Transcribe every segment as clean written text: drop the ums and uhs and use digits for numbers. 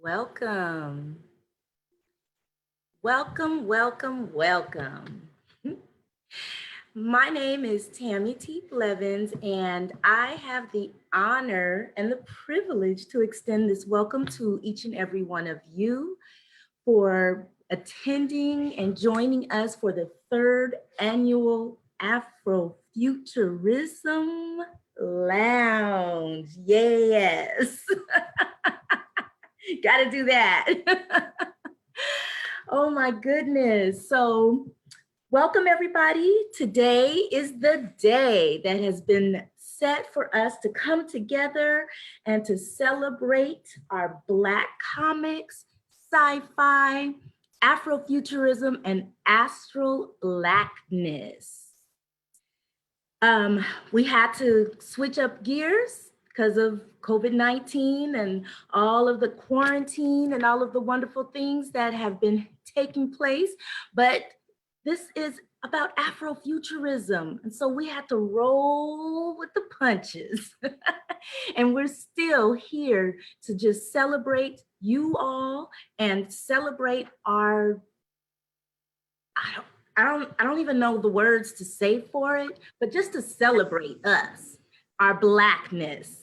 Welcome. Welcome, welcome, welcome. My name is Tammy T. Blevins, and I have the honor and the privilege to extend this welcome to each and every one of you for attending and joining us for the third annual Afrofuturism Lounge. Yes. Got to do that. Oh my goodness. So welcome everybody. Today is the day that has been set for us to come together and to celebrate our Black comics, sci-fi, Afrofuturism, and astral Blackness. We had to switch up gears because of COVID-19 and all of the quarantine and all of the wonderful things that have been taking place. But this is about Afrofuturism. And so we had to roll with the punches. And we're still here to just celebrate you all and celebrate our, I don't even know the words to say for it, but just to celebrate us, our Blackness,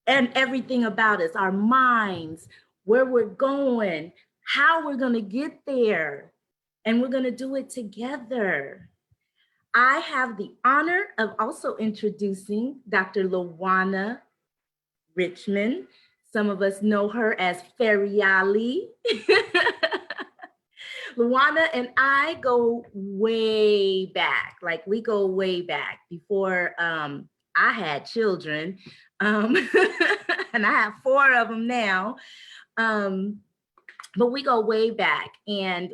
and everything about us, our minds, where we're going, how we're going to get there, and we're going to do it together. I have the honor of also introducing Dr. Lawana Richman. Some of us know her as Feriali. Lawana and I go way back, like we go way back before I had children. And I have 4 of them now. But we go way back. And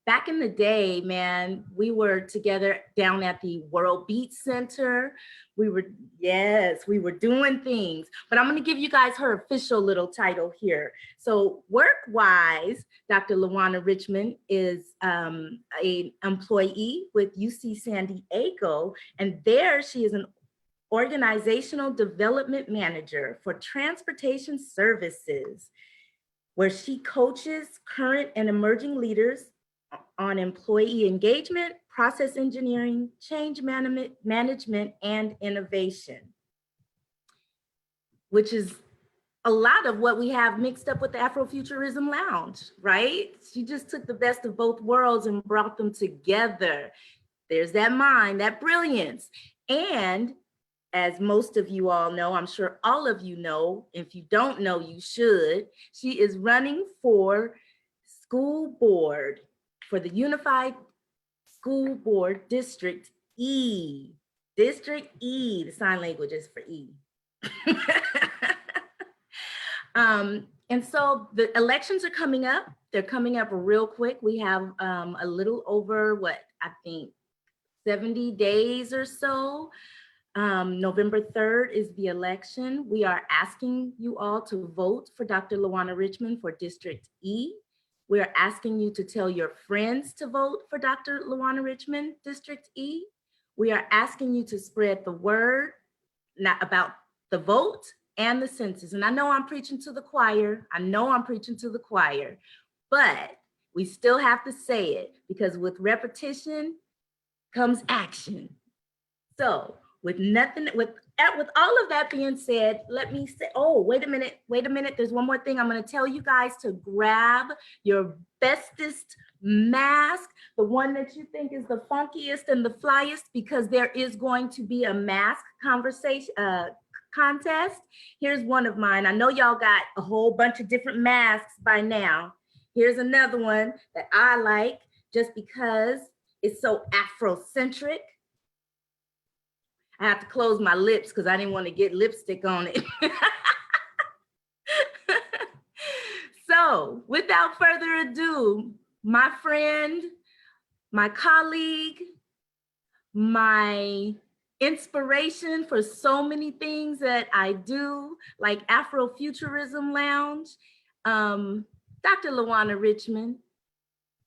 back in the day, man, we were together down at the World Beat Center. We were doing things. But I'm going to give you guys her official little title here. So work-wise, Dr. Lawana Richman is an employee with UC San Diego. And there she is an Organizational Development Manager for Transportation Services, where she coaches current and emerging leaders on employee engagement, process engineering, change management, and innovation, which is a lot of what we have mixed up with the Afrofuturism Lounge, right? She just took the best of both worlds and brought them together. There's that mind, that brilliance. And as most of you all know, I'm sure all of you know, if you don't know, you should, she is running for school board for the Unified School Board District E. District E, the sign language is for E. And so the elections are coming up. They're coming up real quick. We have a little over, I think 70 days or so. November 3rd is the election. We are asking you all to vote for Dr. Lawana Richman for District E. We are asking you to tell your friends to vote for Dr. Lawana Richman, District E. We are asking you to spread the word about the vote and the census. And I know I'm preaching to the choir. But we still have to say it because with repetition comes action. So with all of that being said, let me say, wait a minute. There's one more thing I'm going to tell you guys to grab your bestest mask, the one that you think is the funkiest and the flyest, because there is going to be a mask contest. Here's one of mine. I know y'all got a whole bunch of different masks by now. Here's another one that I like just because it's so Afrocentric. I have to close my lips because I didn't want to get lipstick on it. So without further ado, my friend, my colleague, my inspiration for so many things that I do, like Afrofuturism Lounge, Dr. Lawana Richman,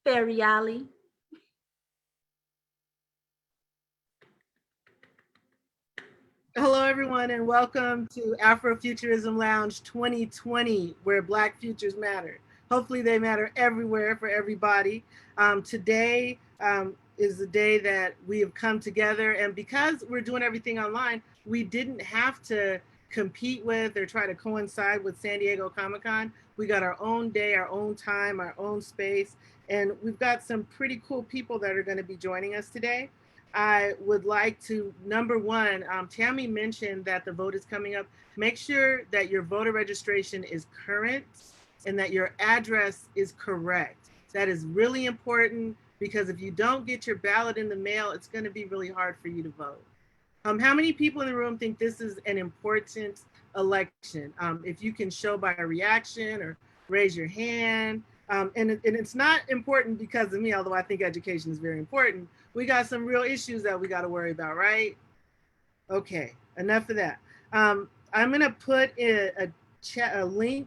Feriali. Hello, everyone, and welcome to Afrofuturism Lounge 2020, where Black futures matter. Hopefully, they matter everywhere for everybody. Today is the day that we have come together, and because we're doing everything online, we didn't have to compete with or try to coincide with San Diego Comic-Con. We got our own day, our own time, our own space, and we've got some pretty cool people that are going to be joining us today. I would like to, number one, Tammy mentioned that the vote is coming up. Make sure that your voter registration is current and that your address is correct. That is really important because if you don't get your ballot in the mail, it's going to be really hard for you to vote. How many people in the room think this is an important election? If you can show by a reaction or raise your hand. And it's not important because of me, although I think education is very important. We got some real issues that we got to worry about, right? Okay, enough of that. I'm gonna put a link,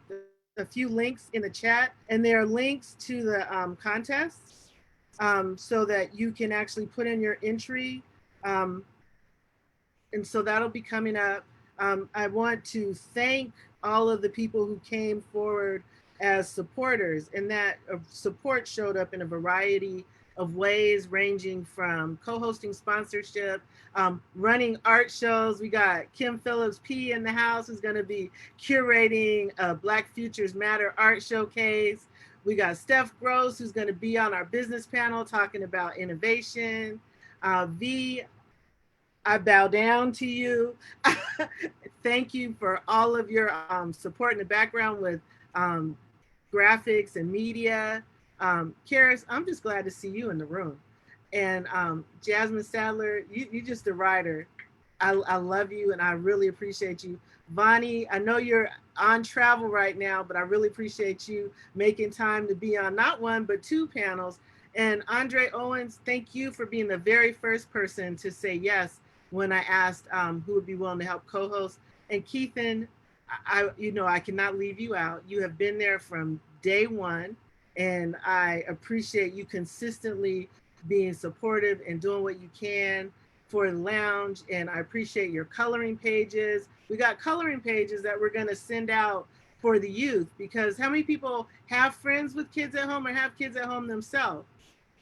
a few links in the chat, and there are links to the contests so that you can actually put in your entry. And so that'll be coming up. I want to thank all of the people who came forward as supporters, and that support showed up in a variety of ways, ranging from co-hosting sponsorship, running art shows. We got Kim Phillips P in the house, who's going to be curating a Black Futures Matter art showcase. We got Steph Gross, who's going to be on our business panel talking about innovation. V, I bow down to you. Thank you for all of your support in the background with graphics and media. Karis, I'm just glad to see you in the room. And Jasmine Sadler, you just a writer. I love you and I really appreciate you. Vonnie, I know you're on travel right now, but I really appreciate you making time to be on not one, but two panels. And Andre Owens, thank you for being the very first person to say yes when I asked who would be willing to help co-host. And Keithan, I cannot leave you out. You have been there from day one, and I appreciate you consistently being supportive and doing what you can for the lounge. And I appreciate your coloring pages. We got coloring pages that we're gonna send out for the youth, because how many people have friends with kids at home or have kids at home themselves?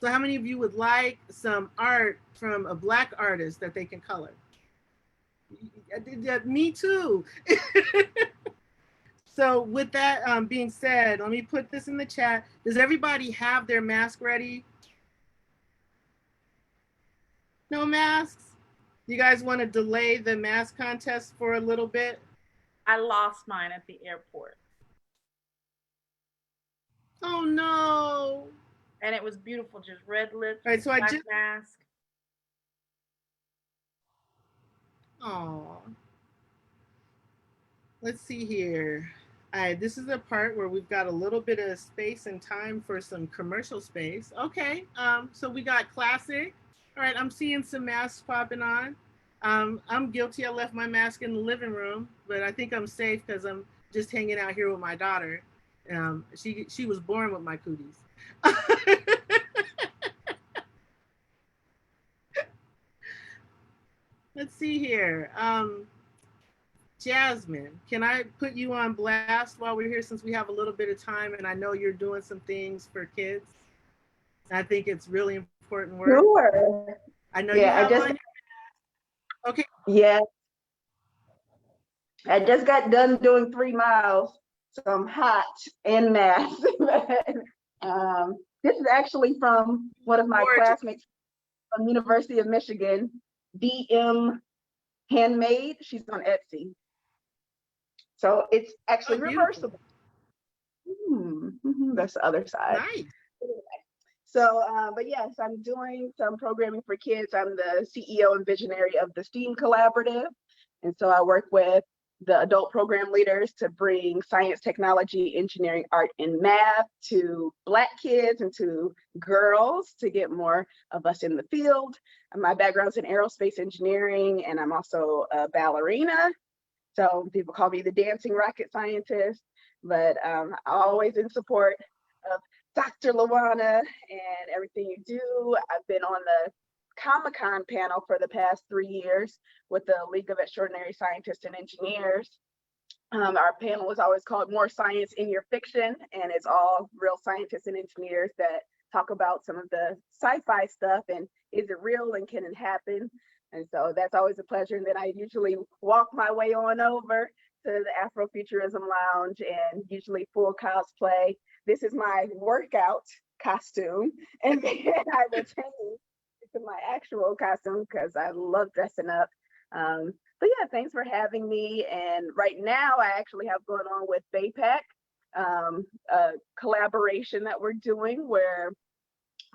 So how many of you would like some art from a Black artist that they can color? Me too. So with that being said, let me put this in the chat. Does everybody have their mask ready? No masks? You guys want to delay the mask contest for a little bit? I lost mine at the airport. Oh no. And it was beautiful, just red lips, all right, so black mask. Oh. Let's see here. All right, this is the part where we've got a little bit of space and time for some commercial space. Okay, so we got classic. All right, I'm seeing some masks popping on. I'm guilty. I left my mask in the living room, but I think I'm safe because I'm just hanging out here with my daughter. She was born with my cooties. Let's see here. Jasmine, can I put you on blast while we're here, since we have a little bit of time and I know you're doing some things for kids? I think it's really important work. Sure. I know you have one. Okay. Yeah. I just got done doing 3 miles, so I'm hot and masked. This is actually from one of my classmates from University of Michigan, DM Handmade. She's on Etsy. So it's actually reversible. That's the other side. Nice. So, but yes, I'm doing some programming for kids. I'm the CEO and visionary of the STEAM Collaborative. And so I work with the adult program leaders to bring science, technology, engineering, art, and math to Black kids and to girls to get more of us in the field. My background's in aerospace engineering, and I'm also a ballerina. So people call me the dancing rocket scientist, but I'm always in support of Dr. Lawana and everything you do. I've been on the Comic-Con panel for the past 3 years with the League of Extraordinary Scientists and Engineers. Our panel is always called More Science in Your Fiction, and it's all real scientists and engineers that talk about some of the sci-fi stuff and is it real and can it happen? And so that's always a pleasure. And then I usually walk my way on over to the Afrofuturism Lounge and usually full cosplay. This is my workout costume, and then I will change to my actual costume because I love dressing up. But yeah, thanks for having me. And right now I actually have going on with BayPAC, a collaboration that we're doing where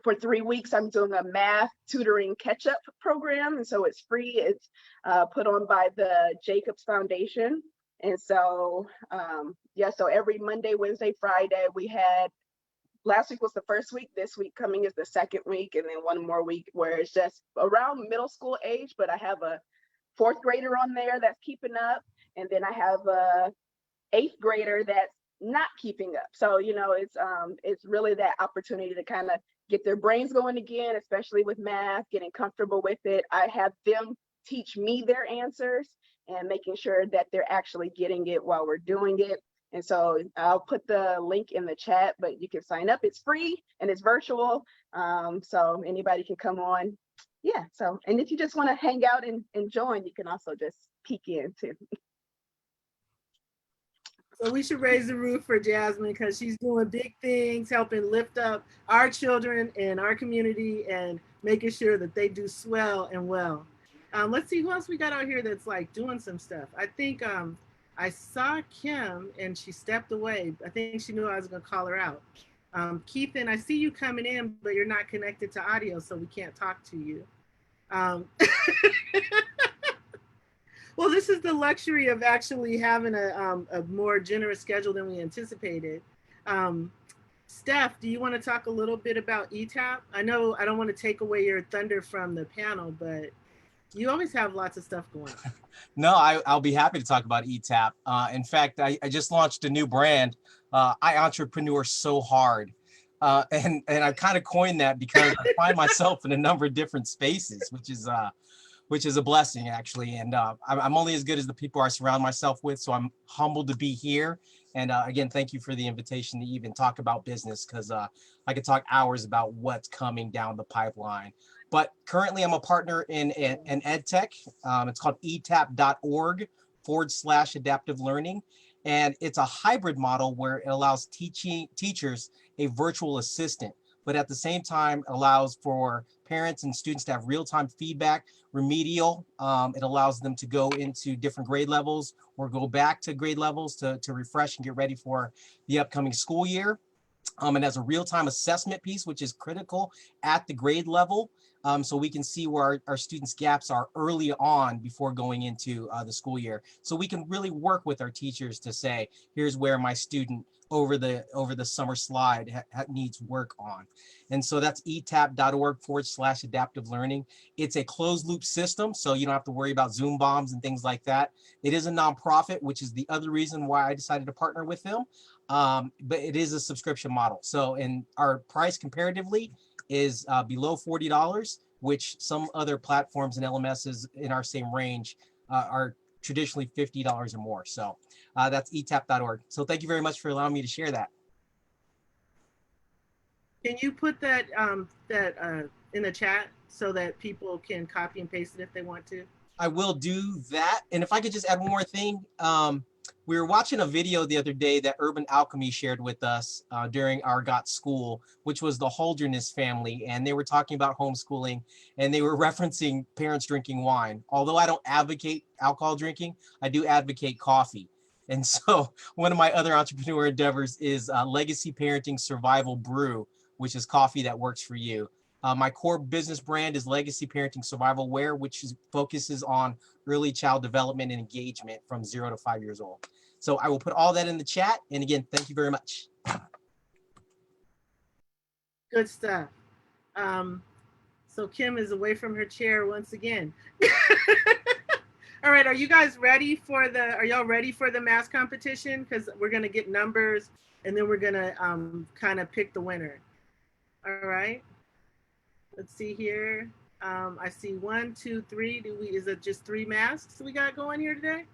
for 3 weeks I'm doing a math tutoring catch-up program. And so it's free. It's put on by the Jacobs Foundation. And so, yeah, so every Monday, Wednesday, Friday, we had, last week was the first week, this week coming is the second week, and then one more week where it's just around middle school age, but I have a 4th grader on there that's keeping up. And then I have a 8th grader that's not keeping up. So, you know, it's really that opportunity to kind of get their brains going again, especially with math, getting comfortable with it. I have them teach me their answers and making sure that they're actually getting it while we're doing it. And so I'll put the link in the chat, but you can sign up. It's free and it's virtual. So anybody can come on. Yeah. So, and if you just want to hang out and join, you can also just peek in too. So we should raise the roof for Jasmine because she's doing big things, helping lift up our children and our community and making sure that they do swell and well. Let's see who else we got out here that's like doing some stuff. I think I saw Kim and she stepped away. I think she knew I was going to call her out. Keithan, I see you coming in, but you're not connected to audio, so we can't talk to you. Well, this is the luxury of actually having a more generous schedule than we anticipated. Steph, do you want to talk a little bit about ETAP? I know I don't want to take away your thunder from the panel, but you always have lots of stuff going on. No, I'll be happy to talk about ETAP. In fact, I just launched a new brand. I entrepreneur so hard. And I kind of coined that because I find myself in a number of different spaces, which is a blessing, actually. And I'm only as good as the people I surround myself with. So I'm humbled to be here. And again, thank you for the invitation to even talk about business, because I could talk hours about what's coming down the pipeline. But currently I'm a partner in ed tech. It's called etap.org/adaptive learning. And it's a hybrid model where it allows teachers a virtual assistant, but at the same time allows for parents and students to have real-time feedback, remedial. It allows them to go into different grade levels or go back to grade levels to refresh and get ready for the upcoming school year. And as a real-time assessment piece, which is critical at the grade level, so we can see where our students' gaps are early on before going into the school year. So we can really work with our teachers to say, here's where my student over the summer slide needs work on. And so that's etap.org/adaptive learning. It's a closed loop system, so you don't have to worry about Zoom bombs and things like that. It is a nonprofit, which is the other reason why I decided to partner with them. But it is a subscription model. So, and our price comparatively is below $40, which some other platforms and LMSs in our same range are traditionally $50 or more. So that's etap.org. So thank you very much for allowing me to share that. Can you put that in the chat so that people can copy and paste it if they want to? I will do that. And if I could just add one more thing. We were watching a video the other day that Urban Alchemy shared with us during our Got School, which was the Holderness family. And they were talking about homeschooling, and they were referencing parents drinking wine. Although I don't advocate alcohol drinking, I do advocate coffee. And so one of my other entrepreneur endeavors is Legacy Parenting Survival Brew, which is coffee that works for you. My core business brand is Legacy Parenting Survival Wear, which focuses on early child development and engagement from 0 to 5 years old. So I will put all that in the chat. And again, thank you very much. Good stuff. So Kim is away from her chair once again. All right, are you guys ready for are y'all ready for the math competition? Because we're gonna get numbers and then we're gonna kind of pick the winner. All right, let's see here. I see 1, 2, 3. Is it just 3 masks we got going here today?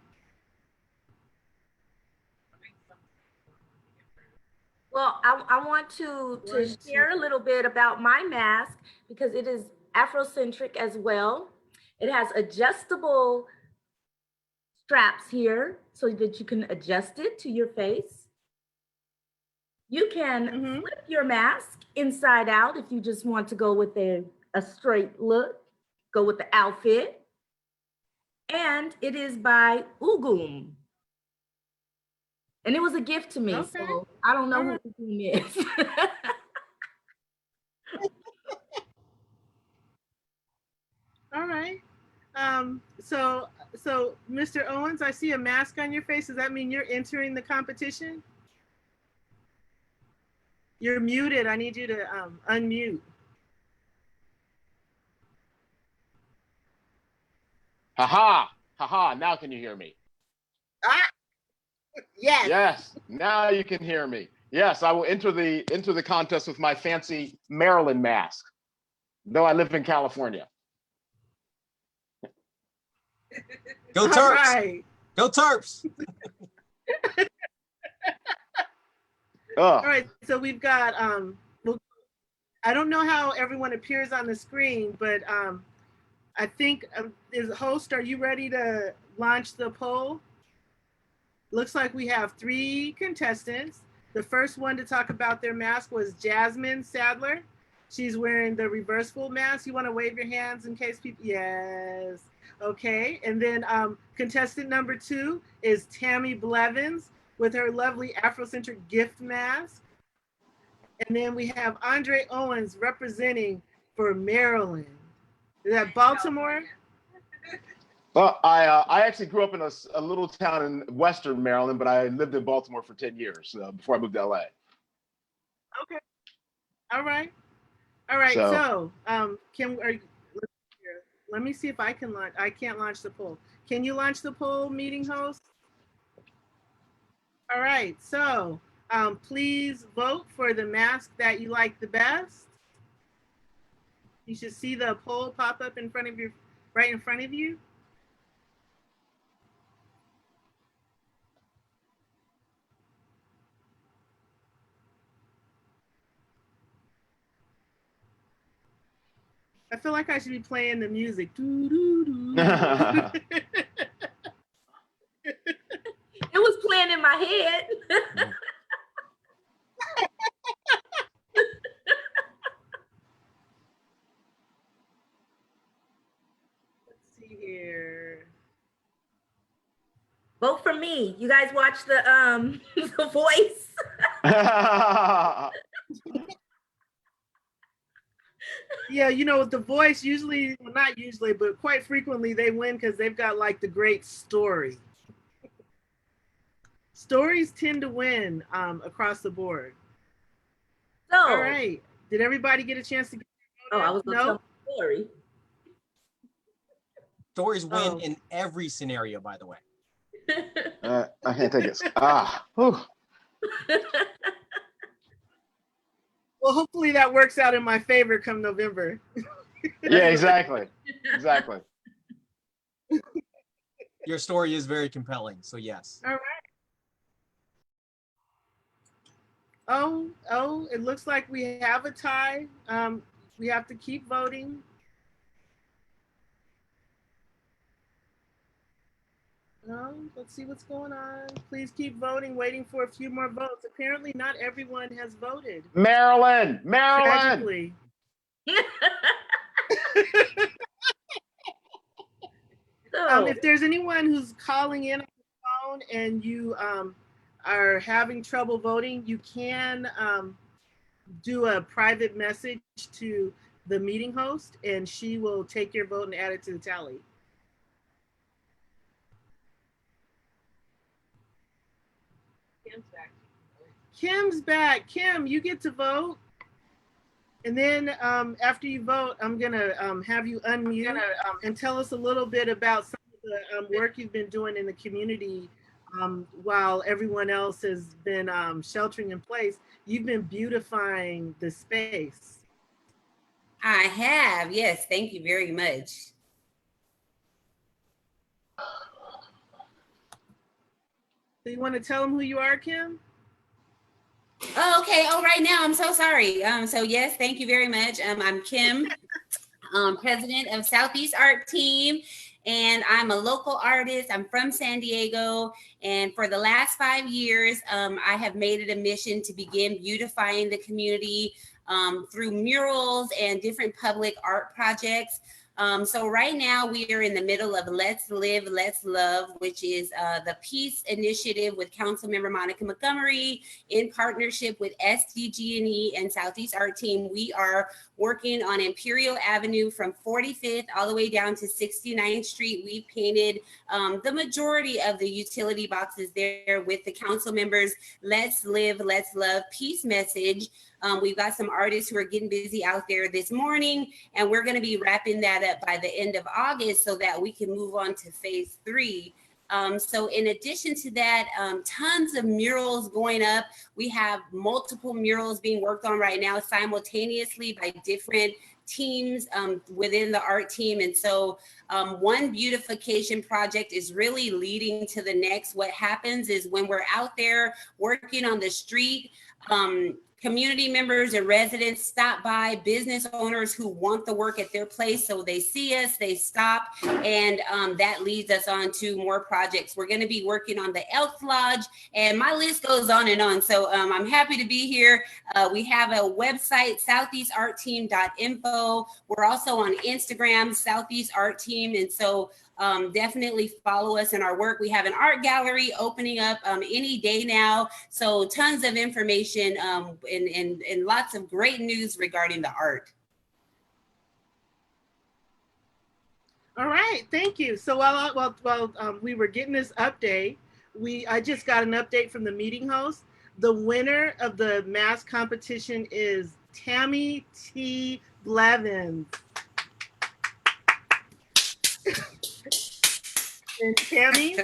Well, I want to share a little bit about my mask because it is Afrocentric as well. It has adjustable straps here so that you can adjust it to your face. You can flip your mask inside out if you just want to go with a straight look, go with the outfit. And it is by Ugum. And it was a gift to me, Okay. so I don't know who Ugum is. All right. So Mr. Owens, I see a mask on your face. Does that mean you're entering the competition? You're muted. I need you to unmute. Ha ha. Now can you hear me? Yes. Yes. Now you can hear me. Yes, I will enter the contest with my fancy Maryland mask, though I live in California. Go Terps! Right. Go Terps! All right, so we've got I don't know how everyone appears on the screen, but I think is host, are you ready to launch the poll? Looks like we have 3 contestants. The first one to talk about their mask was Jasmine Sadler. She's wearing the reversible mask. You want to wave your hands in case people, yes. Okay, and then contestant number 2 is Tammy Blevins with her lovely Afrocentric gift mask. And then we have Andre Owens representing for Maryland. Is that Baltimore? Well, I actually grew up in a little town in Western Maryland, but I lived in Baltimore for 10 years before I moved to LA. Okay. All right. All right. So let me see if I can launch. I can't launch the poll. Can you launch the poll, meeting host? All right. So please vote for the mask that you like the best. You should see the poll pop up in front of you, right in front of you. I feel like I should be playing the music. Doo, doo, doo. It was playing in my head. Let's see here. Vote for me. You guys watch the The Voice? Yeah, you know, The Voice usually, well, not usually, but quite frequently they win because they've got like the great story. Stories tend to win across the board. So, all right. Did everybody get a chance to get oh, I was gonna tell my story. Stories win in every scenario, by the way. I can't take it. Well, hopefully that works out in my favor come November. Yeah, exactly. Exactly. Your story is very compelling, so yes. All right. Oh, it looks like we have a tie. We have to keep voting. Let's see what's going on. Please keep voting, waiting for a few more votes. Apparently not everyone has voted. Maryland. Tragically. If there's anyone who's calling in on the phone and you are having trouble voting, you can do a private message to the meeting host and she will take your vote and add it to the tally. Kim's back. Kim, you get to vote. And then after you vote, I'm gonna have you unmute and tell us a little bit about some of the work you've been doing in the community while everyone else has been sheltering in place. You've been beautifying the space. I have, yes. Thank you very much. So you want to tell them who you are, Kim? Oh, okay. Oh, right now, I'm so sorry. So yes, thank you very much. I'm Kim, president of Southeast Art Team, and I'm a local artist. I'm from San Diego, and for the last 5 years, I have made it a mission to begin beautifying the community through murals and different public art projects. So right now we are in the middle of Let's Live, Let's Love, which is the peace initiative with Councilmember Monica Montgomery in partnership with SDG&E and Southeast Art Team. We are working on Imperial Avenue from 45th all the way down to 69th Street. We painted the majority of the utility boxes there with the council members' Let's Live, Let's Love peace message. We've got some artists who are getting busy out there this morning, and we're going to be wrapping that up by the end of August so that we can move on to phase 3. So in addition to that, tons of murals going up. We have multiple murals being worked on right now simultaneously by different teams within the art team. And so one beautification project is really leading to the next. What happens is when we're out there working on the street, community members and residents stop by, business owners who want the work at their place. So they see us, they stop, and that leads us on to more projects. We're going to be working on the Elks Lodge, and my list goes on and on. So I'm happy to be here. We have a website, southeastartteam.info. We're also on Instagram, Southeast Art Team. And so definitely follow us in our work. We have an art gallery opening up any day now. So tons of information and lots of great news regarding the art. All right, thank you. So while we were getting this update, I just got an update from the meeting host. The winner of the mass competition is Tammy T. Blevins. And Tammy,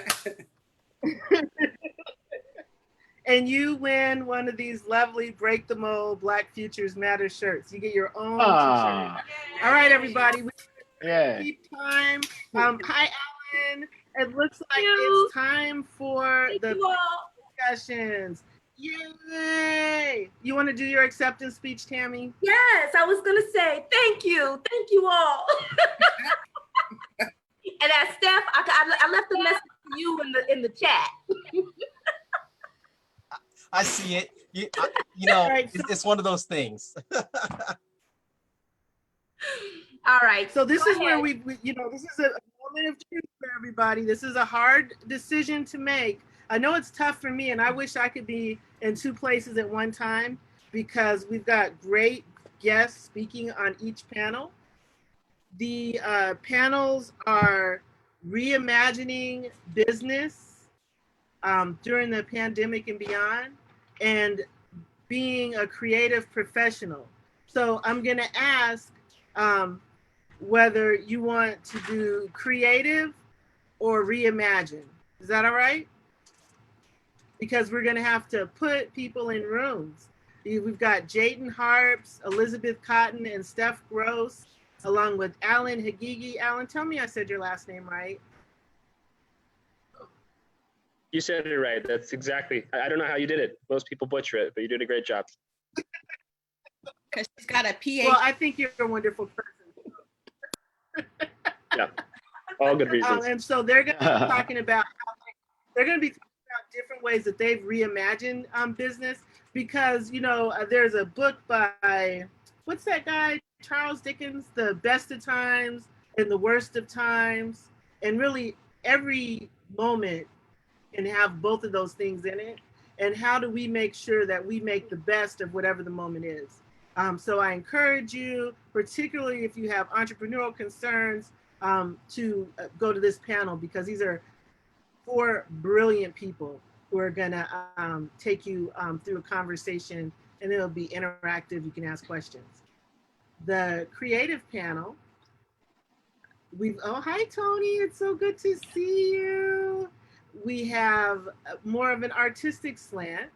and you win one of these lovely Break the Mold Black Futures Matter shirts. You get your own t-shirt. All right, everybody. Yeah. Keep time. Hi, Alan. It looks like it's time for the discussions. Yay! You want to do your acceptance speech, Tammy? Yes, I was going to say thank you. Thank you all. And as Steph, I left a message for you in the chat. I see it. You know, Right, it's one of those things. All right. So this is where we this is a moment of truth for everybody. This is a hard decision to make. I know it's tough for me, and I wish I could be in 2 places at one time because we've got great guests speaking on each panel. The panels are reimagining business during the pandemic and beyond, and being a creative professional. So I'm going to ask whether you want to do creative or reimagine. Is that all right? Because we're going to have to put people in rooms. We've got Jayton Harps, Elizabeth Cotton, and Steph Gross, along with Alan Hagigi. Alan, tell me I said your last name right. You said it right. That's exactly. I don't know how you did it. Most people butcher it, but you did a great job. Because she's got a PhD. Well, I think you're a wonderful person. Yeah, all good reasons. And so they're going to be talking about different ways that they've reimagined business. Because there's a book by what's that guy, Charles Dickens, The Best of Times and the Worst of Times, and really every moment can have both of those things in it. And how do we make sure that we make the best of whatever the moment is? So I encourage you, particularly if you have entrepreneurial concerns, to go to this panel, because these are 4 brilliant people who are gonna take you through a conversation, and it'll be interactive. You can ask questions. The creative panel, oh, hi, Tony. It's so good to see you. We have more of an artistic slant,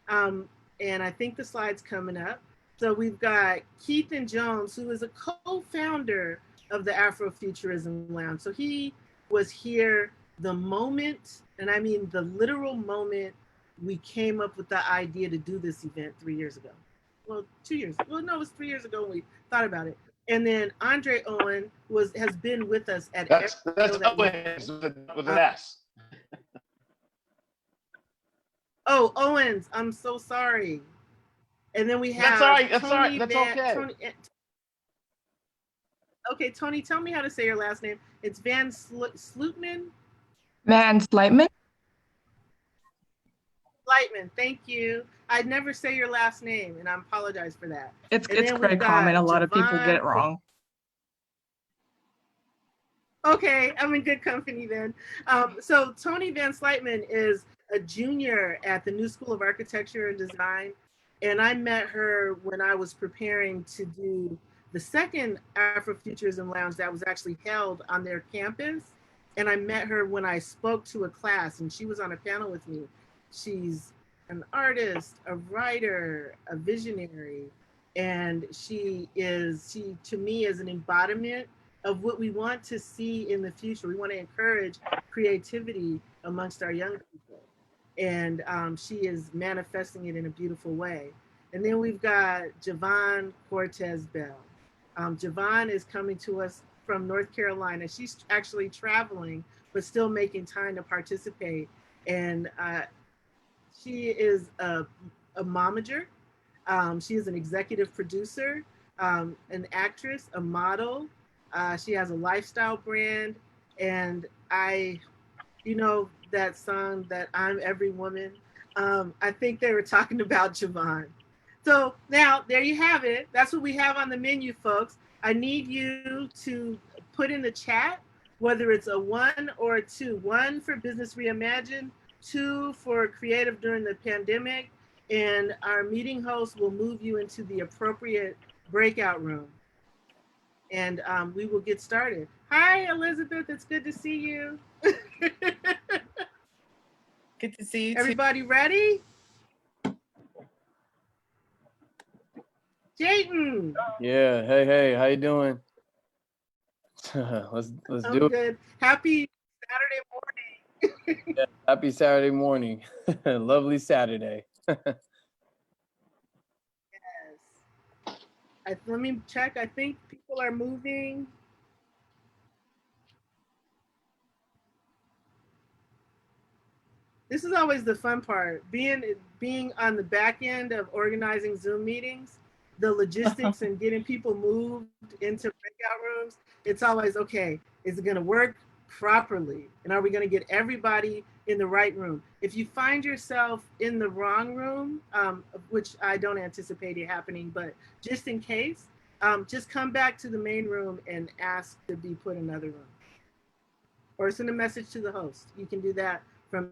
and I think the slide's coming up. So we've got Keith and Jones, who is a co-founder of the Afrofuturism Lounge. So he was here the moment, and I mean the literal moment we came up with the idea to do this event 3 years ago. Well, 2 years. Well, no, it was 3 years ago when we thought about it. And then Andre Owen has been with us at That's every show Owens with an S. Oh, Owens, I'm so sorry. And then we have That's all right. That's Tony all right. That's okay. Okay, Tony, tell me how to say your last name. It's Van Slootman? Van Slightman? Lightman, thank you. I'd never say your last name, and I apologize for that. It's And then quite we've common. A got lot of people get it Javon. wrong. Okay, I'm in good company then. So Tony Van Slightman is a junior at the New School of Architecture and Design. And I met her when I was preparing to do the second Afrofuturism Lounge that was actually held on their campus. And I met her when I spoke to a class, and she was on a panel with me. She's an artist, a writer, a visionary, and she to me is an embodiment of what we want to see in the future. We want to encourage creativity amongst our young people. And she is manifesting it in a beautiful way. And then we've got Javon Cortez Bell. Javon is coming to us from North Carolina. She's actually traveling, but still making time to participate. And she is a momager. She is an executive producer, an actress, a model. She has a lifestyle brand. And you know, that song that I'm Every Woman. I think they were talking about Javon. So now there you have it. That's what we have on the menu, folks. I need you to put in the chat, whether it's a 1 or a 2. 1 for Business Reimagined, 2 for Creative During the Pandemic, and our meeting host will move you into the appropriate breakout room. And we will get started. Hi, Elizabeth. It's good to see you. Good to see you too. Everybody ready? Jayton. Yeah. Hey, how you doing? let's I'm do it. good. Happy Saturday morning. Yeah, happy Saturday morning. Lovely Saturday. Yes. Let me check. I think people are moving. This is always the fun part. Being on the back end of organizing Zoom meetings, the logistics and getting people moved into breakout rooms. It's always, okay, is it going to work properly? And are we going to get everybody in the right room? If you find yourself in the wrong room, which I don't anticipate it happening, but just in case, just come back to the main room and ask to be put in another room. Or send a message to the host. You can do that from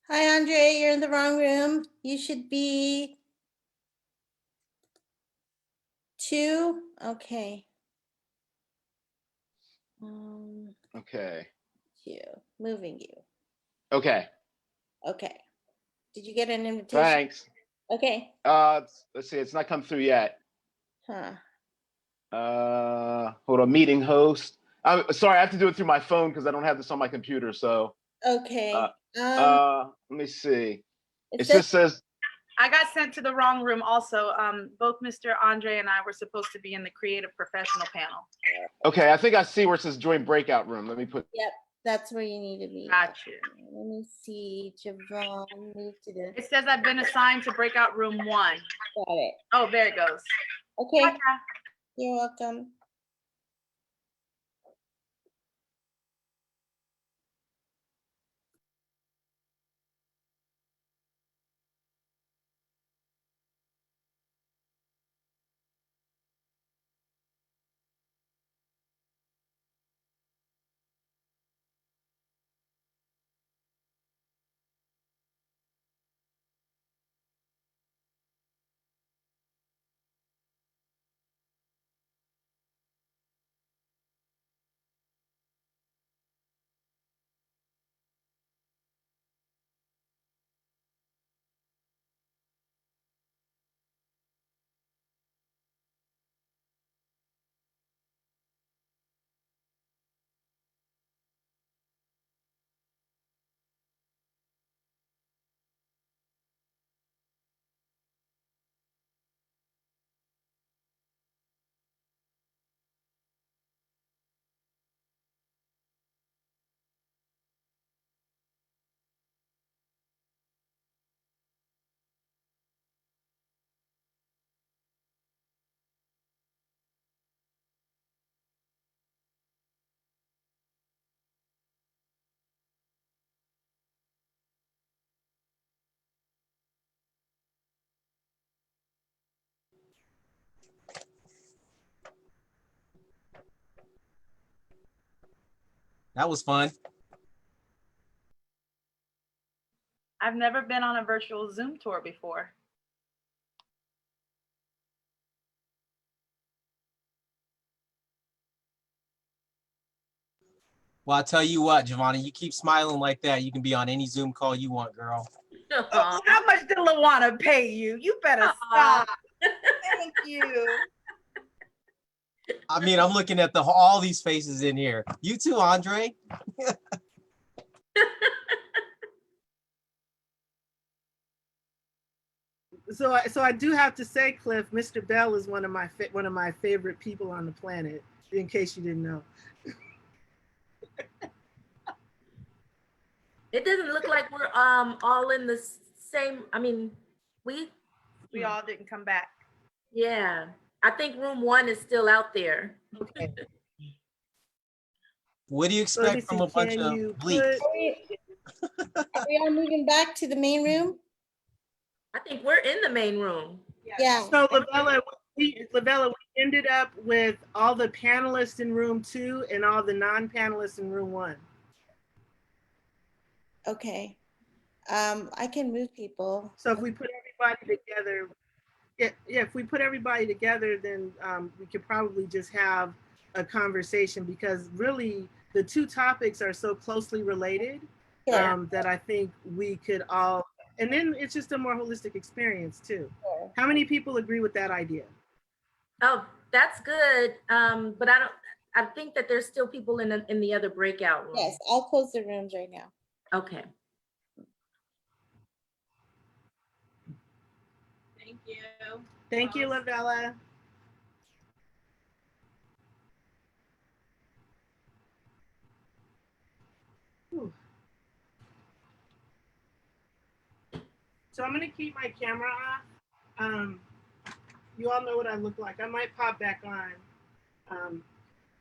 Hi, Andre, you're in the wrong room. You should be 2. Okay. Okay. you. Moving you. Okay. Okay. Did you get an invitation? Thanks. Okay. Let's see. It's not come through yet. Huh. Hold on. Meeting host. I'm sorry. I have to do it through my phone because I don't have this on my computer. So. Okay. Let me see. It says- just says. I got sent to the wrong room also. Both Mr. Andre and I were supposed to be in the creative professional panel. Okay, I think I see where it says join breakout room. Let me put. Yep, that's where you need to be. Gotcha. Let me see. Javon, move to the. It says I've been assigned to breakout room 1. Got it. Oh, there it goes. Okay. Gotcha. You're welcome. That was fun. I've never been on a virtual Zoom tour before. Well, I'll tell you what, Giovanni, you keep smiling like that, you can be on any Zoom call you want, girl. Oh, how much did Lawana pay you? You better stop. Thank you. I mean, I'm looking at all these faces in here. You too, Andre. So I do have to say, Cliff, Mr. Bell is one of my favorite people on the planet. In case you didn't know. It doesn't look like we're all in the same. I mean, we all didn't come back. Yeah, I think room 1 is still out there. Okay. What do you expect from a bunch of bleak? Are we all moving back to the main room? I think we're in the main room. Yeah. So Lavella, we ended up with all the panelists in room 2 and all the non-panelists in room 1. Okay. I can move people. So if we put everybody together, if we put everybody together, then we could probably just have a conversation, because really the two topics are so closely related that I think we could all, and then it's just a more holistic experience too. Sure. How many people agree with that idea? Oh, that's good. But I think that there's still people in the other breakout room. Yes, I'll close the rooms right now. Okay. Thank you. Thank you, Lavella. Whew. So I'm gonna keep my camera off. You all know what I look like. I might pop back on.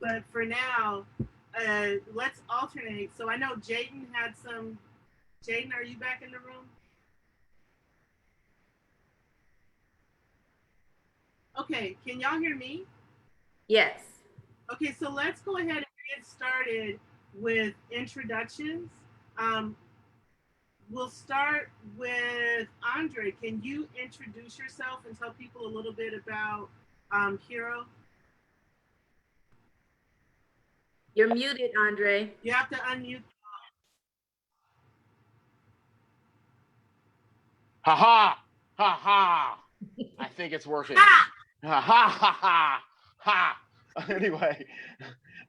But for now, let's alternate. So I know Jayton had some. Jayton, are you back in the room? Okay, can y'all hear me? Yes. Okay, so let's go ahead and get started with introductions. We'll start with Andre. Can you introduce yourself and tell people a little bit about Hero? You're muted, Andre. You have to unmute Ha ha, ha ha. I think it's working. Ha ha ha ha ha. Anyway,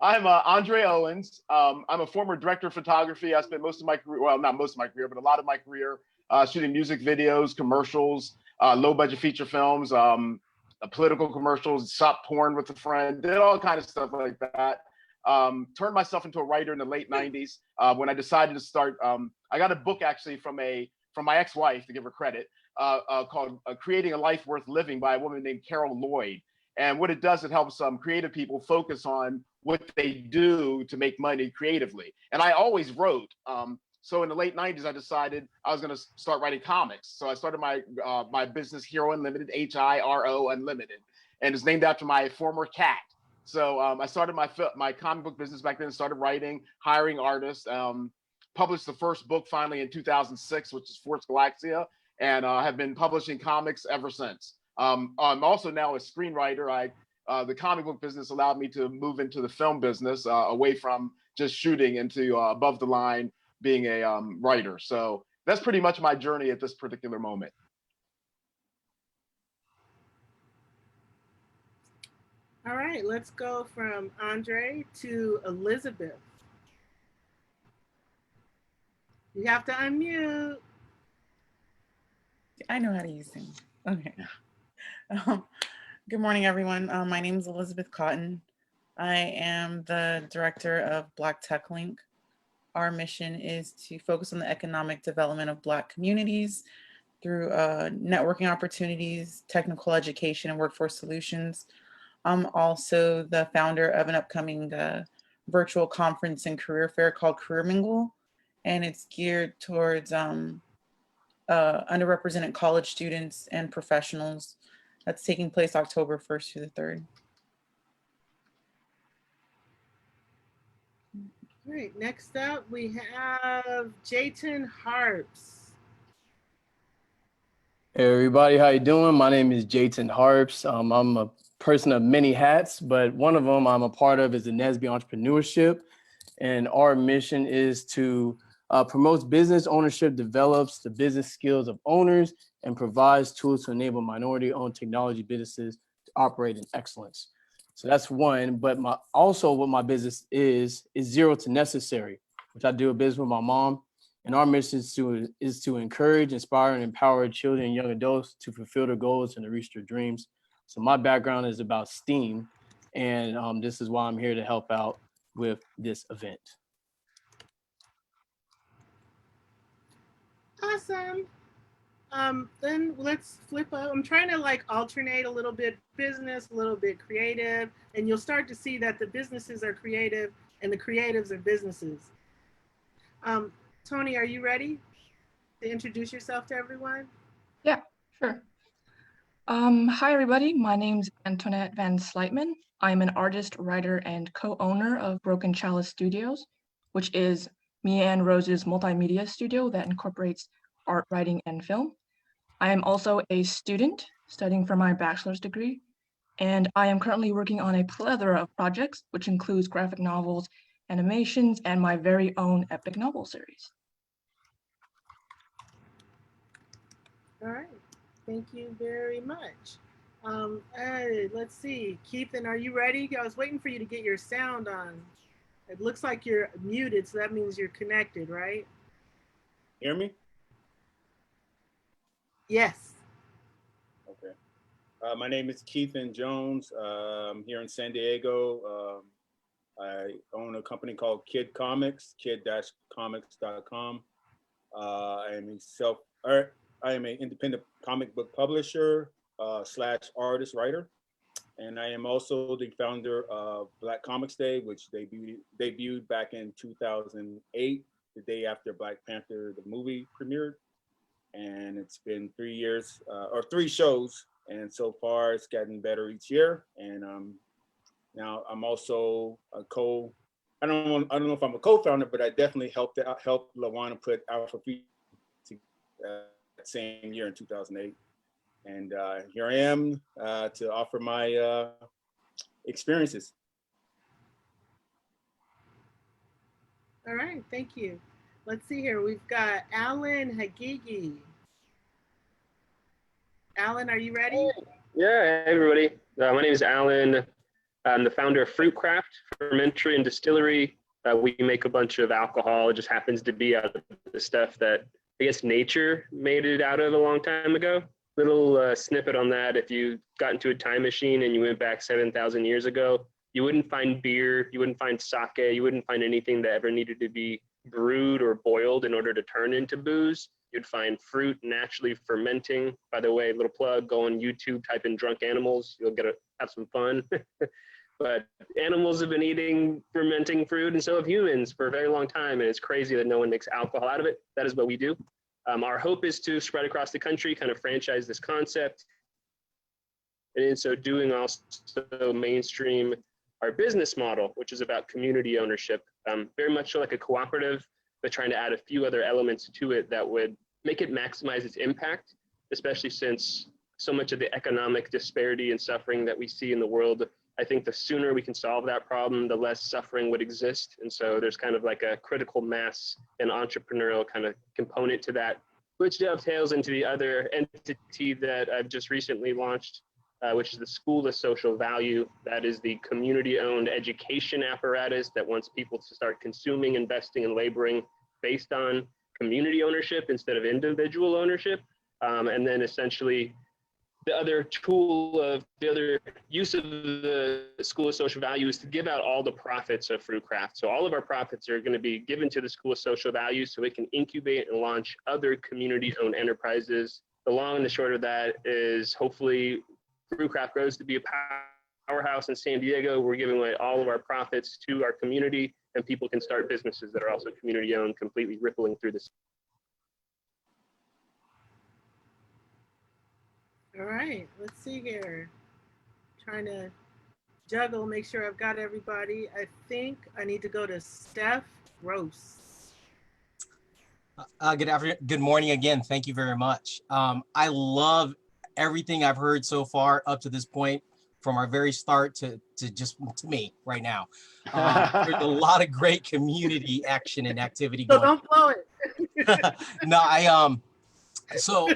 I'm Andre Owens. I'm a former director of photography. I spent most of my career, well, not most of my career, but a lot of my career shooting music videos, commercials, low budget feature films, political commercials, shot porn with a friend, did all kind of stuff like that. Turned myself into a writer in the late 90s when I decided to start. I got a book actually from my ex-wife, to give her credit, called Creating a Life Worth Living by a woman named Carol Lloyd. And what it does, it helps creative people focus on what they do to make money creatively. And I always wrote. So in the late 90s, I decided I was going to start writing comics. So I started my business, Hero Unlimited, HIRO Unlimited, and it's named after my former cat. So I started my comic book business back then, started writing, hiring artists, published the first book finally in 2006, which is Force Galaxia, and have been publishing comics ever since. I'm also now a screenwriter. The comic book business allowed me to move into the film business, away from just shooting into above the line being a writer. So that's pretty much my journey at this particular moment. All right, let's go from Andre to Elizabeth. You have to unmute. I know how to use them. Okay. Good morning, everyone. My name is Elizabeth Cotton. I am the director of Black Tech Link. Our mission is to focus on the economic development of Black communities through networking opportunities, technical education, and workforce solutions. I'm also the founder of an upcoming virtual conference and career fair called Career Mingle, and it's geared towards underrepresented college students and professionals. That's taking place October 1st through the 3rd. All right, next up we have Jayton Harps. Hey everybody, how you doing? My name is Jayton Harps. I'm a person of many hats, but one of them I'm a part of is the Nesby Entrepreneurship. And our mission is to promote business ownership, develops the business skills of owners, and provides tools to enable minority-owned technology businesses to operate in excellence. So that's one, but also what my business is Zero to Necessary, which I do a business with my mom. And our mission is to encourage, inspire, and empower children and young adults to fulfill their goals and to reach their dreams. So my background is about STEAM, and this is why I'm here to help out with this event. Awesome. Then let's flip up. I'm trying to like alternate a little bit business, a little bit creative, and you'll start to see that the businesses are creative and the creatives are businesses. Tony, are you ready to introduce yourself to everyone? Yeah, sure. Hi, everybody. My name's Antoinette Van Slightman. I'm an artist, writer, and co-owner of Broken Chalice Studios, which is me and Rose's multimedia studio that incorporates art, writing, and film. I am also a student studying for my bachelor's degree, and I am currently working on a plethora of projects, which includes graphic novels, animations, and my very own epic novel series. All right, thank you very much. Hey, let's see, Keithan, are you ready? I was waiting for you to get your sound on. It looks like you're muted, so that means you're connected, right? Hear me? Yes. Okay. My name is Keithan Jones. I'm here in San Diego. I own a company called Kid Comics, kid-comics.com. I am an independent comic book publisher / artist writer. And I am also the founder of Black Comics Day, which debuted back in 2008, the day after Black Panther, the movie premiered. And it's been 3 years, or 3 shows. And so far it's gotten better each year. And now I'm also a I don't know if I'm a co-founder, but I definitely helped Lawana put Alpha Future that same year in 2008. And here I am to offer my experiences. All right, thank you. Let's see here. We've got Alan Hagigi. Alan, are you ready? Yeah, hey everybody. My name is Alan. I'm the founder of Fruit Craft Fermentary and Distillery. We make a bunch of alcohol. It just happens to be out of the stuff that I guess nature made it out of a long time ago. Little snippet on that. If you got into a time machine and you went back 7,000 years ago, you wouldn't find beer, you wouldn't find sake, you wouldn't find anything that ever needed to be brewed or boiled in order to turn into booze. You'd find fruit naturally fermenting. By the way, little plug, go on YouTube, type in drunk animals, you'll have some fun. But animals have been eating fermenting fruit, and so have humans for a very long time, and it's crazy that no one makes alcohol out of it. That is what we do. Our hope is to spread across the country, kind of franchise this concept, and in so doing also mainstream our business model, which is about community ownership, very much like a cooperative, but trying to add a few other elements to it that would make it maximize its impact, especially since so much of the economic disparity and suffering that we see in the world. I think the sooner we can solve that problem, the less suffering would exist. And so there's kind of like a critical mass and entrepreneurial kind of component to that, which dovetails into the other entity that I've just recently launched, which is the School of Social Value. That is the community-owned education apparatus that wants people to start consuming, investing, and laboring based on community ownership instead of individual ownership. And then essentially the other use of the School of Social Value is to give out all the profits of Fruit Craft. So all of our profits are going to be given to the School of Social Value so it can incubate and launch other community-owned enterprises. The long and the short of that is hopefully Fruit Craft grows to be a powerhouse in San Diego. We're giving away all of our profits to our community, and people can start businesses that are also community-owned, completely rippling through this. All right, let's see here. Trying to juggle, make sure I've got everybody. I think I need to go to Steph Gross. Good afternoon. Good morning again. Thank you very much. I love everything I've heard so far up to this point, from our very start to me right now. There's a lot of great community action and activity So going. don't blow it. No, so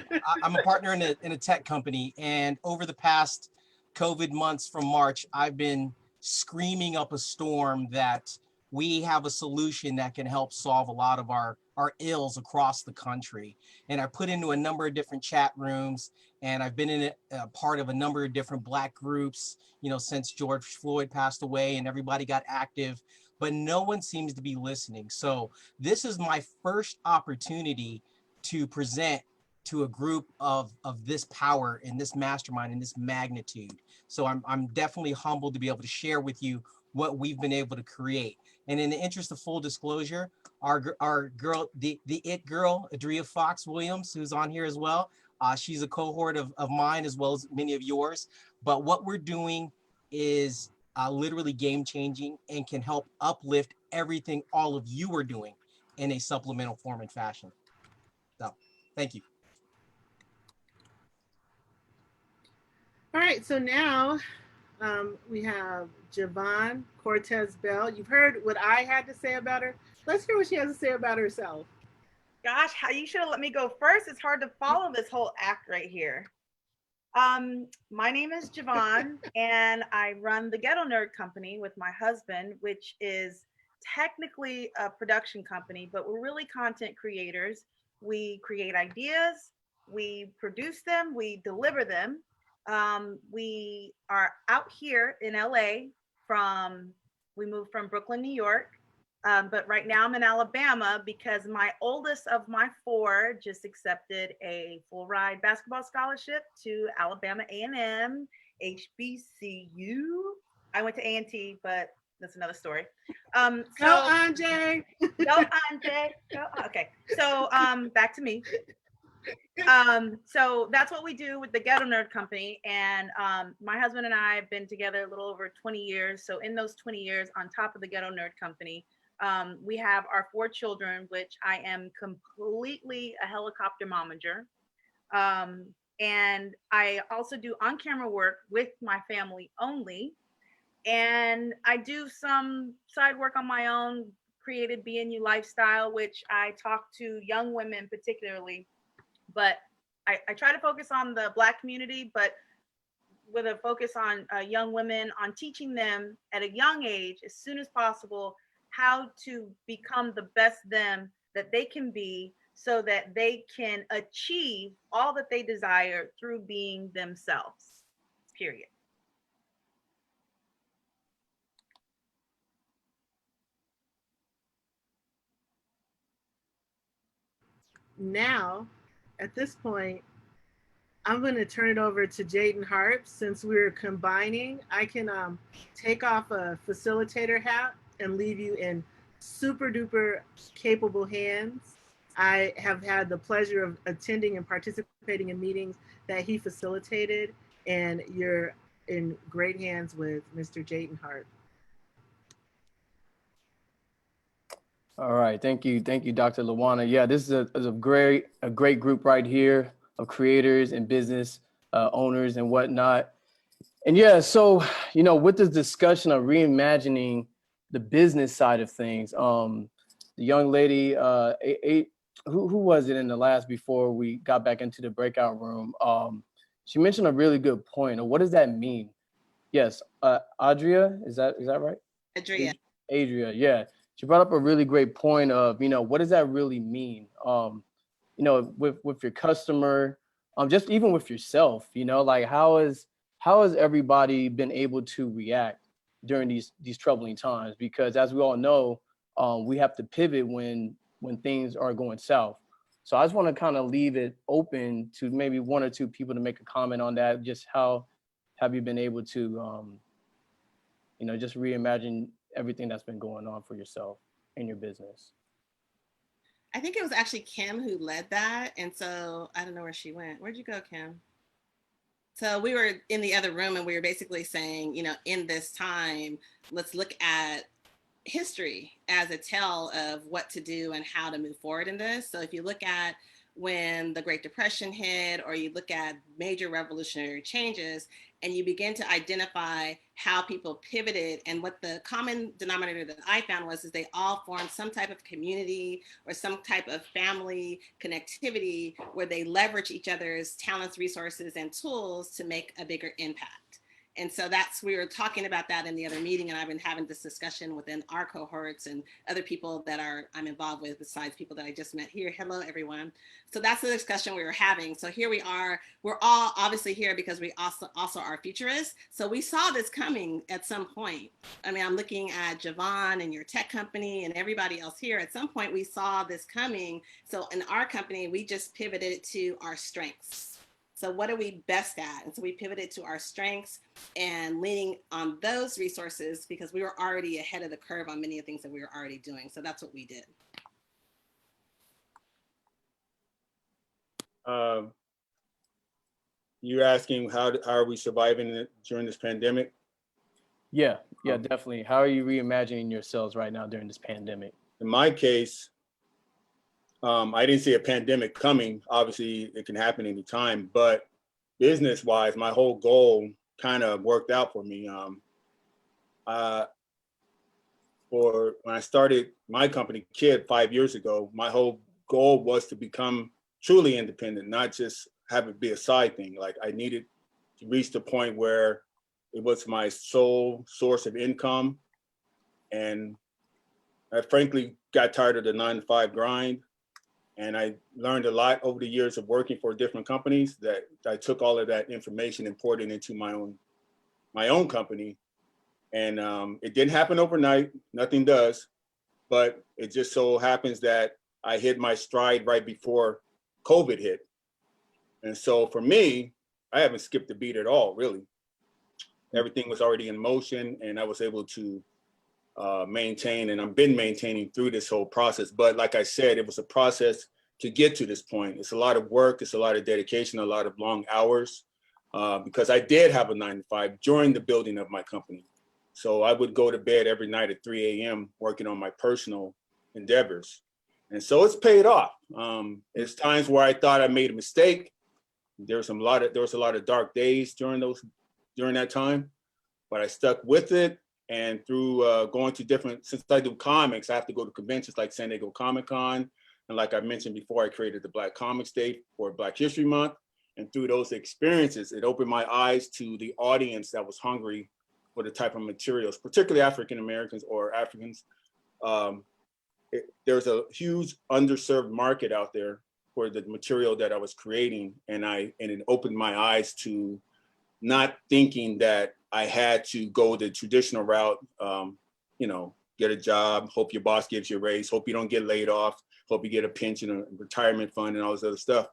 I'm a partner in a tech company, and over the past COVID months from March, I've been screaming up a storm that we have a solution that can help solve a lot of our ills across the country. And I put into a number of different chat rooms, and I've been in a part of a number of different Black groups, since George Floyd passed away and everybody got active, but no one seems to be listening. So this is my first opportunity to present to a group of this power and this mastermind and this magnitude. So I'm definitely humbled to be able to share with you what we've been able to create. And in the interest of full disclosure, our girl, the it girl, Adria Fox Williams, who's on here as well, she's a cohort of mine as well as many of yours. But what we're doing is literally game changing and can help uplift everything all of you are doing in a supplemental form and fashion. So thank you. All right, so now we have Javon Cortez Bell. You've heard what I had to say about her. Let's hear what she has to say about herself. Gosh, you should have let me go first. It's hard to follow this whole act right here. My name is Javon, and I run the Ghetto Nerd Company with my husband, which is technically a production company, but we're really content creators. We create ideas, we produce them, we deliver them. We are out here in LA we moved from Brooklyn, New York. But right now I'm in Alabama because my oldest of my 4 just accepted a full ride basketball scholarship to Alabama A&M, HBCU. I went to A&T, but that's another story. Go Andre. Go Andre. Go. Okay. So back to me. So that's what we do with the Ghetto Nerd Company. And my husband and I have been together a little over 20 years. So in those 20 years, on top of the Ghetto Nerd Company, we have our 4 children, which I am completely a helicopter momager. And I also do on-camera work with my family only. And I do some side work on my own, created BNU Lifestyle, which I talk to young women particularly. But I try to focus on the Black community, but with a focus on young women, on teaching them at a young age, as soon as possible, how to become the best them that they can be, so that they can achieve all that they desire through being themselves, period. Now, at this point, I'm going to turn it over to Jayton Harps. Since we're combining, I can take off a facilitator hat and leave you in super duper capable hands. I have had the pleasure of attending and participating in meetings that he facilitated, and you're in great hands with Mr. Jayton Harps. All right, thank you, Dr. Lawana. Yeah, this is a great group right here of creators and business owners and whatnot. And yeah, so with this discussion of reimagining the business side of things, the young lady, who was it in the last before we got back into the breakout room? She mentioned a really good point. What does that mean? Yes, Adria, is that right? Adria, yeah. She brought up a really great point of, what does that really mean? With your customer, just even with yourself, like how has everybody been able to react during these troubling times? Because as we all know, we have to pivot when things are going south. So I just want to kind of leave it open to maybe one or two people to make a comment on that. Just how have you been able to, just reimagine everything that's been going on for yourself in your business? I think it was actually Kim who led that. And so I don't know where she went. Where'd you go, Kim? So we were in the other room and we were basically saying, in this time, let's look at history as a tell of what to do and how to move forward in this. So if you look at when the Great Depression hit, or you look at major revolutionary changes, and you begin to identify how people pivoted, and what the common denominator that I found was they all formed some type of community or some type of family connectivity where they leverage each other's talents, resources, and tools to make a bigger impact. And so we were talking about that in the other meeting, and I've been having this discussion within our cohorts and other people that I'm involved with besides people that I just met here. Hello, everyone. So that's the discussion we were having. So here we are. We're all obviously here because we also are futurists. So we saw this coming at some point. I mean, I'm looking at Javon and your tech company and everybody else here. At some point, we saw this coming. So in our company, we just pivoted to our strengths. So what are we best at? And so we pivoted to our strengths and leaning on those resources because we were already ahead of the curve on many of the things that we were already doing. So that's what we did. You're asking how are we surviving during this pandemic? Yeah, definitely. How are you reimagining yourselves right now during this pandemic? In my case, I didn't see a pandemic coming. Obviously, it can happen anytime, but business-wise, my whole goal kind of worked out for me. For when I started my company, Kid, 5 years ago, my whole goal was to become truly independent, not just have it be a side thing. Like I needed to reach the point where it was my sole source of income. And I frankly got tired of the 9-to-5 grind. And I learned a lot over the years of working for different companies that I took all of that information and poured it into my own company. And it didn't happen overnight, nothing does, but it just so happens that I hit my stride right before COVID hit. And so for me, I haven't skipped a beat at all, really. Everything was already in motion and I was able to maintain, and I've been maintaining through this whole process. But like I said, it was a process to get to this point. It's a lot of work, it's a lot of dedication, a lot of long hours, because I did have a 9-to-5 during the building of my company. So I would go to bed every night at 3 a.m. working on my personal endeavors. And so it's paid off. There's times where I thought I made a mistake. There was a lot of dark days during that time, but I stuck with it. And through going to since I do comics, I have to go to conventions like San Diego Comic-Con. And like I mentioned before, I created the Black Comics Day for Black History Month. And through those experiences, it opened my eyes to the audience that was hungry for the type of materials, particularly African Americans or Africans. There's a huge underserved market out there for the material that I was creating. And it opened my eyes to not thinking that I had to go the traditional route, you know, get a job, hope your boss gives you a raise, hope you don't get laid off, hope you get a pension, a retirement fund, and all this other stuff,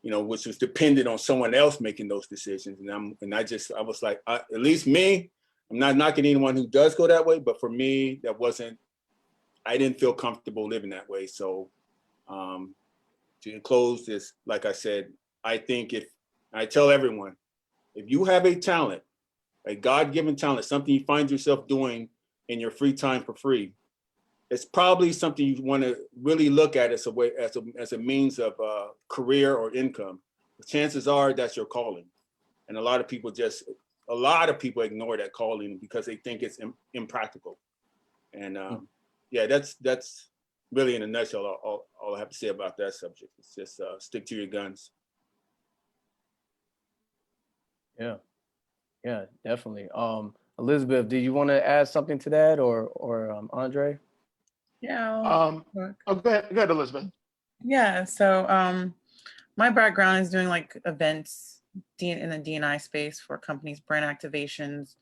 you know, which was dependent on someone else making those decisions. And I was like, at least me, I'm not knocking anyone who does go that way, but for me, I didn't feel comfortable living that way. So to close this, like I said, I think I tell everyone, if you have a talent, a God-given talent, something you find yourself doing in your free time for free, it's probably something you want to really look at as a means of career or income. Chances are that's your calling. And a lot of people ignore that calling because they think it's impractical. And yeah, that's really in a nutshell all I have to say about that subject. It's just stick to your guns. Yeah, definitely. Elizabeth, do you want to add something to that, or Andre? Yeah. Go ahead, Elizabeth. Yeah. So my background is doing like events in the D&I space for companies, brand activations.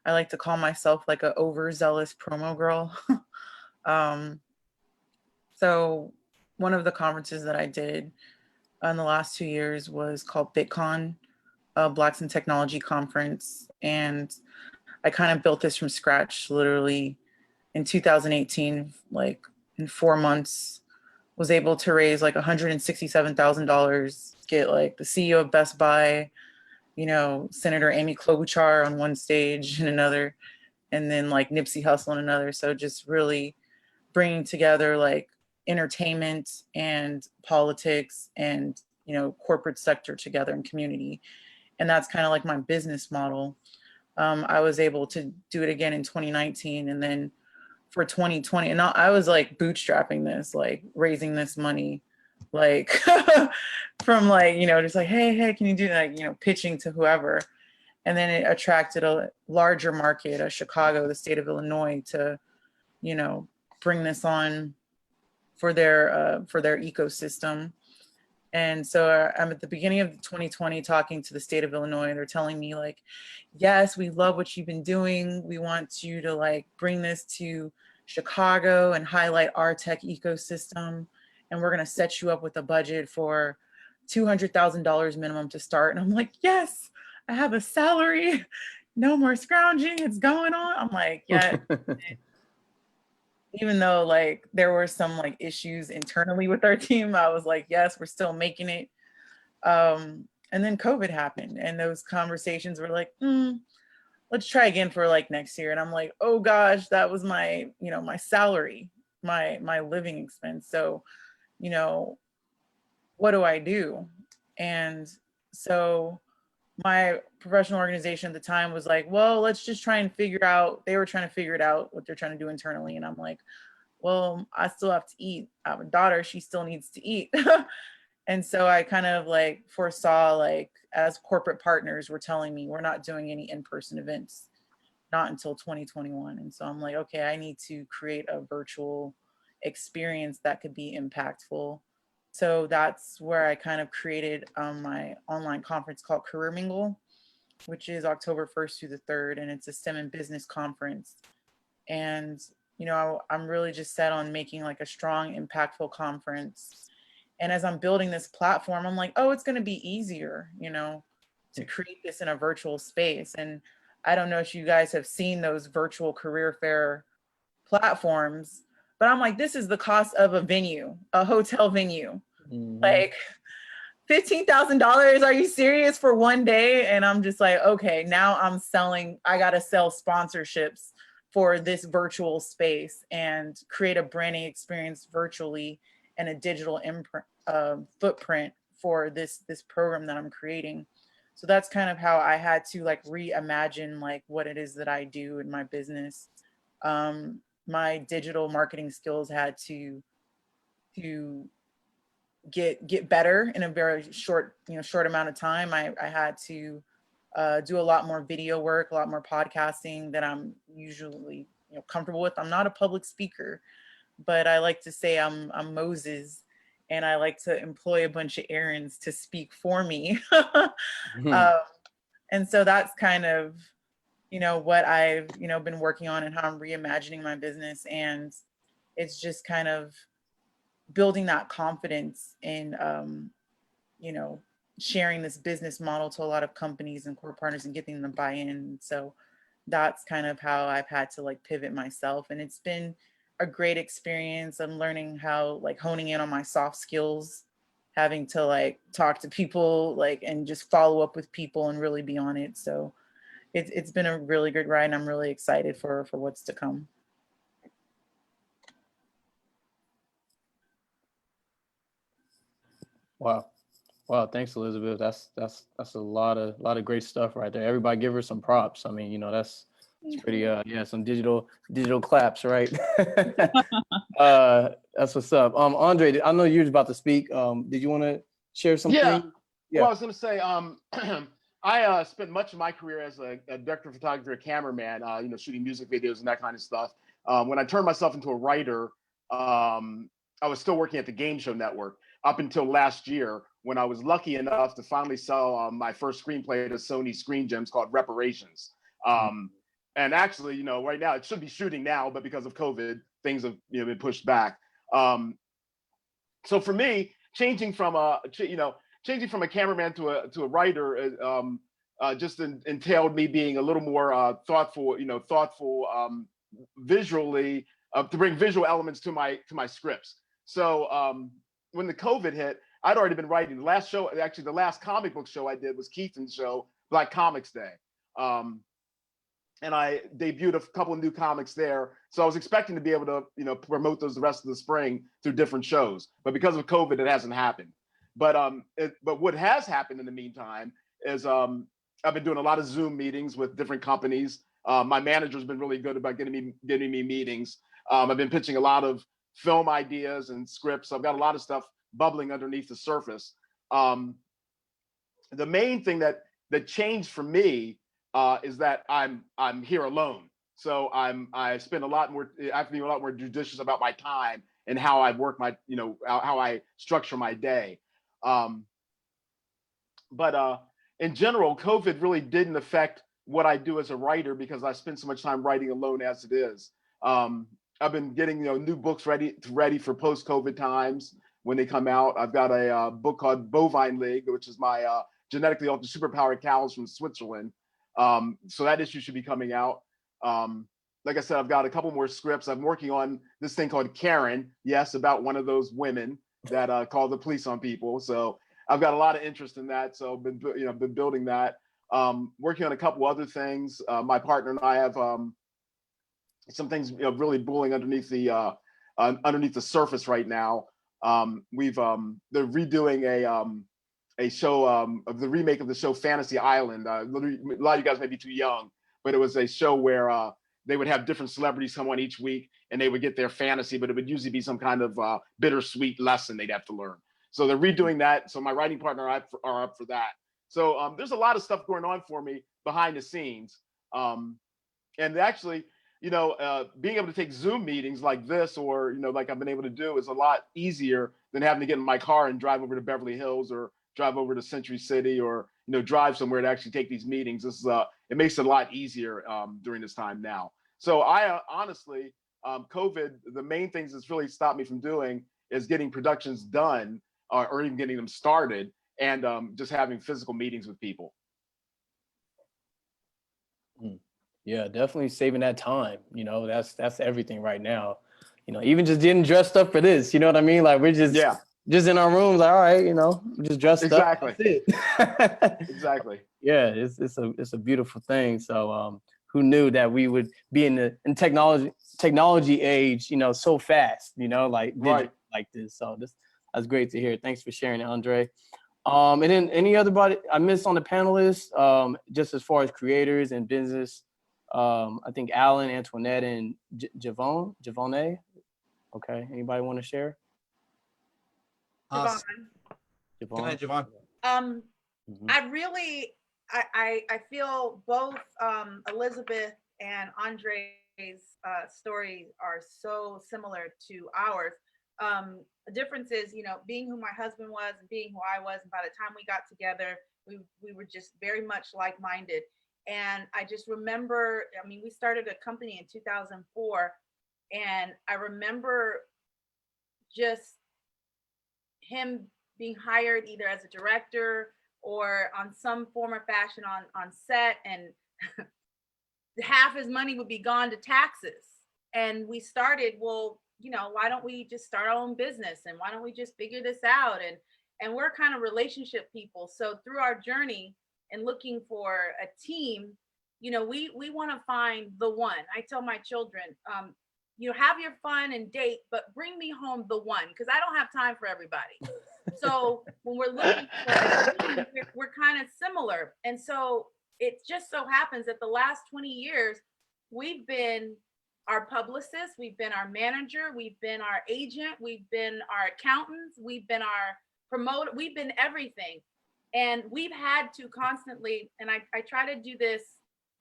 I like to call myself like an overzealous promo girl. So one of the conferences that I did in the last 2 years was called BitCon, Blacks in Technology Conference. And I kind of built this from scratch, literally in 2018, like in 4 months, was able to raise like $167,000, get like the CEO of Best Buy, you know, Senator Amy Klobuchar on one stage and another, and then like Nipsey Hussle on another. So just really bringing together like entertainment and politics and, you know, corporate sector together in community. And that's kind of like my business model. I was able to do it again in 2019. And then for 2020, and I was like bootstrapping this, like raising this money, like from like, you know, just like, hey, can you do that? Like, you know, pitching to whoever. And then it attracted a larger market, Chicago, the state of Illinois, to, you know, bring this on for their ecosystem. And so I'm at the beginning of 2020 talking to the state of Illinois. They're telling me like, yes, we love what you've been doing. We want you to like bring this to Chicago and highlight our tech ecosystem. And we're going to set you up with a budget for $200,000 minimum to start. And I'm like, yes, I have a salary. No more scrounging. It's going on. I'm like, yeah. Even though like there were some like issues internally with our team, I was like, yes, we're still making it. And then COVID happened and those conversations were like, let's try again for like next year. And I'm like, oh gosh, that was my, you know, my salary, my living expense. So, you know, what do I do? And so my professional organization at the time was like, well, let's just try and figure out, they were trying to figure it out, what they're trying to do internally. And I'm like, well, I still have to eat. I have a daughter, she still needs to eat. And so I kind of like foresaw, like as corporate partners were telling me, we're not doing any in-person events, not until 2021. And so I'm like, okay, I need to create a virtual experience that could be impactful. So that's where I kind of created my online conference called Career Mingle, which is October 1st through the 3rd. And it's a STEM and business conference. And, you know, I'm really just set on making like a strong, impactful conference. And as I'm building this platform, I'm like, oh, it's going to be easier, you know, to create this in a virtual space. And I don't know if you guys have seen those virtual career fair platforms, but I'm like, this is the cost of a venue, a hotel venue. Like $15,000. Are you serious for one day? And I'm just like, okay, now I'm selling, I got to sell sponsorships for this virtual space and create a branding experience virtually and a digital footprint for this program that I'm creating. So that's kind of how I had to like reimagine like what it is that I do in my business. My digital marketing skills had to to get better in a very short amount of time. I had to do a lot more video work, a lot more podcasting that I'm usually comfortable with. I'm not a public speaker, but I like to say I'm Moses, and I like to employ a bunch of Aarons to speak for me. And so that's kind of what I've been working on and how I'm reimagining my business. And it's just kind of building that confidence in sharing this business model to a lot of companies and core partners and getting them buy-in. So that's kind of how I've had to pivot myself, and it's been a great experience. I'm learning how honing in on my soft skills, having to talk to people and just follow up with people and really be on it. So it's been a really good ride, and I'm really excited for what's to come. Wow. Wow, thanks, Elizabeth. That's a lot of great stuff right there. Everybody give her some props. I mean, that's pretty yeah, some digital claps, right? That's what's up. Andre, I know you were about to speak. Did you want to share something? Yeah. Well, I was going to say, I spent much of my career as a director of photography, a cameraman, shooting music videos and that kind of stuff. When I turned myself into a writer, I was still working at the Game Show Network up until last year, when I was lucky enough to finally sell my first screenplay to Sony Screen Gems called Reparations. And actually, right now it should be shooting now, but because of COVID, things have been pushed back. So for me, changing from a cameraman to a writer just entailed me being a little more thoughtful visually, to bring visual elements to my scripts. So when the COVID hit, I'd already been writing. The last comic book show I did was Keaton's show, Black Comics Day. And I debuted a couple of new comics there. So I was expecting to be able to, promote those the rest of the spring through different shows. But because of COVID, it hasn't happened. But what has happened in the meantime is I've been doing a lot of Zoom meetings with different companies. My manager's been really good about getting me meetings. I've been pitching a lot of film ideas and scripts. I've got a lot of stuff bubbling underneath the surface. The main thing that changed for me is that I'm here alone. So I have to be a lot more judicious about my time and how I work how I structure my day. But in general, COVID really didn't affect what I do as a writer, because I spend so much time writing alone as it is. I've been getting new books ready for post-COVID times when they come out. I've got a book called Bovine League, which is my genetically altered superpowered cows from Switzerland. So that issue should be coming out. Like I said, I've got a couple more scripts. I'm working on this thing called Karen. Yes, about one of those women that call the police on people. So I've got a lot of interest in that. So I've been building that. Working on a couple other things. My partner and I have some things really boiling underneath the surface right now. They're redoing a show of the remake of the show Fantasy Island. A lot of you guys may be too young, but it was a show where they would have different celebrities come on each week, and they would get their fantasy, but it would usually be some kind of bittersweet lesson they'd have to learn. So they're redoing that. So my writing partner and I are up for that. So there's a lot of stuff going on for me behind the scenes. And actually, being able to take Zoom meetings like this, or, like I've been able to do, is a lot easier than having to get in my car and drive over to Beverly Hills or drive over to Century City, or, drive somewhere to actually take these meetings. This is it makes it a lot easier during this time now. So I honestly, COVID, the main things that's really stopped me from doing is getting productions done, or even getting them started, and just having physical meetings with people. Yeah, definitely saving that time. That's everything right now. Even just getting dressed up for this, you know what I mean? Like, we're just in our rooms, like, all right, just dressed up. That's it. Exactly. Yeah, it's a beautiful thing. So who knew that we would be in technology age, so fast, like right like this. So that's great to hear. Thanks for sharing it, Andre. And then any other body I missed on the panelists, just as far as creators and business, I think Alan, Antoinette, and Javon. Okay, anybody want to share? Javon. Go ahead, Javon. I feel both Elizabeth and Andre's stories are so similar to ours. The difference is, you know, being who my husband was and being who I was, and by the time we got together, we were just very much like-minded. And I just remember, I mean, we started a company in 2004, and I remember just him being hired either as a director or on some form or fashion on set, and half his money would be gone to taxes. And we started, well, you know, why don't we just start our own business, and why don't we just figure this out? And we're kind of relationship people. So through our journey and looking for a team, you know, we want to find the one. I tell my children, you know, have your fun and date, but bring me home the one, because I don't have time for everybody. So when we're looking for a team, we're kind of similar. And so it just so happens that the last 20 years, we've been our publicist, we've been our manager, we've been our agent, we've been our accountants, we've been our promoter, we've been everything. And we've had to constantly, and I try to do this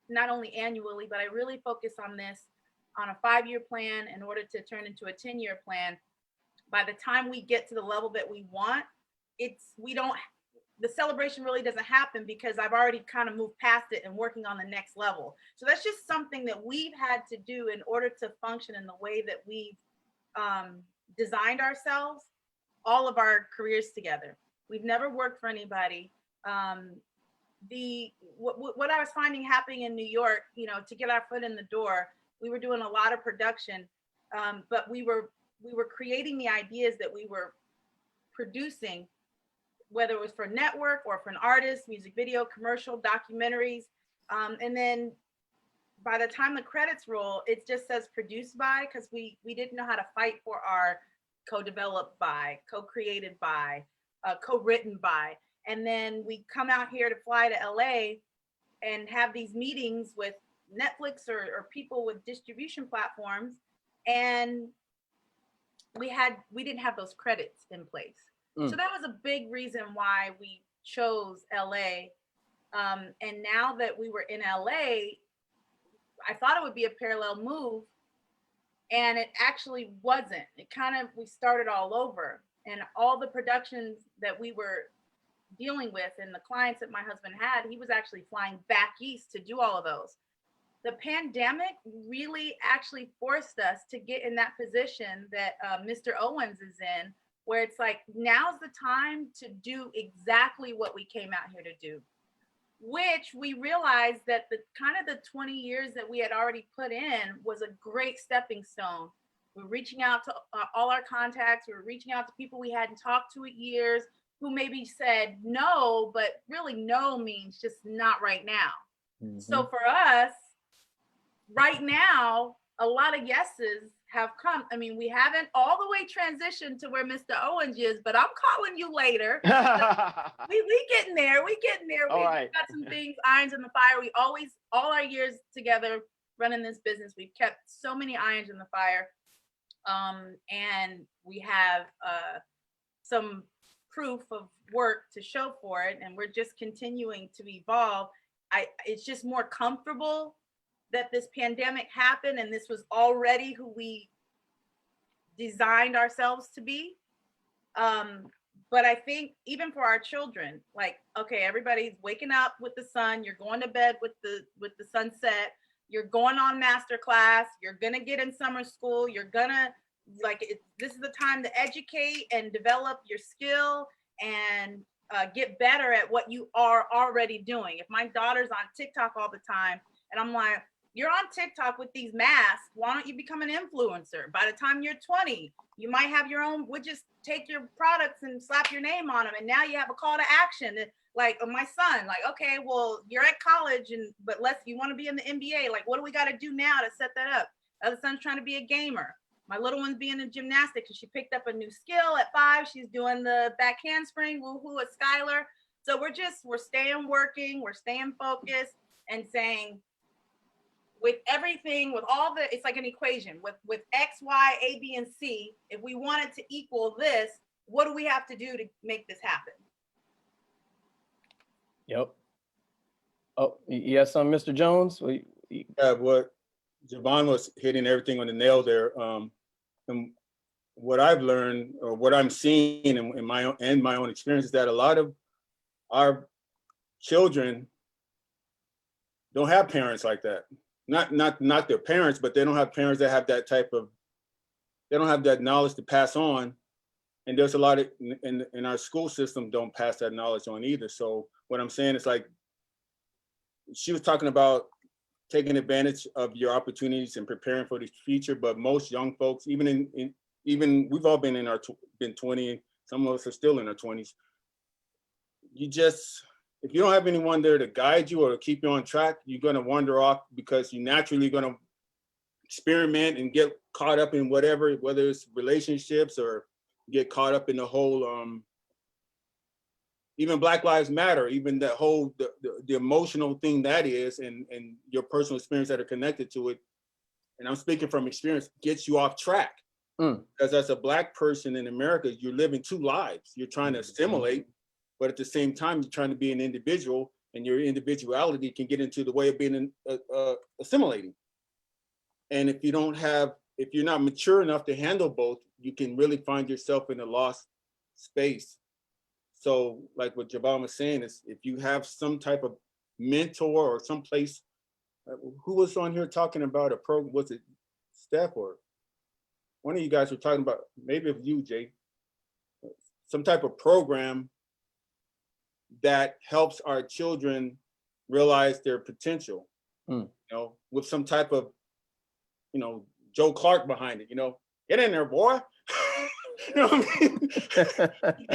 not only annually, but I really focus on this on a 5-year plan in order to turn into a 10-year plan. By the time we get to the level that we want, the celebration really doesn't happen, because I've already kind of moved past it and working on the next level. So that's just something that we've had to do in order to function in the way that we've designed ourselves, all of our careers together. We've never worked for anybody. What I was finding happening in New York, you know, to get our foot in the door, we were doing a lot of production, but we were creating the ideas that we were producing, whether it was for network or for an artist, music video, commercial, documentaries. And then by the time the credits roll, it just says produced by, because we didn't know how to fight for our co-developed by, co-created by, co-written by. And then we come out here to fly to LA and have these meetings with Netflix or people with distribution platforms. And we didn't have those credits in place. So that was a big reason why we chose LA. And now that we were in LA, I thought it would be a parallel move, and it actually wasn't. We started all over, and all the productions that we were dealing with and the clients that my husband had, he was actually flying back east to do all of those. The pandemic really actually forced us to get in that position that Mr. Owens is in, where it's like, now's the time to do exactly what we came out here to do, which we realized that the 20 years that we had already put in was a great stepping stone. We're reaching out to all our contacts. We're reaching out to people we hadn't talked to in years, who maybe said no, but really no means just not right now. Mm-hmm. So for us, right now, a lot of yeses have come. I mean, we haven't all the way transitioned to where Mr. Owens is, but I'm calling you later. we getting there. We getting there. We've got some things, irons in the fire. We always, all our years together running this business, we've kept so many irons in the fire. And we have some proof of work to show for it. And we're just continuing to evolve. It's just more comfortable that this pandemic happened, and this was already who we designed ourselves to be. But I think even for our children, like, okay, everybody's waking up with the sun, you're going to bed with the sunset, you're going on master class, you're gonna get in summer school, you're gonna, this is the time to educate and develop your skill and get better at what you are already doing. If my daughter's on TikTok all the time, and I'm like, you're on TikTok with these masks, why don't you become an influencer? By the time you're 20, you might have your own, we'll just take your products and slap your name on them. And now you have a call to action. Like my son, like, okay, well, you're at college, but you want to be in the NBA. Like, what do we got to do now to set that up? The other son's trying to be a gamer. My little one's being in gymnastics, and she picked up a new skill at 5. She's doing the back handspring, woohoo at Skylar. So we're staying working, we're staying focused and saying, with everything, with all it's like an equation with X, Y, A, B, and C. If we want it to equal this, what do we have to do to make this happen? Yep. Oh, yes, Mr. Jones. Yeah, what Javon was hitting everything on the nail there. And what I've learned, or what I'm seeing in my own experience, is that a lot of our children don't have parents like that. Not their parents, but they don't have parents that have that type of. They don't have that knowledge to pass on, and there's a lot of in our school system don't pass that knowledge on either. So what I'm saying is, like, she was talking about taking advantage of your opportunities and preparing for the future, but most young folks, even even we've all been in our been 20, some of us are still in our 20s. You just, if you don't have anyone there to guide you or to keep you on track, you're going to wander off, because you're naturally going to experiment and get caught up in whatever, whether it's relationships or get caught up in the whole even Black Lives Matter, even that whole the emotional thing that is, and your personal experience that are connected to it. And I'm speaking from experience, gets you off track. Because as a Black person in America, you're living two lives. You're trying to assimilate, but at the same time, you're trying to be an individual, and your individuality can get into the way of being assimilating. And if you're not mature enough to handle both, you can really find yourself in a lost space. So like what Javon was saying is, if you have some type of mentor or some place, who was on here talking about a program, was it Steph or one of you guys were talking about, maybe of you, Jay, some type of program that helps our children realize their potential, you know, with some type of, you know, Joe Clark behind it, you know, get in there, boy. You know what I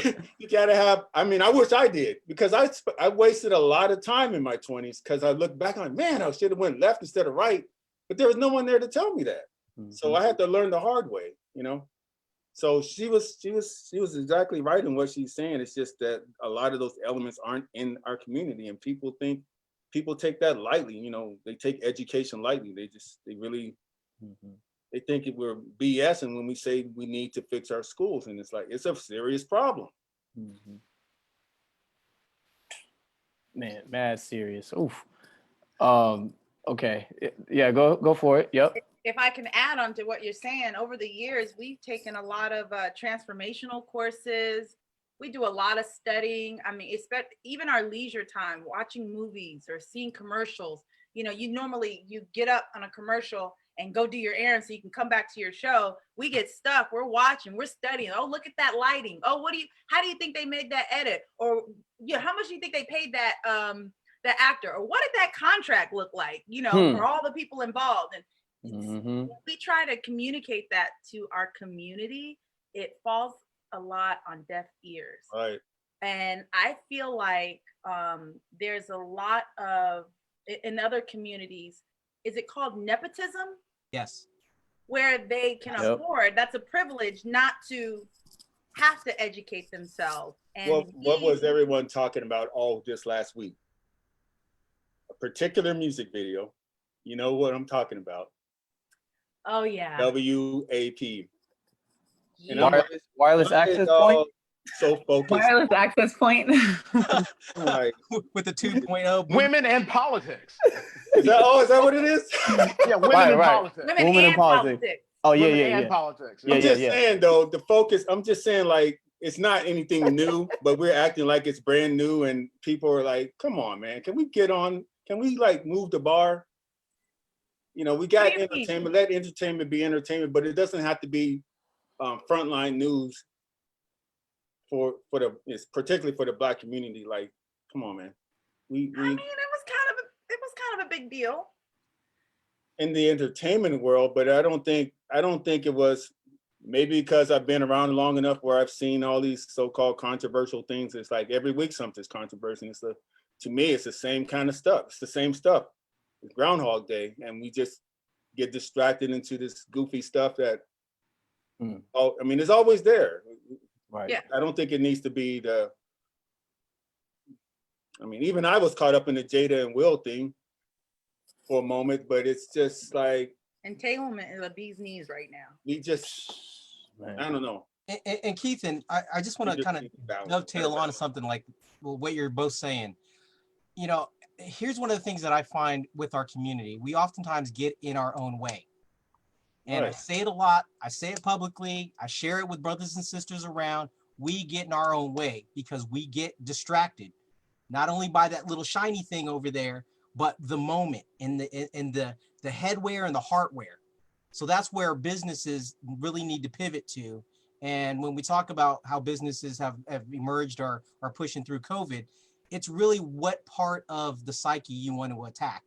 mean? You gotta have, I mean, I wish I did, because I wasted a lot of time in my 20s, because I look back on, man, I should have went left instead of right, but there was no one there to tell me that. So I had to learn the hard way, you know? So she was exactly right in what she's saying. It's just that a lot of those elements aren't in our community, and people take that lightly, you know, they take education lightly. They really, they think we're BS, and when we say we need to fix our schools, and it's like, it's a serious problem. Man, mad serious. Oof. Okay. Yeah, go for it. Yep. If I can add on to what you're saying, over the years, we've taken a lot of transformational courses. We do a lot of studying. I mean, even our leisure time, watching movies or seeing commercials. You know, you get up on a commercial and go do your errands so you can come back to your show. We get stuck, we're watching, we're studying. Oh, look at that lighting. Oh, how do you think they made that edit? Or how much do you think they paid that the actor? Or what did that contract look like, you know, for all the people involved? And we try to communicate that to our community. It falls a lot on deaf ears. Right. And I feel like there's a lot of, in other communities, is it called nepotism? Yes. Where they can afford, that's a privilege, not to have to educate themselves. And what was everyone talking about all this last week? A particular music video. You know what I'm talking about. Oh yeah. WAP. Yeah. Wireless access point. So focused. Wireless access point. Like, with the 2.0. Women and politics. Is that what it is? Yeah, women in politics. Women in politics. Oh yeah, Women and politics. I'm just saying though, the focus, I'm just saying, like, it's not anything new, but we're acting like it's brand new, and people are like, come on, man, can we like move the bar? You know, we got entertainment, let entertainment be entertainment, but it doesn't have to be frontline news it's particularly for the Black community. Like, come on, man. I mean, it was kind of a big deal in the entertainment world, but I don't think it was, maybe because I've been around long enough where I've seen all these so-called controversial things. It's like every week something's controversial. To me, it's the same kind of stuff. It's the same stuff. It's Groundhog Day, and we just get distracted into this goofy stuff that, I mean, it's always there. Right. Yeah. I don't think it needs to be I mean, even I was caught up in the Jada and Will thing for a moment, but it's just like, entanglement is a bee's knees right now. we just, I don't know. And Keithan, I just want to kind of dovetail on to something like what you're both saying. You know, here's one of the things that I find with our community. We oftentimes get in our own way. And I say it a lot. I say it publicly. I share it with brothers and sisters around. We get in our own way because we get distracted, not only by that little shiny thing over there, but the moment and the headwear and the heartwear. So that's where businesses really need to pivot to. And when we talk about how businesses have emerged or are pushing through COVID, it's really what part of the psyche you want to attack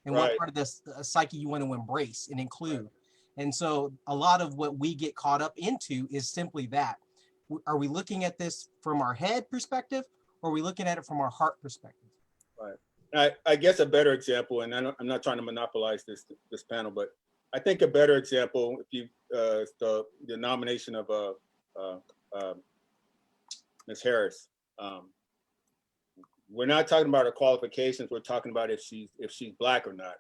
and what part of the psyche you want to embrace and include. And so a lot of what we get caught up into is simply that. Are we looking at this from our head perspective, or are we looking at it from our heart perspective? Right. I guess a better example, and I'm not trying to monopolize this panel, but I think a better example, if you the nomination of Ms. Harris, we're not talking about her qualifications. We're talking about if she's Black or not.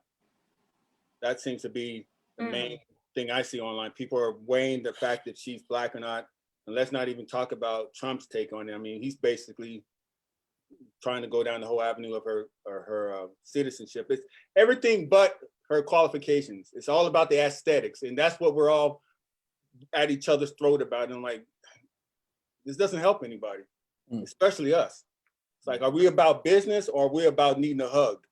That seems to be the main thing I see online. People are weighing the fact that she's Black or not. And let's not even talk about Trump's take on it. I mean, he's basically trying to go down the whole avenue of her citizenship. It's everything but her qualifications. It's all about the aesthetics. And that's what we're all at each other's throat about. And I'm like, this doesn't help anybody, especially us. It's like, are we about business or are we about needing a hug?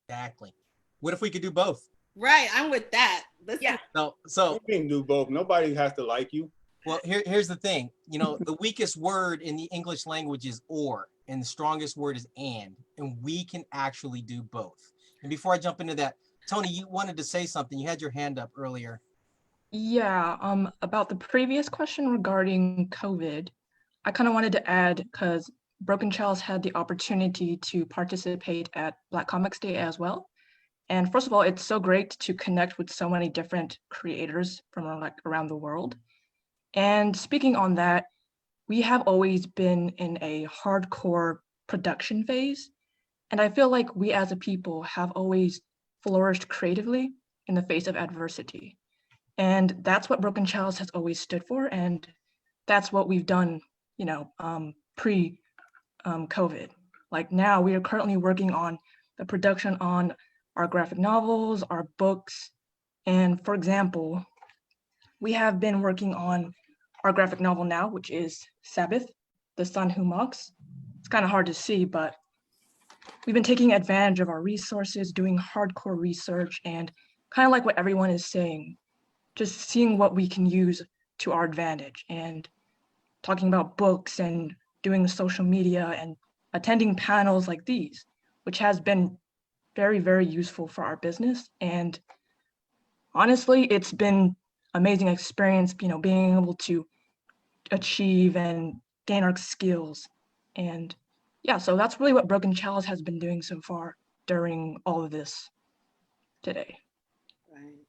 Exactly. What if we could do both? Right, I'm with that. Yeah. So you can do both. Nobody has to like you. Well, here's the thing. You know, the weakest word in the English language is or, and the strongest word is and we can actually do both. And before I jump into that, Tony, you wanted to say something. You had your hand up earlier. Yeah, about the previous question regarding COVID, I kind of wanted to add, because Broken Chalice had the opportunity to participate at Black Comics Day as well. And first of all, it's so great to connect with so many different creators from around the world. And speaking on that, we have always been in a hardcore production phase. And I feel like we as a people have always flourished creatively in the face of adversity. And that's what Broken Chalice has always stood for. And that's what we've done, you know, pre-COVID. Like now we are currently working on the production on our graphic novels, our books. And for example, we have been working on our graphic novel now, which is Sabbath, the Sun Who Mocks. It's kind of hard to see, but we've been taking advantage of our resources, doing hardcore research, and kind of like what everyone is saying, just seeing what we can use to our advantage and talking about books and doing social media and attending panels like these, which has been very, very useful for our business. And honestly, it's been amazing experience, you know, being able to achieve and gain our skills. And yeah, so that's really what Broken Chalice has been doing so far during all of this today. Right.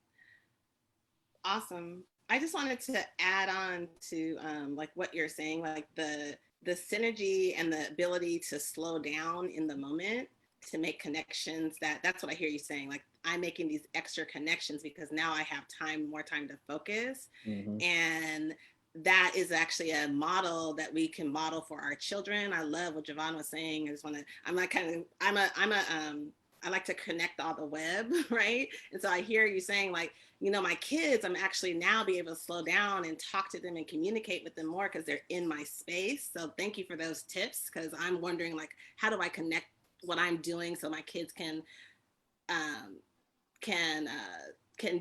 Awesome. I just wanted to add on to like what you're saying, like the synergy and the ability to slow down in the moment to make connections. That's what I hear you saying. Like, I'm making these extra connections because now I have more time to focus. And that is actually a model that we can model for our children. I love what Javon was saying. I like to connect all the web, right? And so I hear you saying, like, you know, my kids, I'm actually now be able to slow down and talk to them and communicate with them more because they're in my space. So thank you for those tips, because I'm wondering, like, how do I connect what I'm doing so my kids can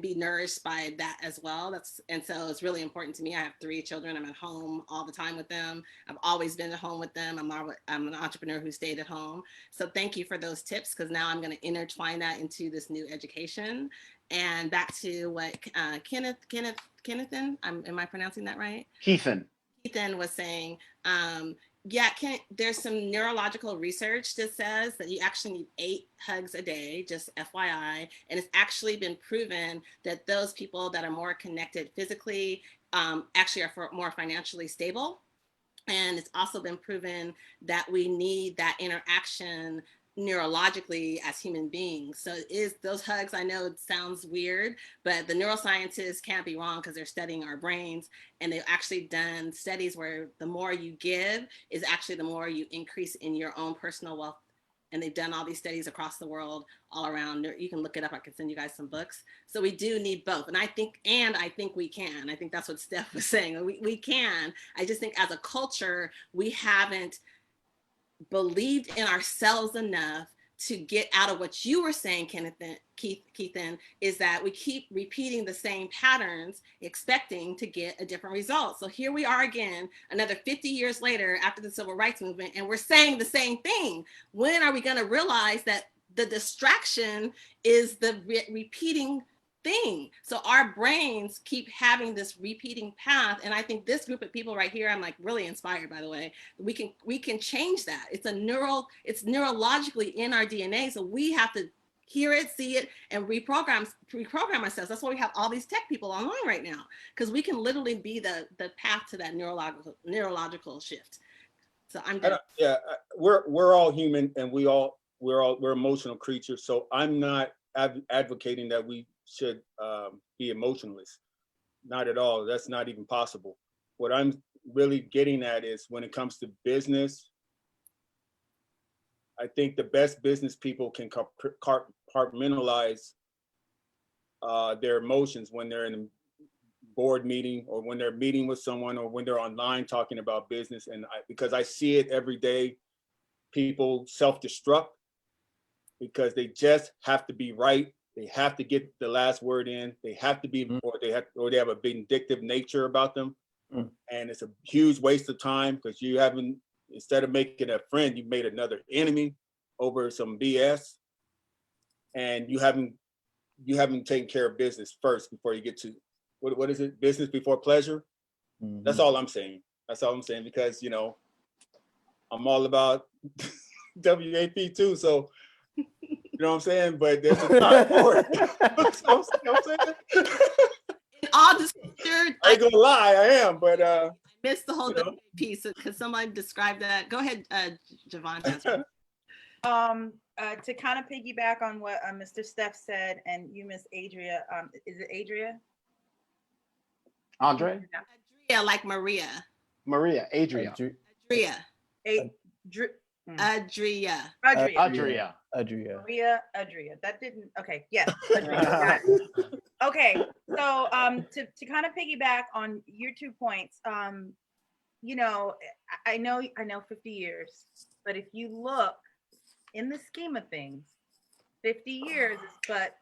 be nourished by that as well. And so it's really important to me. I have 3 children. I'm at home all the time with them. I've always been at home with them. I'm an entrepreneur who stayed at home. So thank you for those tips, because now I'm going to intertwine that into this new education. And back to what Kennethan, am I pronouncing that right? Keithan was saying, there's some neurological research that says that you actually need 8 hugs a day, just FYI. And it's actually been proven that those people that are more connected physically actually are more financially stable. And it's also been proven that we need that interaction neurologically as human beings. So is those hugs, I know it sounds weird, but the neuroscientists can't be wrong because they're studying our brains, and they've actually done studies where the more you give is actually the more you increase in your own personal wealth. And they've done all these studies across the world, all around. You can look it up. I can send you guys some books. So we do need both. And I think we can. I think that's what Steph was saying. We can. I just think as a culture, we haven't believed in ourselves enough to get out of what you were saying, Keithan, is that we keep repeating the same patterns, expecting to get a different result. So here we are again, another 50 years later after the civil rights movement, and we're saying the same thing. When are we going to realize that the distraction is the repeating thing? So our brains keep having this repeating path, and I think this group of people right here, I'm like really inspired, by the way. We can change that. It's neurologically in our DNA, so we have to hear it, see it, and reprogram ourselves. That's why we have all these tech people online right now, because we can literally be the path to that neurological shift. So I'm done. We're all human, and we're emotional creatures. So I'm not advocating that we should be emotionless. Not at all. That's not even possible. What I'm really getting at is when it comes to business, I think the best business people can compartmentalize their emotions when they're in a board meeting, or when they're meeting with someone, or when they're online talking about business. And because I see it every day, people self-destruct because they just have to be right. They have to get the last word in. They have to be, or they have a vindictive nature about them. And it's a huge waste of time, because you haven't, instead of making a friend, you made another enemy over some BS. And you haven't taken care of business first before you get to, what is it? Business before pleasure. That's all I'm saying. That's all I'm saying, because, I'm all about WAP too. So, you know what I'm saying? But there's a time for it. You know what I'm saying? All disclosure, I ain't gonna lie, I am, but I missed the whole piece. Could somebody describe that? Go ahead, Javon. To kind of piggyback on what Mr. Steph said, and you, Miss Adria, is it Adria? Andre? Adria, like Maria. Maria, Adria. Adria. Adria. Maria, Adria. That didn't, okay, yes. Adria. Okay, so to kind of piggyback on your 2 points, I know 50 years, but if you look in the scheme of things, 50 years is but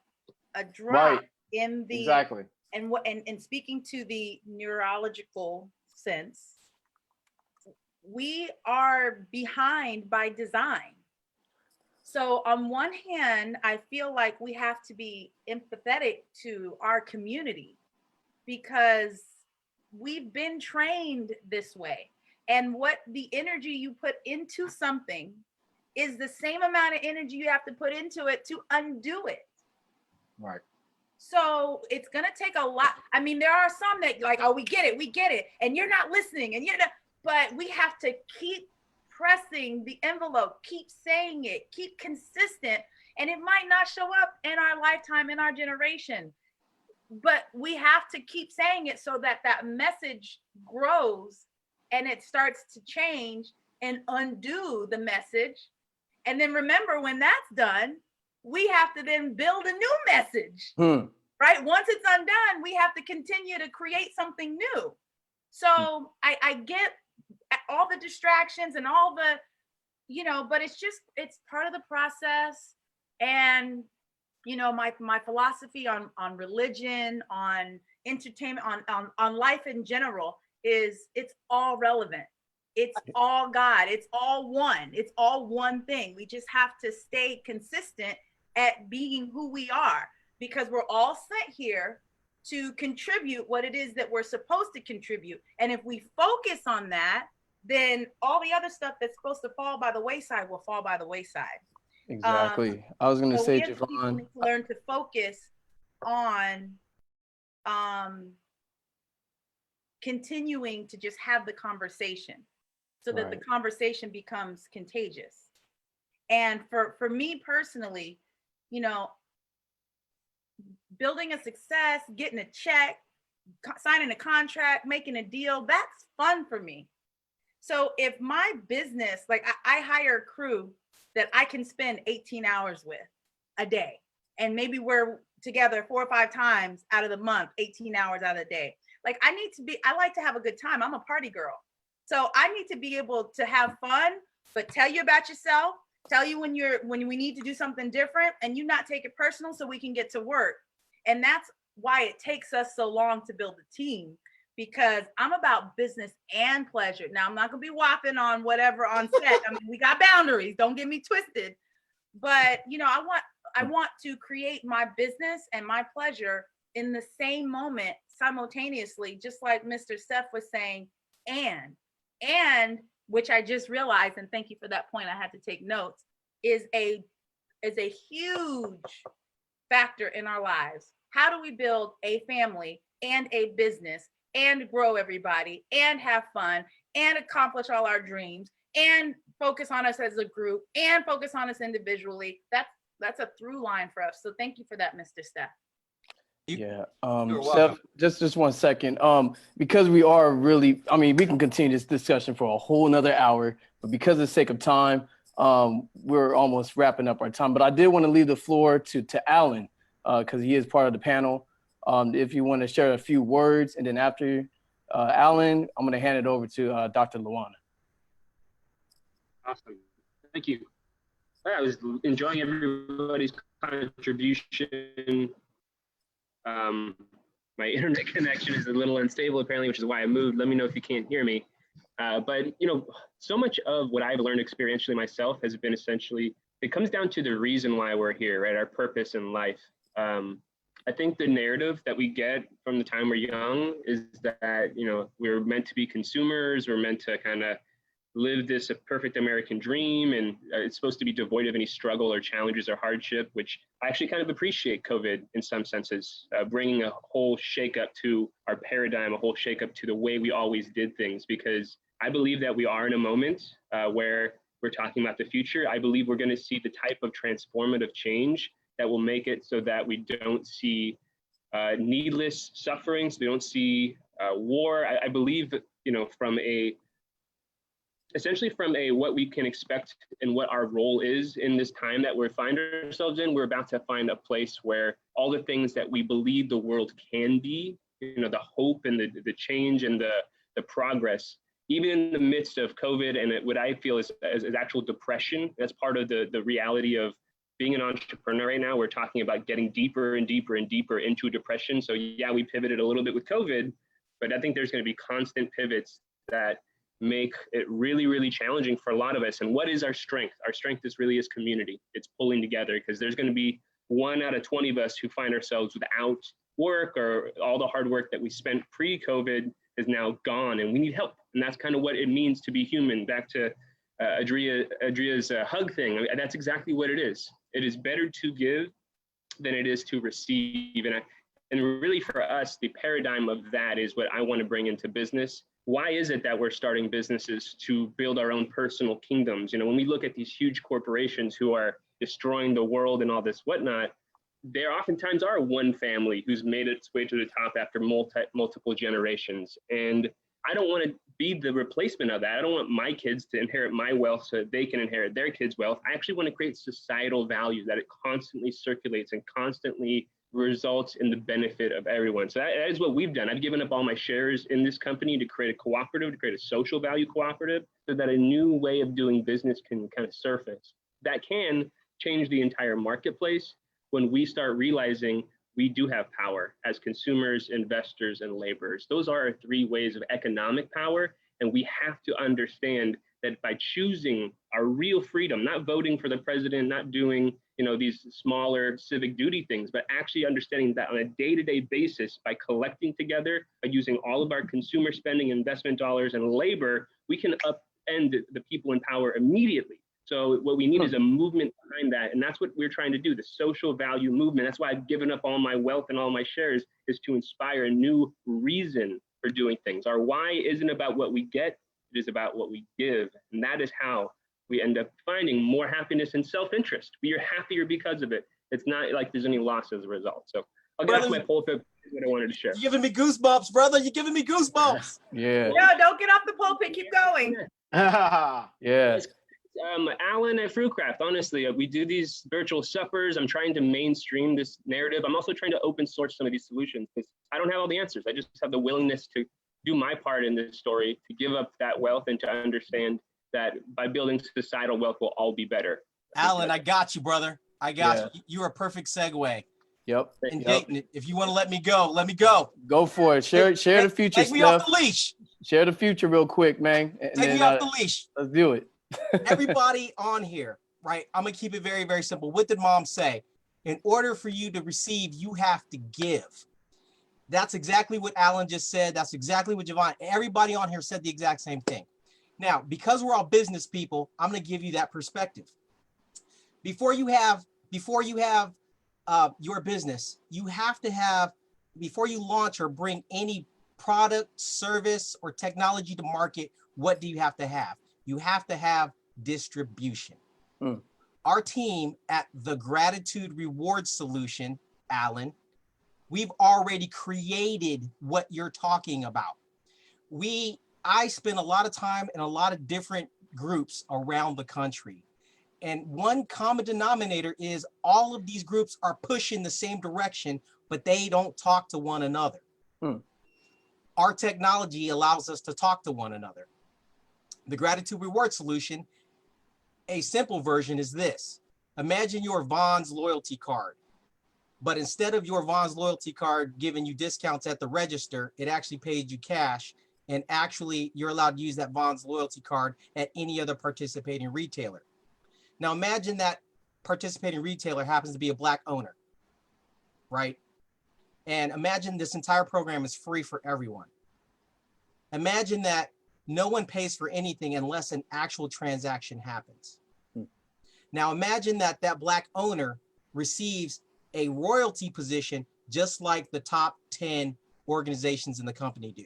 a drop in the exactly. And speaking to the neurological sense, we are behind by design. So on one hand, I feel like we have to be empathetic to our community, because we've been trained this way. And what the energy you put into something is the same amount of energy you have to put into it to undo it. Right. So it's going to take a lot. I mean, there are some that like, oh, we get it. And you're not listening, and but we have to keep pressing the envelope, keep saying it, keep consistent. And it might not show up in our lifetime, in our generation, but we have to keep saying it so that that message grows and it starts to change and undo the message. And then remember, when that's done, we have to then build a new message, right? Once it's undone, we have to continue to create something new. So I get all the distractions and all the, but it's part of the process. And, my philosophy on religion, on entertainment, on life in general is it's all relevant. It's all God. It's all one. It's all one thing. We just have to stay consistent at being who we are, because we're all sent here to contribute what it is that we're supposed to contribute. And if we focus on that, then all the other stuff that's supposed to fall by the wayside will fall by the wayside. Exactly. I was going to say, Javon, need to learn to focus on continuing to just have the conversation, so that the conversation becomes contagious. And for me personally, you know, building a success, getting a check, signing a contract, making a deal, that's fun for me. So if my business, like I hire a crew that I can spend 18 hours with a day, and maybe we're together 4 or 5 times out of the month, 18 hours out of the day. Like I like to have a good time. I'm a party girl. So I need to be able to have fun, but tell you about yourself, tell you when we need to do something different, and you not take it personal so we can get to work. And that's why it takes us so long to build a team, because I'm about business and pleasure. Now, I'm not gonna be whopping on whatever on set. I mean, we got boundaries, don't get me twisted. But you know, I want to create my business and my pleasure in the same moment simultaneously, just like Mr. Steph was saying, and which I just realized, and thank you for that point, I had to take notes, is a huge factor in our lives. How do we build a family and a business and grow everybody and have fun and accomplish all our dreams and focus on us as a group and focus on us individually? That's a through line for us. So thank you for that, Mr. Steph. Yeah. You're Steph, welcome. just 1 second. Because we are really, I mean, we can continue this discussion for a whole nother hour, but because of the sake of time, we're almost wrapping up our time. But I did want to leave the floor to Alan, because he is part of the panel. If you want to share a few words, and then after Alan, I'm going to hand it over to Dr. Lawana. Awesome. Thank you. I was enjoying everybody's contribution. My internet connection is a little unstable apparently, which is why I moved. Let me know if you can't hear me. But you know, so much of what I've learned experientially myself has been essentially, it comes down to the reason why we're here, right? Our purpose in life. I think the narrative that we get from the time we're young is that, you know, we're meant to be consumers, we're meant to kind of live this perfect American dream, and it's supposed to be devoid of any struggle or challenges or hardship, which I actually kind of appreciate COVID in some senses, bringing a whole shakeup to our paradigm, a whole shakeup to the way we always did things, because I believe that we are in a moment where we're talking about the future. I believe we're going to see the type of transformative change that will make it so that we don't see needless sufferings, we don't see war. I believe, you know, essentially from what we can expect and what our role is in this time that we find ourselves in, we're about to find a place where all the things that we believe the world can be, you know, the hope and the change and the progress, even in the midst of COVID and what I feel is actual depression. That's part of the reality of being an entrepreneur right now. We're talking about getting deeper and deeper and deeper into depression. So yeah, we pivoted a little bit with COVID, but I think there's going to be constant pivots that make it really, really challenging for a lot of us. And what is our strength? Our strength is community. It's pulling together, because there's going to be 1 out of 20 of us who find ourselves without work, or all the hard work that we spent pre-COVID is now gone, and we need help. And that's kind of what it means to be human. Back to Adria's hug thing. I mean, that's exactly what it is. It is better to give than it is to receive. And really for us, the paradigm of that is what I want to bring into business. Why is it that we're starting businesses? To build our own personal kingdoms? You know, when we look at these huge corporations who are destroying the world and all this whatnot, there oftentimes are one family who's made its way to the top after multiple generations. And I don't want to be the replacement of that. I don't want my kids to inherit my wealth so that they can inherit their kids' wealth. I actually want to create societal value that it constantly circulates and constantly results in the benefit of everyone. So that is what we've done. I've given up all my shares in this company to create a cooperative, to create a social value cooperative, so that a new way of doing business can kind of surface. That can change the entire marketplace when we start realizing we do have power as consumers, investors, and laborers. Those are our 3 ways of economic power. And we have to understand that by choosing our real freedom, not voting for the president, not doing, you know, these smaller civic duty things, but actually understanding that on a day-to-day basis, by collecting together, by using all of our consumer spending, investment dollars, and labor, we can upend the people in power immediately. So what we need is a movement behind that. And that's what we're trying to do, the social value movement. That's why I've given up all my wealth and all my shares, is to inspire a new reason for doing things. Our why isn't about what we get, it is about what we give. And that is how we end up finding more happiness and self-interest. We are happier because of it. It's not like there's any loss as a result. So I'll get off my pulpit. Is what I wanted to share. You're giving me goosebumps, brother. You're giving me goosebumps. Yeah. No, don't get off the pulpit. Keep going. Yeah. Alan at Fruitcraft, honestly, we do these virtual suppers. I'm trying to mainstream this narrative. I'm also trying to open source some of these solutions because I don't have all the answers. I just have the willingness to do my part in this story, to give up that wealth and to understand that by building societal wealth, we'll all be better. Alan, I got you, brother. I got you. You're a perfect segue. Yep. And Jayton, if you want to let me go, let me go. Go for it. Share the future. Take me off the leash. Share the future real quick, man. And Take me off the leash. Let's do it. Everybody on here, right? I'm going to keep it very, very simple. What did mom say? In order for you to receive, you have to give. That's exactly what Alan just said. That's exactly what Javon, everybody on here said the exact same thing. Now, because we're all business people, I'm going to give you that perspective. Before you have your business, you have to have, before you launch or bring any product, service, or technology to market, what do you have to have? You have to have distribution. Our team at the Gratitude Reward Solution, Alan, we've already created what you're talking about. I spend a lot of time in a lot of different groups around the country. And one common denominator is all of these groups are pushing the same direction, but they don't talk to one another. Our technology allows us to talk to one another. The Gratitude Reward Solution, a simple version is this. Imagine your Vons loyalty card, but instead of your Vons loyalty card giving you discounts at the register, it actually paid you cash, and actually you're allowed to use that Vons loyalty card at any other participating retailer. Now imagine that participating retailer happens to be a Black owner, right? And imagine this entire program is free for everyone. Imagine that no one pays for anything unless an actual transaction happens. Now imagine that that Black owner receives a royalty position just like the top 10 organizations in the company do.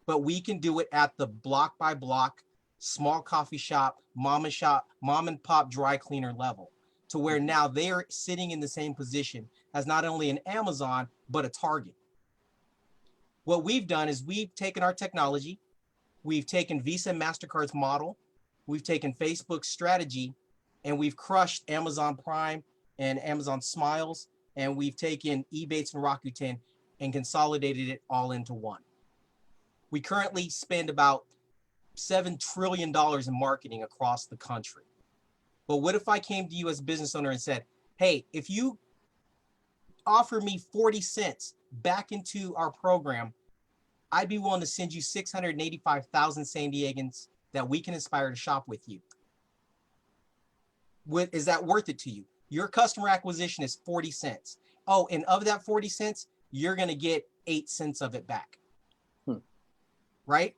But we can do it at the block by block, small coffee shop, mom and pop dry cleaner level, to where now they're sitting in the same position as not only an Amazon, but a Target. What we've done is we've taken our technology, we've taken Visa and MasterCard's model, we've taken Facebook's strategy, and we've crushed Amazon Prime and Amazon Smiles, and we've taken Ebates and Rakuten and consolidated it all into one. We currently spend about $7 trillion in marketing across the country. But what if I came to you as a business owner and said, hey, if you offer me 40 cents back into our program, I'd be willing to send you 685,000 San Diegans that we can inspire to shop with you. Is that worth it to you? Your customer acquisition is 40 cents. Oh, and of that 40 cents, you're going to get 8 cents of it back. Right?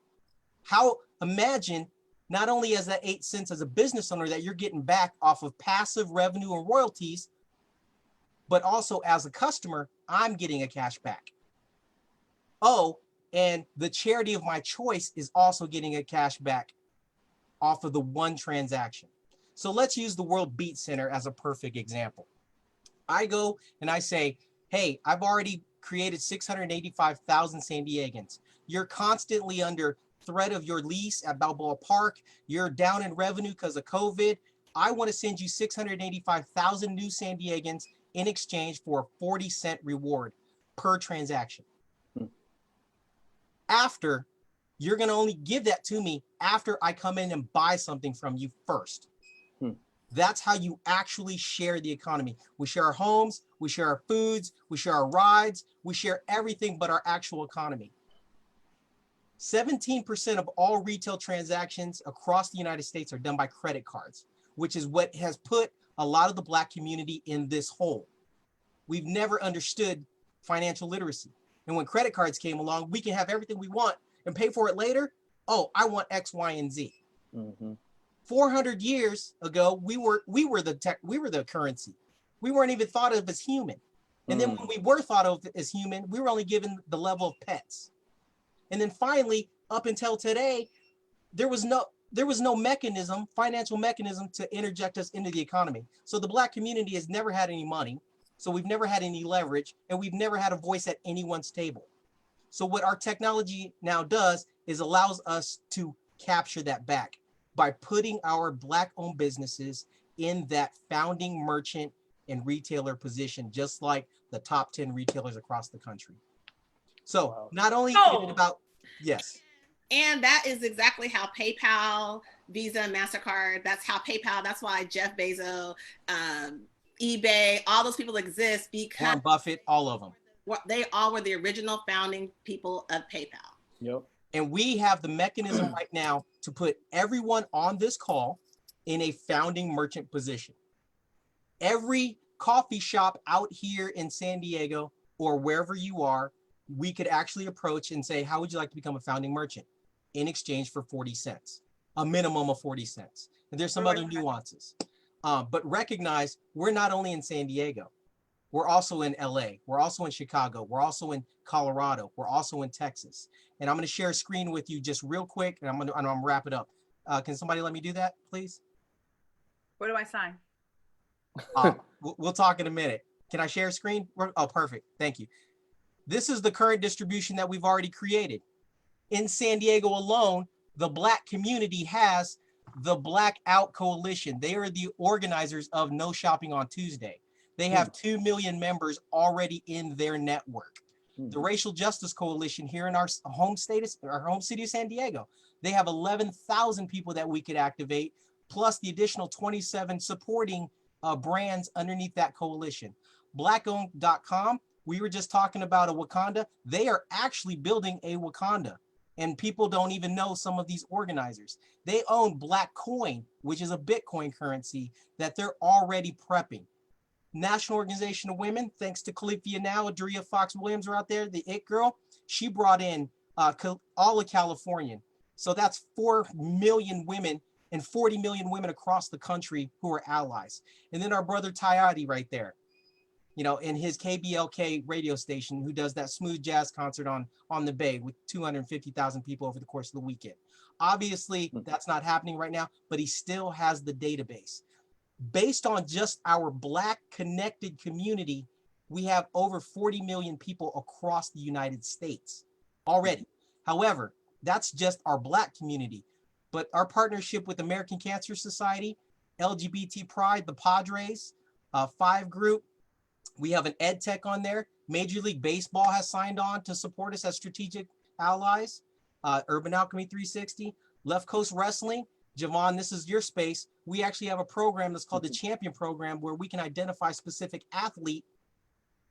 Imagine not only as that 8 cents as a business owner that you're getting back off of passive revenue and royalties, but also as a customer, I'm getting a cash back. Oh, and the charity of my choice is also getting a cash back off of the one transaction. So let's use the World Beat Center as a perfect example. I go and I say, hey, I've already created 685,000 San Diegans. You're constantly under threat of your lease at Balboa Park. You're down in revenue because of COVID. I want to send you 685,000 new San Diegans in exchange for a 40-cent reward per transaction. After, you're going to only give that to me after I come in and buy something from you first. That's how you actually share the economy. We share our homes, we share our foods, we share our rides, we share everything but our actual economy. 17% of all retail transactions across the United States are done by credit cards, which is what has put a lot of the Black community in this hole. We've never understood financial literacy. And when credit cards came along, we can have everything we want and pay for it later. Oh, I want X, Y, and Z. 400 years ago, we were the currency. We weren't even thought of as human. And then when we were thought of as human, we were only given the level of pets. And then finally, up until today, there was there was no mechanism, financial mechanism to interject us into the economy. So the Black community has never had any money. So we've never had any leverage, and we've never had a voice at anyone's table. So what our technology now does is allows us to capture that back by putting our Black-owned businesses in that founding merchant and retailer position, just like the top 10 retailers across the country. So not only is it about, yes. And that is exactly how PayPal, Visa, MasterCard, that's how PayPal, that's why Jeff Bezos, eBay, all those people exist because Warren Buffett, all of them. They all were the original founding people of PayPal. Yep. And we have the mechanism right now to put everyone on this call in a founding merchant position. Every coffee shop out here in San Diego or wherever you are, we could actually approach and say, how would you like to become a founding merchant? In exchange for 40 cents, a minimum of 40 cents. And there's some other nuances. But recognize we're not only in San Diego, we're also in LA, we're also in Chicago, we're also in Colorado, we're also in Texas. And I'm gonna share a screen with you just real quick, and I'm gonna wrap it up. Can somebody let me do that, please? Where do I sign? We'll talk in a minute. Can I share a screen? Oh, perfect, thank you. This is the current distribution that we've already created. In San Diego alone, the Black community has the Blackout Coalition. They are the organizers of No Shopping on Tuesday. They have 2 million members already in their network. The Racial Justice Coalition here in our home state, our home city of San Diego, they have 11,000 people that we could activate, plus the additional 27 supporting brands underneath that coalition. Blackowned.com, we were just talking about a Wakanda. They are actually building a Wakanda. And people don't even know some of these organizers. They own Black Coin, which is a Bitcoin currency that they're already prepping. National Organization of Women, thanks to Califia now, Adria Fox Williams are out there, the It Girl. She brought in all of California. So that's 4 million women and 40 million women across the country who are allies. And then our brother Tayati right there, you know, in his KBLK radio station, who does that smooth jazz concert on the Bay with 250,000 people over the course of the weekend. Obviously, that's not happening right now, but he still has the database. Based on just our Black connected community, we have over 40 million people across the United States already. However, that's just our Black community. But our partnership with American Cancer Society, LGBT Pride, the Padres, 5 Group, we have an ed tech on there. Major League Baseball has signed on to support us as strategic allies. Urban Alchemy 360, Left Coast Wrestling. Javon, this is your space. We actually have a program that's called the Champion Program where we can identify specific athlete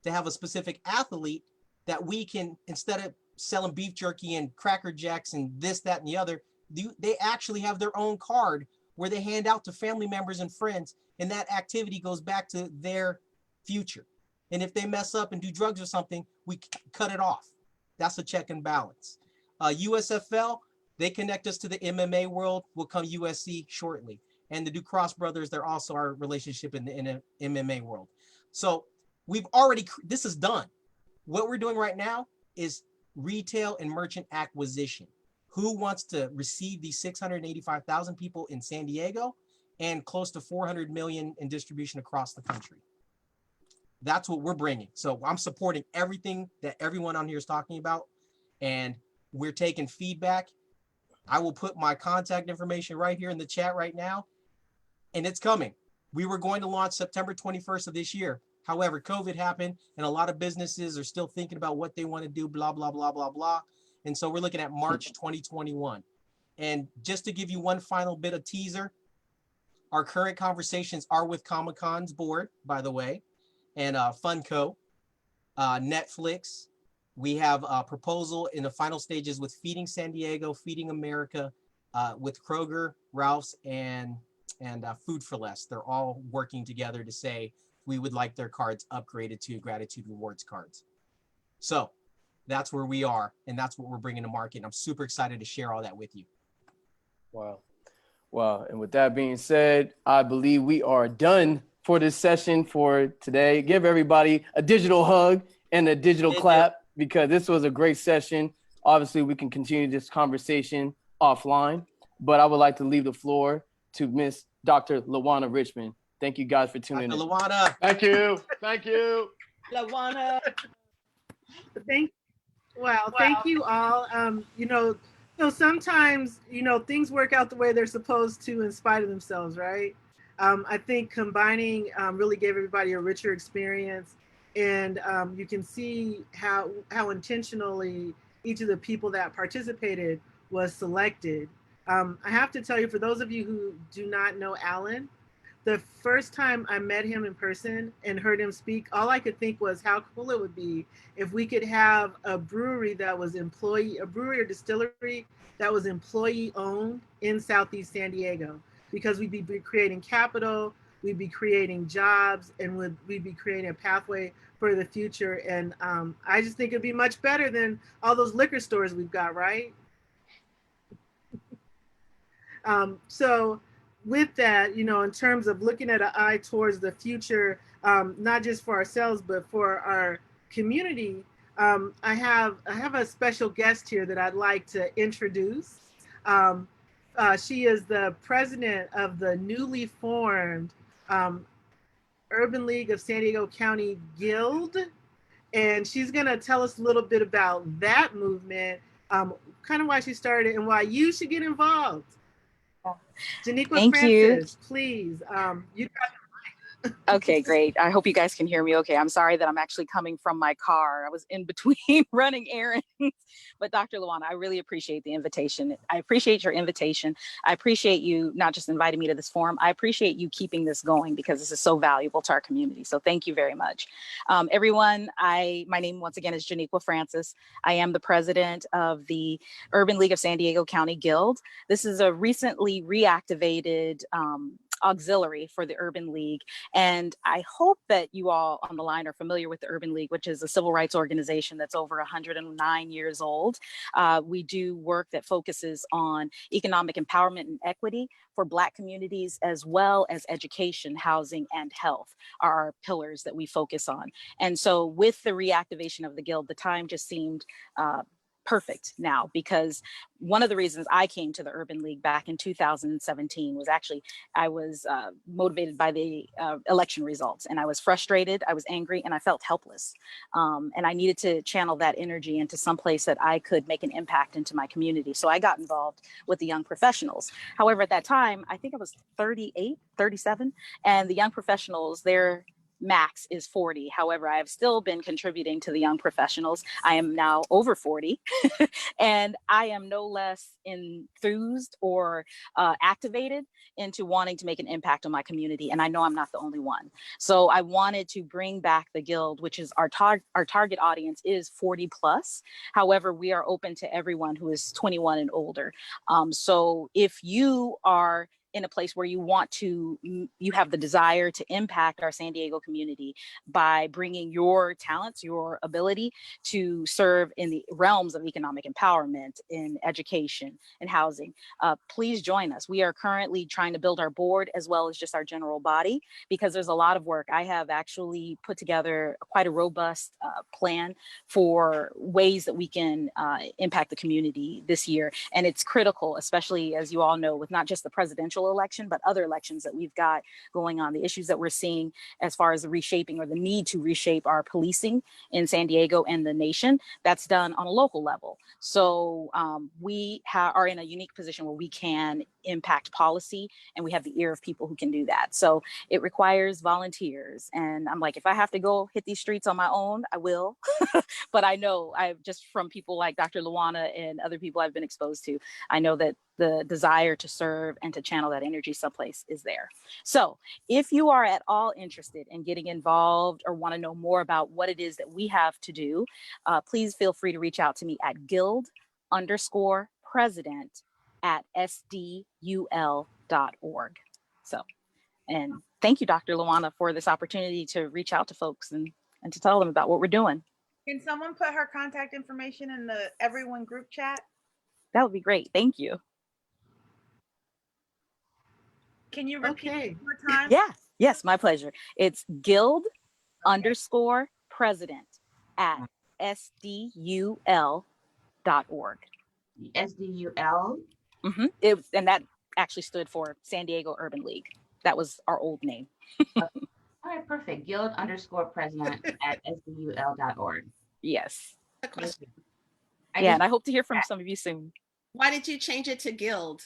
to have a specific athlete that we can, instead of selling beef jerky and Cracker Jacks and this, that, and the other, they actually have their own card where they hand out to family members and friends, and that activity goes back to their future. And if they mess up and do drugs or something, we cut it off. That's a check and balance. USFL, they connect us to the MMA world. Will come USC shortly. And the Ducross brothers, they're also our relationship in the MMA world. So we've already, this is done. What we're doing right now is retail and merchant acquisition. Who wants to receive these 685,000 people in San Diego and close to 400 million in distribution across the country? That's what we're bringing. So I'm supporting everything that everyone on here is talking about, and we're taking feedback. I will put my contact information right here in the chat right now, and it's coming. We were going to launch September 21st of this year. However, COVID happened, and a lot of businesses are still thinking about what they want to do, blah, blah, blah, blah, blah. And so we're looking at March 2021. And just to give you one final bit of teaser, our current conversations are with Comic-Con's board, by the way, and Funko, Netflix. We have a proposal in the final stages with Feeding San Diego, Feeding America, with Kroger, Ralph's, and Food for Less. They're all working together to say we would like their cards upgraded to gratitude rewards cards. So that's where we are, and that's what we're bringing to market. And I'm super excited to share all that with you. Wow. Wow. And with that being said, I believe we are done for this session for today. Give everybody a digital hug and a digital clap, because this was a great session. Obviously, we can continue this conversation offline. but I would like to leave the floor to Miss Dr. Lawana Richman. Thank you guys for tuning in. Lawana. Thank you. Thank you. Lawana. Thank you all. So sometimes, things work out the way they're supposed to in spite of themselves, right? I think combining really gave everybody a richer experience, and you can see how intentionally each of the people that participated was selected. I have to tell you, for those of you who do not know Alan, the first time I met him in person and heard him speak, all I could think was how cool it would be if we could have a brewery that was a brewery or distillery that was employee owned in Southeast San Diego, because we'd be creating capital, we'd be creating jobs, and we'd be creating a pathway for the future. And I just think it'd be much better than all those liquor stores we've got, right? So with that, in terms of looking at an eye towards the future, not just for ourselves, but for our community, I have a special guest here that I'd like to introduce. She is the president of the newly formed Urban League of San Diego County Guild. And she's going to tell us a little bit about that movement, kind of why she started and why you should get involved. Janiqua Thank Francis, you. please. You Okay, great. I hope you guys can hear me okay. I'm sorry that I'm actually coming from my car. I was in between running errands. But Dr. Lawana, I really appreciate the invitation. I appreciate your invitation. I appreciate you not just inviting me to this forum. I appreciate you keeping this going, because this is so valuable to our community. So thank you very much. Everyone, my name once again is Janiqua Francis. I am the president of the Urban League of San Diego County Guild. This is a recently reactivated auxiliary for the Urban League. And I hope that you all on the line are familiar with the Urban League, which is a civil rights organization that's over 109 years old. We do work that focuses on economic empowerment and equity for Black communities, as well as education, housing, and health are our pillars that we focus on. And so with the reactivation of the Guild, the time just seemed perfect now, because one of the reasons I came to the Urban League back in 2017 was actually I was motivated by the election results, and I was frustrated, I was angry, and I felt helpless. And I needed to channel that energy into some place that I could make an impact into my community. So I got involved with the young professionals. However, at that time, I think I was 38, 37, and the young professionals, their max is 40. However, I have still been contributing to the young professionals. I am now over 40 and I am no less enthused or activated into wanting to make an impact on my community. And I know I'm not the only one. So I wanted to bring back the Guild, which is our target audience is 40 plus. However, we are open to everyone who is 21 and older. So if you are in a place where you have the desire to impact our San Diego community by bringing your talents, your ability to serve in the realms of economic empowerment, in education and housing, please join us. We are currently trying to build our board as well as just our general body, because there's a lot of work. I have actually put together quite a robust plan for ways that we can impact the community this year. And it's critical, especially as you all know, with not just the presidential election, but other elections that we've got going on, the issues that we're seeing as far as the reshaping or the need to reshape our policing in San Diego and the nation, that's done on a local level. So we are in a unique position where we can impact policy, and we have the ear of people who can do that. So it requires volunteers. And I'm like, if I have to go hit these streets on my own, I will. But I know just from people like Dr. Lawana and other people I've been exposed to, I know that the desire to serve and to channel that energy someplace is there. So if you are at all interested in getting involved or want to know more about what it is that we have to do, please feel free to reach out to me at guild_president@sdul.org. So, and thank you, Dr. Lawana, for this opportunity to reach out to folks and to tell them about what we're doing. Can someone put her contact information in the everyone group chat? That would be great. Thank you. Can you repeat it one more time? Yeah. Yes, my pleasure. It's guild_president@sdul.org. SDUL. And that actually stood for San Diego Urban League. That was our old name. All right, perfect. Guild_president@sdul.org. Yes. A question. Yeah, and I hope to hear from some of you soon. Why did you change it to Guild?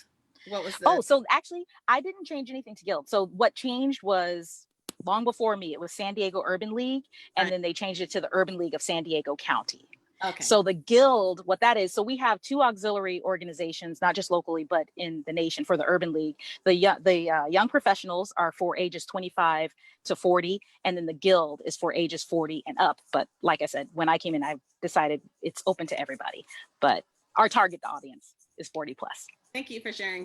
What was the? Oh, so actually, I didn't change anything to Guild. So what changed was long before me, it was San Diego Urban League, and then they changed it to the Urban League of San Diego County. Okay. So the Guild, what that is, so we have 2 auxiliary organizations, not just locally, but in the nation for the Urban League. The young professionals are for ages 25 to 40, and then the Guild is for ages 40 and up. But like I said, when I came in, I decided it's open to everybody, but our target audience is 40 plus. Thank you for sharing.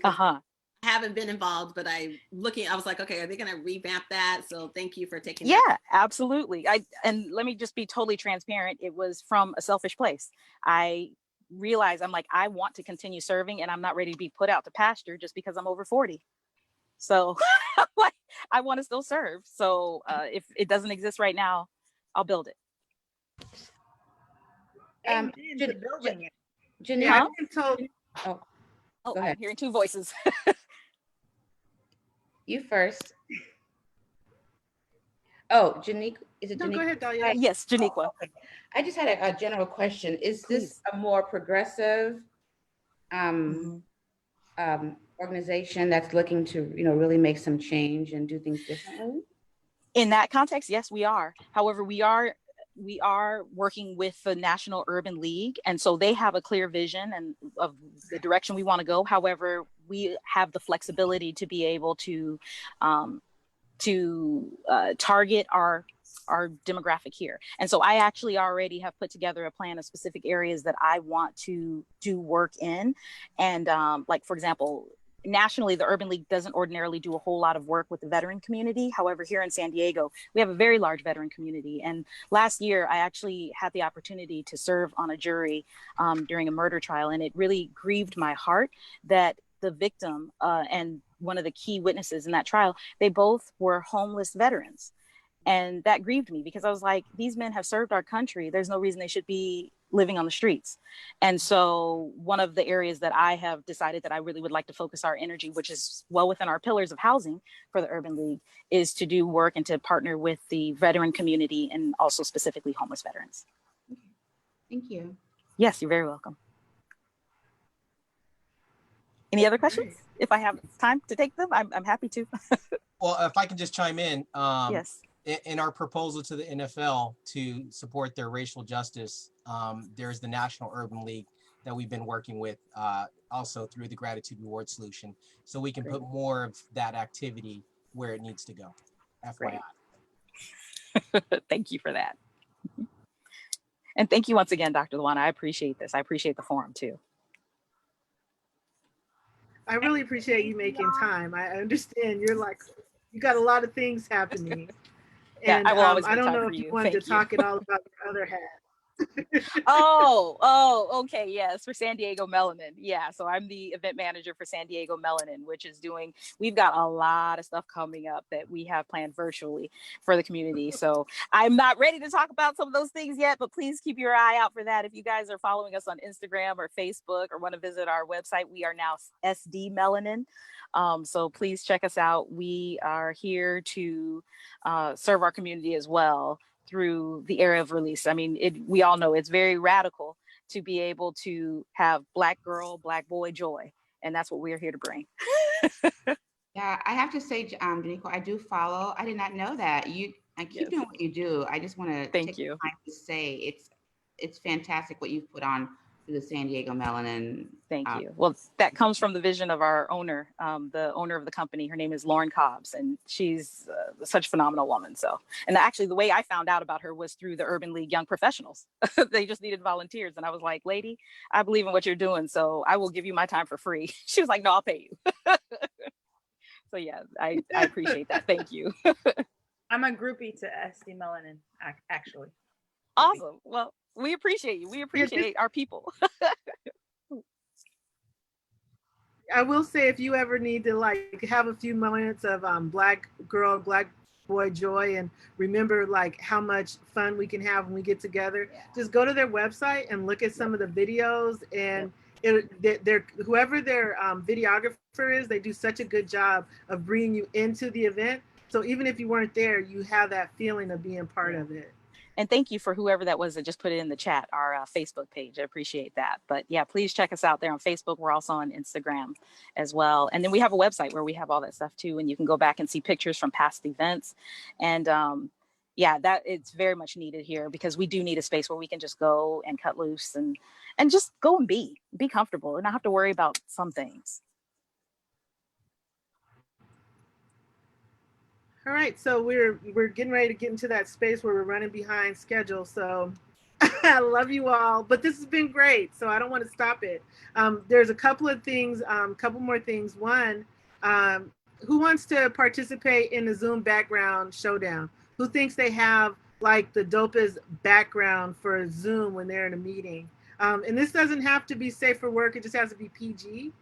I haven't been involved, but I was like, okay, are they going to revamp that? So thank you for taking that. Yeah, absolutely. And let me just be totally transparent. It was from a selfish place. I realized I'm like, I want to continue serving, and I'm not ready to be put out to pasture just because I'm over 40. So like, I want to still serve. So if it doesn't exist right now, I'll build it. Building it. Yeah, I've been told. Oh, I'm hearing 2 voices. You first. Oh, Janique, is it No, Janique? go ahead, Dahlia. Yes, Janiqua. Okay. I just had a general question. Is this a more progressive organization that's looking to, really make some change and do things differently? In that context, yes, we are. However, we are working with the National Urban League, and so they have a clear vision and of the direction we want to go. However, we have the flexibility to be able to target our demographic here. And so I actually already have put together a plan of specific areas that I want to do work in. And like, for example, nationally, the Urban League doesn't ordinarily do a whole lot of work with the veteran community. However, here in San Diego, we have a very large veteran community. And last year, I actually had the opportunity to serve on a jury during a murder trial. And it really grieved my heart that the victim and one of the key witnesses in that trial, they both were homeless veterans. And that grieved me because I was like, these men have served our country. There's no reason they should be living on the streets. And so one of the areas that I have decided that I really would like to focus our energy, which is well within our pillars of housing for the Urban League, is to do work and to partner with the veteran community and also specifically homeless veterans. Thank you. Yes, you're very welcome. Any other questions? If I have time to take them, I'm happy to. Well, if I can just chime in. Yes. In our proposal to the NFL to support their racial justice, there's the National Urban League that we've been working with also through the Gratitude Reward Solution. So we can put more of that activity where it needs to go. FYI. Thank you for that. And thank you once again, Dr. Lawana. I appreciate this. I appreciate the forum too. I really appreciate you making time. I understand you got a lot of things happening. Yeah, And I will always I make don't time know for if you you. wanted Thank to talk at all about your other hat. Okay. Yes. For San Diego Melanin. Yeah. So I'm the event manager for San Diego Melanin, which is we've got a lot of stuff coming up that we have planned virtually for the community. So I'm not ready to talk about some of those things yet, but please keep your eye out for that. If you guys are following us on Instagram or Facebook or want to visit our website, we are now SD Melanin. So please check us out. We are here to serve our community as well through the area of release. I mean, we all know it's very radical to be able to have Black girl, Black boy joy. And that's what we're here to bring. Yeah, I have to say, Janiqua, I do follow. I did not know that. I keep doing what you do. I just want to take the time to say it's fantastic what you've put on through the San Diego Melanin. Thank you. Well, that comes from the vision of our owner, the owner of the company. Her name is Lauren Cobbs, and she's such a phenomenal woman. So, and actually the way I found out about her was through the Urban League Young Professionals. They just needed volunteers. And I was like, lady, I believe in what you're doing. So I will give you my time for free. She was like, no, I'll pay you. So yeah, I appreciate that. Thank you. I'm a groupie to SD Melanin, actually. Awesome. Well, we appreciate you. We appreciate our people. I will say, if you ever need to have a few moments of Black girl, Black boy joy, and remember how much fun we can have when we get together, just go to their website and look at some of the videos, and whoever their videographer is, they do such a good job of bringing you into the event. So even if you weren't there, you have that feeling of being part of it. And thank you for whoever that was that just put it in the chat, our Facebook page. I appreciate that. But yeah, please check us out there on Facebook. We're also on Instagram as well. And then we have a website where we have all that stuff too. And you can go back and see pictures from past events. And yeah, that it's very much needed here because we do need a space where we can just go and cut loose and just go and be comfortable and not have to worry about some things. All right, so we're getting ready to get into that space where we're running behind schedule. So I love you all, but this has been great. So I don't want to stop it. There's a couple of things, couple more things. One, who wants to participate in the Zoom background showdown? Who thinks they have like the dopest background for Zoom when they're in a meeting? And this doesn't have to be safe for work. It just has to be PG.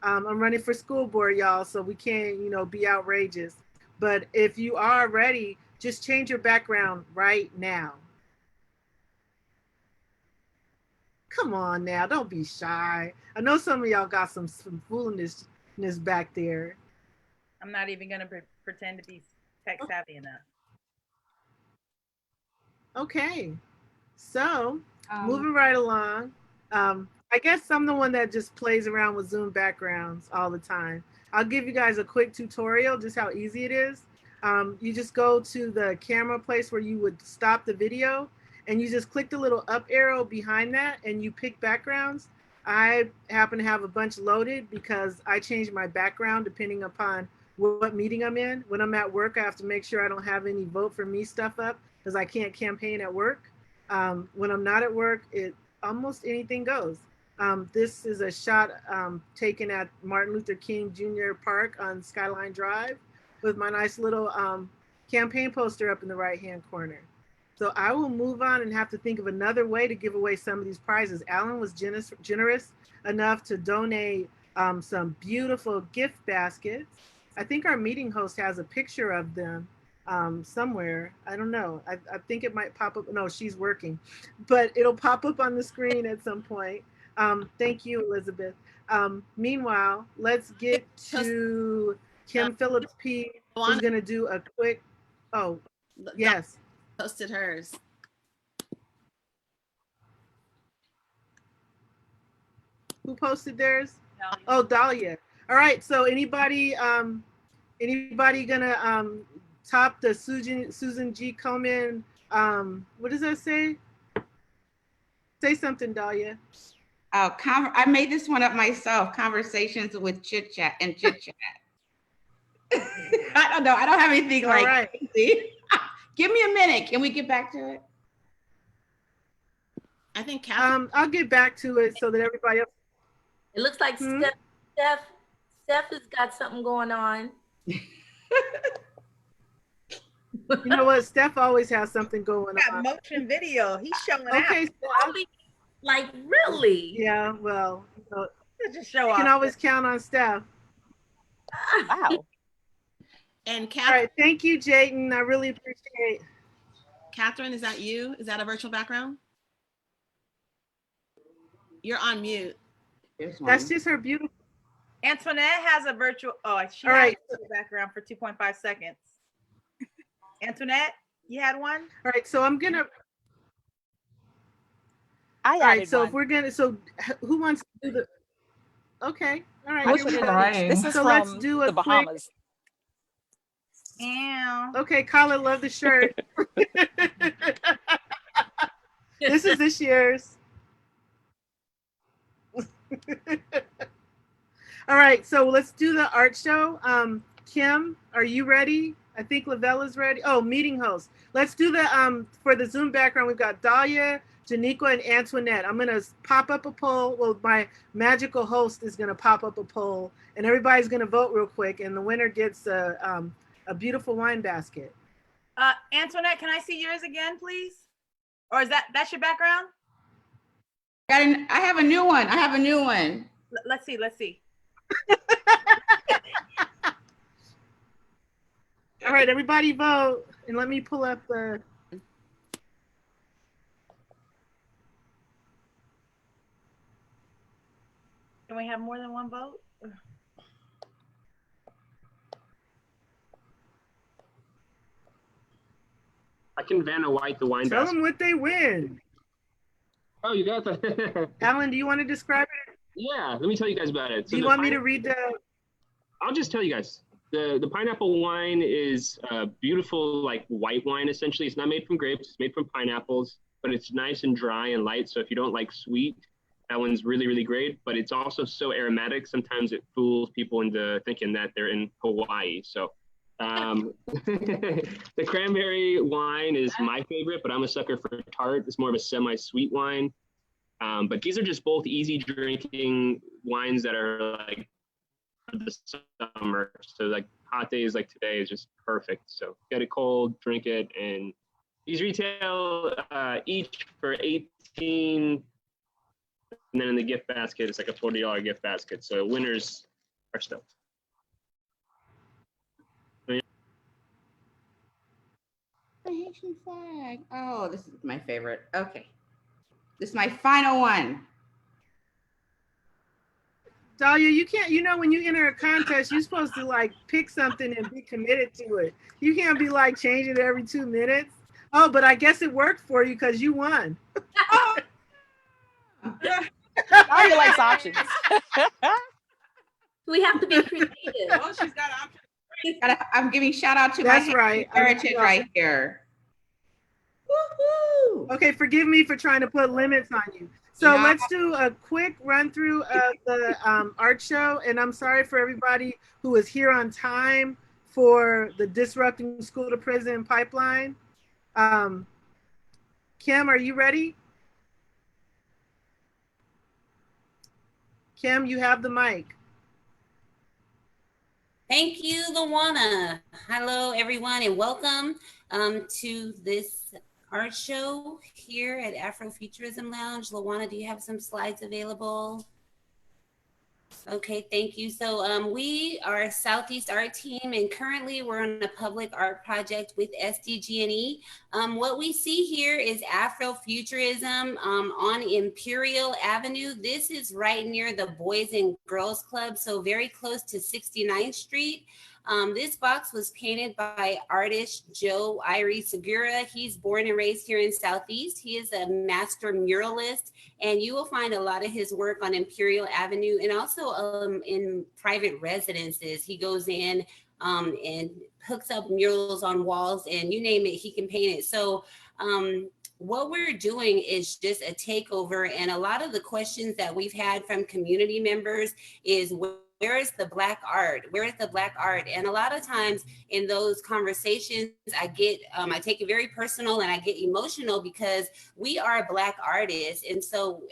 I'm running for school board, y'all, so we can't, be outrageous. But if you are ready, just change your background right now. Come on now, don't be shy. I know some of y'all got some foolishness back there. I'm not even gonna pretend to be tech savvy enough. Okay, so moving right along. I guess I'm the one that just plays around with Zoom backgrounds all the time. I'll give you guys a quick tutorial, just how easy it is. You just go to the camera place where you would stop the video and you just click the little up arrow behind that and you pick backgrounds. I happen to have a bunch loaded because I change my background depending upon what meeting I'm in. When I'm at work, I have to make sure I don't have any vote for me stuff up because I can't campaign at work. When I'm not at work, almost anything goes. This is a shot taken at Martin Luther King Jr. Park on Skyline Drive with my nice little campaign poster up in the right-hand corner. So I will move on and have to think of another way to give away some of these prizes. Alan was generous enough to donate some beautiful gift baskets. I think our meeting host has a picture of them somewhere. I don't know. I think it might pop up. No, she's working, but it'll pop up on the screen at some point. Thank you, Elizabeth. Meanwhile, let's get to Kim Phillips P, who's going to do a quick, yes. Posted hers. Who posted theirs? Dahlia. Oh, Dahlia. All right, so anybody gonna top the Susan G. Komen, what does that say? Say something, Dahlia. Oh, I made this one up myself. Conversations with chit chat. I don't know. I don't have anything All like. Right. Give me a minute. Can we get back to it? I think Catherine. I'll get back to it so that everybody else. It looks like Steph has got something going on. You know what? Steph always has something going on. Motion video. He's showing out. Okay, like really? Yeah. Well, just show you off. can always count on Steph. Wow. And All right, thank you, Jayton. I really appreciate. Catherine, is that you? Is that a virtual background? You're on mute. That's just her beautiful. Antoinette has a virtual. Oh, she All had right. a virtual background for 2.5 seconds. Antoinette, you had one. All right, so I'm gonna. All right, so if we're gonna, who wants to do the? Okay, all right. What's here we go. trying? This is So from let's do a the Bahamas. Ew. Okay, Colin, love the shirt. This is this year's. All right, so let's do the art show. Kim, are you ready? I think Lavella's ready. Oh, meeting host. Let's do the for the Zoom background. We've got Dahlia, Janiqua, and Antoinette. I'm gonna pop up a poll. Well, my magical host is gonna pop up a poll, and everybody's gonna vote real quick, and the winner gets a beautiful wine basket. Antoinette, can I see yours again, please? Or is that's your background? I have a new one. I have a new one. Let's see. All right, everybody vote, and let me pull up the. Can we have more than one vote? I can Vanna White the wine Tell basket. them what they win. Oh, you got that? Alan, do you want to describe it? Yeah, let me tell you guys about it. Do you want me to read the? I'll just tell you guys. The pineapple wine is beautiful, like white wine. Essentially, it's not made from grapes; it's made from pineapples. But it's nice and dry and light. So if you don't like sweet, that one's really, really great. But it's also so aromatic. Sometimes it fools people into thinking that they're in Hawaii. So the cranberry wine is my favorite, but I'm a sucker for tart. It's more of a semi-sweet wine. But these are just both easy drinking wines that are like for the summer. So like hot days like today is just perfect. So get it cold, drink it, and these retail each for $18, and then in the gift basket it's like a $40 gift basket. So winners are stoked. The Haitian flag. Oh, this is my favorite. Okay. This is my final one. Dahlia, you can't, you know, when you enter a contest, you're supposed to like pick something and be committed to it. You can't be like changing it every 2 minutes. Oh, but I guess it worked for you because you won. Dahlia likes options. We have to be creative. Oh, she's got options. I'm giving shout out to That's my right. heritage right here. Woo-hoo. Okay, forgive me for trying to put limits on you. So No. let's do a quick run through of the art show. And I'm sorry for everybody who was here on time for the Disrupting School to Prison pipeline. Kim, are you ready? Kim, you have the mic. Thank you, Lawana. Hello, everyone, and welcome to this art show here at Afrofuturism Lounge. Lawana, do you have some slides available? Okay, thank you. So we are Southeast Art Team, and currently we're on a public art project with SDG&E. What we see here is Afrofuturism on Imperial Avenue. This is right near the Boys and Girls Club, so very close to 69th Street. This box was painted by artist Joe Irie Segura. He's born and raised here in Southeast. He is a master muralist, and you will find a lot of his work on Imperial Avenue and also in private residences. He goes in and hooks up murals on walls, and you name it, he can paint it. So what we're doing is just a takeover, and a lot of the questions that we've had from community members is, where is the Black art? Where is the Black art? And a lot of times in those conversations, I take it very personal and I get emotional because we are Black artists. And so,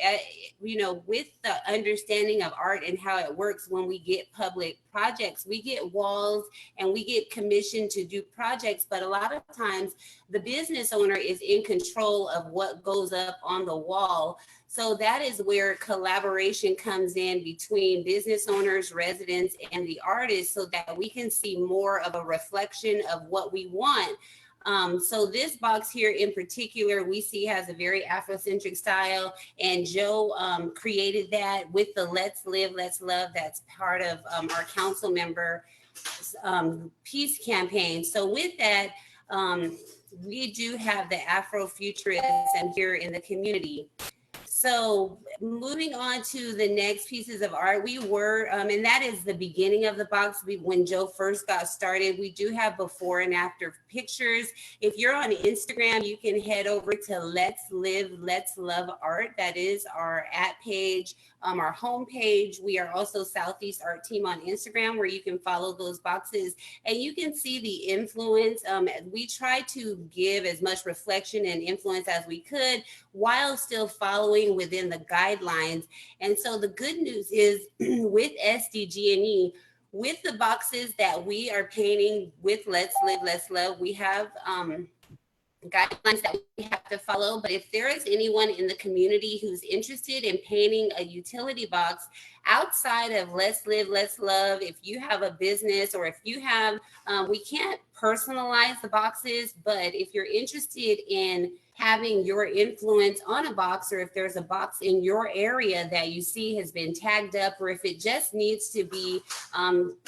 you know, with the understanding of art and how it works, when we get public projects, we get walls and we get commissioned to do projects. But a lot of times the business owner is in control of what goes up on the wall. So that is where collaboration comes in between business owners, residents, and the artists, so that we can see more of a reflection of what we want. So this box here in particular, we see has a very Afrocentric style, and Joe created that with the Let's Live, Let's Love. That's part of our council member peace campaign. So with that, we do have the Afrofuturism here in the community. So moving on to the next pieces of art, we were, and that is the beginning of the box. When Joe first got started, we do have before and after pictures. If you're on Instagram, you can head over to Let's Live, Let's Love Art. That is our @ page, our homepage. We are also Southeast Art Team on Instagram, where you can follow those boxes and you can see the influence. We try to give as much reflection and influence as we could while still following within the guidelines. And so the good news is with SDG&E, with the boxes that we are painting with Let's Live, Let's Love, we have guidelines that we have to follow. But if there is anyone in the community who's interested in painting a utility box outside of Let's Live, Let's Love, if you have a business or if you have, we can't personalize the boxes, but if you're interested in having your influence on a box, or if there's a box in your area that you see has been tagged up, or if it just needs to be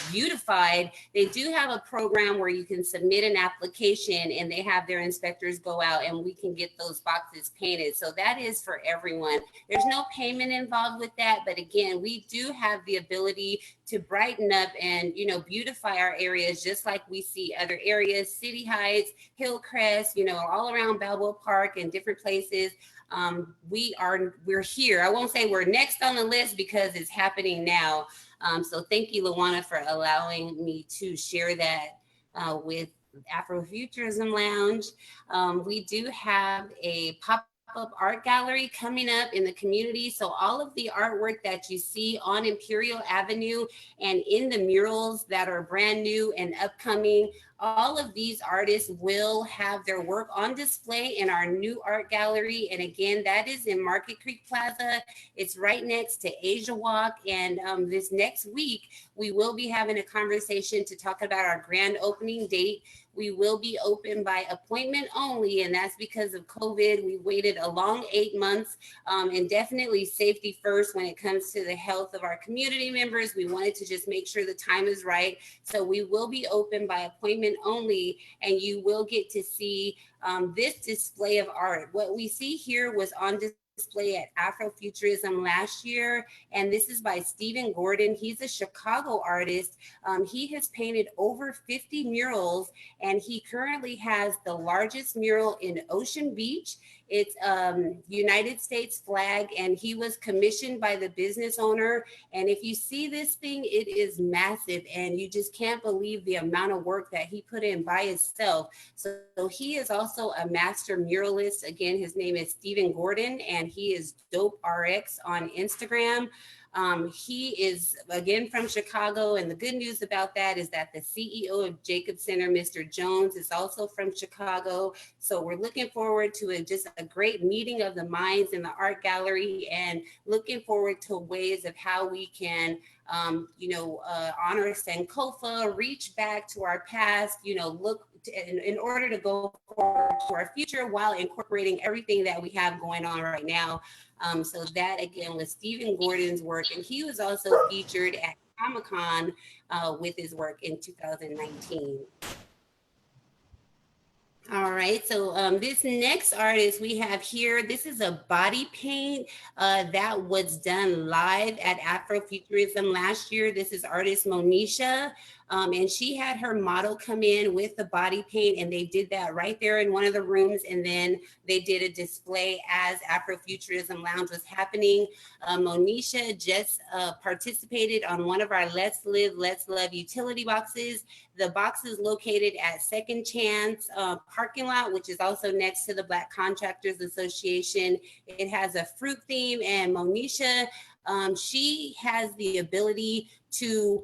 beautified, they do have a program where you can submit an application and they have their inspectors go out and we can get those boxes painted. So that is for everyone. There's no payment involved with that, but again, we do have the ability to brighten up and, you know, beautify our areas just like we see other areas, City Heights, Hillcrest, you know, all around Balboa Park and different places. We're here. I won't say we're next on the list because it's happening now. So thank you, Lawana, for allowing me to share that with Afrofuturism Lounge. We do have a pop-up art gallery coming up in the community. So all of the artwork that you see on Imperial Avenue and in the murals that are brand new and upcoming, all of these artists will have their work on display in our new art gallery. And again, that is in Market Creek Plaza. It's right next to Asia Walk. And this next week, we will be having a conversation to talk about our grand opening date. We will be open by appointment only, and that's because of COVID. We waited a long 8 months, and definitely safety first when it comes to the health of our community members. We wanted to just make sure the time is right. So we will be open by appointment only, and you will get to see this display of art. What we see here was on display at Afrofuturism last year, and this is by Stephen Gordon. He's a Chicago artist. He has painted over 50 murals, and he currently has the largest mural in Ocean Beach. It's United States flag, and he was commissioned by the business owner. And if you see this thing, it is massive, and you just can't believe the amount of work that he put in by himself. So he is also a master muralist. Again, his name is Stephen Gordon, and he is Dope RX on Instagram. He is, again, from Chicago, and the good news about that is that the CEO of Jacob Center, Mr. Jones, is also from Chicago. So we're looking forward to just a great meeting of the minds in the art gallery, and looking forward to ways of how we can honor Sankofa, reach back to our past, look in order to go forward to our future while incorporating everything that we have going on right now. So that, again, was Stephen Gordon's work, and he was also featured at Comic-Con with his work in 2019. All right, so this next artist we have here, this is a body paint that was done live at Afrofuturism last year. This is artist Monisha, and she had her model come in with the body paint, and they did that right there in one of the rooms, and then they did a display as Afrofuturism Lounge was happening. Monisha just participated on one of our Let's Live, Let's Love utility boxes. The box is located at Second Chance parking lot, which is also next to the Black Contractors Association. It has a fruit theme, and Monisha, she has the ability to,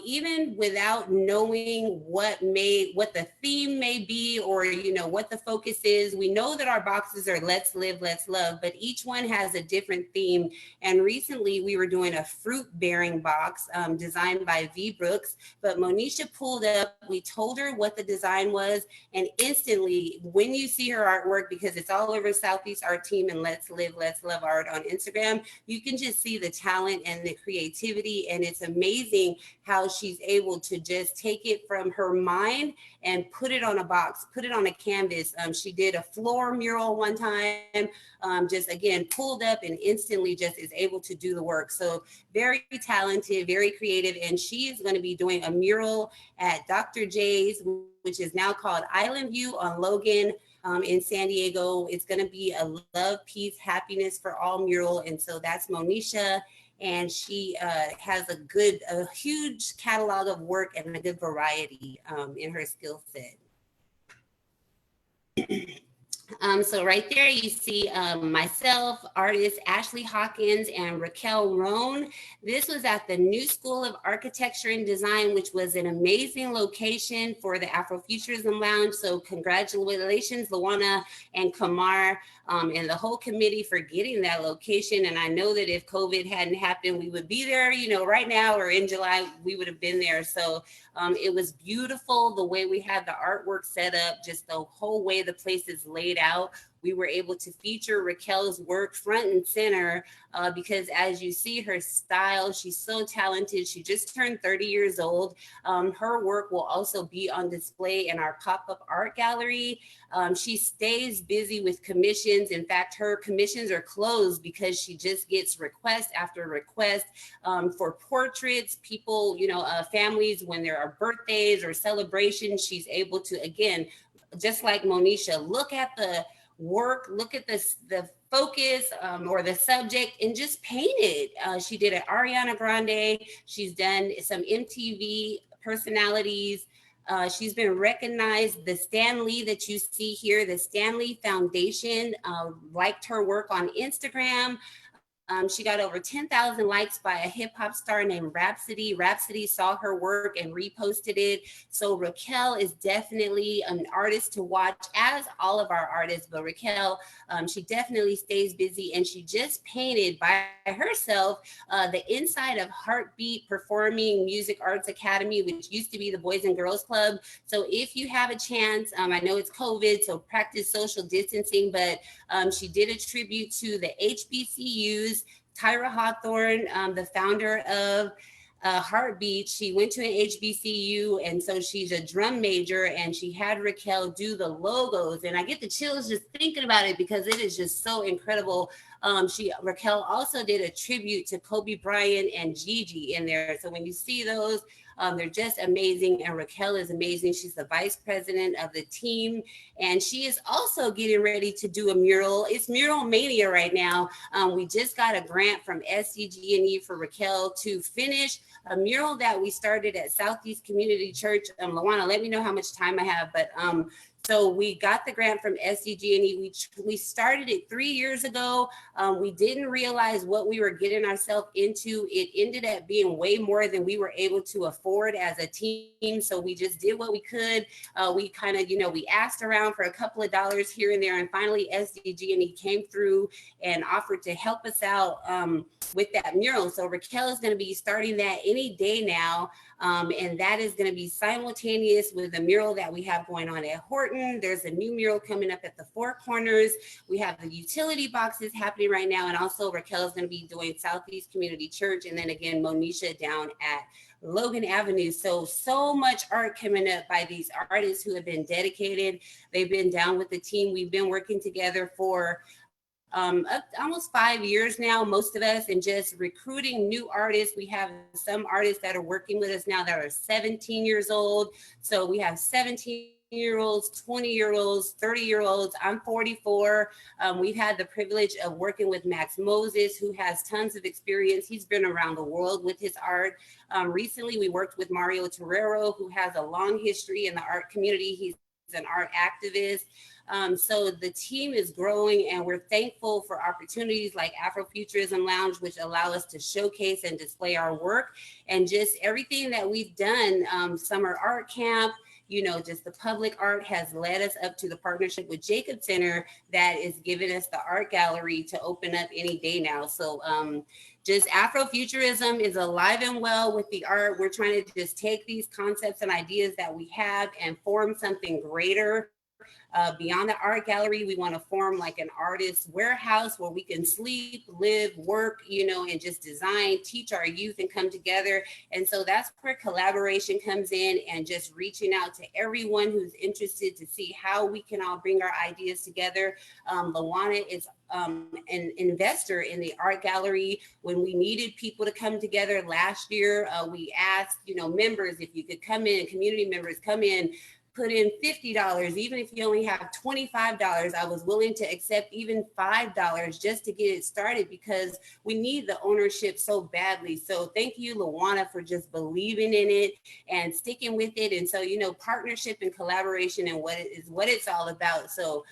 even without knowing what the theme may be, or what the focus is, we know that our boxes are Let's Live, Let's Love, but each one has a different theme. And recently we were doing a fruit bearing box designed by V Brooks, but Monisha pulled up, we told her what the design was, and instantly when you see her artwork, because it's all over Southeast Art Team and Let's Live, Let's Love Art on Instagram, you can just see the talent and the creativity, and it's amazing how she's able to just take it from her mind and put it on a box, put it on a canvas. She did a floor mural one time, just again, pulled up and instantly just is able to do the work. So very talented, very creative. And she is going to be doing a mural at Dr. J's, which is now called Island View on Logan in San Diego. It's going to be a love, peace, happiness for all mural. And so that's Monisha. And she has a huge catalog of work and a good variety in her skill set. So right there you see myself, artist Ashley Hawkins, and Raquel Roan. This was at the New School of Architecture and Design, which was an amazing location for the Afrofuturism Lounge. So congratulations, Lawana and Kamar, and the whole committee for getting that location. And I know that if COVID hadn't happened, we would be there, you know, right now or in July, we would have been there. So it was beautiful the way we had the artwork set up, just the whole way the place is laid out. We were able to feature Raquel's work front and center because as you see her style, she's so talented. She just turned 30 years old. Her work will also be on display in our pop-up art gallery. She stays busy with commissions. In fact, her commissions are closed because she just gets request after request for portraits, people, you know, families, when there are birthdays or celebrations, she's able to, again, just like Monisha, look at the work, look at the focus or the subject and just paint it. She did an Ariana Grande. She's done some MTV personalities. She's been recognized. The Stan Lee that you see here, the Stan Lee Foundation liked her work on Instagram. She got over 10,000 likes by a hip hop star named Rhapsody. Rhapsody saw her work and reposted it. So Raquel is definitely an artist to watch, as all of our artists, but Raquel, she definitely stays busy, and she just painted by herself the inside of Heartbeat Performing Music Arts Academy, which used to be the Boys and Girls Club. So if you have a chance, I know it's COVID, so practice social distancing, but she did a tribute to the HBCUs. Tyra Hawthorne, the founder of Heartbeat, she went to an HBCU, and so she's a drum major, and she had Raquel do the logos, and I get the chills just thinking about it because it is just so incredible. Raquel also did a tribute to Kobe Bryant and Gigi in there, so when you see those, they're just amazing, and Raquel is amazing. She's the vice president of the team, and she is also getting ready to do a mural. It's Mural Mania right now. We just got a grant from SCG&E for Raquel to finish a mural that we started at Southeast Community Church. Lawana, let me know how much time I have, but so we got the grant from SCG&E. We started it 3 years ago. We didn't realize what we were getting ourselves into. It ended up being way more than we were able to afford as a team. So we just did what we could. We kind of, we asked around for a couple of dollars here and there. And finally, SCG&E came through and offered to help us out with that mural. So Raquel is going to be starting that any day now. And that is going to be simultaneous with the mural that we have going on at Horton. There's a new mural coming up at the Four Corners. We have the utility boxes happening right now. And also Raquel is going to be doing Southeast Community Church. And then again, Monisha down at Logan Avenue. So much art coming up by these artists who have been dedicated. They've been down with the team. We've been working together for almost 5 years now, most of us, and just recruiting new artists. We have some artists that are working with us now that are 17 years old. So we have 17-year-olds, 20-year-olds, 30-year-olds. I'm 44. We've had the privilege of working with Max Moses, who has tons of experience. He's been around the world with his art. Recently, we worked with Mario Torrero, who has a long history in the art community. He's an art activist. So the team is growing, and we're thankful for opportunities like Afrofuturism Lounge, which allow us to showcase and display our work, and just everything that we've done. Summer Art Camp, just the public art has led us up to the partnership with Jacob Center that is giving us the art gallery to open up any day now. So just Afrofuturism is alive and well with the art. We're trying to just take these concepts and ideas that we have and form something greater. Beyond the art gallery, we want to form like an artist warehouse where we can sleep, live, work, and just design, teach our youth and come together. And so that's where collaboration comes in, and just reaching out to everyone who's interested to see how we can all bring our ideas together. Lawana is an investor in the art gallery. When we needed people to come together last year, we asked, members if you could come in, community members come in, put in $50, even if you only have $25, I was willing to accept even $5 just to get it started because we need the ownership so badly. So thank you, Lawana, for just believing in it and sticking with it. And so, you know, partnership and collaboration and what it's all about. So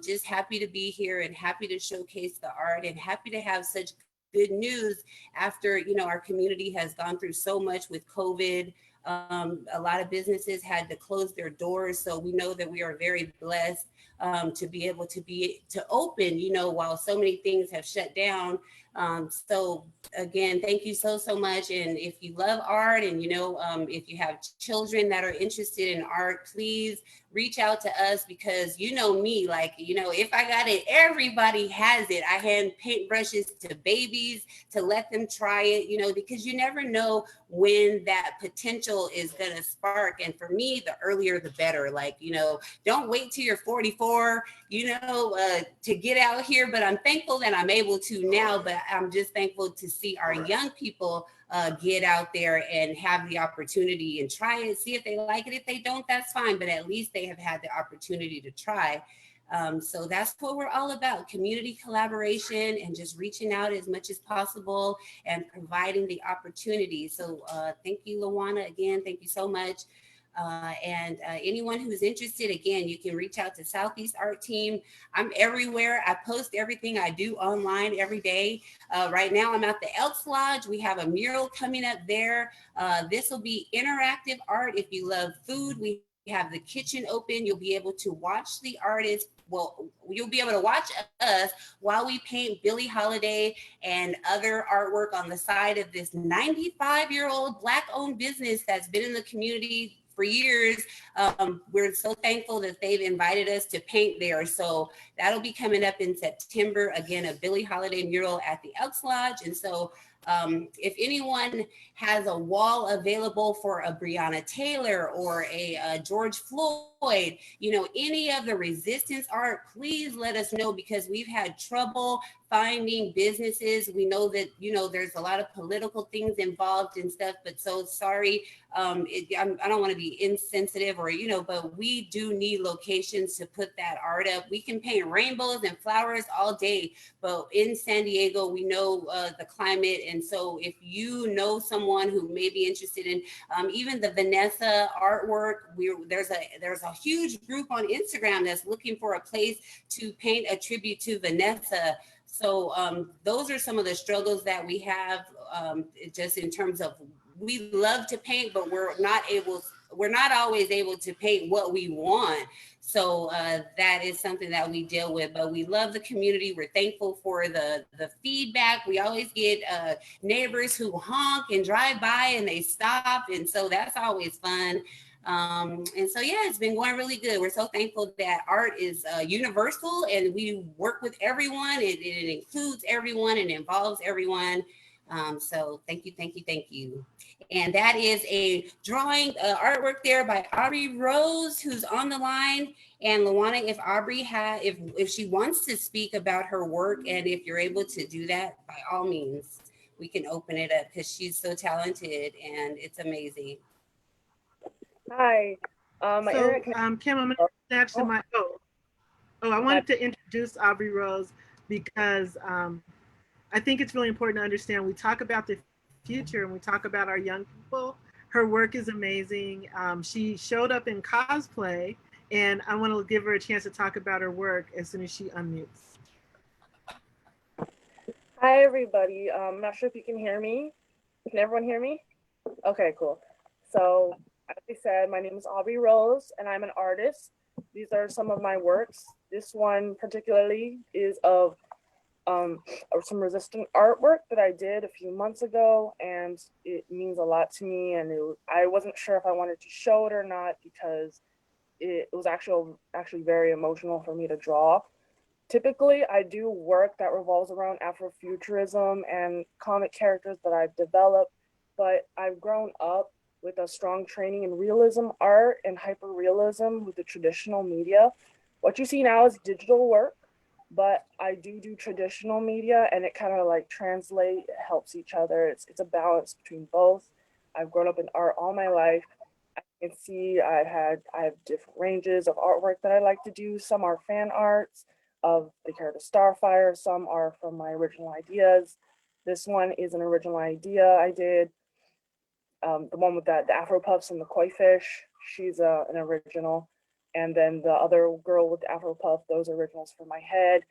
just happy to be here and happy to showcase the art and happy to have such good news after, you know, our community has gone through so much with COVID. A lot of businesses had to close their doors. So we know that we are very blessed to be able to open, you know, while so many things have shut down. So again, thank you so much. And if you love art and, you know, if you have children that are interested in art, please reach out to us because you know me, like, you know, if I got it, everybody has it. I hand paintbrushes to babies to let them try it, you know, because you never know when that potential is going to spark. And for me, the earlier, the better. Like, you know, don't wait till you're 44, you know, to get out here. But I'm thankful that I'm able to now, but I'm just thankful to see our young people get out there and have the opportunity and try it, see if they like it. If they don't, that's fine, but at least they have had the opportunity to try. So that's what we're all about, community collaboration and just reaching out as much as possible and providing the opportunity. So thank you, Lawana, again, thank you so much. And anyone who's interested, again, you can reach out to Southeast Art Team. I'm everywhere. I post everything I do online every day. Right now, I'm at the Elks Lodge. We have a mural coming up there. This will be interactive art. If you love food, we have the kitchen open. You'll be able to watch the artists. Well, you'll be able to watch us while we paint Billie Holiday and other artwork on the side of this 95-year-old Black-owned business that's been in the community for years. We're so thankful that they've invited us to paint there. So that'll be coming up in September. Again, a Billie Holiday mural at the Elks Lodge. And so if anyone has a wall available for a Breonna Taylor or a George Floyd, you know, any of the resistance art, please let us know because we've had trouble finding businesses. We know that, you know, there's a lot of political things involved and stuff, but so sorry. I don't want to be insensitive or, you know, but we do need locations to put that art up. We can paint rainbows and flowers all day, but in San Diego, we know the climate. And so if you know someone who may be interested in even the Vanessa artwork, there's a huge group on Instagram that's looking for a place to paint a tribute to Vanessa. So those are some of the struggles that we have just in terms of we love to paint, but we're not always able to paint what we want. So that is something that we deal with, but we love the community. We're thankful for the feedback. We always get neighbors who honk and drive by and they stop. And so that's always fun. And so, yeah, it's been going really good. We're so thankful that art is universal and we work with everyone. It includes everyone and involves everyone. So thank you. And that is a drawing artwork there by Aubrey Rose, who's on the line. And Lawana, if Aubrey if she wants to speak about her work and if you're able to do that, by all means, we can open it up because she's so talented and it's amazing. Hi. So, Kim, I'm going to snatch to my, I wanted to introduce Aubrey Rose because I think it's really important to understand we talk about the future and we talk about our young people. Her work is amazing. She showed up in cosplay and I want to give her a chance to talk about her work as soon as she unmutes. Hi, everybody. I'm not sure if you can hear me. Can everyone hear me? Okay, cool. So, as I said, my name is Aubrey Rose and I'm an artist. These are some of my works. This one particularly is of some resistant artwork that I did a few months ago, and it means a lot to me. And I wasn't sure if I wanted to show it or not because it was actually very emotional for me to draw. Typically, I do work that revolves around Afrofuturism and comic characters that I've developed, but I've grown up with a strong training in realism art and hyperrealism with the traditional media. What you see now is digital work, but I do traditional media and it kind of like translate, it helps each other. It's a balance between both. I've grown up in art all my life. I You can see I have different ranges of artwork that I like to do. Some are fan arts of the character Starfire. Some are from my original ideas. This one is an original idea I did. The one with the Afro Puffs and the koi fish, she's an original. And then the other girl with the Afro Puff, those are originals for my head.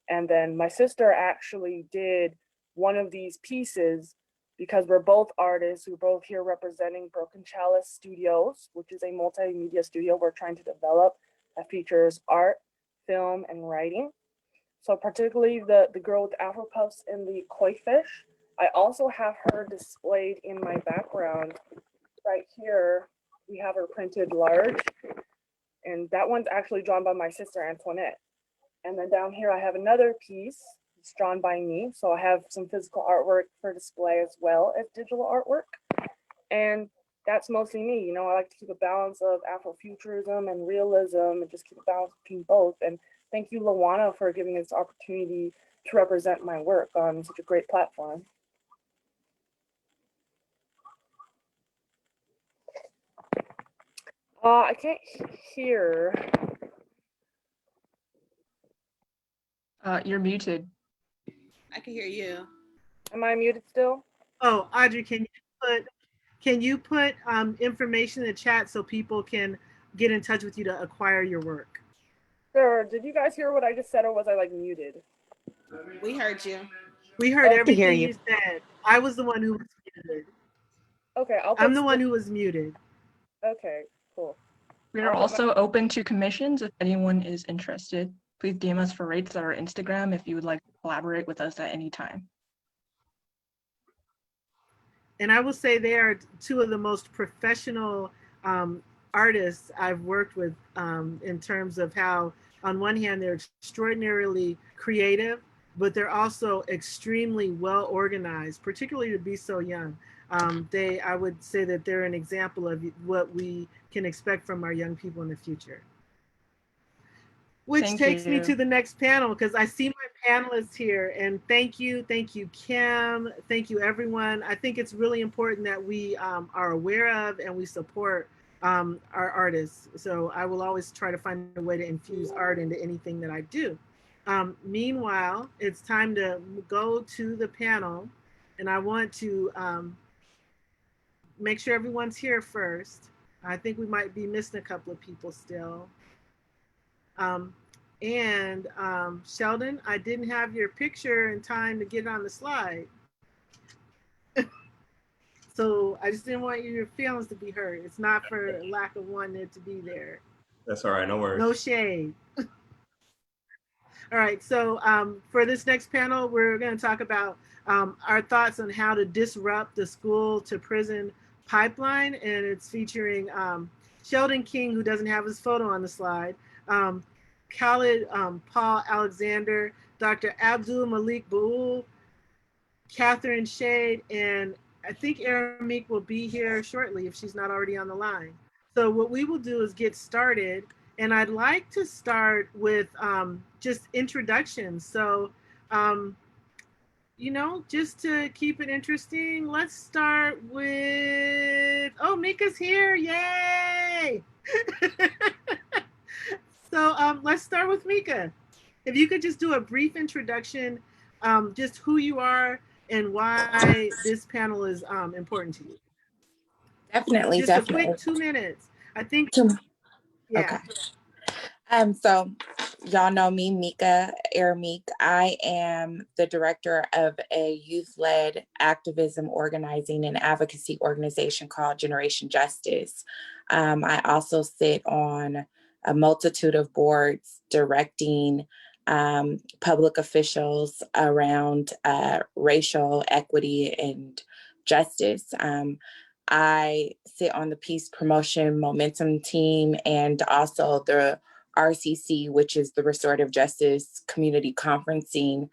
And then my sister actually did one of these pieces because we're both artists. We're both here representing Broken Chalice Studios, which is a multimedia studio we're trying to develop that features art, film, and writing. So particularly the girl with the Afro Puffs and the koi fish, I also have her displayed in my background. Right here, we have her printed large, and that one's actually drawn by my sister Antoinette. And then down here, I have another piece. It's drawn by me. So I have some physical artwork for display as well as digital artwork. And that's mostly me. You know, I like to keep a balance of Afrofuturism and realism and just keep a balance between both. And thank you, Lawana, for giving us the opportunity to represent my work on such a great platform. I can't hear. You're muted. I can hear you. Am I muted still? Oh, Audrey, can you put information in the chat so people can get in touch with you to acquire your work? Sure. Did you guys hear what I just said, or was I like muted? We heard you. We heard Okay. everything you said. I was the one who was muted. Okay, I'm the one who was muted. Okay, cool. We are also open to commissions if anyone is interested. Please DM us for rates on our Instagram if you would like to collaborate with us at any time. And I will say they are two of the most professional artists I've worked with in terms of how, on one hand, they're extraordinarily creative, but they're also extremely well organized, particularly to be so young. I would say that they're an example of what we can expect from our young people in the future. Which takes me to the next panel, because I see my panelists here, and thank you, Kim, thank you, everyone. I think it's really important that we are aware of and we support our artists. So I will always try to find a way to infuse art into anything that I do. Meanwhile, it's time to go to the panel, and I want to make sure everyone's here first. I think we might be missing a couple of people still. Sheldon, I didn't have your picture in time to get it on the slide. So I just didn't want your feelings to be hurt. It's not for lack of wanting it to be there. That's all right, no worries. No shade. All right, so for this next panel, we're going to talk about our thoughts on how to disrupt the school to prison pipeline, and it's featuring Sheldon King, who doesn't have his photo on the slide, Khalid Paul Alexander, Dr. Abdul Malik Baul, Catherine Shade, and I think Aramik will be here shortly if she's not already on the line. So what we will do is get started, and I'd like to start with just introductions. So, you know, just to keep it interesting, let's start with, oh, Mika's here, yay! So let's start with Mika. If you could just do a brief introduction, just who you are and why this panel is important to you. Definitely, just definitely. A quick 2 minutes. I think, yeah. Okay. So y'all know me, Mika Aramik. I am the director of a youth-led activism organizing and advocacy organization called Generation Justice. I also sit on a multitude of boards directing public officials around racial equity and justice. I sit on the Peace Promotion Momentum team and also the RCC, which is the Restorative Justice Community Conferencing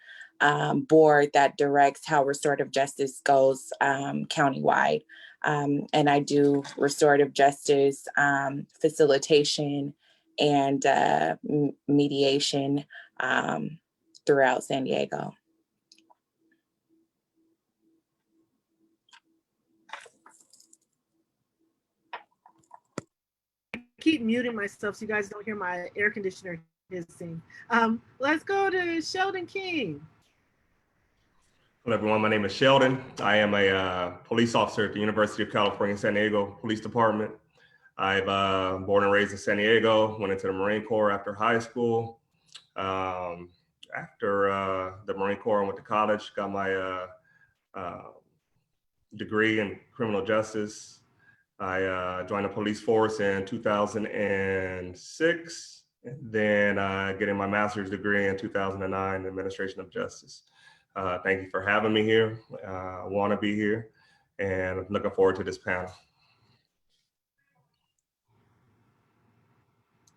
board that directs how restorative justice goes countywide. And I do restorative justice facilitation and mediation throughout San Diego. keep muting myself so you guys don't hear my air conditioner hissing. Let's go to Sheldon King. Hello, everyone. My name is Sheldon. I am a police officer at the University of California, San Diego Police Department. I've born and raised in San Diego, went into the Marine Corps after high school. After the Marine Corps, I went to college, got my degree in criminal justice. I joined the police force in 2006, and then getting my master's degree in 2009 in administration of justice. Thank you for having me here. I want to be here, and I'm looking forward to this panel.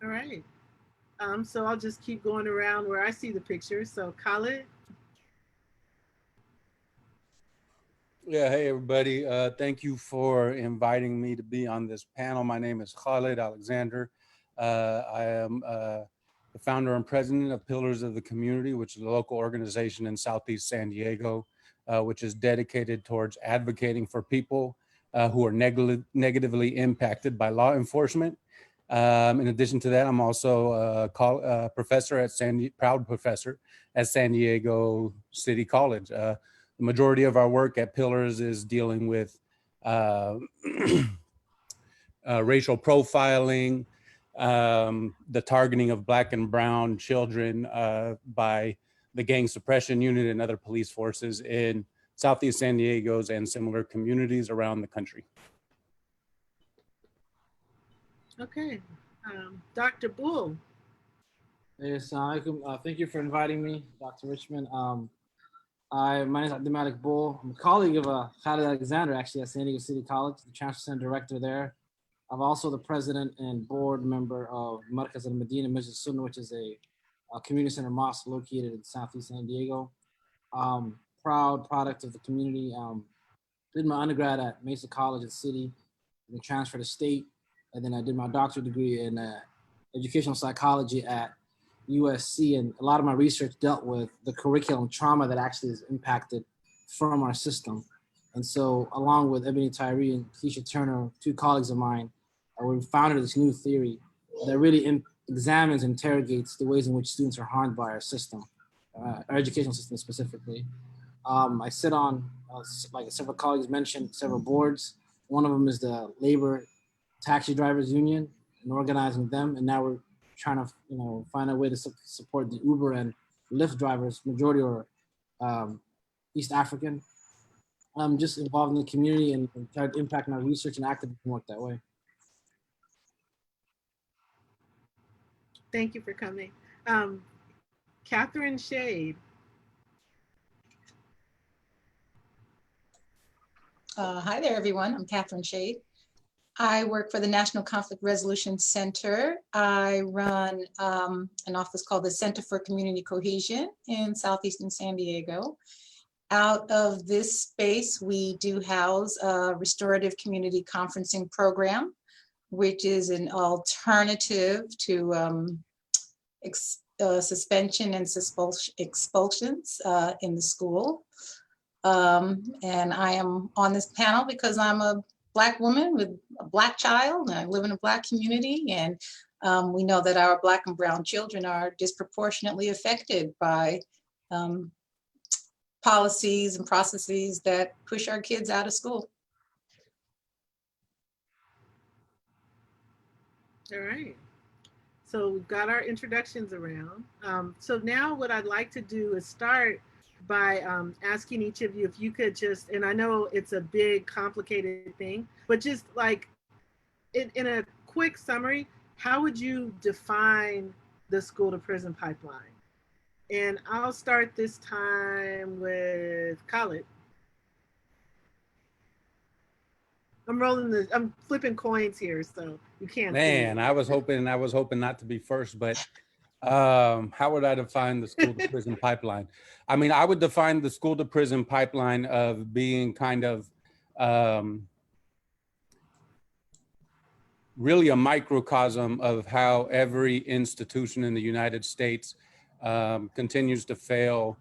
All right. So I'll just keep going around where I see the pictures. So Khalid. Yeah, hey everybody. Thank you for inviting me to be on this panel. My name is Khalid Alexander. I am the founder and president of Pillars of the Community, which is a local organization in Southeast San Diego, which is dedicated towards advocating for people who are negatively impacted by law enforcement. In addition to that, I'm also a professor at proud professor at San Diego City College. The majority of our work at Pillars is dealing with racial profiling, the targeting of Black and brown children by the gang suppression unit and other police forces in Southeast San Diego's and similar communities around the country. Okay, Dr. Bull. Hey, assalamu alaikum. Thank you for inviting me, Dr. Richman. My name is Abdul Bull. I'm a colleague of Khalid Alexander, actually, at San Diego City College, the Transfer Center Director there. I'm also the president and board member of Markaz al-Medina Masjid Sunnah, which is a community center mosque located in Southeast San Diego. Proud product of the community. Did my undergrad at Mesa College in the city, then transferred to state, and then I did my doctorate degree in educational psychology at USC, and a lot of my research dealt with the curriculum trauma that actually is impacted from our system. And so along with Ebony Tyree and Keisha Turner, two colleagues of mine, we founded this new theory that really examines and interrogates the ways in which students are harmed by our system, our educational system specifically. I sit on, like several colleagues mentioned, several boards. One of them is the Labor Taxi Drivers Union and organizing them. And now we're trying to find a way to support the Uber and Lyft drivers, majority are East African. I'm just involved in the community and try to impact my research and activism work that way. Thank you for coming. Catherine Shade. Hi there, everyone. I'm Catherine Shade. I work for the National Conflict Resolution Center. I run an office called the Center for Community Cohesion in Southeastern San Diego. Out of this space, we do house a restorative community conferencing program, which is an alternative to suspension and expulsions in the school. And I am on this panel because I'm a Black woman with a Black child, and I live in a Black community, and we know that our Black and brown children are disproportionately affected by policies and processes that push our kids out of school. All right. So we've got our introductions around. So now what I'd like to do is start by asking each of you if you could just, and I know it's a big, complicated thing, but just like in a quick summary, how would you define the school to prison pipeline? And I'll start this time with Khalid. I'm flipping coins here, so you can't. Man, I was hoping not to be first, but how would I define the school to prison pipeline? I mean, I would define the school to prison pipeline of being kind of really a microcosm of how every institution in the United States continues to fail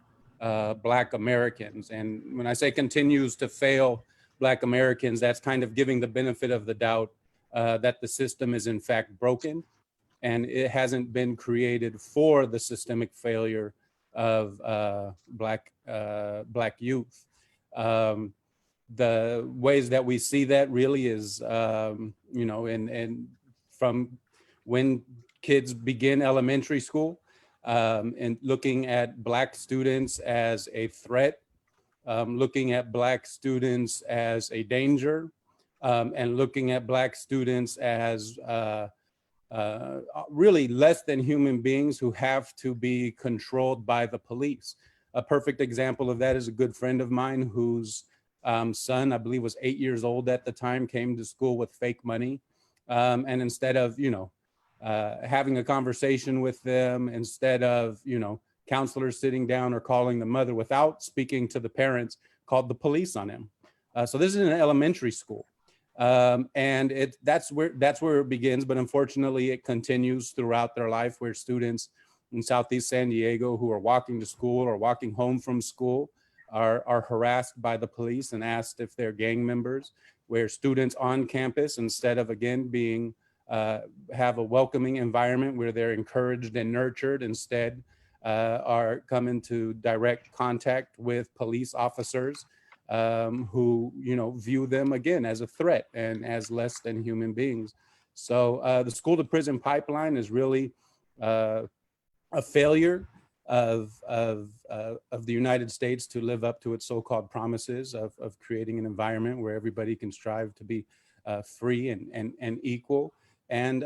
Black Americans. And when I say continues to fail Black Americans, that's kind of giving the benefit of the doubt that the system is in fact broken, and it hasn't been created for the systemic failure of Black youth. The ways that we see that really is, you know, and from when kids begin elementary school, and looking at Black students as a threat, looking at Black students as a danger, and looking at Black students as really less than human beings who have to be controlled by the police. A perfect example of that is a good friend of mine whose son, I believe was 8 years old at the time, came to school with fake money. And instead of, you know, having a conversation with them, instead of, you know, counselors sitting down or calling the mother without speaking to the parents, called the police on him. So this is in an elementary school. And that's where it begins, but unfortunately it continues throughout their life, where students in Southeast San Diego who are walking to school or walking home from school are harassed by the police and asked if they're gang members, where students on campus, instead of again being have a welcoming environment where they're encouraged and nurtured, instead are come into direct contact with police officers who, you know, view them again as a threat and as less than human beings. So the school to prison pipeline is really a failure of the United States to live up to its so-called promises of creating an environment where everybody can strive to be free and equal. And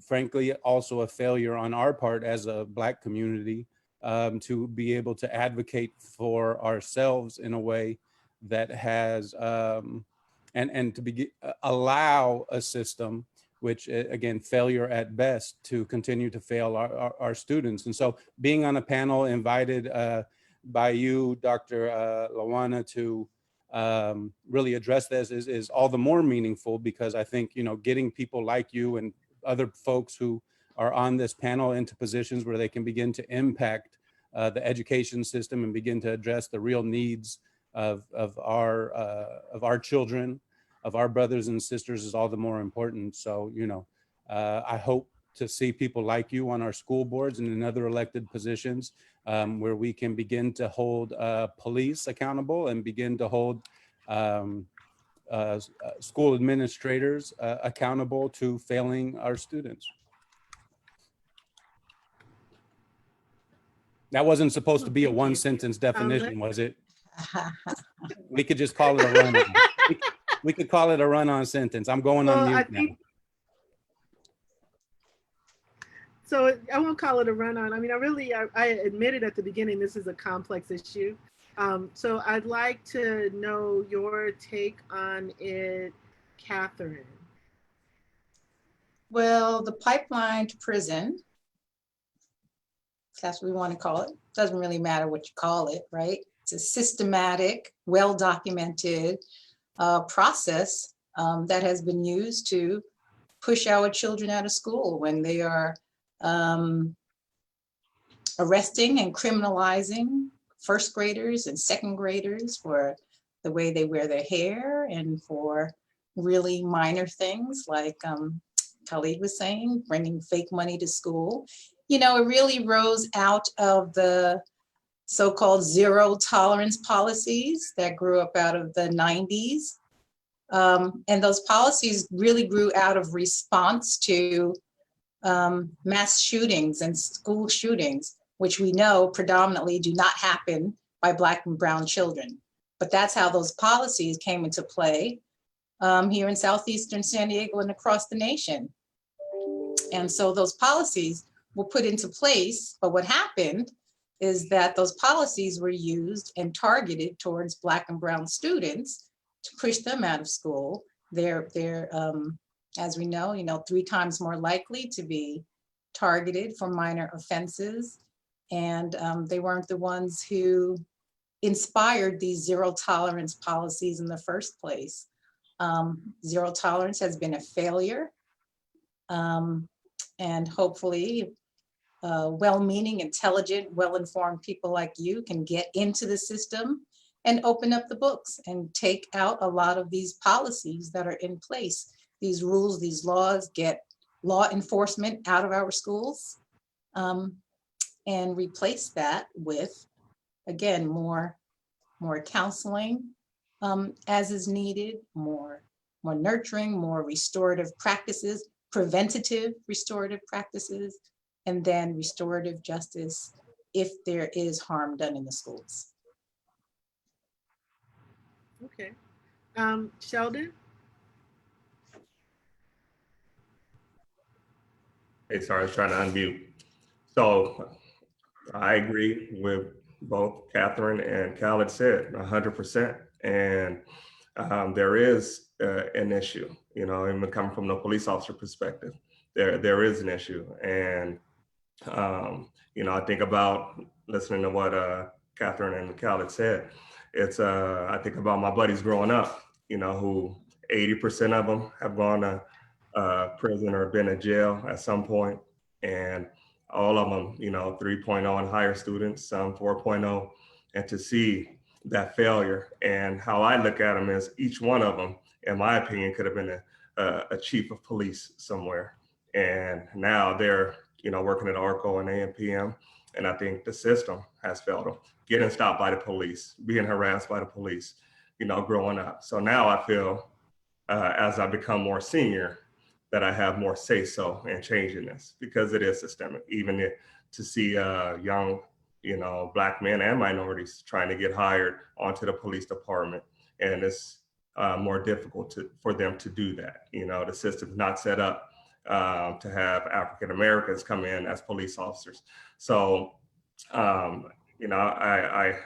frankly, also a failure on our part as a Black community to be able to advocate for ourselves in a way that has, and to allow a system, which again, failure at best, to continue to fail our students. And so being on a panel invited by you, Dr. Lawana, to really address this is all the more meaningful, because I think, you know, getting people like you and other folks who are on this panel into positions where they can begin to impact the education system and begin to address the real needs of our children, of our brothers and sisters, is all the more important. So, you know, I hope to see people like you on our school boards and in other elected positions where we can begin to hold police accountable and begin to hold school administrators accountable to failing our students. That wasn't supposed to be a one sentence definition, was it? We could just call it a run-on. We could call it a run-on sentence. I'm going on mute now. So I won't call it a run-on. I mean, I admitted at the beginning this is a complex issue. So I'd like to know your take on it, Catherine. Well, the pipeline to prison, if that's what we want to call it, doesn't really matter what you call it, right? It's a systematic, well-documented process that has been used to push our children out of school when they are arresting and criminalizing first graders and second graders for the way they wear their hair, and for really minor things like Khalid was saying, bringing fake money to school. You know, it really rose out of the so-called zero tolerance policies that grew up out of the 90s. And those policies really grew out of response to mass shootings and school shootings, which we know predominantly do not happen by Black and brown children. But that's how those policies came into play here in Southeastern San Diego and across the nation. And so those policies were put into place, but what happened is that those policies were used and targeted towards Black and brown students to push them out of school. They're as we know, 3 times more likely to be targeted for minor offenses. And they weren't the ones who inspired these zero tolerance policies in the first place. Zero tolerance has been a failure. And hopefully well-meaning, intelligent, well-informed people like you can get into the system and open up the books and take out a lot of these policies that are in place these rules, these laws, get law enforcement out of our schools, and replace that with, again, more counseling as is needed, more nurturing, more restorative practices, preventative restorative practices, and then restorative justice if there is harm done in the schools. Okay. Sheldon? Hey, sorry, I was trying to unmute. So I agree with both Catherine and Khaled said 100%. And there is an issue, you know, even coming from the police officer perspective, there is an issue. And, you know, I think about listening to what Catherine and Khaled said. It's, I think about my buddies growing up, you know, who 80% of them have gone to prison or been in jail at some point. And all of them, you know, 3.0 and higher students, some 4.0, and to see that failure. And how I look at them is each one of them, in my opinion, could have been a chief of police somewhere. And now they're, you know, working at ARCO and AMPM. And I think the system has failed them, getting stopped by the police, being harassed by the police, you know, growing up. So now I feel as I become more senior, that I have more say-so in changing this, because it is systemic. Even to see young, you know, Black men and minorities trying to get hired onto the police department, and it's more difficult for them to do that. You know, the system's not set up to have African Americans come in as police officers. So, you know, I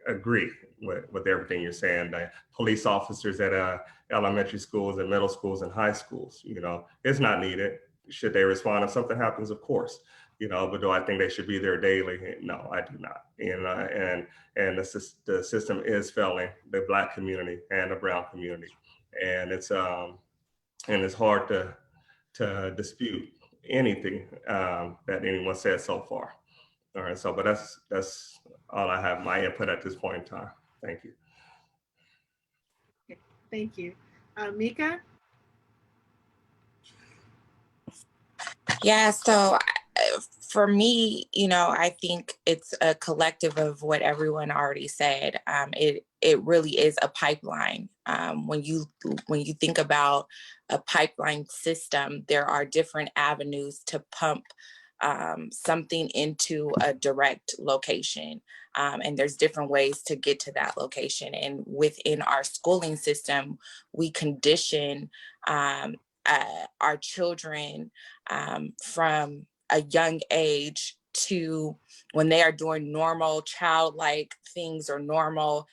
agree with everything you're saying. The police officers at elementary schools and middle schools and high schools, you know, it's not needed. Should they respond if something happens? Of course, you know, but do I think they should be there daily? No, I do not. You know, and the system is failing the Black community and the brown community, and it's hard to dispute anything that anyone said so far. All right, so but that's all I have, my input at this point in time. Thank you. Okay, thank you. Mika? Yeah, so for me, you know, I think it's a collective of what everyone already said. It really is a pipeline. When you think about a pipeline system, there are different avenues to pump something into a direct location. And there's different ways to get to that location. And within our schooling system, we condition our children from a young age to when they are doing normal childlike things or normal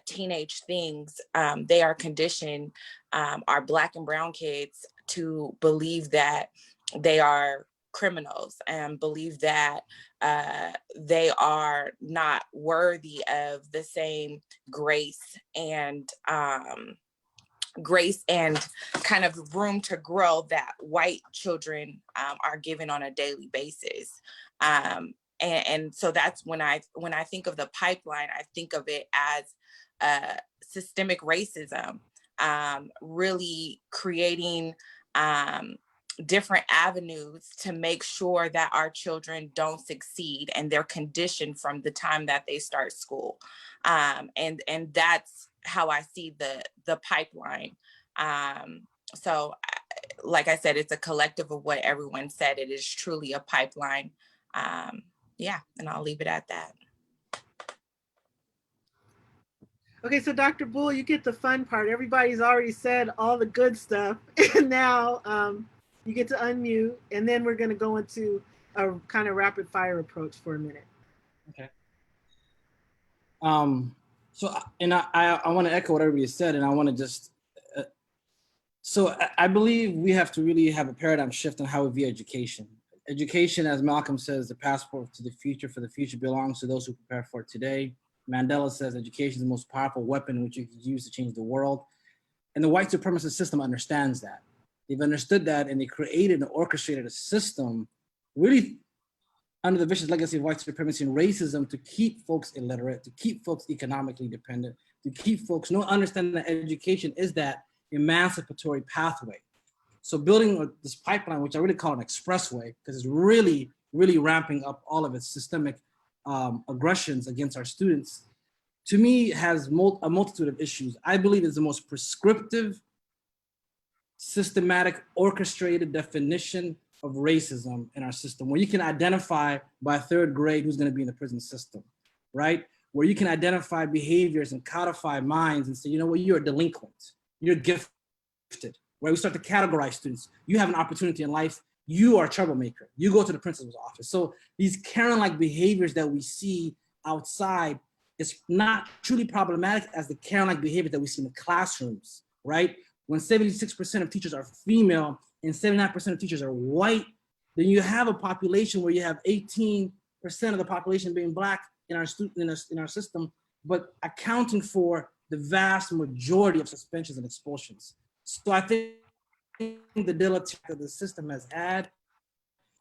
teenage things, they are conditioned, our Black and brown kids, to believe that they are criminals and believe that they are not worthy of the same grace and kind of room to grow that white children are given on a daily basis. And so that's when I think of the pipeline, I think of it as systemic racism, really creating different avenues to make sure that our children don't succeed, and they're conditioned from the time that they start school. And that's how I see the pipeline. So like I said, it's a collective of what everyone said. It is truly a pipeline. Yeah, and I'll leave it at that. Okay, so Dr. Bull, you get the fun part. Everybody's already said all the good stuff. And now you get to unmute, and then we're gonna go into a kind of rapid fire approach for a minute. Okay. So, and I want to echo what everybody said, and I want to just, so I believe we have to really have a paradigm shift on how we view education. Education, as Malcolm says, the passport to the future, for the future belongs to those who prepare for it today. Mandela says education is the most powerful weapon which you can use to change the world. And the white supremacist system understands that. They've understood that, and they created and orchestrated a system really under the vicious legacy of white supremacy and racism to keep folks illiterate, to keep folks economically dependent, to keep folks not understanding that education is that emancipatory pathway. So building this pipeline, which I really call an expressway, because it's really, really ramping up all of its systemic aggressions against our students, to me has a multitude of issues. I believe it's the most prescriptive, systematic, orchestrated definition of racism in our system, where you can identify by third grade who's going to be in the prison system, right? Where you can identify behaviors and codify minds and say, you know what, you're a delinquent, you're gifted, where we start to categorize students. You have an opportunity in life, you are a troublemaker, you go to the principal's office. So these Karen-like behaviors that we see outside is not truly problematic as the Karen-like behavior that we see in the classrooms, right? When 76% of teachers are female and 79% of teachers are white, then you have a population where you have 18% of the population being Black in our system, but accounting for the vast majority of suspensions and expulsions. So I think the deleterious that the system has had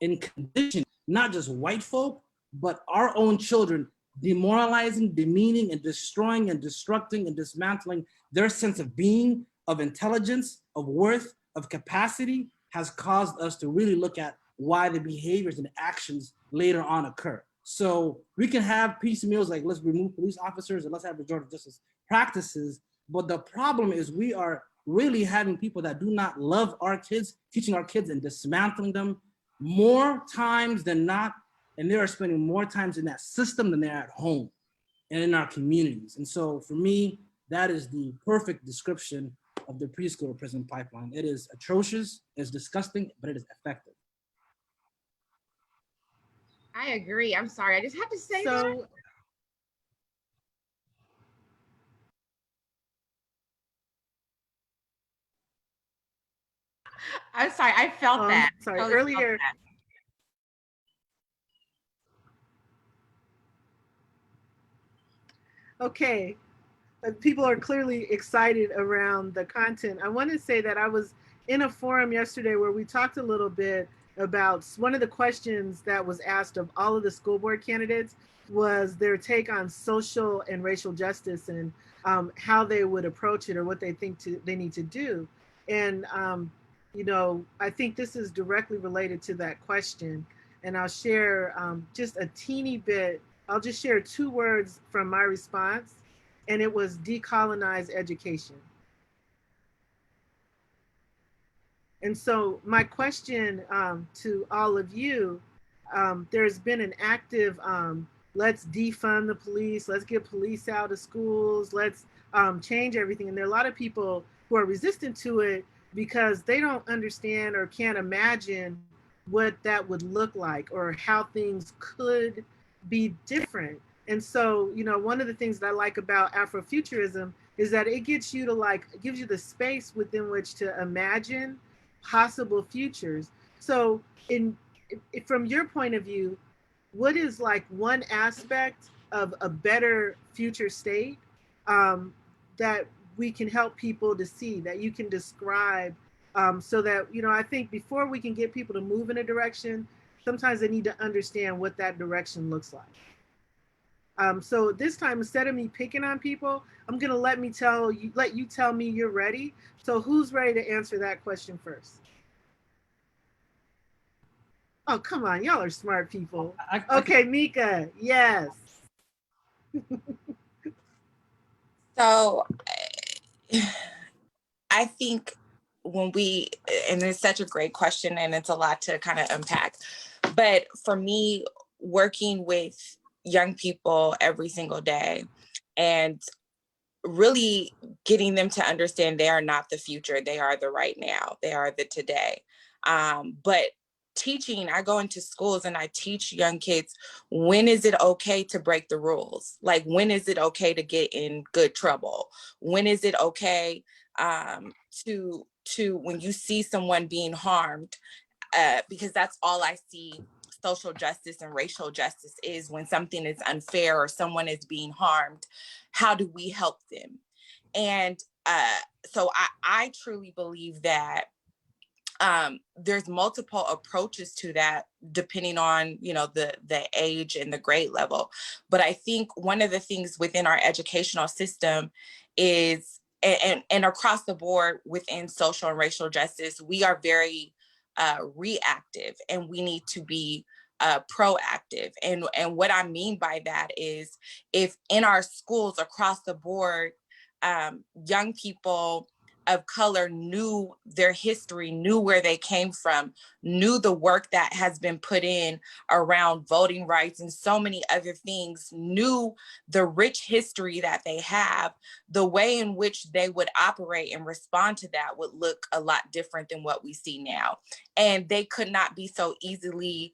in conditioning not just white folk, but our own children, demoralizing, demeaning, and destroying and destructing and dismantling their sense of being, of intelligence, of worth, of capacity, has caused us to really look at why the behaviors and actions later on occur. So we can have piecemeals like let's remove police officers and let's have restorative justice practices, but the problem is we are really having people that do not love our kids, teaching our kids and dismantling them more times than not, and they are spending more times in that system than they're at home and in our communities. And so for me, that is the perfect description of the preschool to prison pipeline. It is atrocious, it's disgusting, but it is effective. I agree. I'm sorry. I just have to say that. I'm sorry. I felt that. Sorry. Totally felt Earlier. that. Okay. People are clearly excited around the content. I want to say that I was in a forum yesterday where we talked a little bit about one of the questions that was asked of all of the school board candidates was their take on social and racial justice and how they would approach it or what they think they need to do. And, you know, I think this is directly related to that question. And I'll share just a teeny bit. I'll just share 2 words from my response. And it was decolonize education. And so my question to all of you, there's been an active, let's defund the police, let's get police out of schools, let's change everything. And there are a lot of people who are resistant to it because they don't understand or can't imagine what that would look like or how things could be different. And so, you know, one of the things that I like about Afrofuturism is that it gets you to gives you the space within which to imagine possible futures. So from your point of view, what is one aspect of a better future state that we can help people to see, that you can describe so that, you know, I think before we can get people to move in a direction, sometimes they need to understand what that direction looks like. So this time, instead of me picking on people, I'm gonna let you tell me you're ready. So who's ready to answer that question first? Oh, come on, y'all are smart people. Okay, Mika, yes. So I think and it's such a great question and it's a lot to kind of unpack, but for me, working with young people every single day and really getting them to understand they are not the future, they are the right now, they are the today. But teaching, I go into schools and I teach young kids, when is it okay to break the rules? Like, when is it okay to get in good trouble? When is it okay to when you see someone being harmed, because that's all I see social justice and racial justice is, when something is unfair or someone is being harmed, how do we help them? And so I truly believe that there's multiple approaches to that depending on, you know, the age and the grade level. But I think one of the things within our educational system is and across the board within social and racial justice, we are very reactive, and we need to be proactive. And what I mean by that is, if in our schools across the board, young people of color knew their history, knew where they came from, knew the work that has been put in around voting rights and so many other things, knew the rich history that they have, the way in which they would operate and respond to that would look a lot different than what we see now. And they could not be so easily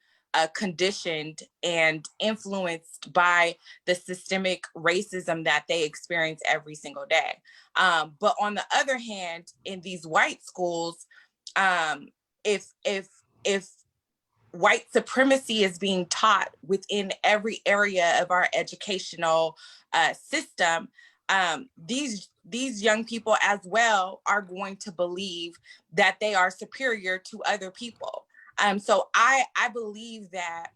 conditioned and influenced by the systemic racism that they experience every single day. But on the other hand, in these white schools, if white supremacy is being taught within every area of our educational system, these young people as well are going to believe that they are superior to other people. So I believe that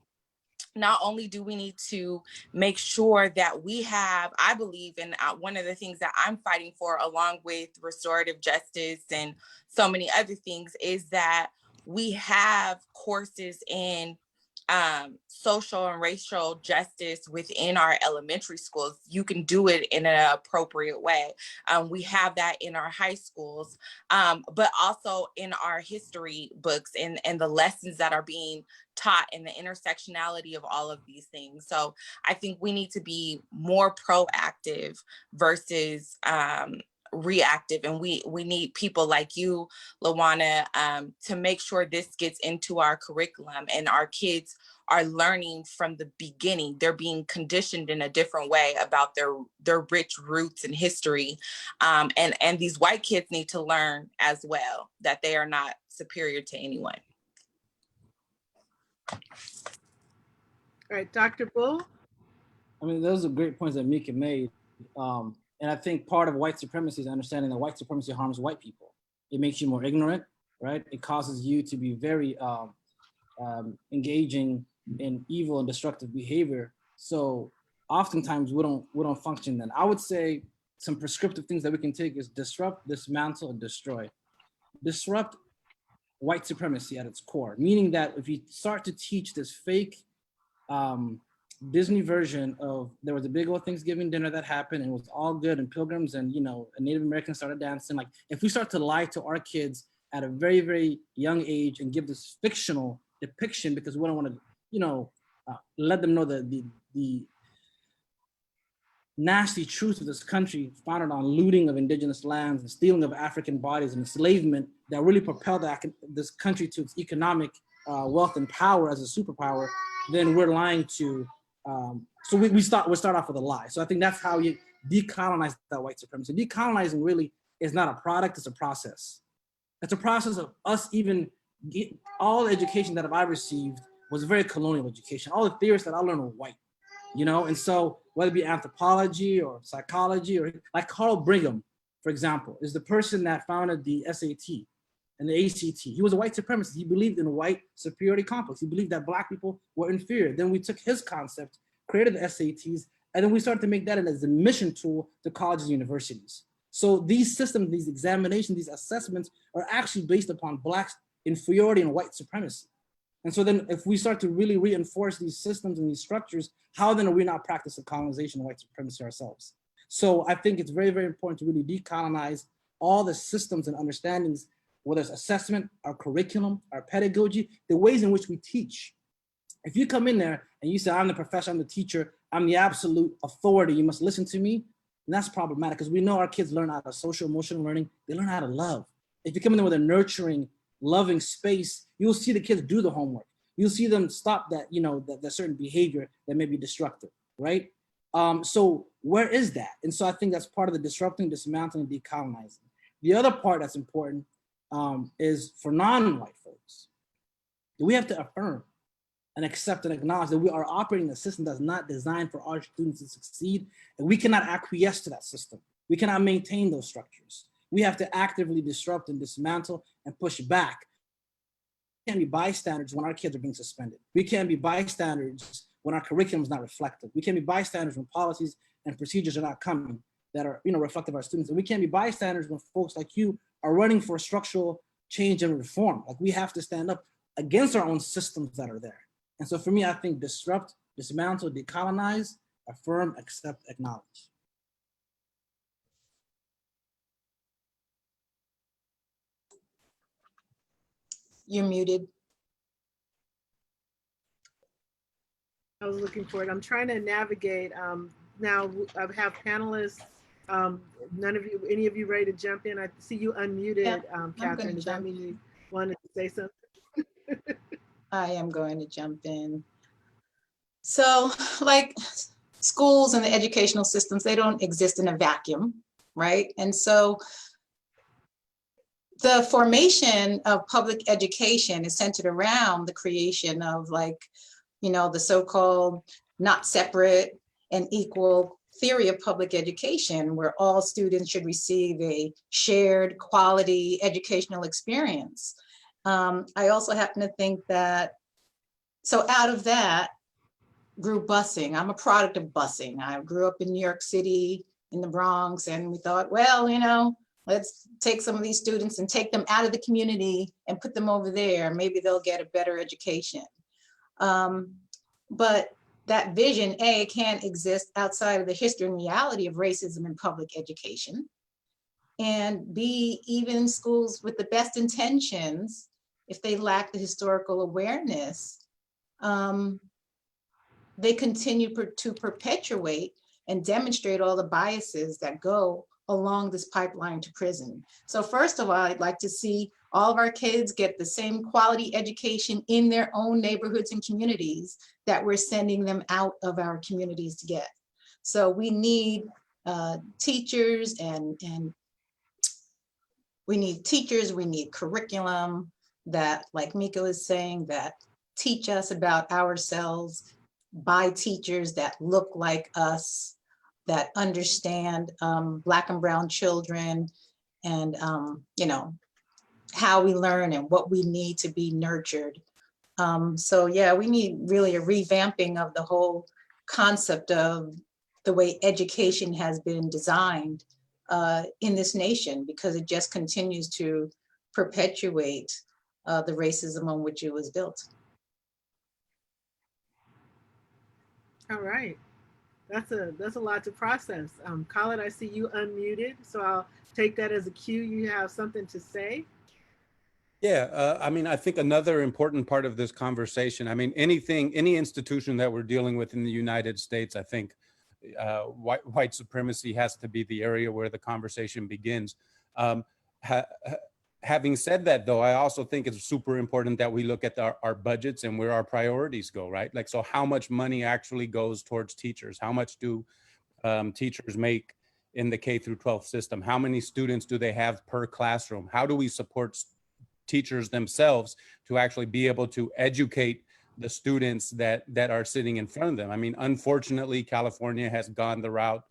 not only do we need to make sure that we have, I believe, and one of the things that I'm fighting for, along with restorative justice and so many other things, is that we have courses in social and racial justice within our elementary schools. You can do it in an appropriate way. We have that in our high schools, but also in our history books and the lessons that are being taught, and the intersectionality of all of these things. So I think we need to be more proactive versus reactive, and we need people like you, Lawana, to make sure this gets into our curriculum and our kids are learning from the beginning. They're being conditioned in a different way about their rich roots and history, and these white kids need to learn as well that they are not superior to anyone. All right, Dr. Bull. I mean, those are great points that Mika made. And I think part of white supremacy is understanding that white supremacy harms white people. It makes you more ignorant, right? It causes you to be very engaging in evil and destructive behavior. So oftentimes we don't function then. I would say some prescriptive things that we can take is disrupt, dismantle, and destroy. Disrupt white supremacy at its core, meaning that if you start to teach this fake Disney version of, there was a big old Thanksgiving dinner that happened and it was all good, and pilgrims and, you know, a Native American started dancing. Like, if we start to lie to our kids at a very, very young age and give this fictional depiction because we don't want to, you know, let them know the nasty truth of this country founded on looting of indigenous lands and stealing of African bodies and enslavement that really propelled this country to its economic wealth and power as a superpower, then we're lying to. So we start off with a lie. So I think that's how you decolonize that white supremacy. Decolonizing really is not a product, it's a process. It's a process of us all the education that I received was very colonial education. All the theorists that I learned were white, you know? And so whether it be anthropology or psychology, or like Carl Brigham, for example, is the person that founded the SAT and the ACT. He was a white supremacist. He believed in a white superiority complex. He believed that Black people were inferior. Then we took his concept, created the SATs, and then we started to make that as a admission tool to colleges and universities. So these systems, these examinations, these assessments are actually based upon Black inferiority and white supremacy. And so then if we start to really reinforce these systems and these structures, how then are we not practicing colonization and white supremacy ourselves? So I think it's very, very important to really decolonize all the systems and understandings, whether it's assessment, our curriculum, our pedagogy, the ways in which we teach. If you come in there and you say, I'm the professor, I'm the teacher, I'm the absolute authority, you must listen to me, and that's problematic because we know our kids learn out of social emotional learning, they learn how to love. If you come in there with a nurturing, loving space, you'll see the kids do the homework. You'll see them stop that, you know, that certain behavior that may be destructive, right? So where is that? And so I think that's part of the disrupting, dismantling, and decolonizing. The other part that's important is for non-white folks. We have to affirm and accept and acknowledge that we are operating a system that's not designed for our students to succeed, and we cannot acquiesce to that system. We cannot maintain those structures. We have to actively disrupt and dismantle and push back. We can't be bystanders when our kids are being suspended. We can't be bystanders when our curriculum is not reflected. We can't be bystanders when policies and procedures are not coming. that are, you know, reflective of our students. And we can't be bystanders when folks like you are running for structural change and reform. Like, we have to stand up against our own systems that are there. And so for me, I think disrupt, dismantle, decolonize, affirm, accept, acknowledge. You're muted. I was looking for it. I'm trying to navigate. Now I have panelists. None of you, any of you ready to jump in? I see you unmuted, Yeah, Catherine. Does that mean you wanted to say something? I am going to jump in. So, like, schools and the educational systems, they don't exist in a vacuum, right? And so the formation of public education is centered around the creation of, like, you know, the so-called not separate and equal theory of public education, where all students should receive a shared quality educational experience. I also happen to think that, so out of that grew busing. I'm a product of busing. I grew up in New York City, in the Bronx, and we thought, well, you know, let's take some of these students and take them out of the community and put them over there. Maybe they'll get a better education. But that vision, A, can't exist outside of the history and reality of racism in public education. And B, even in schools with the best intentions, if they lack the historical awareness, they continue to perpetuate and demonstrate all the biases that go along this pipeline to prison. So first of all, I'd like to see all of our kids get the same quality education in their own neighborhoods and communities that we're sending them out of our communities to get. So we need teachers and we need curriculum that, like Mika was saying, that teach us about ourselves by teachers that look like us, that understand Black and brown children, and you know, how we learn and what we need to be nurtured. So yeah, we need really a revamping of the whole concept of the way education has been designed in this nation, because it just continues to perpetuate the racism on which it was built. All right. That's a lot to process. Khaled, I see you unmuted, so I'll take that as a cue. You have something to say? Yeah, I mean, I think another important part of this conversation, I mean, any institution that we're dealing with in the United States, I think white supremacy has to be the area where the conversation begins. Having said that, though, I also think it's super important that we look at our budgets and where our priorities go, right? Like, so how much money actually goes towards teachers? How much do teachers make in the K through 12 system? How many students do they have per classroom? How do we support teachers themselves to actually be able to educate the students that are sitting in front of them? I mean, unfortunately, California has gone the route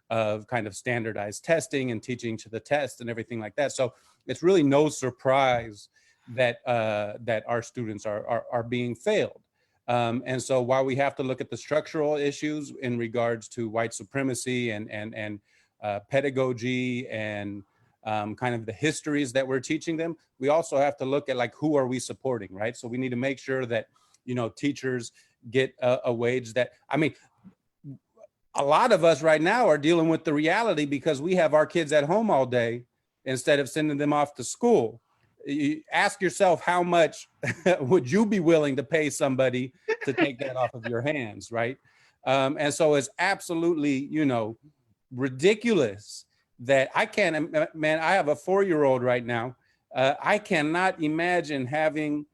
of kind of standardized testing and teaching to the test and everything like that. So it's really no surprise that that our students are being failed. And so while we have to look at the structural issues in regards to white supremacy and pedagogy and kind of the histories that we're teaching them, we also have to look at, like, who are we supporting, right? So we need to make sure that, you know, teachers get a wage that, I mean, a lot of us right now are dealing with the reality because we have our kids at home all day instead of sending them off to school. You ask yourself, how much would you be willing to pay somebody to take that off of your hands, right? And so it's absolutely, you know, ridiculous that I can't, man, I have a 4-year-old right now. I cannot imagine having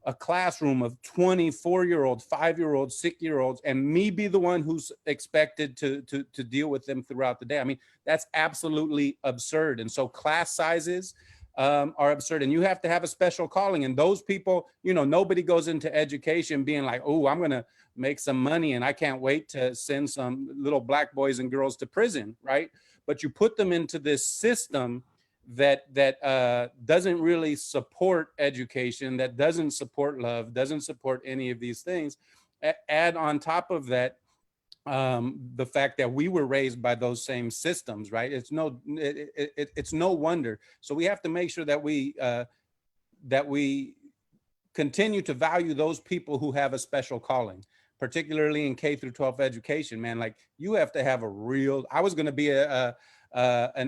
a classroom of 24-year-olds, 5-year-olds, 6-year-olds, and me be the one who's expected to deal with them throughout the day. I mean, that's absolutely absurd. And so class sizes are absurd, and you have to have a special calling. And those people, you know, nobody goes into education being like, oh, I'm gonna make some money and I can't wait to send some little Black boys and girls to prison, right? But you put them into this system that doesn't really support education, that doesn't support love, doesn't support any of these things. Add on top of that the fact that we were raised by those same systems, right? It's no wonder. So we have to make sure that we continue to value those people who have a special calling, particularly in K through 12 education, man. Like, you have to have a real, I was going to be an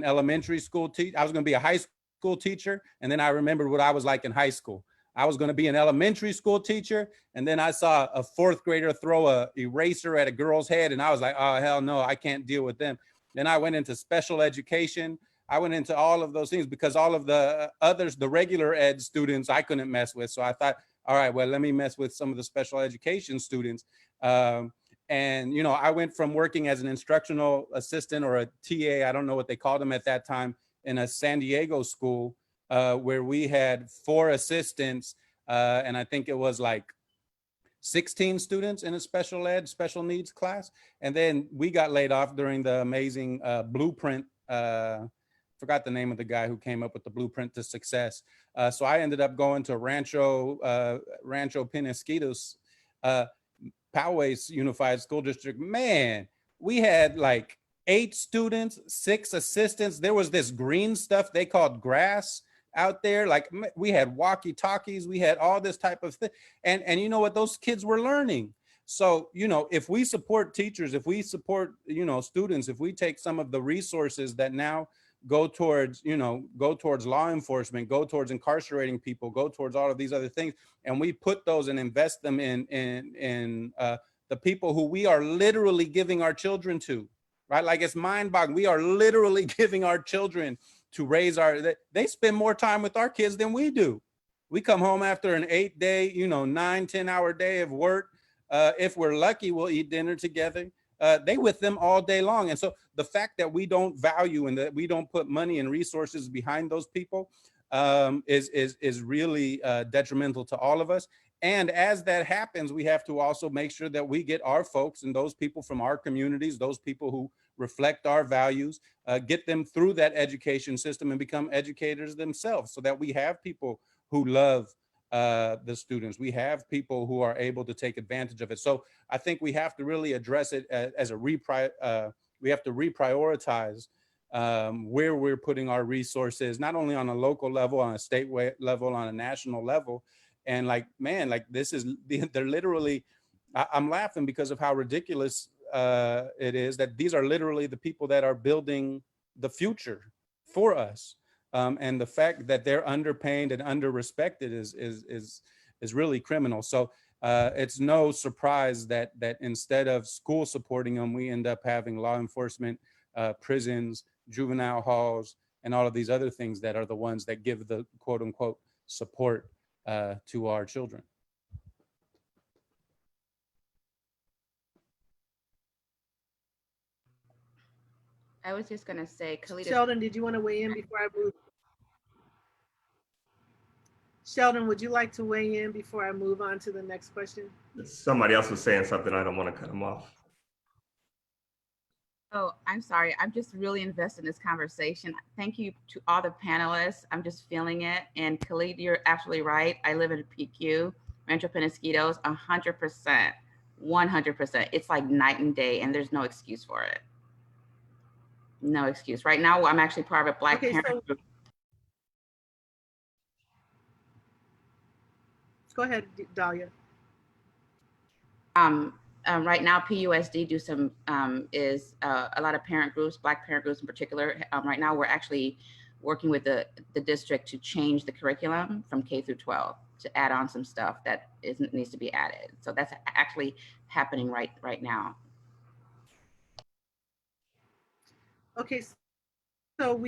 elementary school teacher. I was going to be a high school teacher. And then I remembered what I was like in high school. I was going to be an elementary school teacher. And then I saw a fourth grader throw a eraser at a girl's head. And I was like, oh, hell no, I can't deal with them. Then I went into special education. I went into all of those things because all of the others, the regular ed students, I couldn't mess with. So I thought, all right, well, let me mess with some of the special education students. And, you know, I went from working as an instructional assistant or a TA, I don't know what they called them at that time, in a San Diego school where we had 4 assistants. And I think it was like 16 students in a special ed, special needs class. And then we got laid off during the amazing blueprint. Forgot the name of the guy who came up with the blueprint to success. So I ended up going to Rancho Penasquitos, Poway's Unified School District. Man, we had like 8 students, 6 assistants. There was this green stuff they called grass out there. Like, we had walkie-talkies, we had all this type of thing. And you know what, those kids were learning. So, you know, if we support teachers, if we support, you know, students, if we take some of the resources that now go towards, you know, go towards law enforcement, go towards incarcerating people, go towards all of these other things, and we put those and invest them in the people who we are literally giving our children to, right? Like, it's mind-boggling. We are literally giving our children to raise they spend more time with our kids than we do. We come home after an 8-day, you know, 9-10 hour day of work. If we're lucky, we'll eat dinner together. They with them all day long. And so the fact that we don't value and that we don't put money and resources behind those people is really detrimental to all of us. And as that happens, we have to also make sure that we get our folks and those people from our communities, those people who reflect our values, get them through that education system and become educators themselves, so that we have people who love the students. We have people who are able to take advantage of it. So I think we have to really address it as we have to reprioritize where we're putting our resources, not only on a local level, on a state level, on a national level. And like, man, like, they're literally, I'm laughing because of how ridiculous it is that these are literally the people that are building the future for us. And the fact that they're underpaid and underrespected is really criminal. So it's no surprise that instead of school supporting them, we end up having law enforcement, prisons, juvenile halls, and all of these other things that are the ones that give the quote unquote support to our children. I was just gonna say, Khalida. Sheldon, did you want to weigh in before I move? Sheldon, would you like to weigh in before I move on to the next question? Somebody else was saying something. I don't want to cut them off. Oh, I'm sorry. I'm just really invested in this conversation. Thank you to all the panelists. I'm just feeling it. And Khalid, you're absolutely right. I live in PQ, Rancho Penasquitos, 100%, 100%. It's like night and day, and there's no excuse for it. No excuse. Right now, I'm actually part of a Black parent group. Go ahead, Dahlia. Right now, PUSD do some a lot of parent groups, Black parent groups in particular. Right now, we're actually working with the district to change the curriculum from K through 12 to add on some stuff that needs to be added. So that's actually happening right now. Okay, so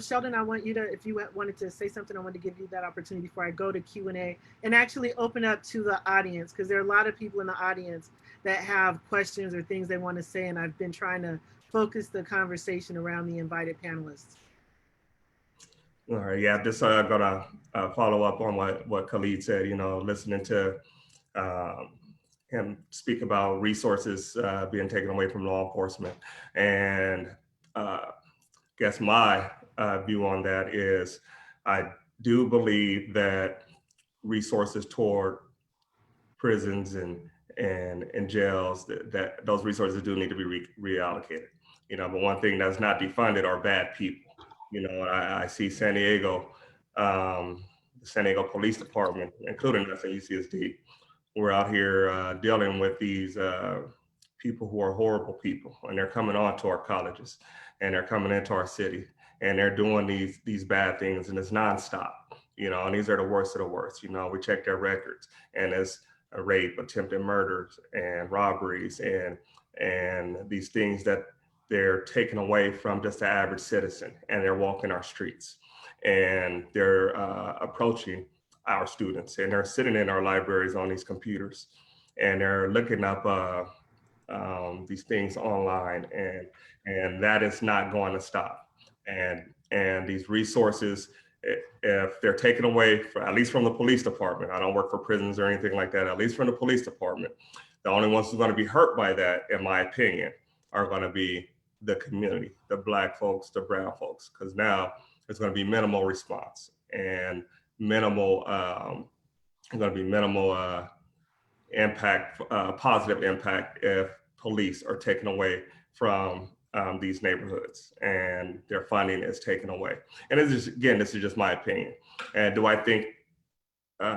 Sheldon, I want you to, if you wanted to say something, I wanted to give you that opportunity before I go to Q&A and actually open up to the audience, because there are a lot of people in the audience that have questions or things they want to say, and I've been trying to focus the conversation around the invited panelists. All right, yeah, just gonna follow up on what Khalid said, you know, listening to him speak about resources being taken away from law enforcement. And guess my view on that is I do believe that resources toward prisons and and in jails, that those resources do need to be reallocated. You know, but one thing that's not defunded are bad people. You know, I see San Diego, the San Diego Police Department, including us at UCSD, we're out here dealing with these people who are horrible people, and they're coming onto our colleges, and they're coming into our city, and they're doing these bad things, and it's nonstop. You know, and these are the worst of the worst. You know, we check their records, and it's a rape, attempted murders, and robberies, and these things that they're taking away from just the average citizen, and they're walking our streets, and they're approaching our students, and they're sitting in our libraries on these computers, and they're looking up these things online, and that is not going to stop. And these resources, if they're taken away, at least from the police department, I don't work for prisons or anything like that, at least from the police department, the only ones who are going to be hurt by that, in my opinion, are going to be the community, the Black folks, the brown folks, because now there's going to be minimal response and minimal, impact, positive impact if police are taken away from these neighborhoods and their funding is taken away. And this is just my opinion. And do I think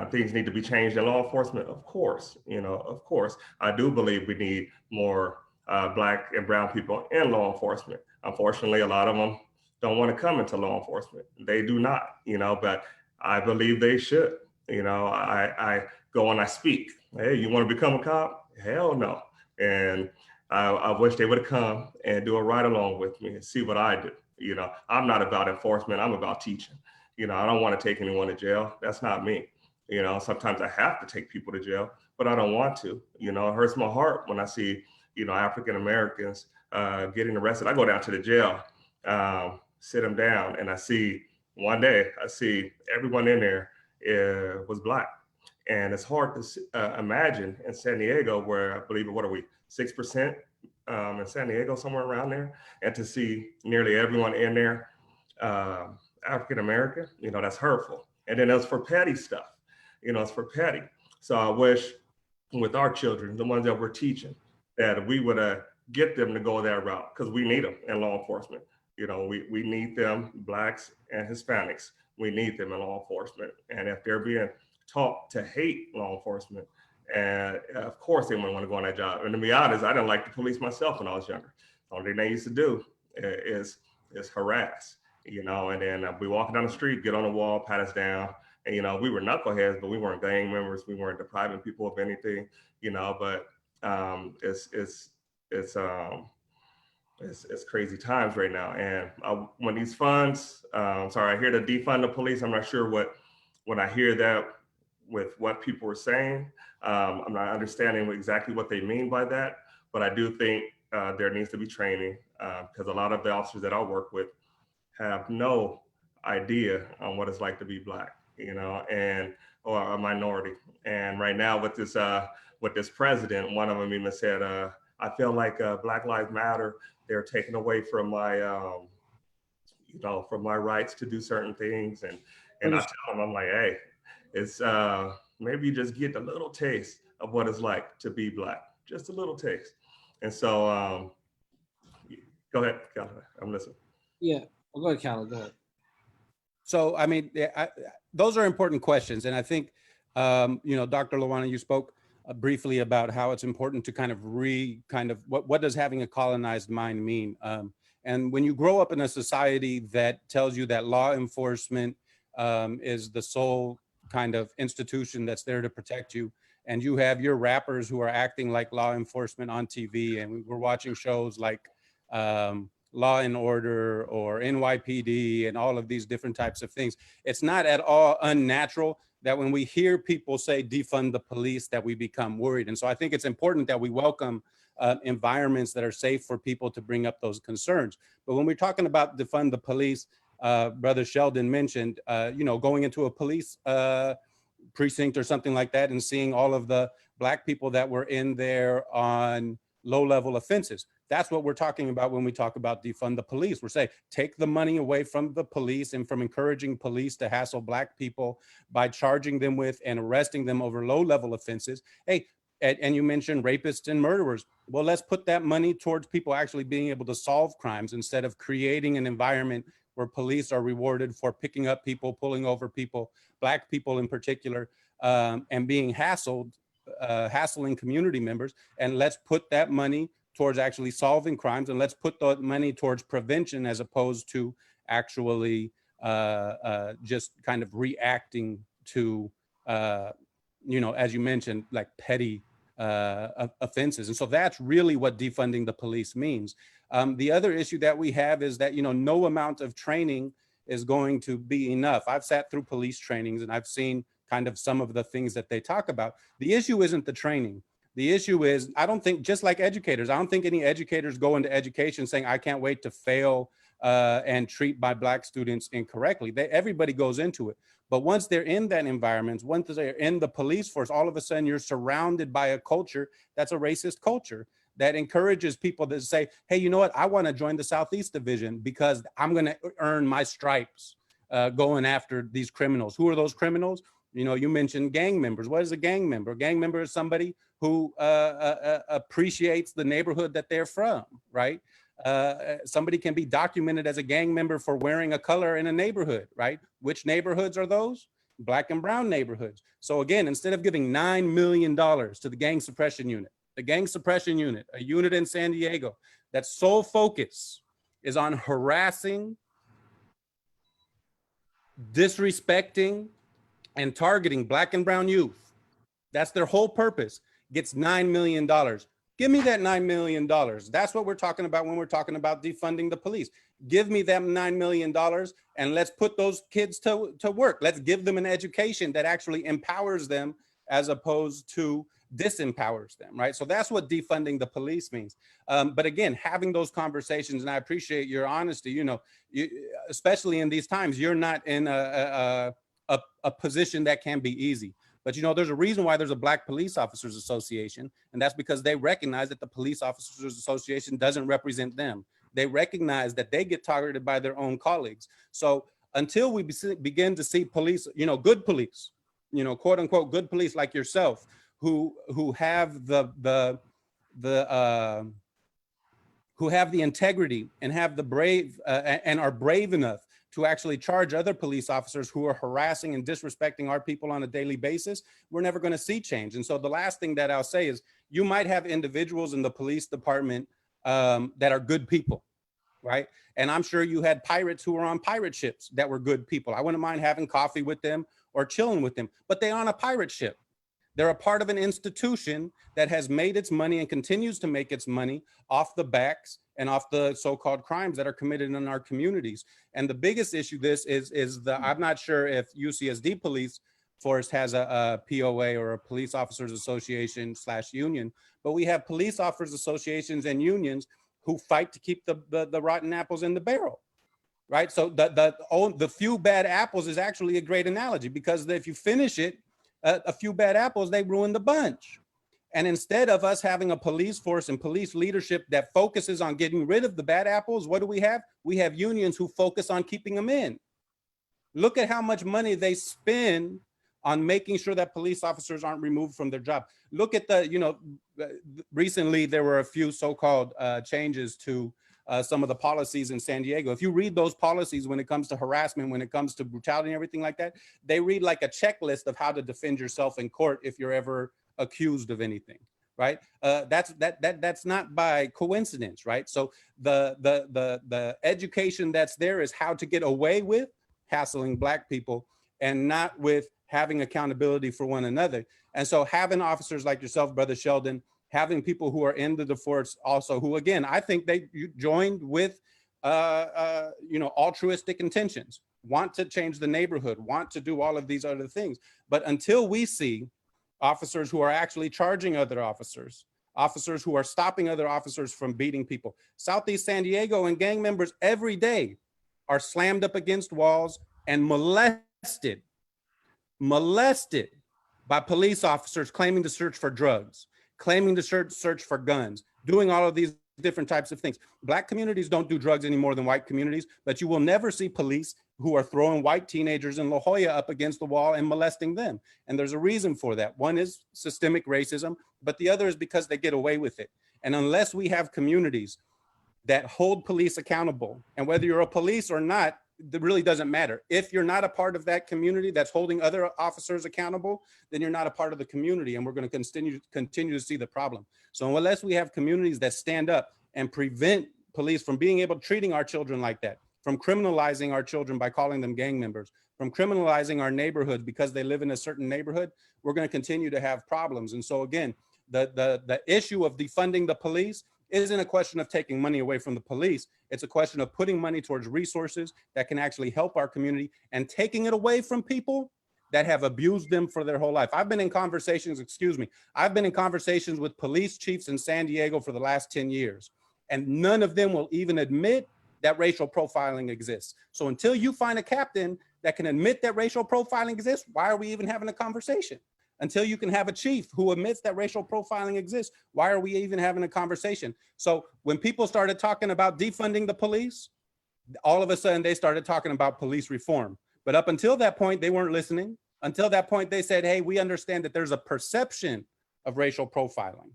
things need to be changed in law enforcement? Of course, you know, of course. I do believe we need more Black and brown people in law enforcement. Unfortunately, a lot of them don't want to come into law enforcement. They do not, you know, but I believe they should. You know, I go and I speak. Hey, you want to become a cop? Hell no. And I wish they would come and do a ride along with me and see what I do. You know, I'm not about enforcement. I'm about teaching. You know, I don't want to take anyone to jail. That's not me. You know, sometimes I have to take people to jail, but I don't want to. You know, it hurts my heart when I see, you know, African Americans getting arrested. I go down to the jail, sit them down, and I see one day, I see everyone in there was Black. And it's hard to imagine in San Diego, where I believe, what are we, 6% in San Diego, somewhere around there, and to see nearly everyone in there African American, you know, that's hurtful. And then as for petty stuff, you know, it's for petty. So I wish with our children, the ones that we're teaching, that we would get them to go that route, because we need them in law enforcement. You know, we need them, Blacks and Hispanics, we need them in law enforcement. And if they're being taught to hate law enforcement, and of course they wouldn't want to go on that job. And to be honest, I didn't like the police myself when I was younger. The only thing they used to do is harass, you know, and then we walking down the street, get on the wall, pat us down. And, you know, we were knuckleheads, but we weren't gang members. We weren't depriving people of anything, you know, but it's crazy times right now. And when these funds, sorry, I hear the defund the police. I'm not sure when I hear that with what people are saying, I'm not understanding exactly what they mean by that, but I do think there needs to be training, because a lot of the officers that I work with have no idea on what it's like to be Black, you know, or a minority. And right now with this president, one of them even said, I feel like Black Lives Matter, they're taking away from my, you know, from my rights to do certain things. And I tell them, I'm like, hey, it's maybe you just get a little taste of what it's like to be Black, just a little taste. And so, go ahead, Calvin, I'm listening. Yeah, I'll go ahead, Calvin, go ahead. So, I mean, those are important questions. And I think, you know, Dr. Lawana, you spoke briefly about how it's important to kind of what does having a colonized mind mean? And when you grow up in a society that tells you that law enforcement is the sole kind of institution that's there to protect you, and you have your rappers who are acting like law enforcement on TV, and we're watching shows like Law and Order or NYPD and all of these different types of things, it's not at all unnatural that when we hear people say defund the police, that we become worried. And so I think it's important that we welcome environments that are safe for people to bring up those concerns. But when we're talking about defund the police, Brother Sheldon mentioned, you know, going into a police precinct or something like that and seeing all of the Black people that were in there on low-level offenses. That's what we're talking about when we talk about defund the police. We're saying take the money away from the police and from encouraging police to hassle Black people by charging them with and arresting them over low-level offenses. Hey, And you mentioned rapists and murderers. Well, let's put that money towards people actually being able to solve crimes instead of creating an environment where police are rewarded for picking up people, pulling over people, Black people in particular, and being hassling community members. And let's put that money towards actually solving crimes, and let's put the money towards prevention as opposed to actually just kind of reacting to, as you mentioned, like petty offenses. And so that's really what defunding the police means. The other issue that we have is that, no amount of training is going to be enough. I've sat through police trainings and I've seen kind of some of the things that they talk about. The issue isn't the training. The issue is, I don't think, just like educators, I don't think any educators go into education saying, I can't wait to fail and treat my Black students incorrectly. Everybody goes into it. But once they're in that environment, once they're in the police force, all of a sudden you're surrounded by a culture that's a racist culture that encourages people to say, hey, you know what? I want to join the Southeast Division because I'm going to earn my stripes going after these criminals. Who are those criminals? You mentioned gang members. What is a gang member? A gang member is somebody who appreciates the neighborhood that they're from, right? Somebody can be documented as a gang member for wearing a color in a neighborhood, right? Which neighborhoods are those? Black and brown neighborhoods. So again, instead of giving $9 million to the gang suppression unit, a unit in San Diego, that sole focus is on harassing, disrespecting, and targeting Black and brown youth. That's their whole purpose. Gets $9 million. Give me that $9 million. That's what we're talking about when we're talking about defunding the police. Give me them $9 million and let's put those kids to work. Let's give them an education that actually empowers them as opposed to disempowers them, right? So that's what defunding the police means. But again, having those conversations, and I appreciate your honesty, especially in these times, you're not in a position that can be easy. But there's a reason why there's a Black Police Officers Association, and that's because they recognize that the Police Officers Association doesn't represent them. They recognize that they get targeted by their own colleagues. So until we begin to see police, good police, quote unquote good police like yourself, who have the integrity and have the brave and are brave enough to actually charge other police officers who are harassing and disrespecting our people on a daily basis, we're never going to see change. And so the last thing that I'll say is, you might have individuals in the police department that are good people, right? And I'm sure you had pirates who were on pirate ships that were good people. I wouldn't mind having coffee with them or chilling with them, but they're on a pirate ship. They're a part of an institution that has made its money and continues to make its money off the backs and off the so-called crimes that are committed in our communities. And the biggest issue I'm not sure if UCSD Police Force has a POA or a Police Officers Association / union, but we have police officers associations and unions who fight to keep the rotten apples in the barrel, right? So the few bad apples is actually a great analogy, because if you finish it, a few bad apples, they ruin the bunch. And instead of us having a police force and police leadership that focuses on getting rid of the bad apples, what do we have? We have unions who focus on keeping them in. Look at how much money they spend on making sure that police officers aren't removed from their job. Look at recently there were a few so-called changes to some of the policies in San Diego. If you read those policies when it comes to harassment, when it comes to brutality and everything like that, they read like a checklist of how to defend yourself in court if you're ever accused of anything, right? That's not by coincidence, right? So the education that's there is how to get away with hassling Black people and not with having accountability for one another. And so having officers like yourself, Brother Sheldon, having people who are in the force also, who again, I think you joined with altruistic intentions, want to change the neighborhood, want to do all of these other things. But until we see officers who are actually charging other officers, officers who are stopping other officers from beating people, Southeast San Diego and gang members every day are slammed up against walls and molested by police officers claiming to search for drugs, claiming to search for guns, doing all of these different types of things. Black communities don't do drugs any more than white communities, but you will never see police who are throwing white teenagers in La Jolla up against the wall and molesting them. And there's a reason for that. One is systemic racism, but the other is because they get away with it. And unless we have communities that hold police accountable, and whether you're a police or not, it really doesn't matter. If you're not a part of that community that's holding other officers accountable, then you're not a part of the community, and we're going to continue to see the problem. So unless we have communities that stand up and prevent police from being able to treating our children like that, from criminalizing our children by calling them gang members, from criminalizing our neighborhood because they live in a certain neighborhood, we're going to continue to have problems. And so again, the issue of defunding the police isn't a question of taking money away from the police. It's a question of putting money towards resources that can actually help our community and taking it away from people that have abused them for their whole life. I've been in conversations, I've been in conversations with police chiefs in San Diego for the last 10 years, and none of them will even admit that racial profiling exists. So until you find a captain that can admit that racial profiling exists, why are we even having a conversation? Until you can have a chief who admits that racial profiling exists, why are we even having a conversation? So when people started talking about defunding the police, all of a sudden they started talking about police reform. But up until that point, they weren't listening. Until that point, they said, hey, we understand that there's a perception of racial profiling.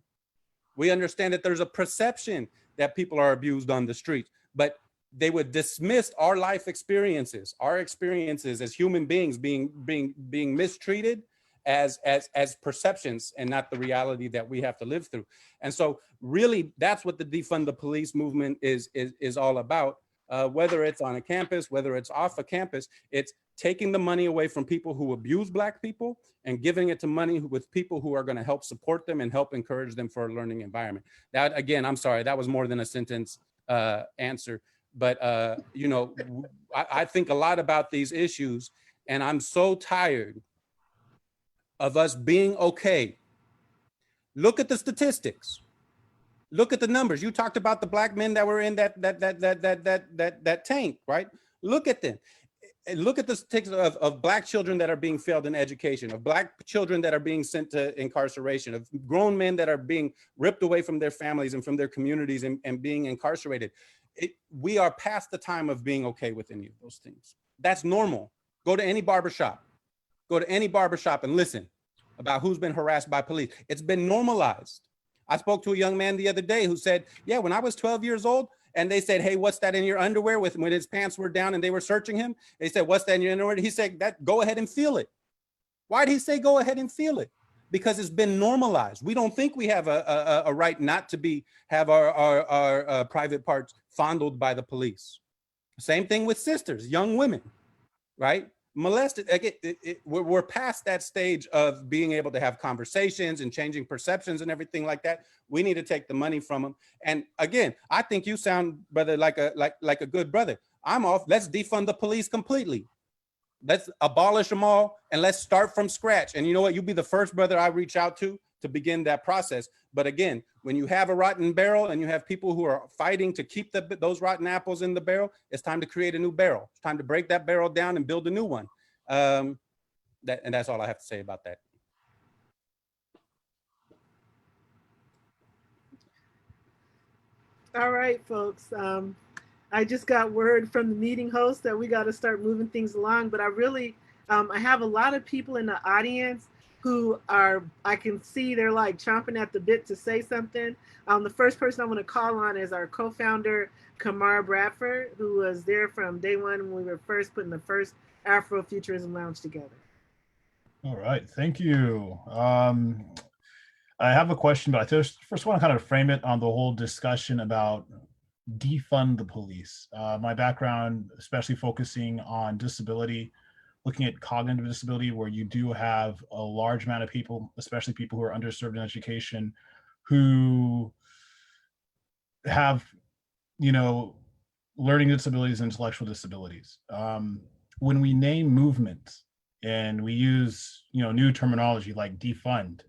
We understand that there's a perception that people are abused on the streets, but they would dismiss our life experiences, our experiences as human beings being mistreated as perceptions and not the reality that we have to live through. And so really that's what the defund the police movement is all about. Whether it's on a campus, whether it's off a campus, it's taking the money away from people who abuse Black people and giving it to money with people who are going to help support them and help encourage them for a learning environment. That, again, I'm sorry, that was more than a sentence answer. But, you know, I think a lot about these issues, and I'm so tired of us being okay. Look at the statistics. Look at the numbers. You talked about the Black men that were in that tank, right? Look at them. Look at the statistics of Black children that are being failed in education, of Black children that are being sent to incarceration, of grown men that are being ripped away from their families and from their communities and being incarcerated. We are past the time of being okay with any of those things. That's normal. Go to any barbershop. Go to any barbershop and listen about who's been harassed by police. It's been normalized. I spoke to a young man the other day who said, yeah, when I was 12 years old and they said, hey, what's that in your underwear, when his pants were down and they were searching him, they said, what's that in your underwear? He said, go ahead and feel it. Why did he say, go ahead and feel it? Because it's been normalized. We don't think we have a right not to have our private parts fondled by the police. Same thing with sisters, young women, right? Molested. We're past that stage of being able to have conversations and changing perceptions and everything like that. We need to take the money from them. And again, I think you sound, brother, like a good brother. I'm off. Let's defund the police completely. Let's abolish them all and let's start from scratch. And you know what? You'll be the first brother I reach out to begin that process. But again, when you have a rotten barrel and you have people who are fighting to keep those rotten apples in the barrel, it's time to create a new barrel. It's time to break that barrel down and build a new one. And that's all I have to say about that. All right, folks. I just got word from the meeting host that we got to start moving things along, but I really, I have a lot of people in the audience who are, I can see they're like chomping at the bit to say something. The first person I want to call on is our co-founder, Kamar Bradford, who was there from day one when we were first putting the first Afrofuturism Lounge together. All right, thank you. I have a question, but I just first want to kind of frame it on the whole discussion about defund the police. My background, especially focusing on disability, looking at cognitive disability, where you do have a large amount of people, especially people who are underserved in education, who have, you know, learning disabilities and intellectual disabilities. When we name movements and we use, you know, new terminology like defund,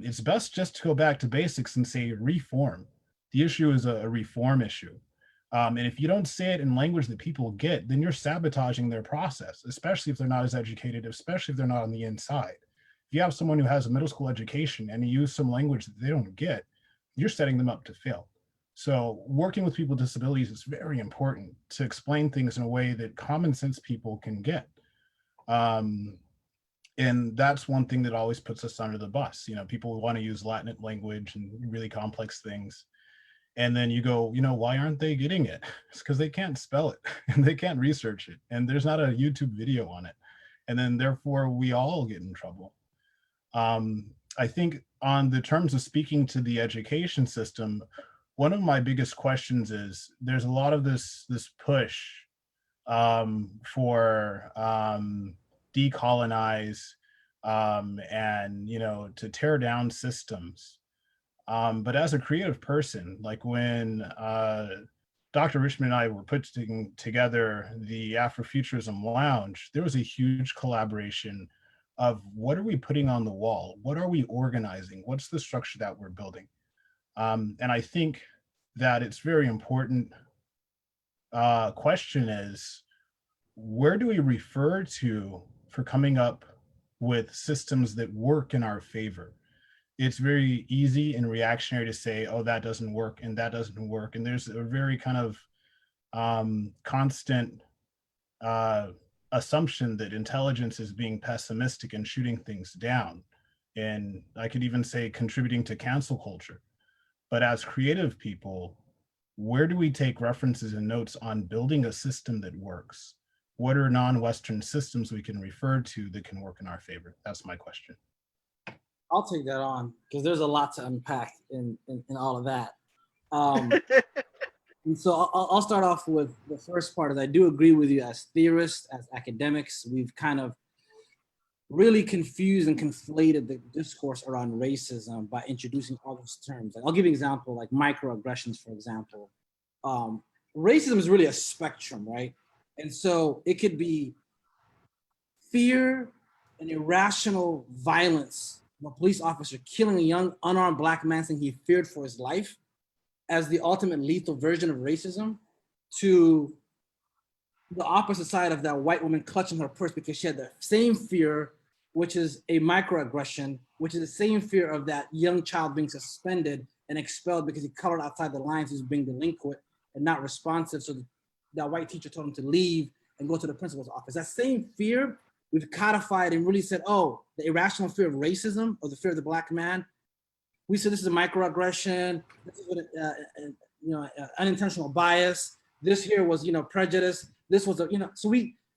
it's best just to go back to basics and say reform. The issue is a reform issue. And if you don't say it in language that people get, then you're sabotaging their process, especially if they're not as educated, especially if they're not on the inside. If you have someone who has a middle school education and you use some language that they don't get, you're setting them up to fail. So working with people with disabilities is very important to explain things in a way that common sense people can get. And that's one thing that always puts us under the bus. You know, people want to use Latin language and really complex things. And then you go, you know, why aren't they getting it? It's because they can't spell it and they can't research it. And there's not a YouTube video on it. And then therefore we all get in trouble. I think on the terms of speaking to the education system, one of my biggest questions is there's a lot of this push for decolonize and, you know, to tear down systems. But as a creative person, like when Dr. Richman and I were putting together the Afrofuturism Lounge, there was a huge collaboration of what are we putting on the wall? What are we organizing? What's the structure that we're building? And I think that it's very important question is, where do we refer to for coming up with systems that work in our favor? It's very easy and reactionary to say, oh, that doesn't work and that doesn't work. And there's a very kind of constant assumption that intelligence is being pessimistic and shooting things down. And I could even say contributing to cancel culture. But as creative people, where do we take references and notes on building a system that works? What are non-Western systems we can refer to that can work in our favor? That's my question. I'll take that on because there's a lot to unpack in all of that. And so I'll start off with the first part. Is I do agree with you as theorists, as academics, we've kind of really confused and conflated the discourse around racism by introducing all those terms. Like, I'll give you an example, like microaggressions, for example. Racism is really a spectrum, right? And so it could be fear and irrational violence of a police officer killing a young unarmed Black man saying he feared for his life as the ultimate lethal version of racism, to the opposite side of that white woman clutching her purse because she had the same fear, which is a microaggression, which is the same fear of that young child being suspended and expelled because he colored outside the lines, he was being delinquent and not responsive. So that white teacher told him to leave and go to the principal's office. That same fear, we've codified and really said, oh, the irrational fear of racism or the fear of the Black man. We said this is a microaggression, this is unintentional bias. This here was, prejudice. This was and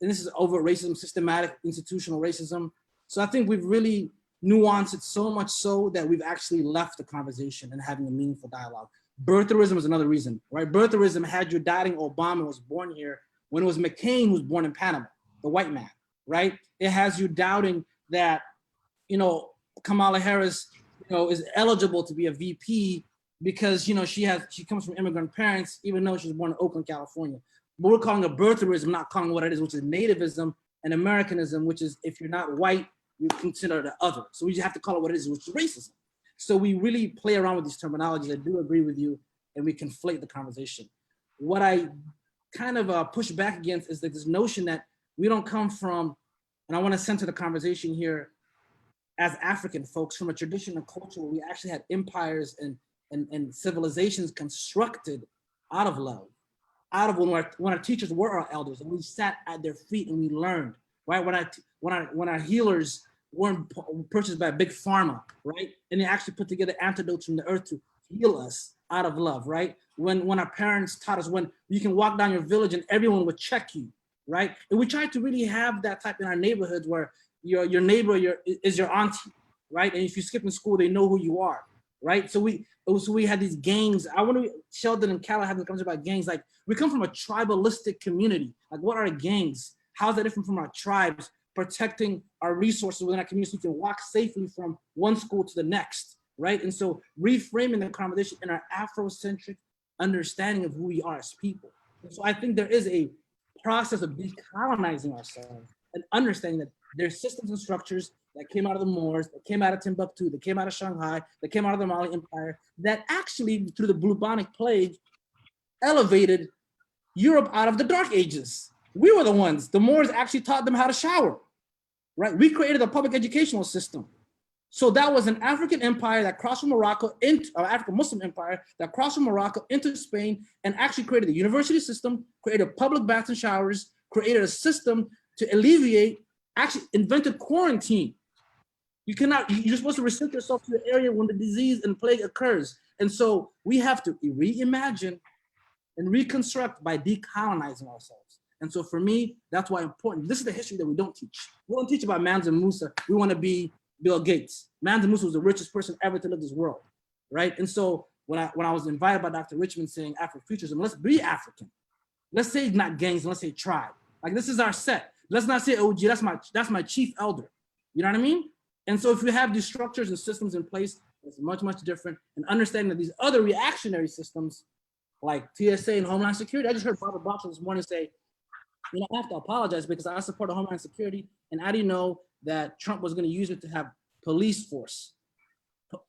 this is overt racism, systematic institutional racism. So I think we've really nuanced it so much so that we've actually left the conversation and having a meaningful dialogue. Birtherism is another reason, right? Birtherism had you doubting Obama was born here when it was McCain who was born in Panama, the white man, right? It has you doubting that, Kamala Harris, is eligible to be a VP because, she comes from immigrant parents, even though she was born in Oakland, California. But we're calling it birtherism, not calling it what it is, which is nativism and Americanism, which is if you're not white, you're considered the other. So we just have to call it what it is, which is racism. So we really play around with these terminologies. I do agree with you, and we conflate the conversation. What I kind of push back against is that this notion that we don't come from, and I want to center the conversation here, as African folks from a tradition and culture where we actually had empires and civilizations constructed out of love, out of when our teachers were our elders and we sat at their feet and we learned, right? When our healers weren't purchased by big pharma, right? And they actually put together antidotes from the earth to heal us out of love, right? When our parents taught us when you can walk down your village and everyone would check you, right? And we tried to really have that type in our neighborhoods where your neighbor is your auntie, right? And if you skip in school, they know who you are, right? So we had these gangs. I want to Sheldon and Calla have this conversation about gangs. Like, we come from a tribalistic community. Like, what are gangs? How's that different from our tribes? Protecting our resources within our community so we can walk safely from one school to the next, right? And so reframing the conversation in our Afrocentric understanding of who we are as people. And so I think there is a process of decolonizing ourselves and understanding that there's systems and structures that came out of the Moors, that came out of Timbuktu, that came out of Shanghai, that came out of the Mali Empire, that actually, through the bubonic plague, elevated Europe out of the Dark Ages. We were the ones. The Moors actually taught them how to shower, right? We created a public educational system, So that was an African empire that crossed from Morocco into African Muslim empire that crossed from Morocco into Spain and actually created the university system, created public baths and showers, created a system to alleviate, actually invented quarantine. You're supposed to restrict yourself to the area when the disease and plague occurs. And so we have to reimagine and reconstruct by decolonizing ourselves. And so for me, that's why important. This is the history that we don't teach. We don't teach about Mansa Musa. We want to be Bill Gates. Mansa Musa was the richest person ever to live this world, right? And so when I was invited by Dr. Richman saying Afrofuturism, let's be African. Let's say not gangs, let's say tribe. Like this is our set. Let's not say OG, that's my chief elder. You know what I mean? And so if we have these structures and systems in place, it's much, much different. And understanding that these other reactionary systems like TSA and Homeland Security, I just heard Barbara Boxer this morning say, you know, I have to apologize because I support Homeland Security and I didn't know that Trump was going to use it to have police force,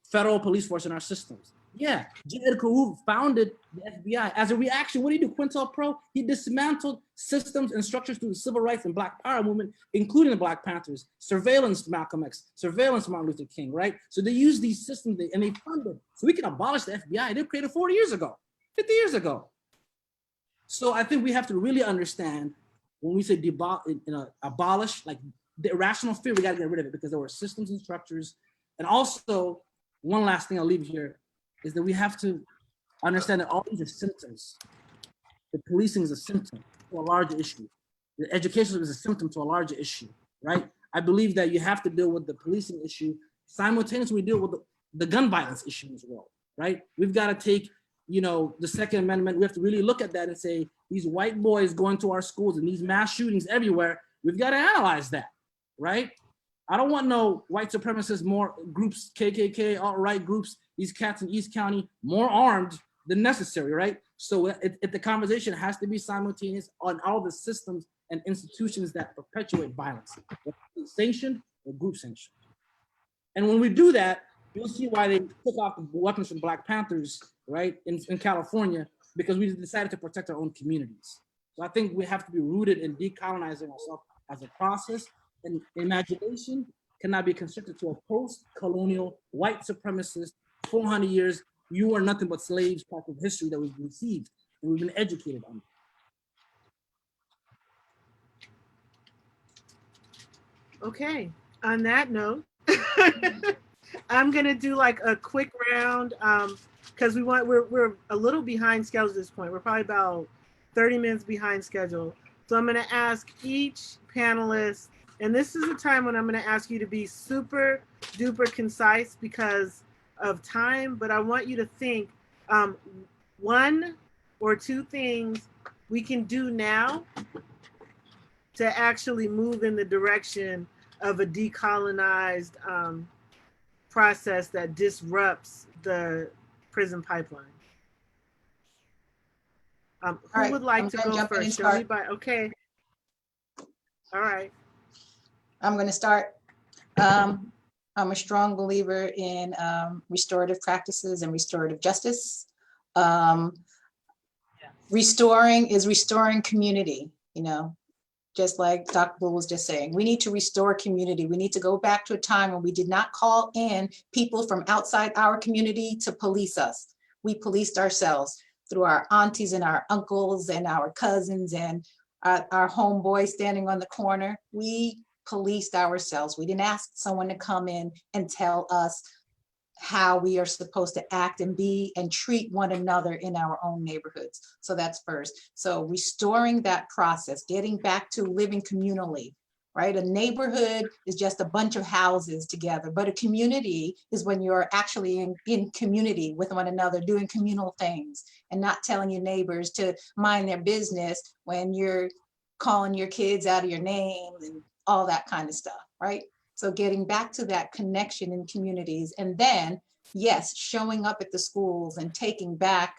federal police force in our systems. Yeah, J. Edgar Hoover founded the FBI. As a reaction, what did he do? Quintel he dismantled systems and structures through the civil rights and Black Power movement, including the Black Panthers, surveillance Malcolm X, surveillance Martin Luther King, right? So they use these systems and they funded. So we can abolish the FBI. They created 40 years ago, 50 years ago. So I think we have to really understand when we say abolish, like the irrational fear, we got to get rid of it because there were systems and structures. And also, one last thing I'll leave here is that we have to understand that all these are symptoms. The policing is a symptom to a larger issue. The education is a symptom to a larger issue, right? I believe that you have to deal with the policing issue simultaneously we deal with the gun violence issue as well, right? We've got to take, you know, the Second Amendment, we have to really look at that and say, these white boys going to our schools and these mass shootings everywhere, we've got to analyze that, right? I don't want no white supremacists, more groups, KKK, alt-right groups, these cats in East County, more armed than necessary, right? So the conversation has to be simultaneous on all the systems and institutions that perpetuate violence, sanctioned or group sanctioned. And when we do that, you'll see why they took off the weapons from Black Panthers, right, in California, because we decided to protect our own communities. So I think we have to be rooted in decolonizing ourselves as a process, and imagination cannot be constricted to a post-colonial white supremacist 400 years, you are nothing but slaves type of history that we've received and we've been educated on. Okay, on that note, I'm gonna do like a quick round because we're a little behind schedule at this point. We're probably about 30 minutes behind schedule. So I'm gonna ask each panelist, and this is a time when I'm gonna ask you to be super duper concise because of time, but I want you to think one or two things we can do now to actually move in the direction of a decolonized process that disrupts the prison pipeline. Who would like to go first? Okay. All right. I'm going to start. I'm a strong believer in restorative practices and restorative justice. Restoring community, you know, just like Dr. Bull was just saying. We need to restore community. We need to go back to a time when we did not call in people from outside our community to police us. We policed ourselves through our aunties and our uncles and our cousins and our homeboys standing on the corner. We policed ourselves. We didn't ask someone to come in and tell us how we are supposed to act and be and treat one another in our own neighborhoods. So that's first. So restoring that process, getting back to living communally, right? A neighborhood is just a bunch of houses together, but a community is when you're actually in community with one another, doing communal things and not telling your neighbors to mind their business when you're calling your kids out of your name and all that kind of stuff, right? So getting back to that connection in communities, and then, yes, showing up at the schools and taking back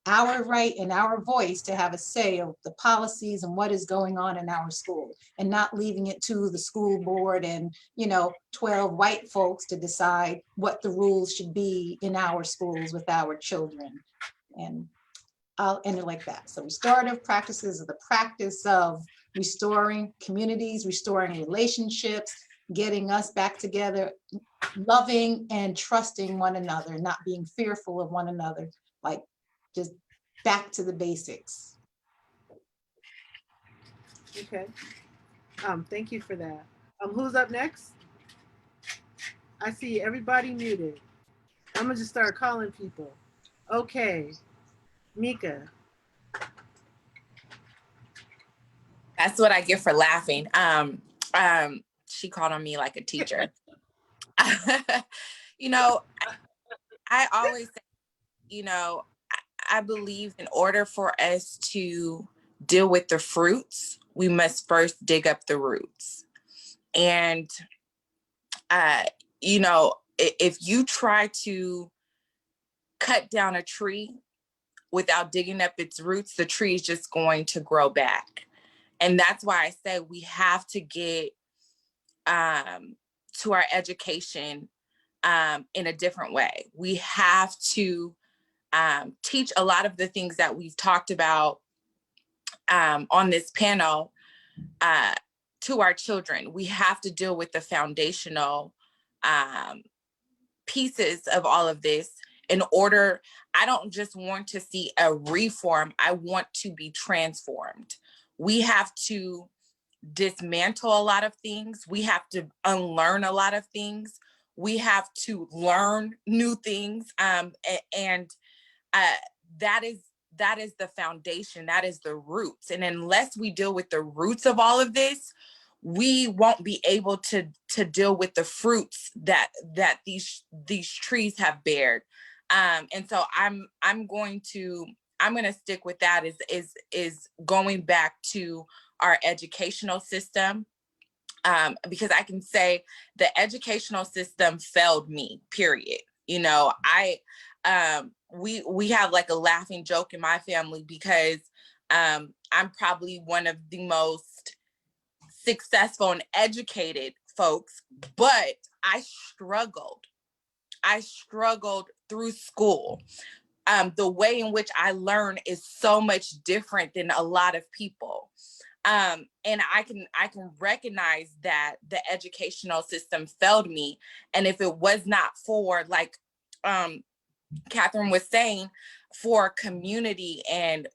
our right and our voice to have a say of the policies and what is going on in our school, and not leaving it to the school board and, you know, 12 white folks to decide what the rules should be in our schools with our children. And I'll end it like that. So restorative practices are the practice of restoring communities, restoring relationships, getting us back together, loving and trusting one another, not being fearful of one another, like just back to the basics. Okay. Thank you for that. Who's up next? I see everybody muted. I'm gonna just start calling people. Okay, Mika. That's what I get for laughing. She called on me like a teacher. You know, I always say, you know, I believe in order for us to deal with the fruits, we must first dig up the roots. And, you know, if you try to cut down a tree without digging up its roots, the tree is just going to grow back. And that's why I say we have to get to our education in a different way. We have to teach a lot of the things that we've talked about on this panel to our children. We have to deal with the foundational pieces of all of this in order. I don't just want to see a reform, I want to be transformed. We have to dismantle a lot of things. We have to unlearn a lot of things. We have to learn new things. And that is the foundation, that is the roots. And unless we deal with the roots of all of this, we won't be able to deal with the fruits that these trees have bared. And so I'm going to stick with that is going back to our educational system, because I can say the educational system failed me, period. You know, we have like a laughing joke in my family because I'm probably one of the most successful and educated folks, but I struggled through school. The way in which I learn is so much different than a lot of people. And I can recognize that the educational system failed me. And if it was not for, like Catherine was saying, for community and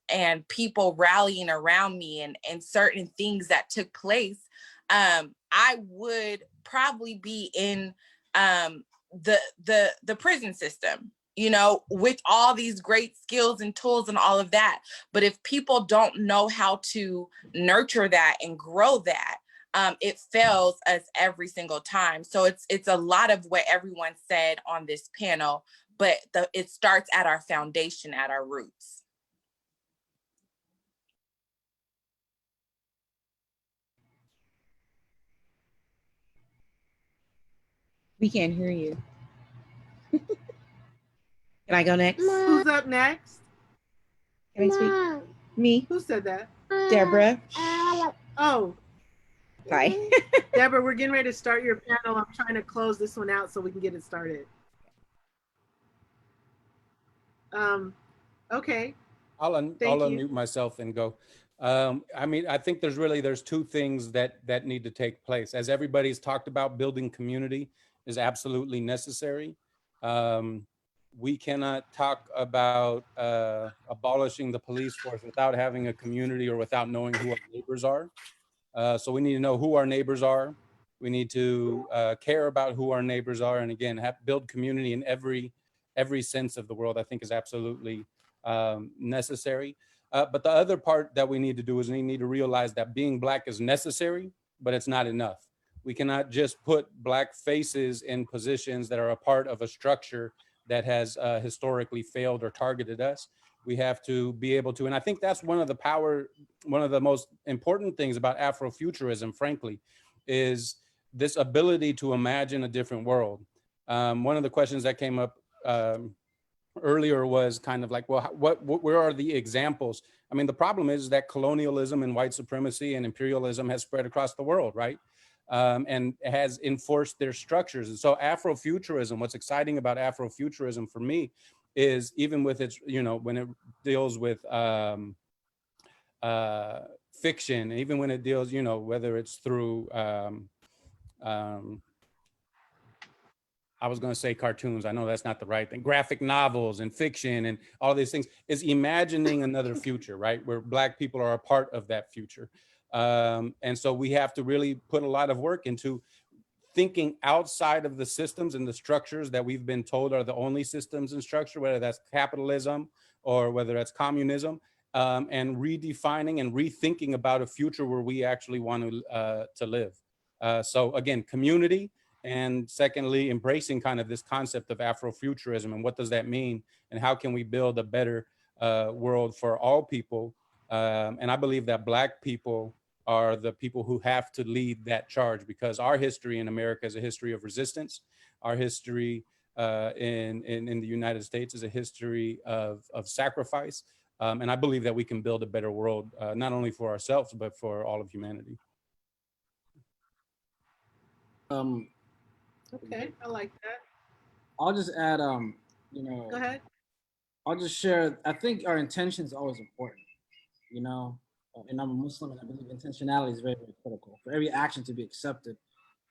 people rallying around me and certain things that took place, I would probably be in the prison system, you know, with all these great skills and tools and all of that. But if people don't know how to nurture that and grow that, it fails us every single time. So it's a lot of what everyone said on this panel, but it starts at our foundation, at our roots. We can't hear you. Can I go next? Who's up next? Can I speak? Me. Who said that? Deborah. Oh. Hi. Deborah, we're getting ready to start your panel. I'm trying to close this one out so we can get it started. Okay. I'll unmute myself and go. I mean, I think there's two things that need to take place. As everybody's talked about, building community is absolutely necessary. We cannot talk about abolishing the police force without having a community or without knowing who our neighbors are. So we need to know who our neighbors are. We need to care about who our neighbors are. And again, build community in every sense of the world, I think is absolutely necessary. But the other part that we need to do is we need to realize that being Black is necessary, but it's not enough. We cannot just put Black faces in positions that are a part of a structure that has historically failed or targeted us. We have to be able to, and I think that's one of the most important things about Afrofuturism, frankly, is this ability to imagine a different world. One of the questions that came up earlier was kind of like, well, where are the examples? I mean, the problem is that colonialism and white supremacy and imperialism has spread across the world, right? And has enforced their structures. And so Afrofuturism, what's exciting about Afrofuturism for me is even with its, you know, when it deals with fiction, even when it deals, you know, whether it's through I was going to say cartoons. I know that's not the right thing. Graphic novels and fiction and all these things is imagining another future, right? Where Black people are a part of that future. And so we have to really put a lot of work into thinking outside of the systems and the structures that we've been told are the only systems and structure, whether that's capitalism or whether that's communism, and redefining and rethinking about a future where we actually want to live. So again, community, and secondly, embracing kind of this concept of Afrofuturism and what does that mean and how can we build a better world for all people. And I believe that Black people are the people who have to lead that charge, because our history in America is a history of resistance. Our history in the United States is a history of sacrifice. And I believe that we can build a better world, not only for ourselves, but for all of humanity. Okay, I like that. I'll just add, you know, Go ahead. I'll just share, I think our intention is always important, you know, and I'm a Muslim and I believe intentionality is very, very critical. For every action to be accepted,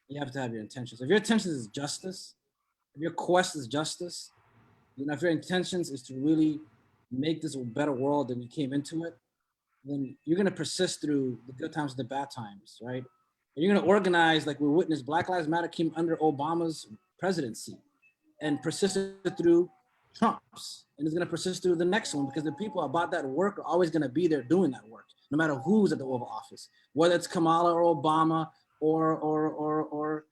you have to have your intentions. If your intentions is justice, if your quest is justice, you know, if your intentions is to really make this a better world than you came into it, then you're gonna persist through the good times and the bad times, right? And you're gonna organize, like we witnessed, Black Lives Matter came under Obama's presidency and persisted through Trump's, and it's gonna persist through the next one, because the people about that work are always gonna be there doing that work, no matter who's at the Oval Office, whether it's Kamala or Obama or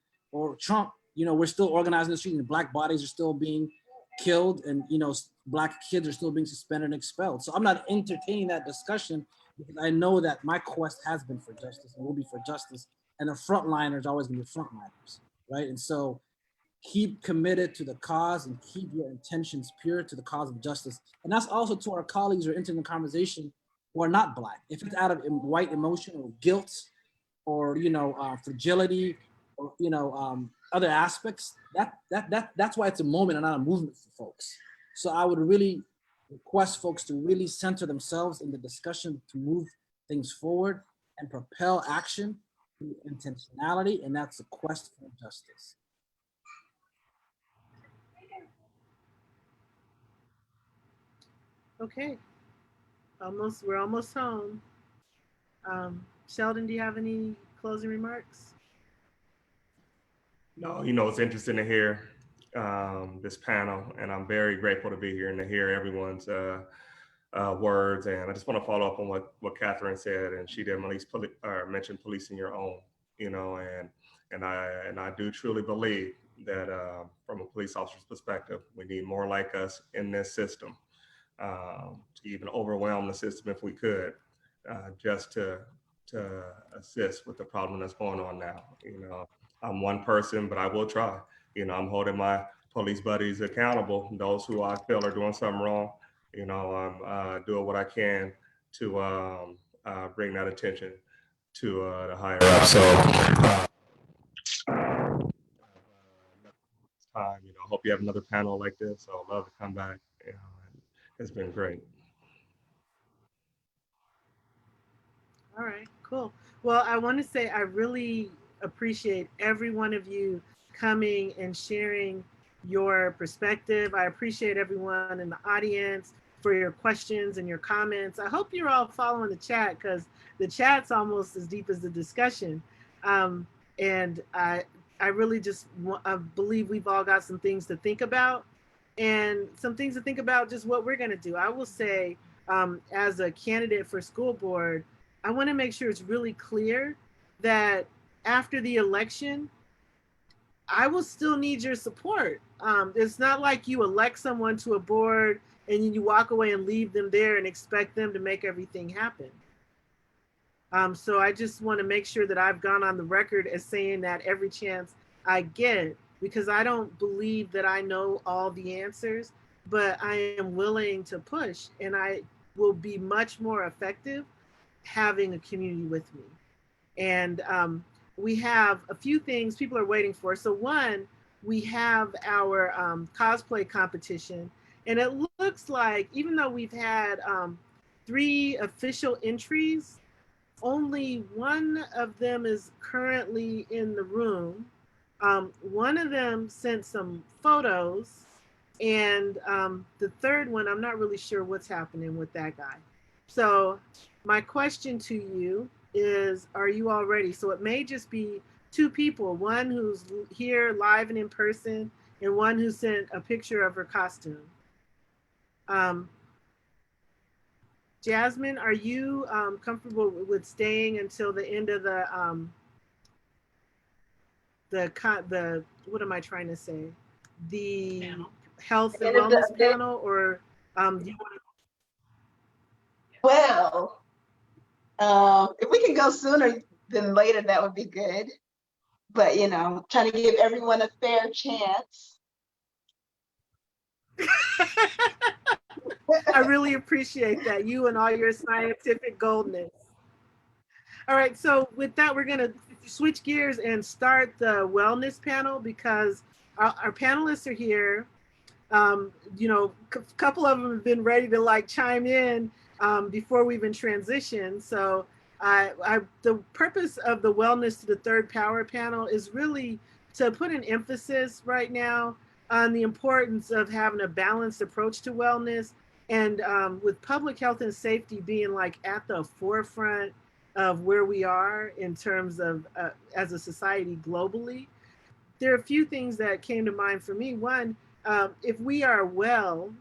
Trump. You know, we're still organizing the street, and Black bodies are still being killed, and you know, Black kids are still being suspended and expelled. So I'm not entertaining that discussion, because I know that my quest has been for justice and will be for justice, and the frontliners are always gonna be frontliners, right? And so keep committed to the cause and keep your intentions pure to the cause of justice. And that's also to our colleagues who are entering the conversation who are not Black. If it's out of white emotion or guilt or, you know, fragility or, you know, other aspects, that's why it's a moment and not a movement for folks. So I would really request folks to really center themselves in the discussion to move things forward and propel action through intentionality, and that's the quest for justice. Okay, we're almost home. Sheldon, do you have any closing remarks? No, you know, it's interesting to hear this panel, and I'm very grateful to be here and to hear everyone's words. And I just want to follow up on what Catherine said, and she did mention policing your own, you know, and I do truly believe that from a police officer's perspective, we need more like us in this system, to even overwhelm the system if we could, just to assist with the problem that's going on now. You know, I'm one person, but I will try. You know, I'm holding my police buddies accountable, those who I feel are doing something wrong. You know, I'm doing what I can to bring that attention to the higher up. So, time, you know, hope you have another panel like this. So I'd love to come back. You know, and it's been great. All right, cool. Well, I want to say I really appreciate every one of you coming and sharing your perspective. I appreciate everyone in the audience for your questions and your comments. I hope you're all following the chat, because the chat's almost as deep as the discussion. And I really just believe we've all got some things to think about, and some things to think about just what we're going to do. I will say, as a candidate for school board, I want to make sure it's really clear that after the election, I will still need your support. It's not like you elect someone to a board and then you walk away and leave them there and expect them to make everything happen. So I just want to make sure that I've gone on the record as saying that every chance I get, because I don't believe that I know all the answers, but I am willing to push, and I will be much more effective having a community with me. And we have a few things people are waiting for. So one, we have our cosplay competition, and it looks like, even though we've had 3 official entries only one of them is currently in the room. One of them sent some photos, and the third one, I'm not really sure what's happening with that guy. So my question to you is, are you all ready? So it may just be two people, one who's here live and in person, and one who sent a picture of her costume. Jasmine, are you comfortable with staying until the end of the what am I trying to say? The health and wellness panel, or do you want Well, if we can go sooner than later, that would be good. But, you know, trying to give everyone a fair chance. I really appreciate that, you and all your scientific goldness. All right, so with that, we're gonna switch gears and start the wellness panel, because our panelists are here. You know, a couple of them have been ready to like chime in before we even transition. So the purpose of the Wellness to the Third Power panel is really to put an emphasis right now on the importance of having a balanced approach to wellness, and with public health and safety being like at the forefront of where we are in terms of as a society globally. There are a few things that came to mind for me. One, if we are well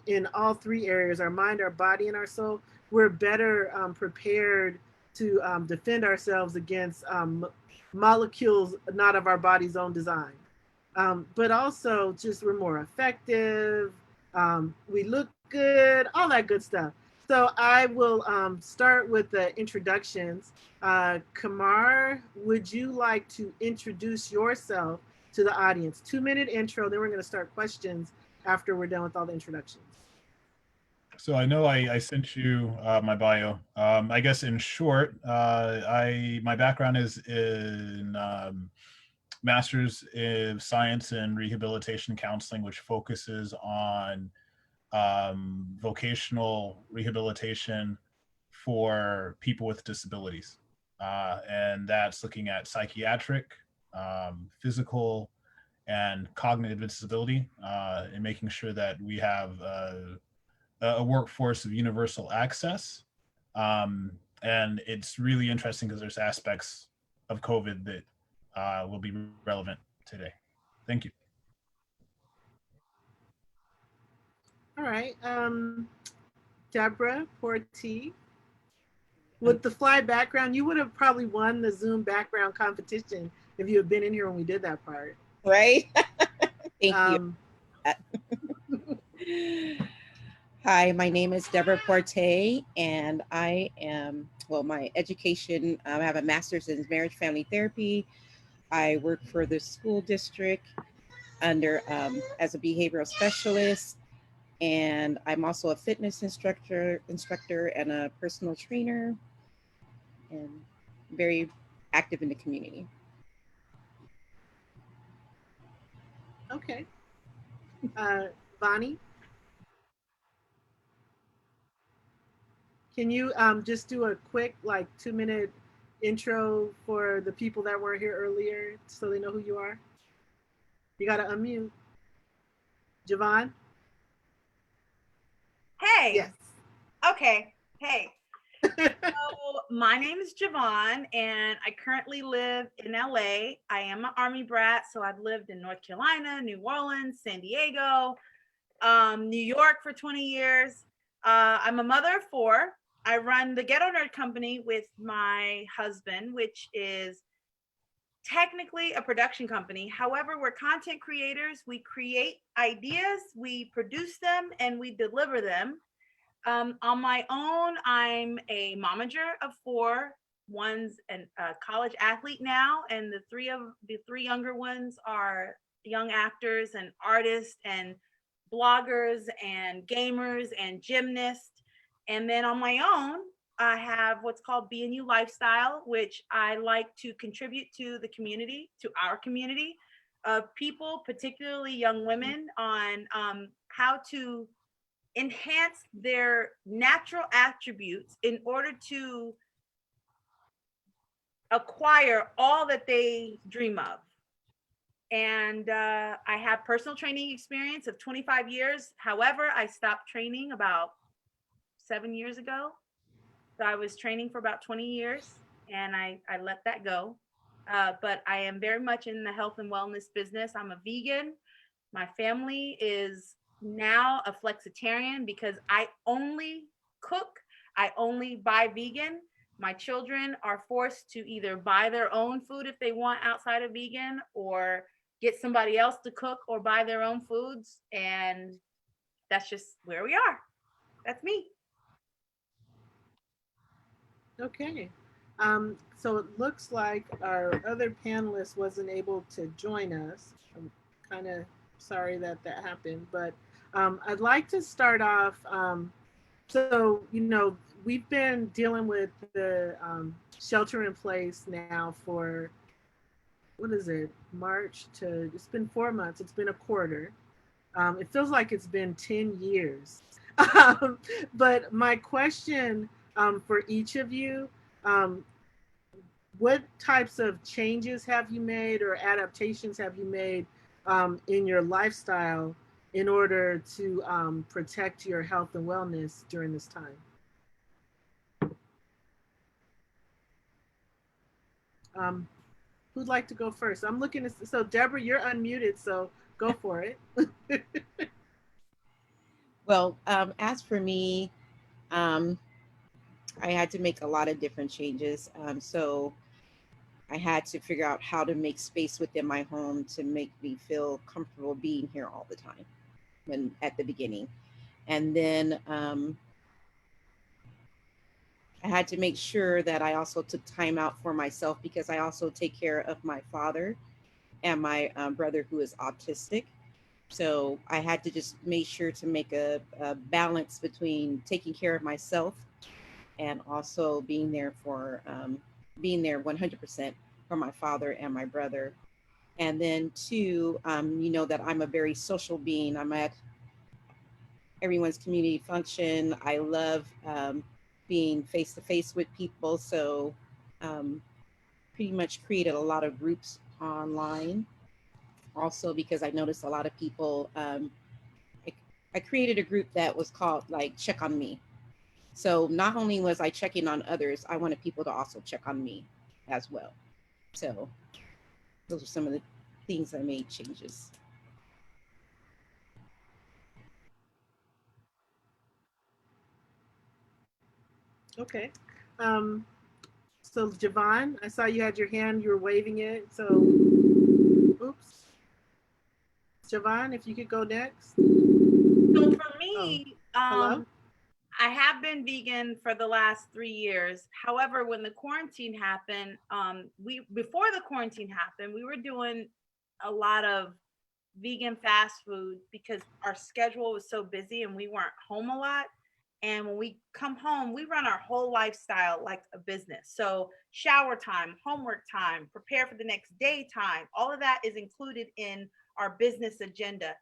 in all three areas, our mind, our body, and our soul, we're better prepared to defend ourselves against molecules not of our body's own design. But also just we're more effective, we look good, all that good stuff. So I will start with the introductions. Kamar, would you like to introduce yourself to the audience? 2-minute intro, then we're going to start questions after we're done with all the introductions. So I know I sent you my bio. I guess in short, my background is in Master's in Science and Rehabilitation Counseling, which focuses on vocational rehabilitation for people with disabilities. And that's looking at psychiatric, physical, and cognitive disability, and making sure that we have a workforce of universal access. And it's really interesting because there's aspects of COVID that will be relevant today. Thank you. All right, Deborah Porti. With the fly background, you would have probably won the Zoom background competition if you had been in here when we did that part. Right? Thank you. Hi, my name is Deborah Porte, and I am, well, my education, I have a master's in marriage family therapy. I work for the school district under as a behavioral specialist, and I'm also a fitness instructor and a personal trainer, and very active in the community. Okay. Bonnie? Can you just do a quick, like 2-minute intro for the people that were here earlier so they know who you are? You got to unmute. Javon? Hey. Yes. Okay. Hey. So my name is Javon, and I currently live in LA. I am an Army brat, so I've lived in North Carolina, New Orleans, San Diego, New York for 20 years. I'm a mother of 4. I run the Ghetto Nerd Company with my husband, which is technically a production company. However, we're content creators. We create ideas, we produce them, and we deliver them. On my own, I'm a momager of 4. One's a college athlete now, and the three younger ones are young actors and artists and bloggers and gamers and gymnasts. And then on my own, I have what's called B&U Lifestyle, which I like to contribute to the community, to our community of people, particularly young women, on how to enhance their natural attributes in order to acquire all that they dream of. And I have personal training experience of 25 years. However, I stopped training about 7 years ago. So I was training for about 20 years and I let that go. But I am very much in the health and wellness business. I'm a vegan. My family is now a flexitarian because I only cook, I only buy vegan. My children are forced to either buy their own food if they want outside of vegan, or get somebody else to cook or buy their own foods. And that's just where we are. That's me. Okay. So it looks like our other panelist wasn't able to join us. I'm kind of sorry that that happened, but I'd like to start off. So, you know, we've been dealing with the shelter in place now for, what is it, March to, it's been 4 months, it's been a quarter. It feels like it's been 10 years. But my question for each of you, what types of changes have you made or adaptations have you made in your lifestyle in order to protect your health and wellness during this time? Who'd like to go first? I'm looking at, so Deborah, you're unmuted, so go for it. Well, as for me, I had to make a lot of different changes. So I had to figure out how to make space within my home to make me feel comfortable being here all the time when at the beginning. And then I had to make sure that I also took time out for myself because I also take care of my father and my brother who is autistic. So I had to just make sure to make a balance between taking care of myself and also being there 100% for my father and my brother. And then two, you know that I'm a very social being. I'm at everyone's community function. I love being face to face with people. So pretty much created a lot of groups online. Also because I noticed a lot of people, I created a group that was called like Check on Me. So not only was I checking on others, I wanted people to also check on me as well. So those are some of the things I made changes. Okay. So Javon, I saw you had your hand, you were waving it. So, oops. Javon, if you could go next. So for me, hello? I have been vegan for the last 3 years. However, when the quarantine happened, before the quarantine happened, we were doing a lot of vegan fast food because our schedule was so busy and we weren't home a lot. And when we come home, we run our whole lifestyle like a business. So shower time, homework time, prepare for the next day time, all of that is included in our business agenda.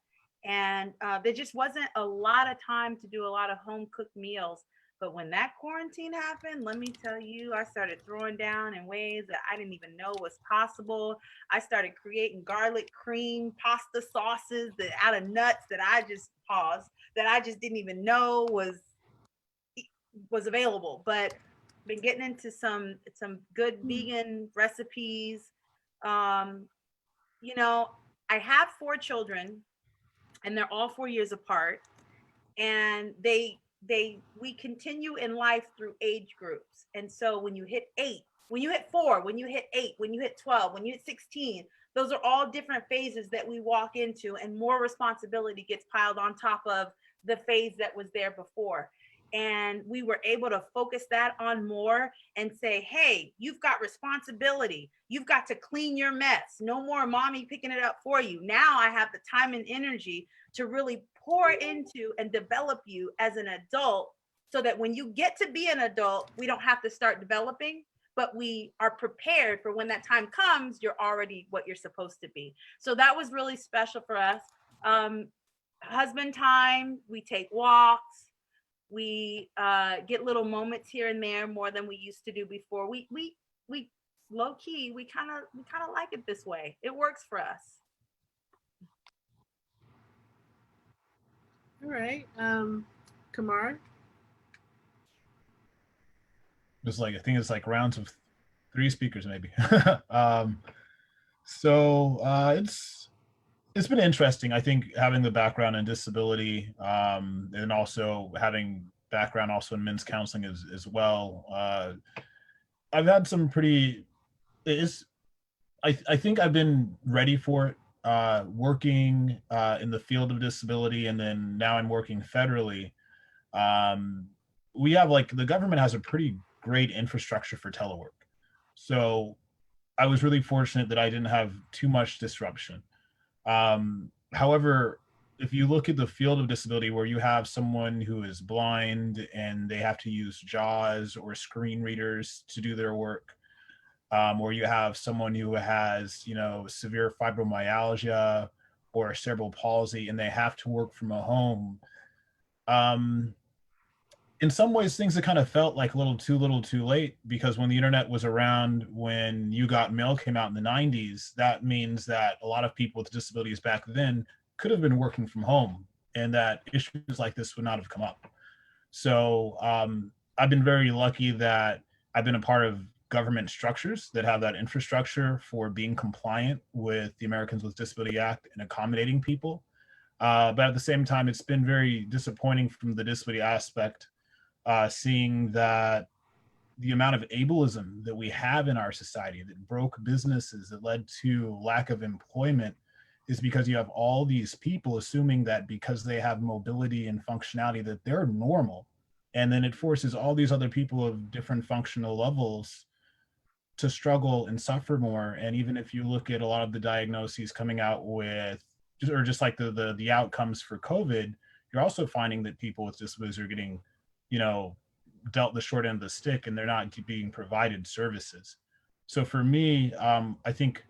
And there just wasn't a lot of time to do a lot of home cooked meals. But when that quarantine happened, let me tell you, I started throwing down in ways that I didn't even know was possible. I started creating garlic cream pasta sauces that out of nuts that I just didn't even know was available. But been getting into some good vegan recipes. You know, I have 4 children and they're all 4 years apart, and we continue in life through age groups. And so when you hit 8, when you hit 4, when you hit 8, when you hit 12, when you hit 16, those are all different phases that we walk into, and more responsibility gets piled on top of the phase that was there before. And we were able to focus that on more and say, hey, you've got responsibility. You've got to clean your mess. No more mommy picking it up for you. Now I have the time and energy to really pour into and develop you as an adult, so that when you get to be an adult, we don't have to start developing, but we are prepared for when that time comes, you're already what you're supposed to be. So that was really special for us. Husband time, we take walks. We get little moments here and there more than we used to do before. We low key, we kind of like it this way. It works for us. All right. Kamar? It's like, I think it's like rounds of 3 speakers maybe. It's been interesting. I think having the background in disability, and also having background also in men's counseling as well. I've had some pretty, I think I've been ready for it, working in the field of disability, and then now I'm working federally. We have, like, the government has a pretty great infrastructure for telework. So I was really fortunate that I didn't have too much disruption. However, if you look at the field of disability where you have someone who is blind and they have to use JAWS or screen readers to do their work, or you have someone who has, severe fibromyalgia or cerebral palsy and they have to work from a home, in some ways things have kind of felt like a little too late, because when the internet was around, when You Got Mail came out in the 90s, that means that a lot of people with disabilities back then could have been working from home, and that issues like this would not have come up. So I've been very lucky that I've been a part of government structures that have that infrastructure for being compliant with the Americans with Disability Act and accommodating people. But at the same time, it's been very disappointing from the disability aspect, seeing that the amount of ableism that we have in our society that broke businesses, that led to lack of employment, is because you have all these people assuming that because they have mobility and functionality that they're normal. And then it forces all these other people of different functional levels to struggle and suffer more. And even if you look at a lot of the diagnoses coming out with, just like the outcomes for COVID, you're also finding that people with disabilities are getting, dealt the short end of the stick, and they're not being provided services. So for me, I think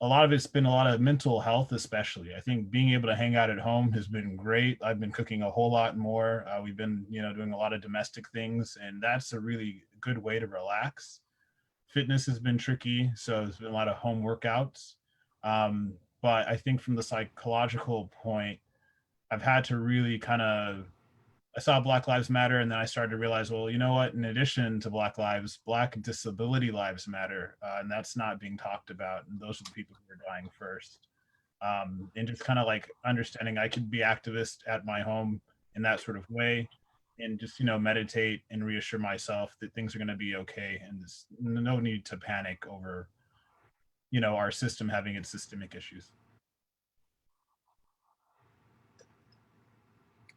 a lot of it's been a lot of mental health, especially. I think being able to hang out at home has been great. I've been cooking a whole lot more. We've been, doing a lot of domestic things, and that's a really good way to relax. Fitness has been tricky, so there's been a lot of home workouts. But I think from the psychological point, I've had to really I saw Black Lives Matter, and then I started to realize, well, you know what? In addition to Black lives, Black disability lives matter, and that's not being talked about. And those are the people who are dying first. And just kind of like understanding I could be activist at my home in that sort of way, and just, meditate and reassure myself that things are going to be okay, and there's no need to panic over, our system having its systemic issues.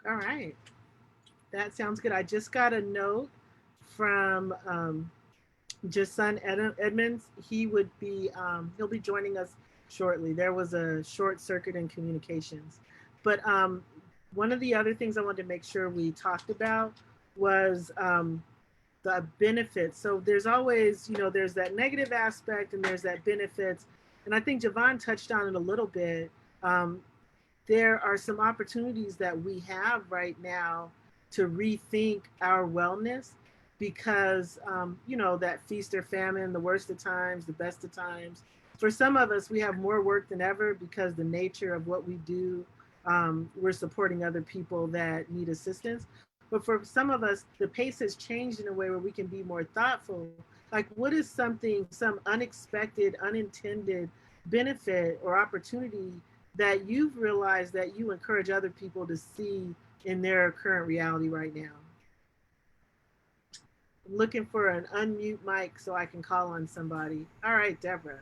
All right. That sounds good. I just got a note from Jason Edmonds. He'll be joining us shortly. There was a short circuit in communications. But one of the other things I wanted to make sure we talked about was the benefits. So there's always, there's that negative aspect and there's that benefits. And I think Javon touched on it a little bit. There are some opportunities that we have right now to rethink our wellness, because, that feast or famine, the worst of times, the best of times. For some of us, we have more work than ever because the nature of what we do, we're supporting other people that need assistance. But for some of us, the pace has changed in a way where we can be more thoughtful. Like, what is some unexpected, unintended benefit or opportunity that you've realized that you encourage other people to see in their current reality right now? I'm looking for an unmute mic so I can call on somebody. All right, Deborah.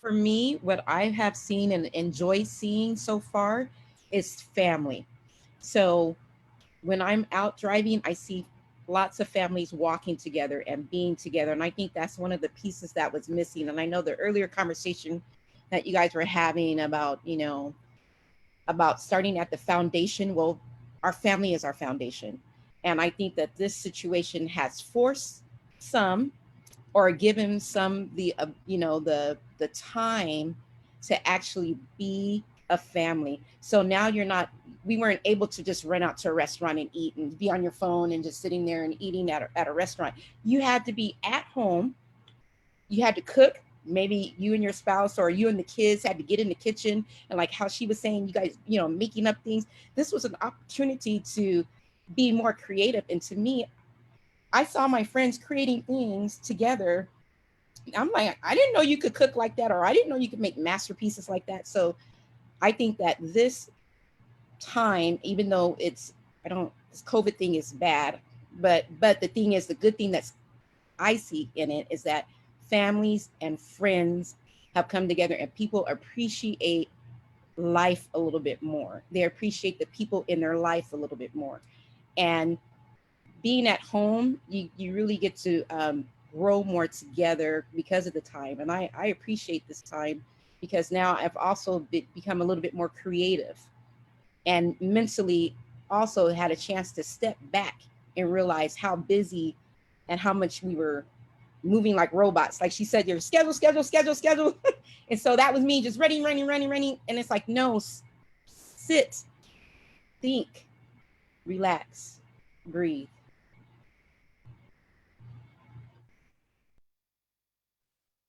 For me, what I have seen and enjoyed seeing so far is family. So when I'm out driving, I see lots of families walking together and being together. And I think that's one of the pieces that was missing. And I know the earlier conversation that you guys were having about, about starting at the foundation. Well, our family is our foundation. And I think that this situation has forced some, or given some the time to actually be a family. So now we weren't able to just run out to a restaurant and eat and be on your phone and just sitting there and eating at a restaurant. You had to be at home you had to cook. Maybe you and your spouse or you and the kids had to get in the kitchen, and like how she was saying, you guys, you know, making up things. This was an opportunity to be more creative. And to me, I saw my friends creating things together. I'm like, I didn't know you could cook like that, or I didn't know you could make masterpieces like that. So I think that this time, even though this COVID thing is bad, but the thing is, the good thing that's I see in it is that families and friends have come together, and people appreciate life a little bit more. They appreciate the people in their life a little bit more. And being at home, you really get to grow more together because of the time. And I appreciate this time, because now I've also become a little bit more creative, and mentally also had a chance to step back and realize how busy and how much we were moving like robots. Like she said, your schedule. And so that was me just running. And it's like, no, sit, think, relax, breathe.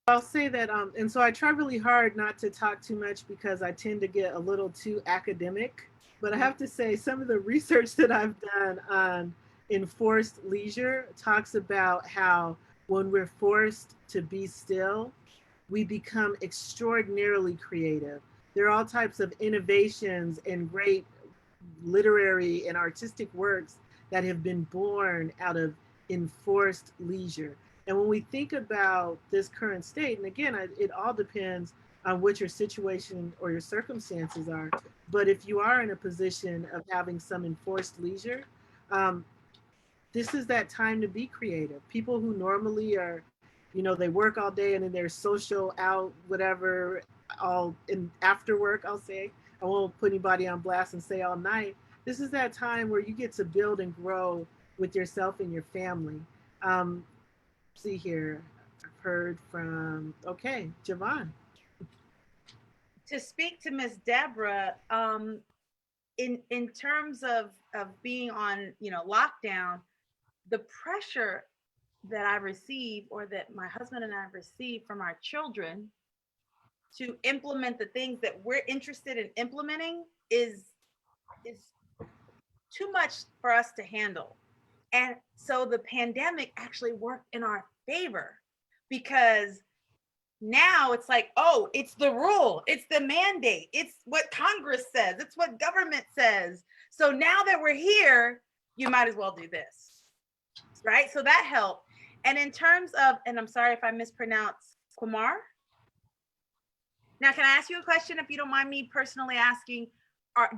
I'll say that, and so I try really hard not to talk too much because I tend to get a little too academic. But I have to say, some of the research that I've done on enforced leisure talks about how when we're forced to be still, we become extraordinarily creative. There are all types of innovations and great literary and artistic works that have been born out of enforced leisure. And when we think about this current state, and again, it all depends on what your situation or your circumstances are. But if you are in a position of having some enforced leisure, this is that time to be creative. People who normally are, you know, they work all day and then they're social out, whatever, all in after work, I'll say. I won't put anybody on blast and say all night. This is that time where you get to build and grow with yourself and your family. See here, I've heard from, okay, Javon. To speak to Miss Deborah, in terms of being on, you know, lockdown, the pressure that I receive, or that my husband and I receive from our children to implement the things that we're interested in implementing is too much for us to handle. And so the pandemic actually worked in our favor, because now it's like, oh, it's the rule, it's the mandate, it's what Congress says, it's what government says. So now that we're here, you might as well do this, right? So that helped. And in terms of, and I'm sorry if I mispronounce, Kumar. Now, can I ask you a question, if you don't mind me personally asking?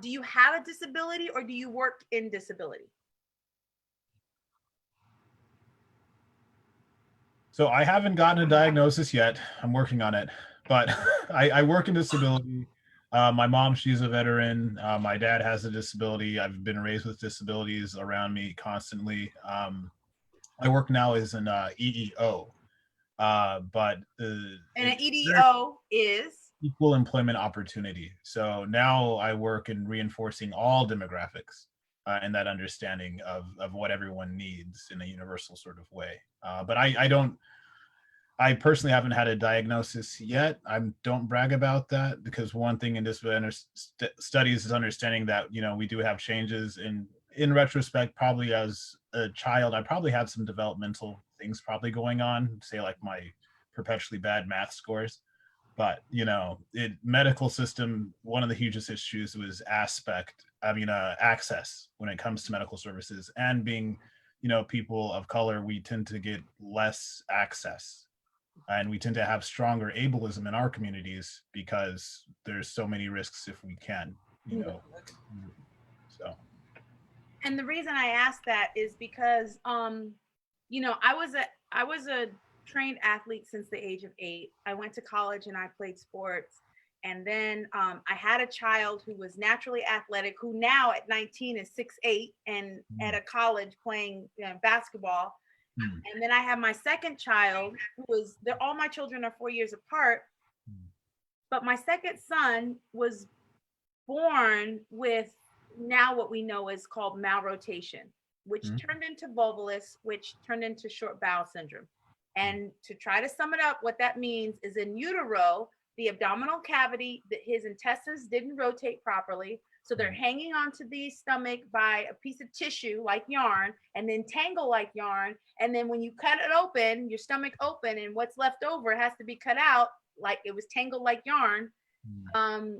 Do you have a disability, or do you work in disability? So I haven't gotten a diagnosis yet. I'm working on it, but I work in disability. My mom, she's a veteran. My dad has a disability. I've been raised with disabilities around me constantly. I work now as an EEO, but and an EDO is equal employment opportunity. So now I work in reinforcing all demographics and that understanding of what everyone needs in a universal sort of way. But I personally haven't had a diagnosis yet. I don't brag about that, because one thing in disability studies is understanding that, you know, we do have changes. In retrospect, probably as a child, I probably had some developmental things probably going on, say like my perpetually bad math scores. But, you know, medical system, one of the hugest issues was access when it comes to medical services. And being, you know, people of color, we tend to get less access. And we tend to have stronger ableism in our communities because there's so many risks if we can, you know. So. And the reason I ask that is because, you know, I was a trained athlete since the age of 8. I went to college and I played sports. And then I had a child who was naturally athletic, who now at 19 is 6'8" and at a college playing basketball. And then I have my second child, all my children are 4 years apart. But my second son was born with now what we know is called malrotation, which turned into volvulus, which turned into short bowel syndrome. And to try to sum it up, what that means is in utero, the abdominal cavity, that his intestines didn't rotate properly. So they're hanging onto the stomach by a piece of tissue like yarn, and then tangle like yarn. And then when you cut it open, your stomach open, and what's left over has to be cut out like it was tangled like yarn.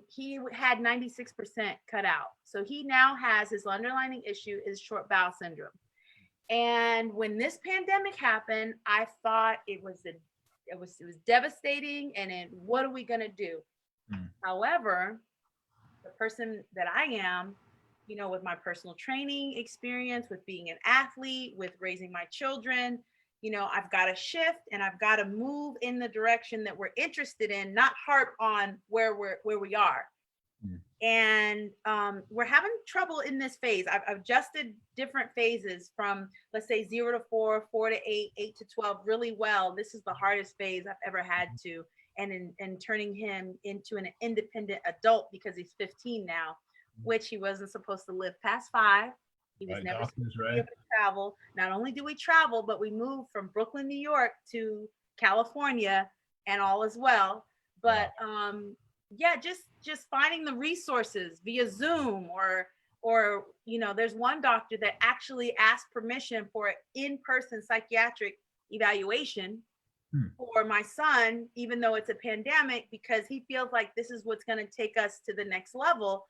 He had 96% cut out. So he now has his underlying issue is short bowel syndrome. And when this pandemic happened, I thought it was devastating. And then what are we going to do? However, the person that I am, you know, with my personal training experience, with being an athlete, with raising my children, you know, I've got to shift and I've got to move in the direction that we're interested in, not harp on where we are. And we're having trouble in this phase. I've adjusted different phases from, let's say, 0 to 4, 4 to 8, 8 to 12 really well. This is the hardest phase I've ever had to. And in turning him into an independent adult, because he's 15 now, which he wasn't supposed to live past 5. He was never supposed to be able to travel. Not only do we travel, but we moved from Brooklyn, New York to California, and all is well. But yeah, just finding the resources via Zoom or you know, there's one doctor that actually asked permission for an in-person psychiatric evaluation for my son, even though it's a pandemic, because he feels like this is what's going to take us to the next level.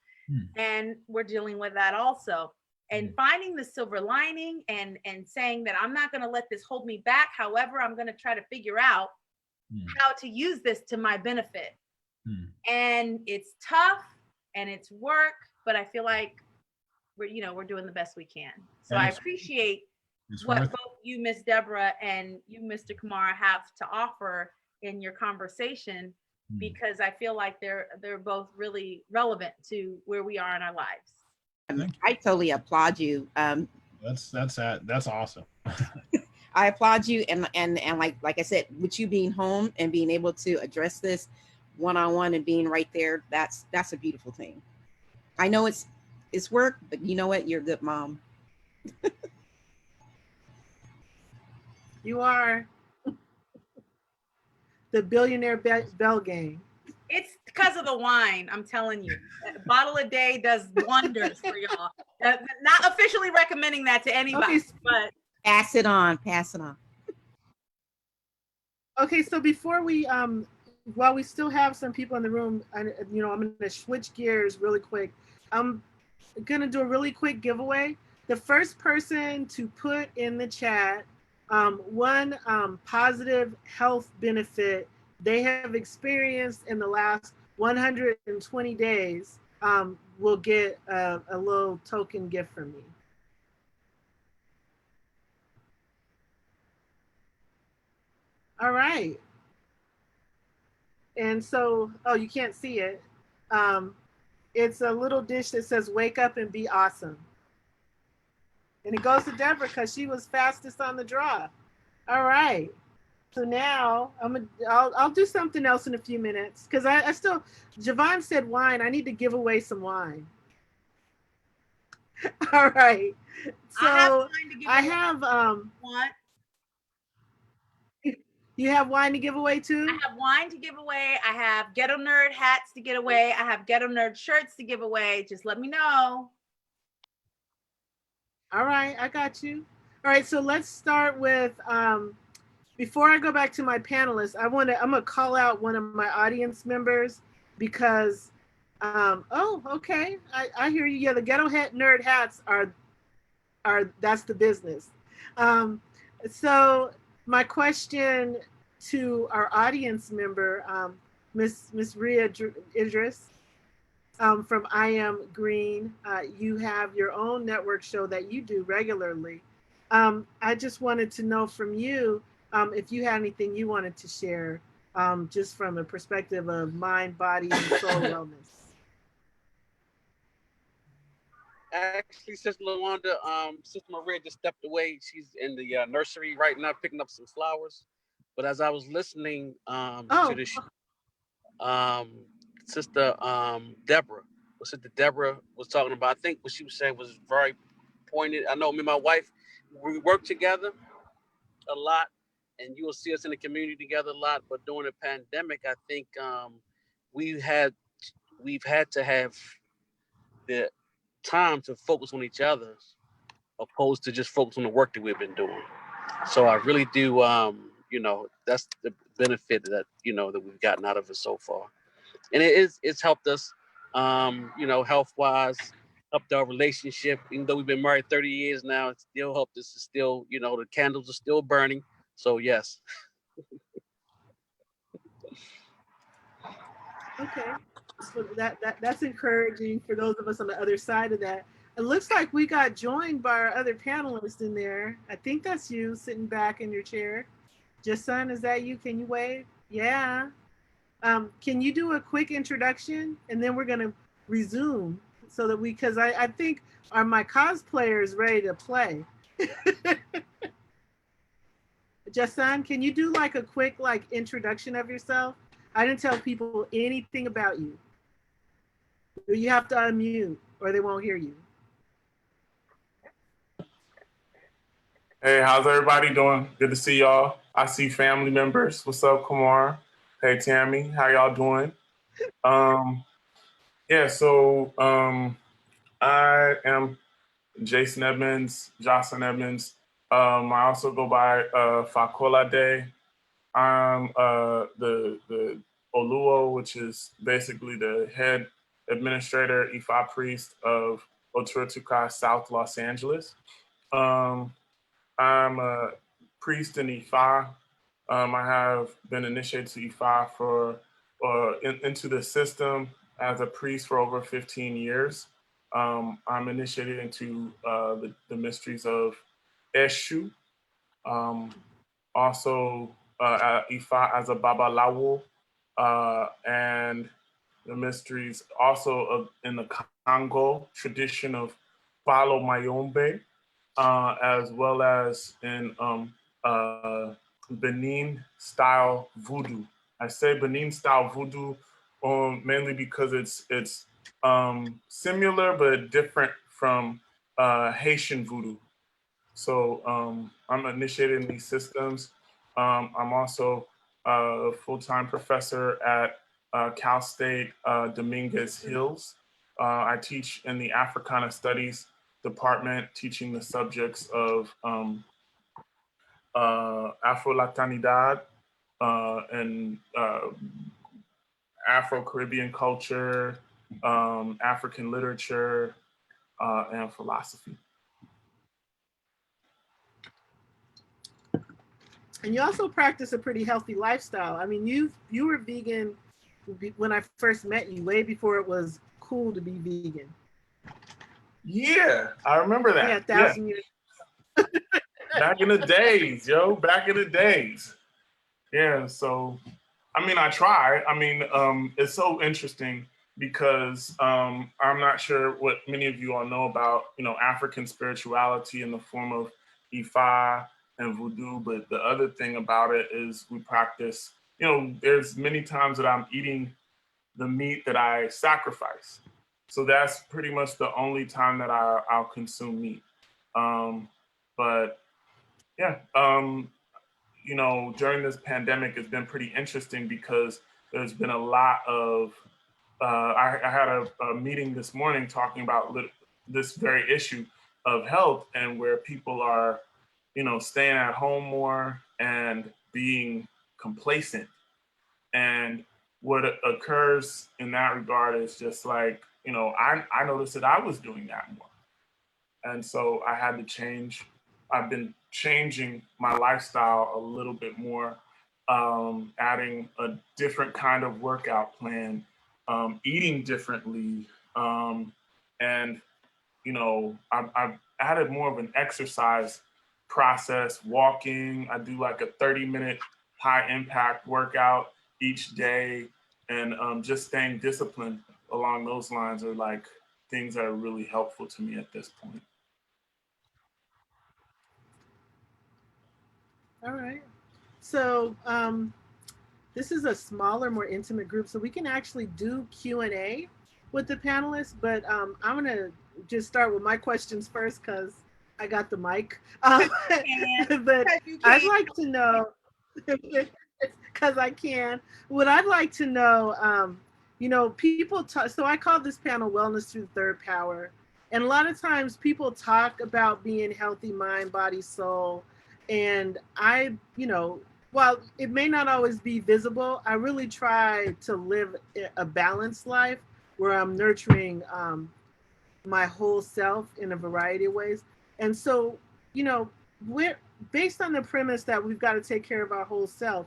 And we're dealing with that also. And finding the silver lining and saying that I'm not going to let this hold me back. However, I'm going to try to figure out how to use this to my benefit. And it's tough and it's work, but I feel like we're doing the best we can. So I appreciate what both you, Miss Deborah, and you, Mr. Kamara, have to offer in your conversation, because I feel like they're both really relevant to where we are in our lives. I totally applaud you. That's awesome. I applaud you, and like I said, with you being home and being able to address this one-on-one and being right there, that's a beautiful thing. I know it's work, but you know what? You're a good mom. You are the billionaire bell game. It's because of the wine, I'm telling you. A bottle a day does wonders for y'all. Not officially recommending that to anybody, but pass it on. Okay, so before we while we still have some people in the room, I'm going to switch gears really quick. I'm going to do a really quick giveaway. The first person to put in the chat one positive health benefit they have experienced in the last 120 days will get a little token gift from me. All right. And so, oh, you can't see it. It's a little dish that says, "Wake up and be awesome." And it goes to Deborah because she was fastest on the draw. All right. So now I'll do something else in a few minutes, because I still, Javon said wine. I need to give away some wine. All right. So I have what? You have wine to give away too? I have wine to give away. I have Ghetto Nerd hats to give away. I have Ghetto Nerd shirts to give away. Just let me know. All right, I got you. All right, so let's start with, before I go back to my panelists, I'm gonna call out one of my audience members because, oh, okay, I hear you. Yeah, the Ghetto Nerd hats are that's the business. So my question to our audience member, Miss Ria Idris, from I Am Green, you have your own network show that you do regularly. I just wanted to know from you if you had anything you wanted to share, just from a perspective of mind, body, and soul wellness. Actually, Sister Lawanda, Sister Maria just stepped away. She's in the nursery right now picking up some flowers. But as I was listening to the Sister Deborah was talking about, I think what she was saying was very pointed. I know me and my wife, we work together a lot. and you will see us in the community together a lot. But during the pandemic, I think we've had to have the time to focus on each other, opposed to just focus on the work that we've been doing. So I really do, that's the benefit that that we've gotten out of it so far, and it's helped us, health wise, helped our relationship. Even though we've been married 30 years now, it still helped us to still, the candles are still burning. So yes. Okay, so that's encouraging for those of us on the other side of that. It looks like we got joined by our other panelists in there. I think that's you sitting back in your chair. Jason, is that you? Can you wave? Yeah. Can you do a quick introduction, and then we're gonna resume so that because I think my cosplayer is ready to play. Jason, can you do like a quick introduction of yourself? I didn't tell people anything about you. You have to unmute or they won't hear you. Hey, how's everybody doing? Good to see y'all. I see family members. What's up, Kumar? Hey, Tammy, how y'all doing? I am Jason Edmonds, Jocelyn Edmonds. I also go by Fakolade. I'm the Oluo, which is basically the head administrator, Ifa priest of Otuatuka, South Los Angeles. I'm a priest in Ifa. I have been initiated to Ifa into the system as a priest for over 15 years. I'm initiated into the mysteries of Eshu. Also at Ifa as a Babalawo, and the mysteries also in the Congo tradition of Falo Mayombe, as well as in Benin style voodoo. I say Benin style voodoo mainly because it's similar but different from Haitian voodoo. So I'm initiated in these systems. I'm also a full-time professor at Cal State Dominguez Hills. I teach in the Africana Studies department, teaching the subjects of Afro-Latinidad and Afro-Caribbean culture, African literature, and philosophy. And you also practice a pretty healthy lifestyle. I mean, you were vegan when I first met you, way before it was cool to be vegan. Yeah, I remember that. Yeah, 1,000 years. Back in the days, yo, back in the days. Yeah, so, I mean, I try. I mean, it's so interesting because I'm not sure what many of you all know about, African spirituality in the form of Ifa and voodoo, but the other thing about it is we practice, there's many times that I'm eating the meat that I sacrifice. So that's pretty much the only time that I'll consume meat. But yeah, during this pandemic, it's been pretty interesting because there's been a lot of, I had a meeting this morning talking about this very issue of health and where people are, staying at home more and being complacent. And what occurs in that regard is just like, I noticed that I was doing that more. And so I had to change. I've been changing my lifestyle a little bit more, adding a different kind of workout plan, eating differently. And, I've added more of an exercise process, walking. I do like a 30-minute high impact workout each day, and just staying disciplined along those lines are like things that are really helpful to me at this point. All right. So this is a smaller, more intimate group, so we can actually do Q&A with the panelists, but I'm gonna just start with my questions first because I got the mic. But I'd like to know, because I can. What I'd like to know, people talk. So I call this panel "Wellness Through the Third Power," and a lot of times people talk about being healthy, mind, body, soul, and while it may not always be visible, I really try to live a balanced life where I'm nurturing my whole self in a variety of ways. And so, we're based on the premise that we've got to take care of our whole self.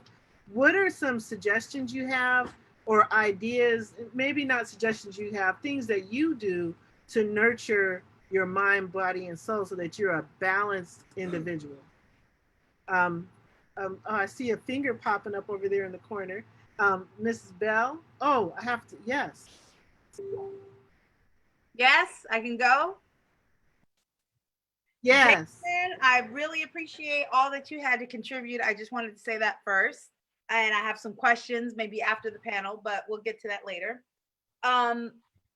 What are some suggestions you have or ideas, maybe not suggestions you have, things that you do to nurture your mind, body, and soul so that you're a balanced individual? I see a finger popping up over there in the corner. Mrs. Bell. Oh, I have to, yes. Yes, I can go. Yes. Jayton, I really appreciate all that you had to contribute. I just wanted to say that first. And I have some questions maybe after the panel, but we'll get to that later.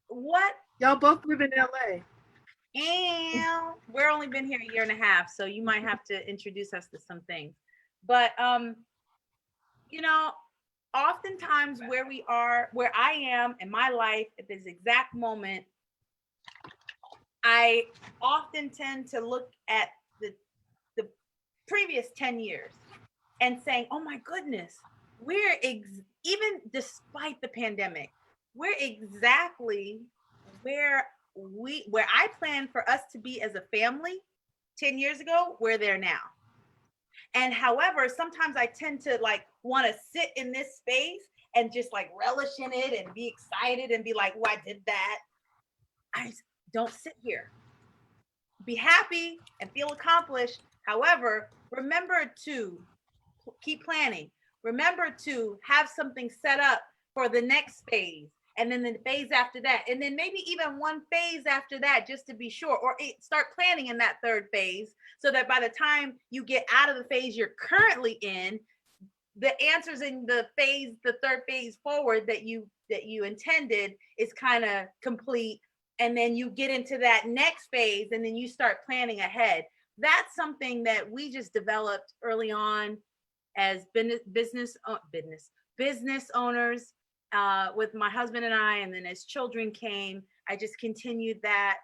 What? Y'all both live in LA. And we're only been here a year and a half, so you might have to introduce us to some things. But oftentimes where we are, where I am in my life at this exact moment, I often tend to look at the previous 10 years and saying, oh my goodness, even despite the pandemic, we're exactly where I planned for us to be as a family 10 years ago, we're there now. And however, sometimes I tend to want to sit in this space and just relish in it and be excited and be like, oh, I did that. I don't sit here. Be happy and feel accomplished. However, remember to keep planning. Remember to have something set up for the next phase, and then the phase after that, and then maybe even one phase after that, just to be sure, or start planning in that third phase so that by the time you get out of the phase you're currently in, the answers in the third phase forward that you intended is kind of complete. And then you get into that next phase and then you start planning ahead. That's something that we just developed early on as business owners with my husband and I. And then as children came, I just continued that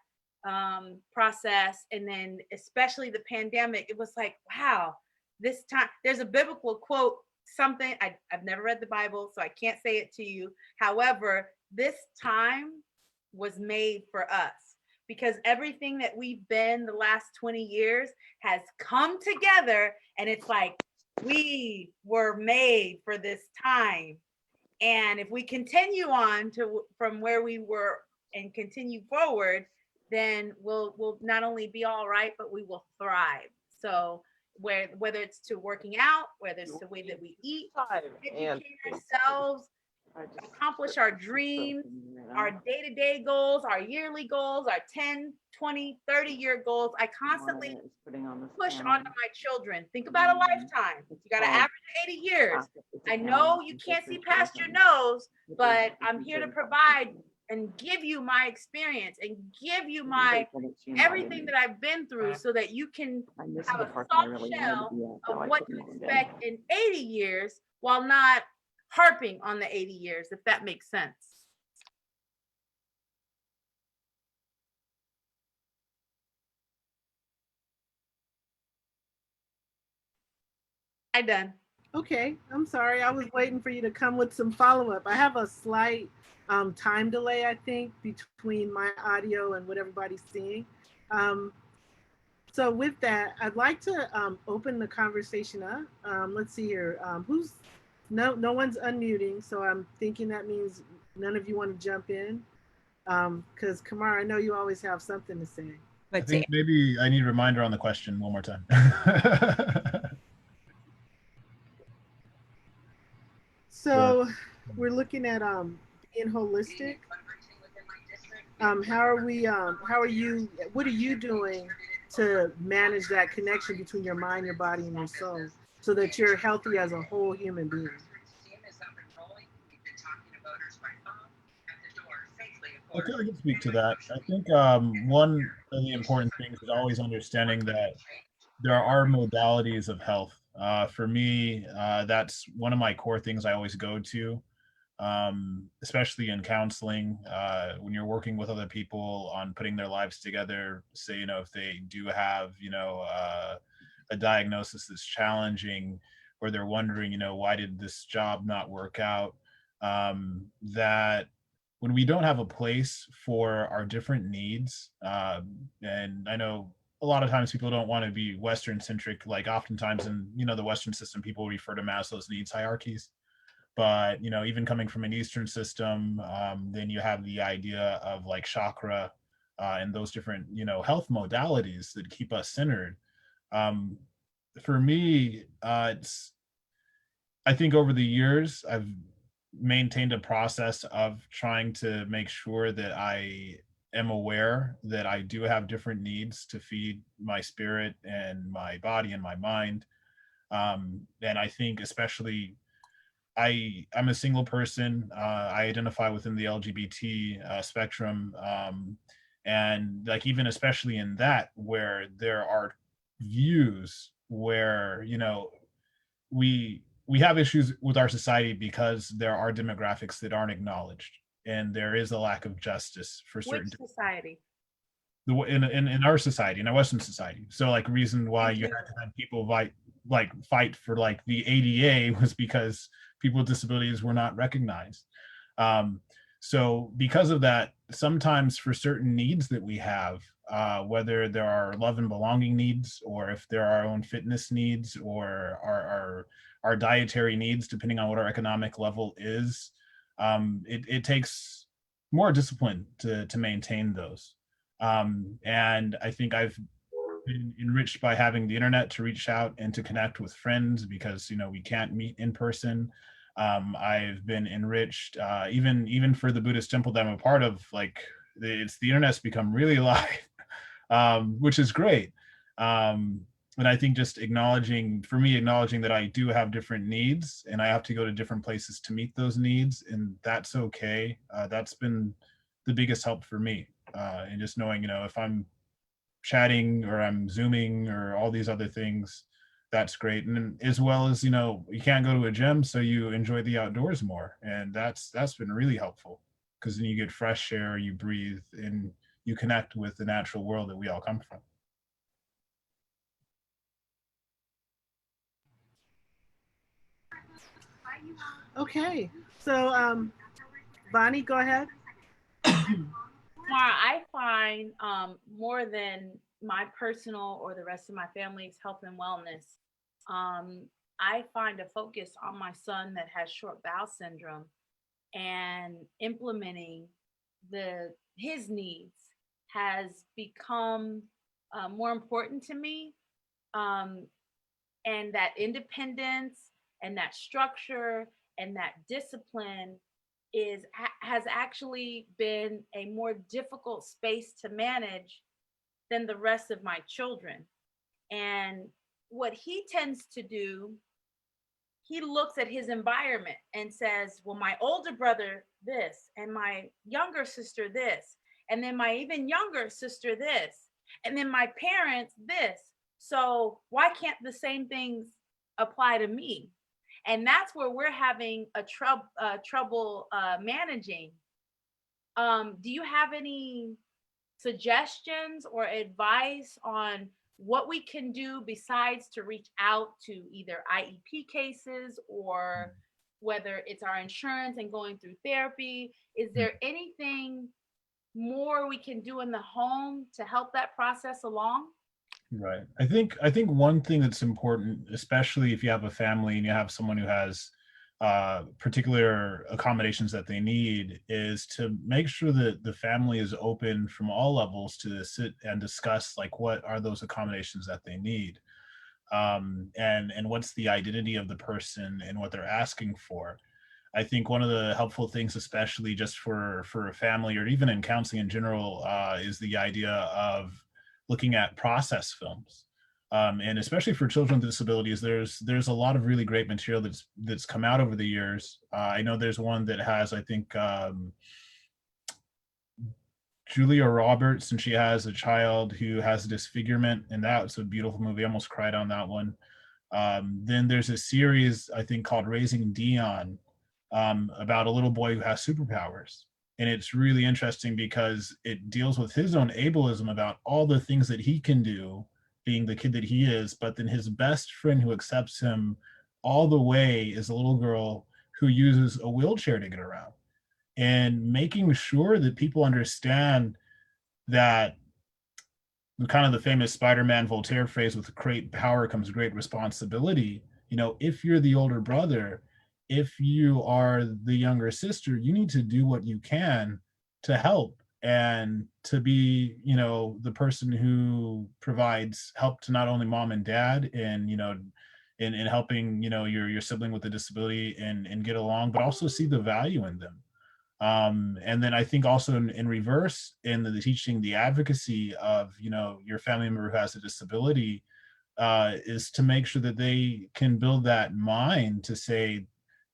process. And then especially the pandemic, it was like, wow, this time, there's a biblical quote, something, I've never read the Bible, so I can't say it to you. However, this time was made for us because everything that we've been the last 20 years has come together, and it's like we were made for this time. And if we continue on from where we were and continue forward, then we'll not only be all right, but we will thrive. So whether it's to working out, whether it's the way that we eat, educate ourselves, accomplish our dreams, our day-to-day goals, our yearly goals, our 10, 20, 30-year goals. I constantly push onto my children. Think about a lifetime. You got to average 80 years. I know you can't see past your nose, but I'm here to provide and give you my experience and give you my everything that I've been through so that you can have a soft shell of what to expect in 80 years while not harping on the 80 years, if that makes sense. I done. Okay, I'm sorry. I was waiting for you to come with some follow-up. I have a slight time delay, I think, between my audio and what everybody's seeing. So with that, I'd like to open the conversation up. Let's see here. No one's unmuting, so I'm thinking that means none of you want to jump in. Because Kamar, I know you always have something to say. I think maybe I need a reminder on the question one more time. So we're looking at being holistic. What are you doing to manage that connection between your mind, your body, and your soul so that you're healthy as a whole human being? Okay, I can speak to that. I think one of the important things is always understanding that there are modalities of health. For me, that's one of my core things I always go to, especially in counseling, when you're working with other people on putting their lives together. Say, if they do have, a diagnosis that's challenging, or they're wondering, why did this job not work out? That when we don't have a place for our different needs, and I know a lot of times people don't want to be Western centric, like oftentimes in, the Western system, people refer to Maslow's needs hierarchies. But, even coming from an Eastern system, then you have the idea of like chakra, and those different, health modalities that keep us centered. For me, I think over the years, I've maintained a process of trying to make sure that I am aware that I do have different needs to feed my spirit and my body and my mind. And I think especially I'm a single person. I identify within the LGBT spectrum. And like, even especially in that, where there are views where, we have issues with our society because there are demographics that aren't acknowledged, and there is a lack of justice for certain Which society? in our society, in our Western society. So like, reason why you had to have people fight for like the ADA was because people with disabilities were not recognized. So because of that, sometimes for certain needs that we have, whether there are love and belonging needs, or if there are our own fitness needs, or our dietary needs, depending on what our economic level is, it takes more discipline to maintain those. And I think I've been enriched by having the internet to reach out and to connect with friends, because we can't meet in person. I've been enriched, even for the Buddhist temple that I'm a part of. Like, the internet's become really alive, which is great. And I think just acknowledging that I do have different needs, and I have to go to different places to meet those needs, and that's okay. That's been the biggest help for me. And just knowing, if I'm chatting or I'm Zooming or all these other things, that's great. And then, as well as, you can't go to a gym, so you enjoy the outdoors more. And that's been really helpful, because then you get fresh air, you breathe, and you connect with the natural world that we all come from. Okay, so Bonnie, go ahead. Mara, I find more than my personal or the rest of my family's health and wellness, I find a focus on my son that has short bowel syndrome, and implementing his needs has become more important to me. And that independence and that structure and that discipline has actually been a more difficult space to manage than the rest of my children. And what he tends to do, he looks at his environment and says, well, my older brother this, and my younger sister this, and then my even younger sister this, and then my parents this. So why can't the same things apply to me? And that's where we're having a trouble managing. Do you have any suggestions or advice on what we can do besides to reach out to either IEP cases, or whether it's our insurance and going through therapy? Is there anything more we can do in the home to help that process along? Right. I think one thing that's important, especially if you have a family and you have someone who has particular accommodations that they need, is to make sure that the family is open from all levels to sit and discuss, like, what are those accommodations that they need, and what's the identity of the person and what they're asking for. I think one of the helpful things, especially just for a family or even in counseling in general, is the idea of looking at process films. And especially for children with disabilities, there's a lot of really great material that's come out over the years. I know there's one that has, I think, Julia Roberts, and she has a child who has disfigurement, and that's a beautiful movie. I almost cried on that one. Then there's a series, I think, called Raising Dion, about a little boy who has superpowers. And it's really interesting because it deals with his own ableism about all the things that he can do, being the kid that he is, but then his best friend who accepts him all the way is a little girl who uses a wheelchair to get around. And making sure that people understand that kind of the famous Spider-Man Voltaire phrase, with great power comes great responsibility. You know, if you're the older brother, if you are the younger sister, you need to do what you can to help and to be, you know, the person who provides help to not only mom and dad and, you know, in helping, you know, your sibling with a disability and get along, but also see the value in them. And then I think also in reverse, in the teaching the advocacy of, you know, your family member who has a disability, is to make sure that they can build that mind to say,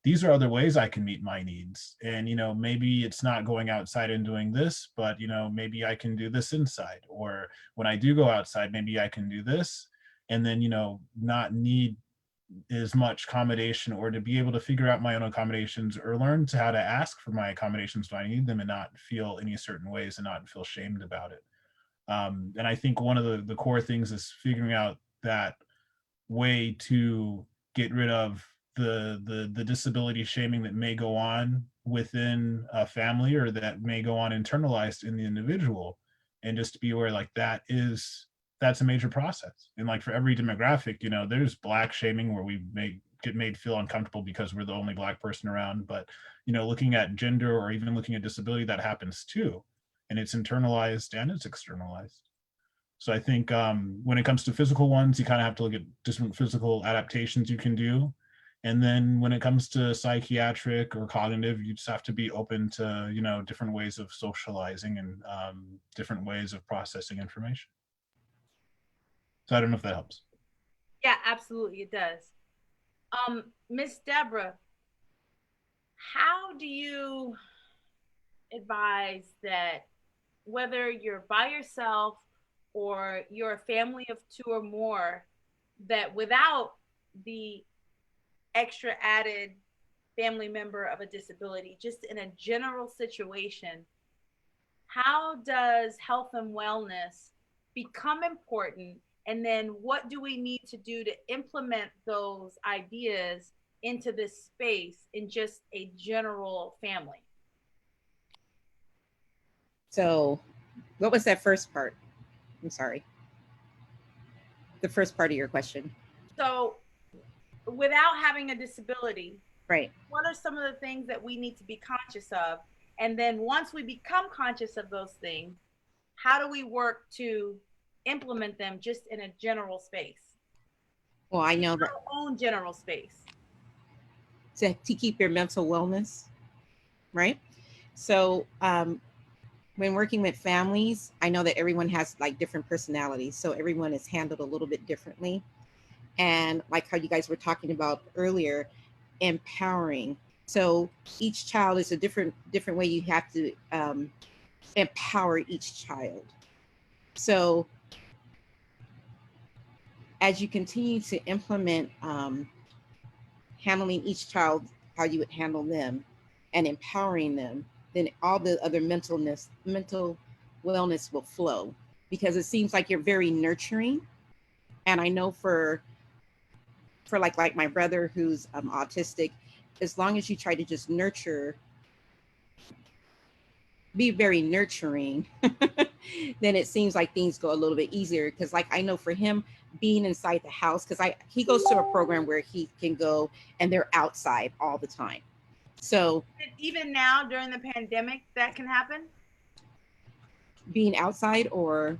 these are other ways I can meet my needs. And, you know, maybe it's not going outside and doing this, but, you know, maybe I can do this inside. Or when I do go outside, maybe I can do this. And then, you know, not need as much accommodation, or to be able to figure out my own accommodations, or learn to how to ask for my accommodations when I need them and not feel any certain ways and not feel shamed about it. And I think one of the core things is figuring out that way to get rid of the disability shaming that may go on within a family, or that may go on internalized in the individual, and just to be aware like that's a major process. And like for every demographic, you know, there's Black shaming where we may get made feel uncomfortable because we're the only Black person around, but, you know, looking at gender or even looking at disability, that happens too, and it's internalized and it's externalized. So I think when it comes to physical ones, you kind of have to look at different physical adaptations you can do. And then when it comes to psychiatric or cognitive, you just have to be open to, you know, different ways of socializing and different ways of processing information. So I don't know if that helps. Yeah, absolutely, it does. Miss Deborah, how do you advise that whether you're by yourself or you're a family of two or more, that without the extra added family member of a disability, just in a general situation, how does health and wellness become important? And then what do we need to do to implement those ideas into this space in just a general family? So what was that first part? I'm sorry. The first part of your question. So without having a disability, right, what are some of the things that we need to be conscious of? And then once we become conscious of those things, how do we work to implement them just in a general space? Well, I know that our own general space. to keep your mental wellness, right? So when working with families, I know that everyone has like different personalities. So everyone is handled a little bit differently. And like how you guys were talking about earlier, empowering. So each child is a different way you have to empower each child. So as you continue to implement handling each child how you would handle them and empowering them, then all the other mental wellness will flow, because it seems like you're very nurturing. And I know for like my brother who's autistic, as long as you try to just nurture, be very nurturing, then it seems like things go a little bit easier. Because like I know for him, being inside the house, because he goes to a program where he can go and they're outside all the time. So even now during the pandemic, that can happen? Being outside, or?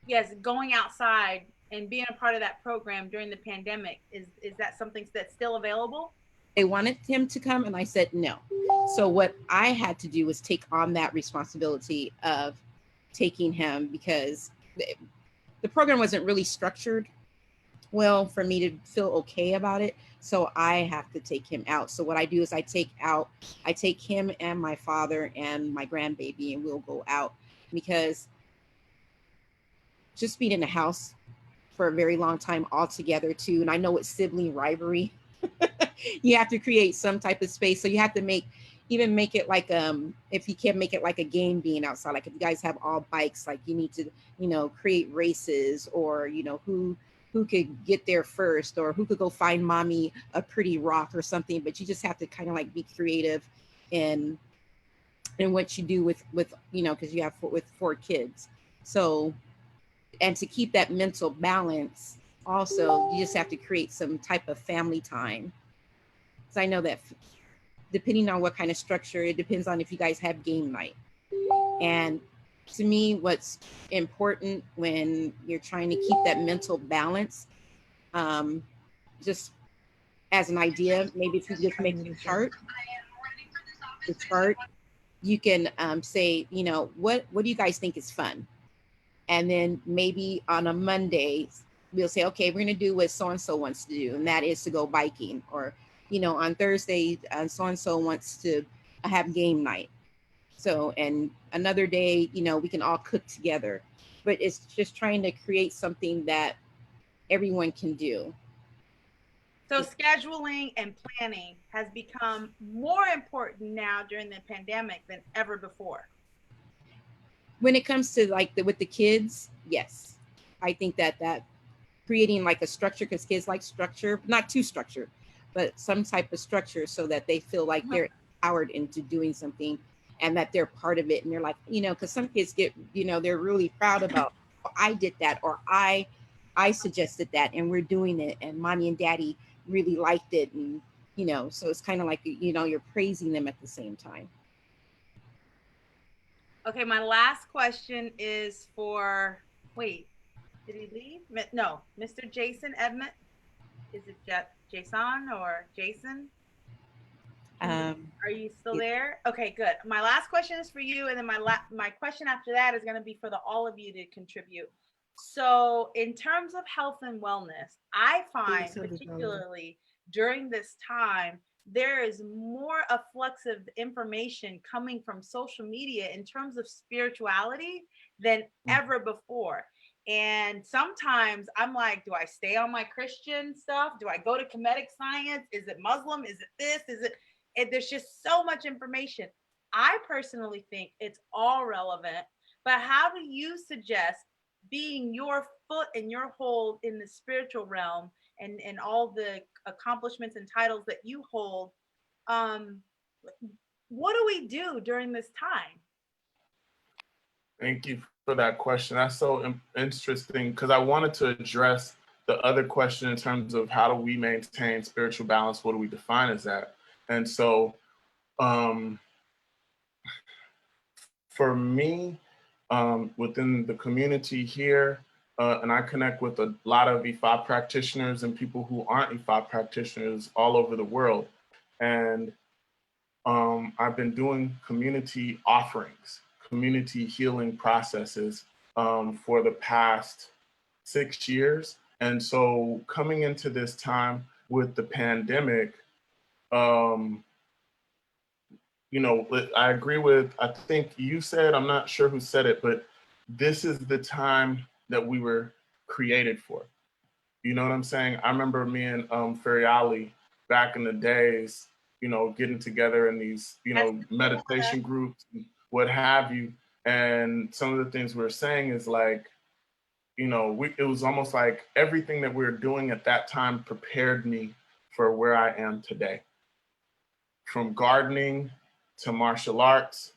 Yes, going outside and being a part of that program during the pandemic, is that something that's still available? They wanted him to come and I said no. So what I had to do was take on that responsibility of taking him, because the program wasn't really structured well for me to feel okay about it. So I have to take him out. So what I do is I take him and my father and my grandbaby, and we'll go out, because just being in the house for a very long time all together too. And I know it's sibling rivalry. You have to create some type of space. So you have to make it like, if you can make it like a game being outside, like if you guys have all bikes, like you need to, you know, create races, or, you know, who could get there first, or who could go find mommy a pretty rock or something. But you just have to kind of like be creative in what you do with, you know, because you have with 4 kids. So, and to keep that mental balance, also, you just have to create some type of family time. So I know that depending on what kind of structure, it depends on if you guys have game night. And to me, what's important when you're trying to keep that mental balance, just as an idea, maybe if you just make a chart, you can say, you know, what do you guys think is fun? And then maybe on a Monday, we'll say, okay, we're gonna do what so-and-so wants to do, and that is to go biking. Or, you know, on Thursday, so-and-so wants to have game night. So, and another day, you know, we can all cook together. But it's just trying to create something that everyone can do. So scheduling and planning has become more important now during the pandemic than ever before. When it comes to like with the kids, yes. I think that creating like a structure, because kids like structure, not too structured, but some type of structure so that they feel like they're empowered into doing something and that they're part of it. And they're like, you know, because some kids get, you know, they're really proud about, oh, I did that, or I suggested that and we're doing it, and mommy and daddy really liked it. And, you know, so it's kind of like, you know, you're praising them at the same time. Okay, my last question is for, wait, did he leave? No, Mr. Jason Edmund. Is it Jason or Jason? Are you still there? Okay, good. My last question is for you, and then my question after that is going to be for all of you to contribute. So, in terms of health and wellness, I find particularly during this time, there is more afflux of information coming from social media in terms of spirituality than ever before. And sometimes I'm like, do I stay on my Christian stuff? Do I go to Kemetic science? Is it Muslim? Is it this? Is it? And there's just so much information. I personally think it's all relevant, but how do you suggest being your foot and your hold in the spiritual realm and all the accomplishments and titles that you hold? What do we do during this time? Thank you for that question. That's so interesting, because I wanted to address the other question in terms of how do we maintain spiritual balance? What do we define as that? And so for me, within the community here, and I connect with a lot of IFA practitioners and people who aren't IFA practitioners all over the world. And I've been doing community offerings, community healing processes for the past 6 years. And so coming into this time with the pandemic, you know, I agree with, I think you said, I'm not sure who said it, but this is the time that we were created for. You know what I'm saying? I remember me and Feriali back in the days, you know, getting together in these, you know, meditation groups, what have you. And some of the things we were saying is like, you know, it was almost like everything that we were doing at that time prepared me for where I am today. From gardening to martial arts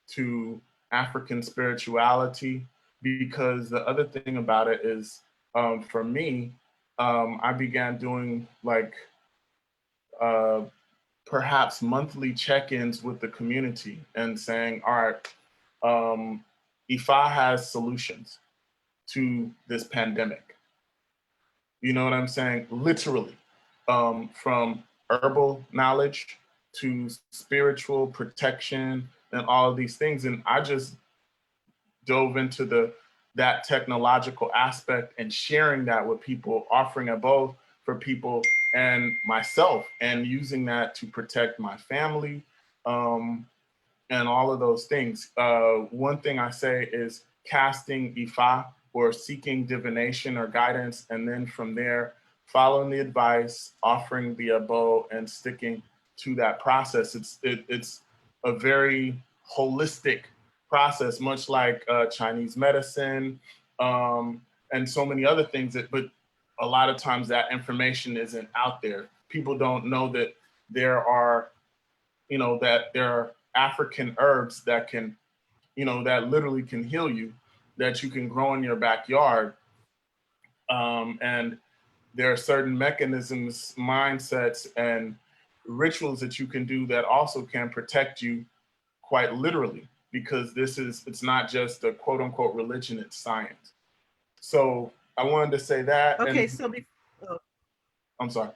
to African spirituality, because the other thing about it is, for me, I began doing like perhaps monthly check-ins with the community and saying, all right, IFA has solutions to this pandemic. You know what I'm saying? Literally, from herbal knowledge to spiritual protection and all of these things. And I just dove into that technological aspect and sharing that with people, offering it both for people and myself, and using that to protect my family and all of those things. One thing I say is casting IFA or seeking divination or guidance, and then from there, following the advice, offering the abo, and sticking to that process. It's a very holistic process, much like Chinese medicine and so many other things. But a lot of times that information isn't out there. People don't know that there are, that there are African herbs that can, that literally can heal you, that you can grow in your backyard. And there are certain mechanisms, mindsets, and rituals that you can do that also can protect you quite literally, because it's not just a quote unquote religion, it's science. So I wanted to say that. Okay, and, so I'm sorry.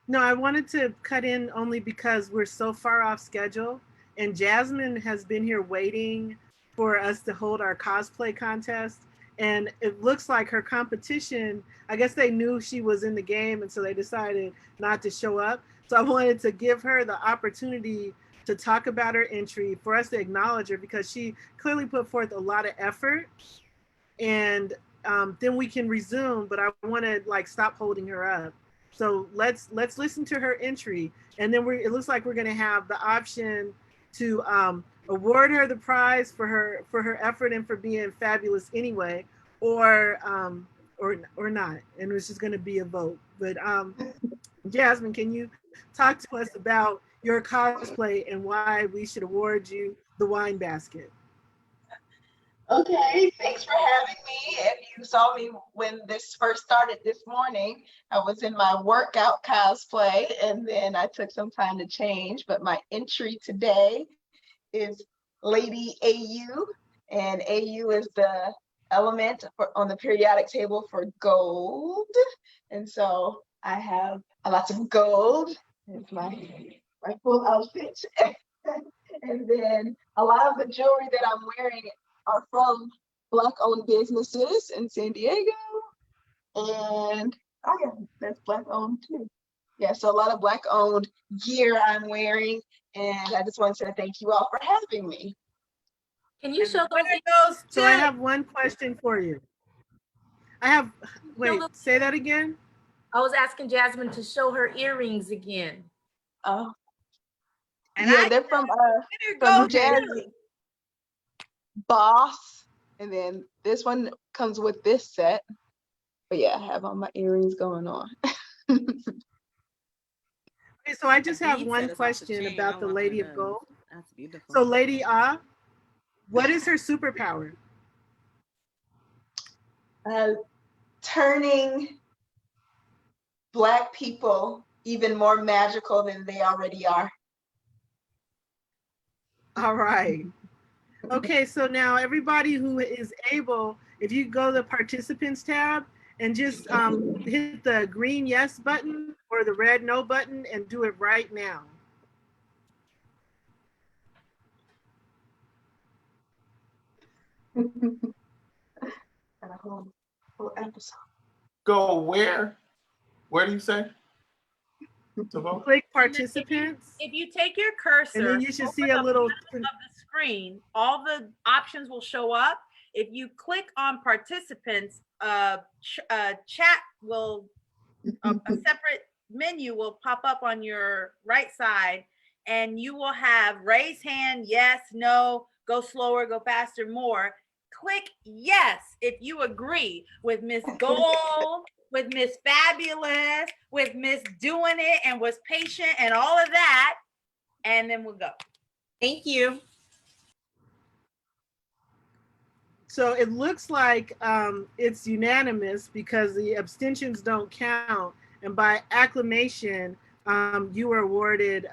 No, I wanted to cut in only because we're so far off schedule, and Jasmine has been here waiting for us to hold our cosplay contest. And it looks like her competition, I guess they knew she was in the game, and so they decided not to show up. So I wanted to give her the opportunity to talk about her entry, for us to acknowledge her, because she clearly put forth a lot of effort. And then we can resume, but I want to stop holding her up. So let's listen to her entry, and then it looks like we're going to have the option to award her the prize for her effort and for being fabulous anyway, or not, and it's just going to be a vote. But Jasmine, can you talk to us about your cosplay and why we should award you the wine basket? Okay, thanks for having me. If you saw me when this first started this morning, I was in my workout cosplay, and then I took some time to change. But my entry today is Lady AU, and AU is the element on the periodic table for gold. And so I have lots of gold. It's my full outfit. And then a lot of the jewelry that I'm wearing are from Black-owned businesses in San Diego. And oh yeah, that's Black-owned too. Yeah, so a lot of Black-owned gear I'm wearing. And I just want to say thank you all for having me. Can you show those? So I have one question for you. Wait, say that again? I was asking Jasmine to show her earrings again. Oh. And yeah, they're from New Jersey. Boss. And then this one comes with this set. But yeah, I have all my earrings going on. Okay, so I just have one question about the Lady of Gold. That's beautiful. So Lady Ah, what is her superpower? Turning Black people even more magical than they already are. All right. Okay, so now everybody who is able, if you go to the participants tab and just hit the green yes button or the red no button and do it right now. And a whole episode. Go where? Where do you say? To vote? Click participants. If you take your cursor, and then you should over see a the little left of the screen, all the options will show up. If you click on participants, chat will, a separate menu will pop up on your right side, and you will have raise hand, yes, no, go slower, go faster, more. Click yes if you agree with Miss Gold, with Miss Fabulous, with Miss Doing It, and was patient and all of that, and then we'll go. Thank you. So it looks like it's unanimous because the abstentions don't count. And by acclamation, you were awarded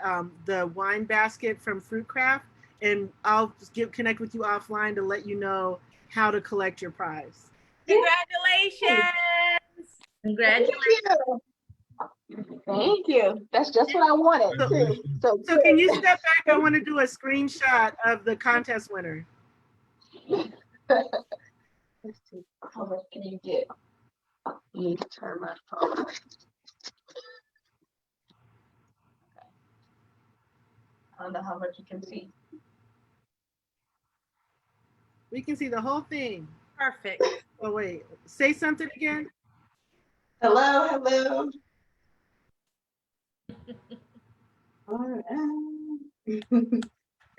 the wine basket from Fruit Craft. And I'll just connect with you offline to let you know how to collect your prize. Congratulations. Congratulations. Thank you. That's just what I wanted too. So can you step back? I want to do a screenshot of the contest winner. Let's see. How much can you get? I need to turn my phone. Okay. I don't know how much you can see. We can see the whole thing. Perfect. Oh, wait. Say something again. Hello, hello. All right.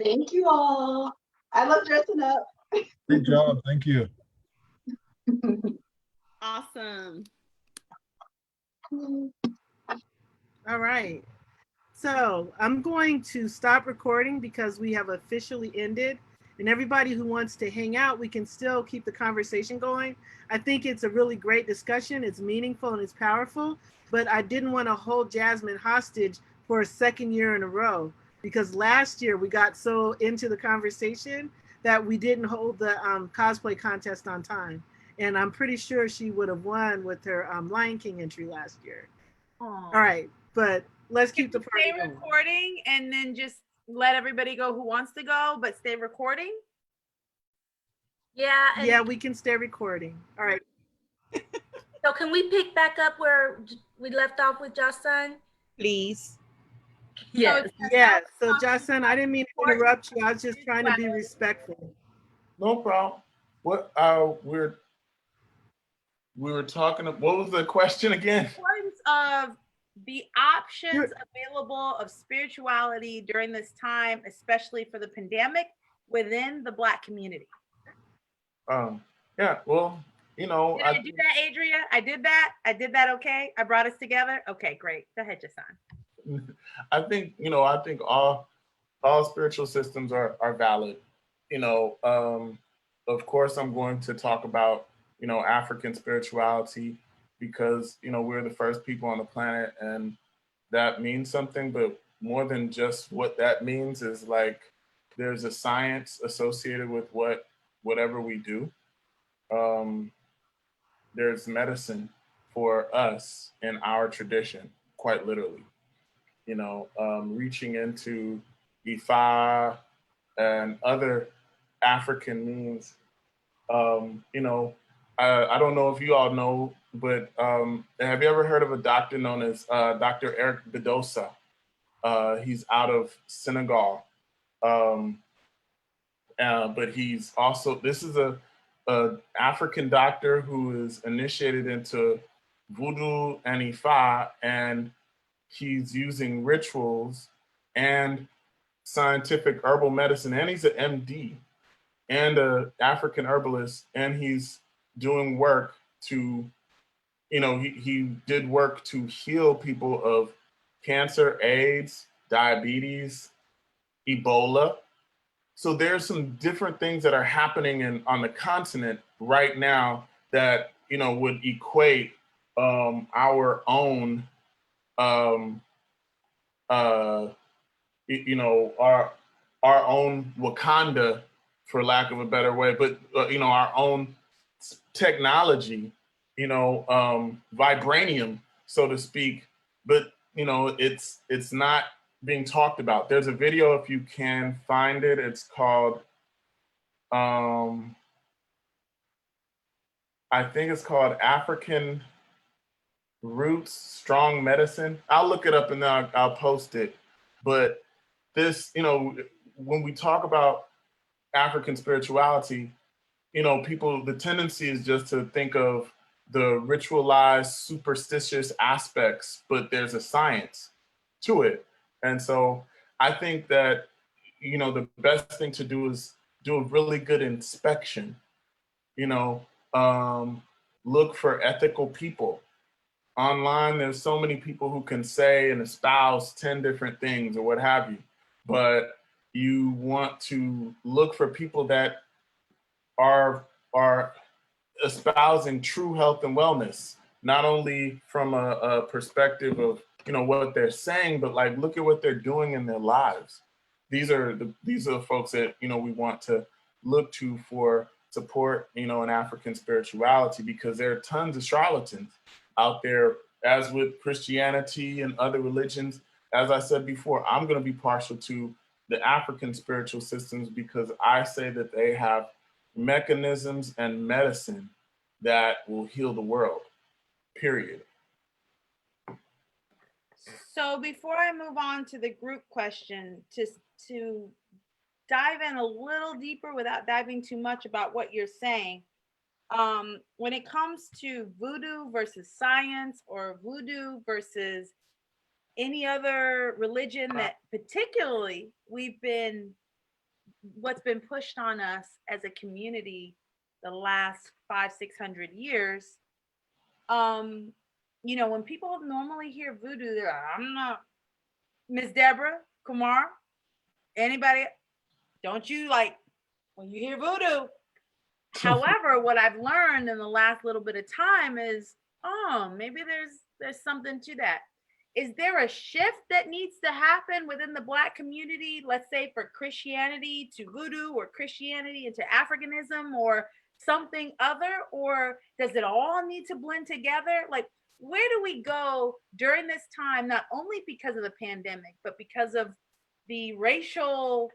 Thank you all. I love dressing up. Great job. Thank you. Awesome. All right. So I'm going to stop recording because we have officially ended. And everybody who wants to hang out, we can still keep the conversation going. I think it's a really great discussion. It's meaningful and it's powerful. But I didn't want to hold Jasmine hostage for a second year in a row because last year we got so into the conversation that we didn't hold the cosplay contest on time. And I'm pretty sure she would have won with her Lion King entry last year. Aw. All right, but let's keep the party Stay going. recording and then just let everybody go who wants to go, but stay recording. Yeah. Yeah, we can stay recording. All right. So can we pick back up where we left off with Jocelyn? Please. Yes. Yeah. So Jason, I didn't mean to interrupt you. I was just trying to be respectful. No problem. What we were talking. What was the question again? Importance of the options available of spirituality during this time, especially for the pandemic within the Black community. Yeah. Well, you know, Did I do that, Adria? I did that. I did that. Okay. I brought us together. Okay, great. Go ahead, Jason. I think all spiritual systems are valid. You know, of course, I'm going to talk about African spirituality because we're the first people on the planet, and that means something. But more than just what that means is like there's a science associated with whatever we do. There's medicine for us in our tradition, quite literally. Reaching into Ifa and other African means. I don't know if you all know, but have you ever heard of a doctor known as Dr. Eric Bedosa? He's out of Senegal. But he's also, this is a African doctor who is initiated into voodoo and Ifa, and he's using rituals and scientific herbal medicine, and he's an MD and an African herbalist, and he's doing work to, he did work to heal people of cancer, AIDS, diabetes, Ebola. So there's some different things that are happening on the continent right now that would equate our own our own Wakanda, for lack of a better way, but our own technology, vibranium, so to speak. But it's not being talked about. There's a video, if you can find it. It's called I think it's called African Roots Strong Medicine. I'll look it up and then I'll post it. But this, when we talk about African spirituality, people, the tendency is just to think of the ritualized, superstitious aspects, but there's a science to it. And so I think that, the best thing to do is do a really good inspection, look for ethical people. Online, there's so many people who can say and espouse 10 different things or what have you, but you want to look for people that are espousing true health and wellness, not only from a perspective of what they're saying, but like look at what they're doing in their lives. These are the folks that we want to look to for support in African spirituality, because there are tons of charlatans out there, as with Christianity and other religions. As I said before, I'm going to be partial to the African spiritual systems because I say that they have mechanisms and medicine that will heal the world, period. So before I move on to the group question, to dive in a little deeper without diving too much about what you're saying. When it comes to voodoo versus science, or voodoo versus any other religion that particularly what's been pushed on us as a community the last 500-600 years, when people normally hear voodoo, they're like, I'm not. Miss Deborah, Kumar, anybody, don't you like when you hear voodoo? However, what I've learned in the last little bit of time is, maybe there's something to that. Is there a shift that needs to happen within the Black community, let's say for Christianity to voodoo, or Christianity into Africanism, or something other? Or does it all need to blend together? Like, where do we go during this time, not only because of the pandemic, but because of the racial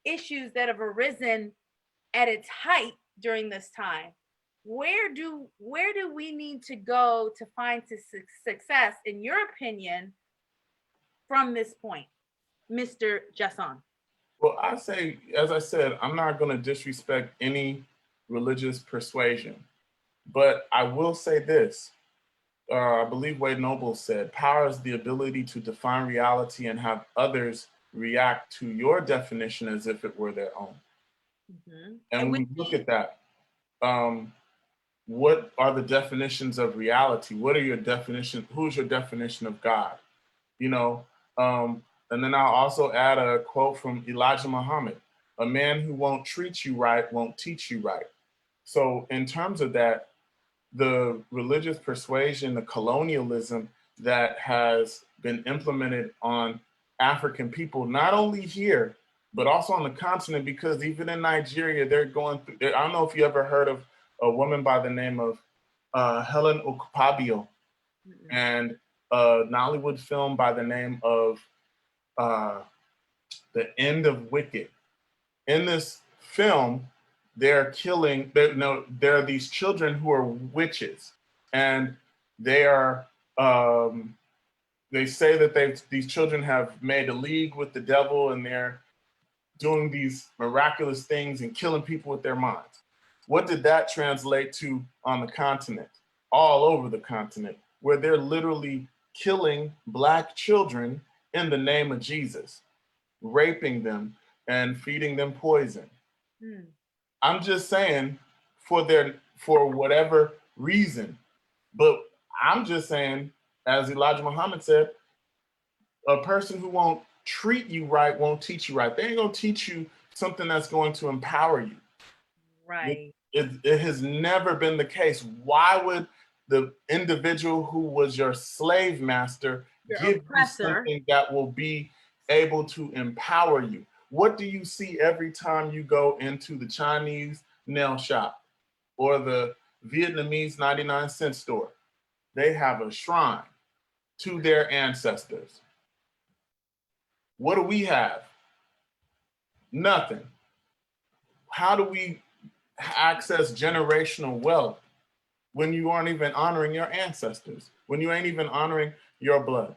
issues that have arisen at its height during this time? Where do we need to go to find success, in your opinion, from this point, Mr. Jason? Well, I say, as I said, I'm not going to disrespect any religious persuasion, but I will say this. I believe Wade Noble said, power is the ability to define reality and have others react to your definition as if it were their own. Mm-hmm. And when we look at that, what are the definitions of reality? What are your definitions? Who's your definition of God? And then I'll also add a quote from Elijah Muhammad: a man who won't treat you right won't teach you right. So in terms of that, the religious persuasion, the colonialism that has been implemented on African people, not only here, but also on the continent, because even in Nigeria, they're going through, I don't know if you ever heard of a woman by the name of Helen Okpabio, and a Nollywood film by the name of The End of Wicked. In this film, there are these children who are witches, and they are, they say that these children have made a league with the devil, and they're doing these miraculous things and killing people with their minds. What did that translate to on the continent? All over the continent, where they're literally killing Black children in the name of Jesus, raping them and feeding them poison. I'm just saying, for whatever reason, but I'm just saying, as Elijah Muhammad said, a person who won't treat you right won't teach you right. They ain't gonna teach you something that's going to empower you. Right. It has never been the case. Why would the individual who was your slave master give you something that will be able to empower you? What do you see every time you go into the Chinese nail shop or the Vietnamese 99-cent store? They have a shrine to their ancestors. What do we have? Nothing. How do we access generational wealth when you aren't even honoring your ancestors, when you ain't even honoring your blood?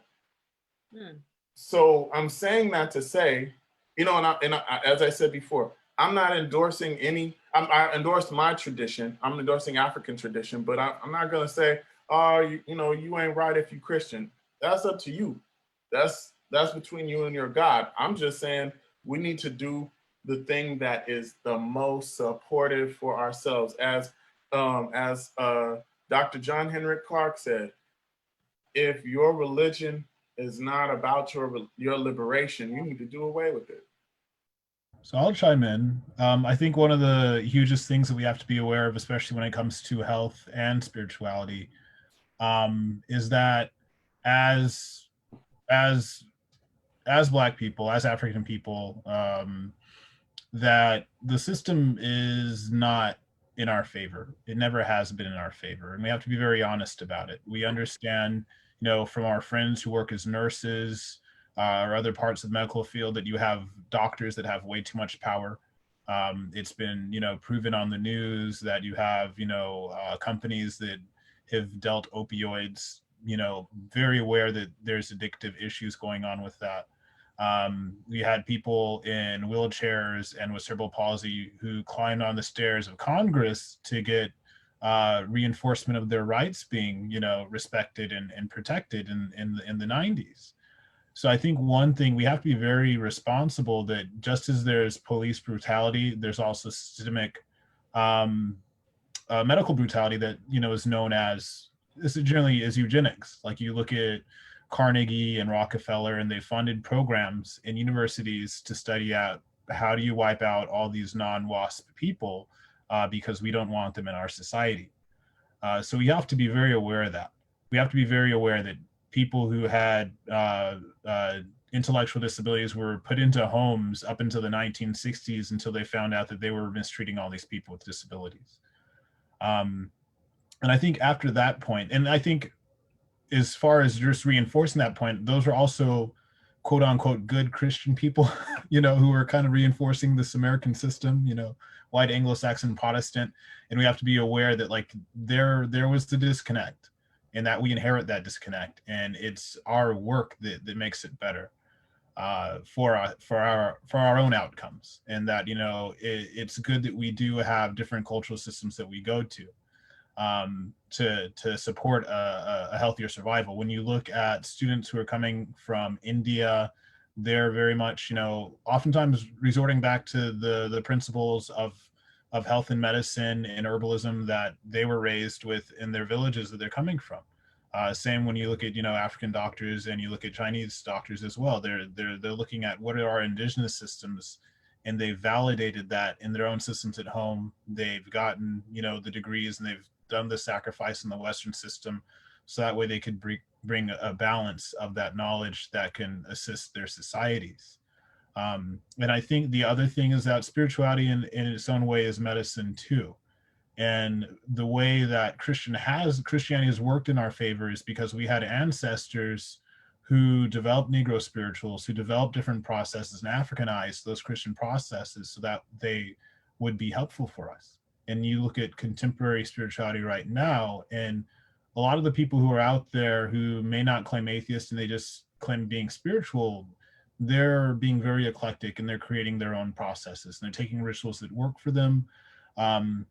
So I'm saying that to say, as I said before, I'm not endorsing I endorse my tradition. I'm endorsing African tradition, but I'm not going to say, oh, you ain't right if you Christian. That's up to you. That's between you and your God. I'm just saying we need to do the thing that is the most supportive for ourselves. As Dr. John Henrik Clarke said, if your religion is not about your liberation, you need to do away with it. So I'll chime in. I think one of the hugest things that we have to be aware of, especially when it comes to health and spirituality, is that as Black people, as African people, that the system is not in our favor. It never has been in our favor, and we have to be very honest about it. We understand, from our friends who work as nurses or other parts of the medical field, that you have doctors that have way too much power. It's been, proven on the news that you have, companies that have dealt opioids, very aware that there's addictive issues going on with that. We had people in wheelchairs and with cerebral palsy who climbed on the stairs of Congress to get reinforcement of their rights being, respected and protected in the 90s. So I think one thing, we have to be very responsible that just as there's police brutality, there's also systemic medical brutality that, is known as, this is generally is eugenics. Like you look at Carnegie and Rockefeller, and they funded programs in universities to study out how do you wipe out all these non-WASP people because we don't want them in our society. So we have to be very aware of that. We have to be very aware that people who had intellectual disabilities were put into homes up until the 1960s until they found out that they were mistreating all these people with disabilities. And I think after that point, and I think as far as just reinforcing that point, those are also quote unquote good Christian people, who are kind of reinforcing this American system, white Anglo-Saxon Protestant. And we have to be aware that like there was the disconnect, and that we inherit that disconnect, and it's our work that makes it better for our own outcomes. And that, it's good that we do have different cultural systems that we go to support a healthier survival. When you look at students who are coming from India, they're very much, oftentimes resorting back to the principles of health and medicine and herbalism that they were raised with in their villages that they're coming from. Same when you look at, African doctors and you look at Chinese doctors as well. They're looking at what are our indigenous systems, and they've validated that in their own systems at home. They've gotten, the degrees, and they've done the sacrifice in the Western system, so that way they could bring a balance of that knowledge that can assist their societies. And I think the other thing is that spirituality in its own way is medicine too. And the way that Christianity has worked in our favor is because we had ancestors who developed Negro spirituals, who developed different processes and Africanized those Christian processes so that they would be helpful for us. And you look at contemporary spirituality right now, and a lot of the people who are out there who may not claim atheist and they just claim being spiritual, they're being very eclectic, and they're creating their own processes. And they're taking rituals that work for them, and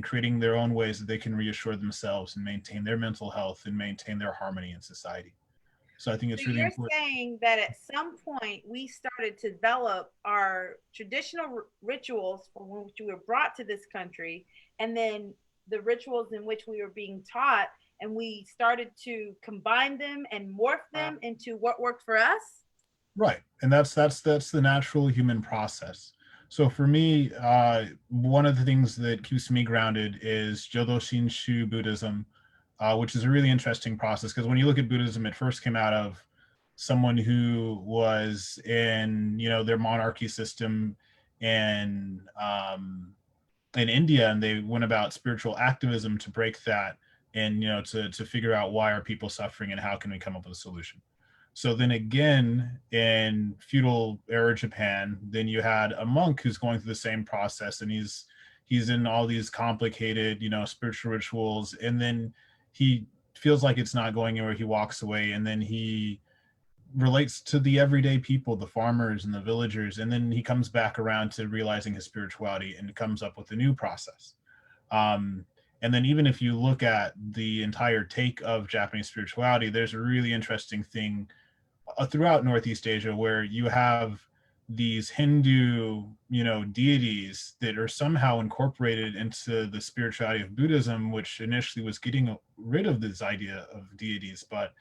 creating their own ways that they can reassure themselves and maintain their mental health and maintain their harmony in society. So I think it's really important. You're saying that at some point we started to develop our traditional rituals from which we were brought to this country, and then the rituals in which we were being taught, and we started to combine them and morph them into what worked for us? Right. And that's the natural human process. So for me, one of the things that keeps me grounded is Jodo Shinshu Buddhism, which is a really interesting process, because when you look at Buddhism, it first came out of someone who was in, their monarchy system in India, and they went about spiritual activism to break that, and to figure out why are people suffering and how can we come up with a solution. So then again, in feudal era Japan, then you had a monk who's going through the same process, and he's in all these complicated, spiritual rituals, and then he feels like it's not going anywhere. He walks away, and then he relates to the everyday people, the farmers and the villagers, and then he comes back around to realizing his spirituality and comes up with a new process. And then even if you look at the entire take of Japanese spirituality, there's a really interesting thing throughout Northeast Asia where you have these Hindu, deities that are somehow incorporated into the spirituality of Buddhism, which initially was getting rid of this idea of deities, but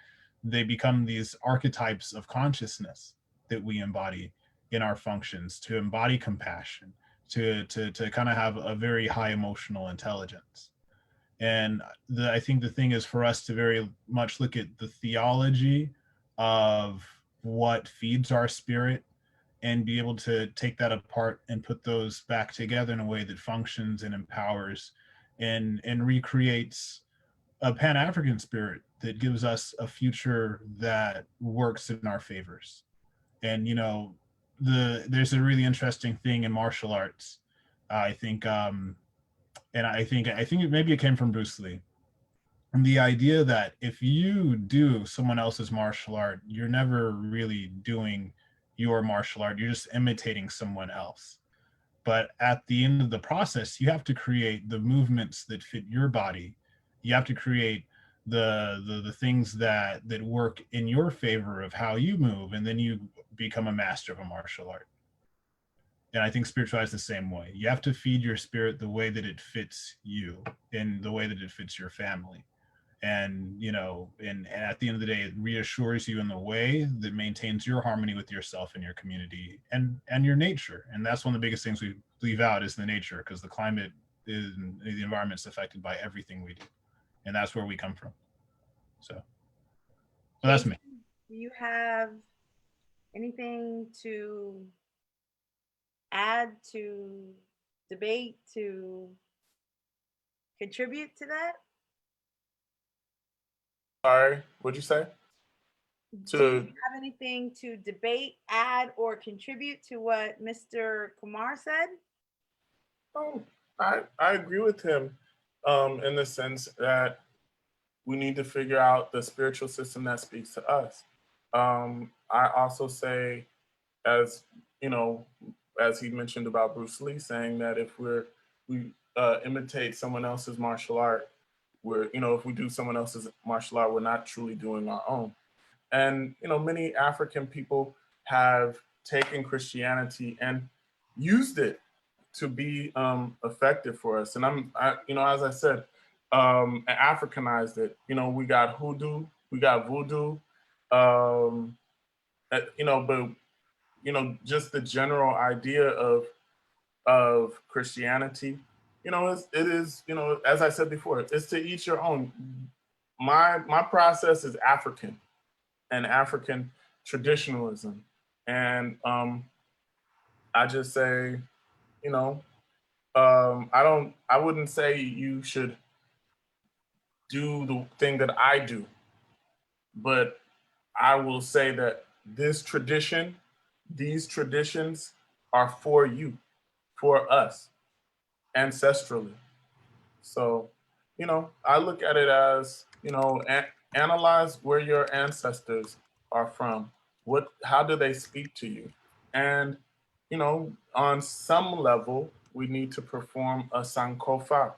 they become these archetypes of consciousness that we embody in our functions, to embody compassion, to kind of have a very high emotional intelligence. And I think the thing is for us to very much look at the theology of what feeds our spirit and be able to take that apart and put those back together in a way that functions and empowers and recreates a Pan-African spirit that gives us a future that works in our favors. And there's a really interesting thing in martial arts, I think, and I think maybe it came from Bruce Lee, And the idea that if you do someone else's martial art, you're never really doing your martial art, you're just imitating someone else. But at the end of the process, you have to create the movements that fit your body. You have to create the things that work in your favor of how you move, and then you become a master of a martial art. And I think spirituality is the same way. You have to feed your spirit the way that it fits you and the way that it fits your family. And, you know, and at the end of the day, it reassures you in the way that maintains your harmony with yourself and your community and your nature. And that's one of the biggest things we leave out is the nature, because the climate is, the environment's affected by everything we do. And that's where we come from. So that's me. Do you have anything to add, to debate, to contribute to that? Sorry, what'd you say? Do you have anything to debate, add, or contribute to what Mr. Kumar said? I agree with him in the sense that we need to figure out the spiritual system that speaks to us. I also say, as you know, as he mentioned about Bruce Lee saying that if we imitate someone else's martial art, if we do someone else's martial art, we're not truly doing our own. And, many African people have taken Christianity and used it to be effective for us. And as I said, Africanized it. We got hoodoo, we got voodoo, just the general idea of Christianity. It is, as I said before, it's to each your own. My process is African and African traditionalism. And I just say, I wouldn't say you should do the thing that I do, but I will say that these traditions are for you, for us, ancestrally. So, I look at it as, analyze where your ancestors are from. How do they speak to you? And, on some level, we need to perform a sankofa,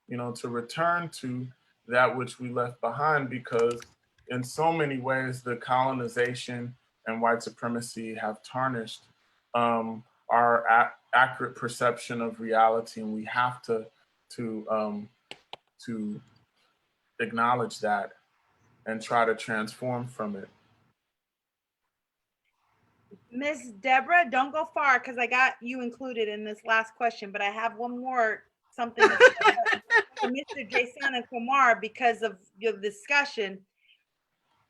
to return to that which we left behind, because in so many ways, the colonization and white supremacy have tarnished our accurate perception of reality, and we have to acknowledge that and try to transform from it. Miss Deborah, don't go far because I got you included in this last question, but I have one more something for Mr. Jayson and Kumar because of your discussion.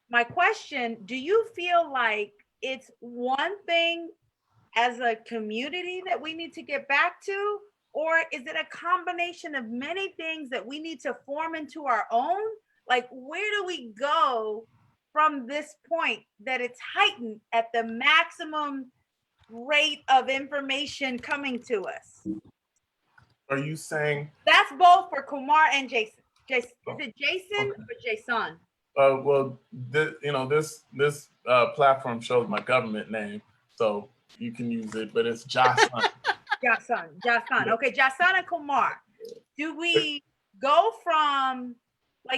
My question, do you feel like it's one thing as a community that we need to get back to, or is it a combination of many things that we need to form into our own? Like, where do we go from this point that it's heightened at the maximum rate of information coming to us? Are you saying? That's both for Kumar and Jayson. Is it Jayson or Jayson? Well, this platform shows my government name, so you can use it, but it's Jason. Jason. Okay, Jason and Kumar. Do we go from,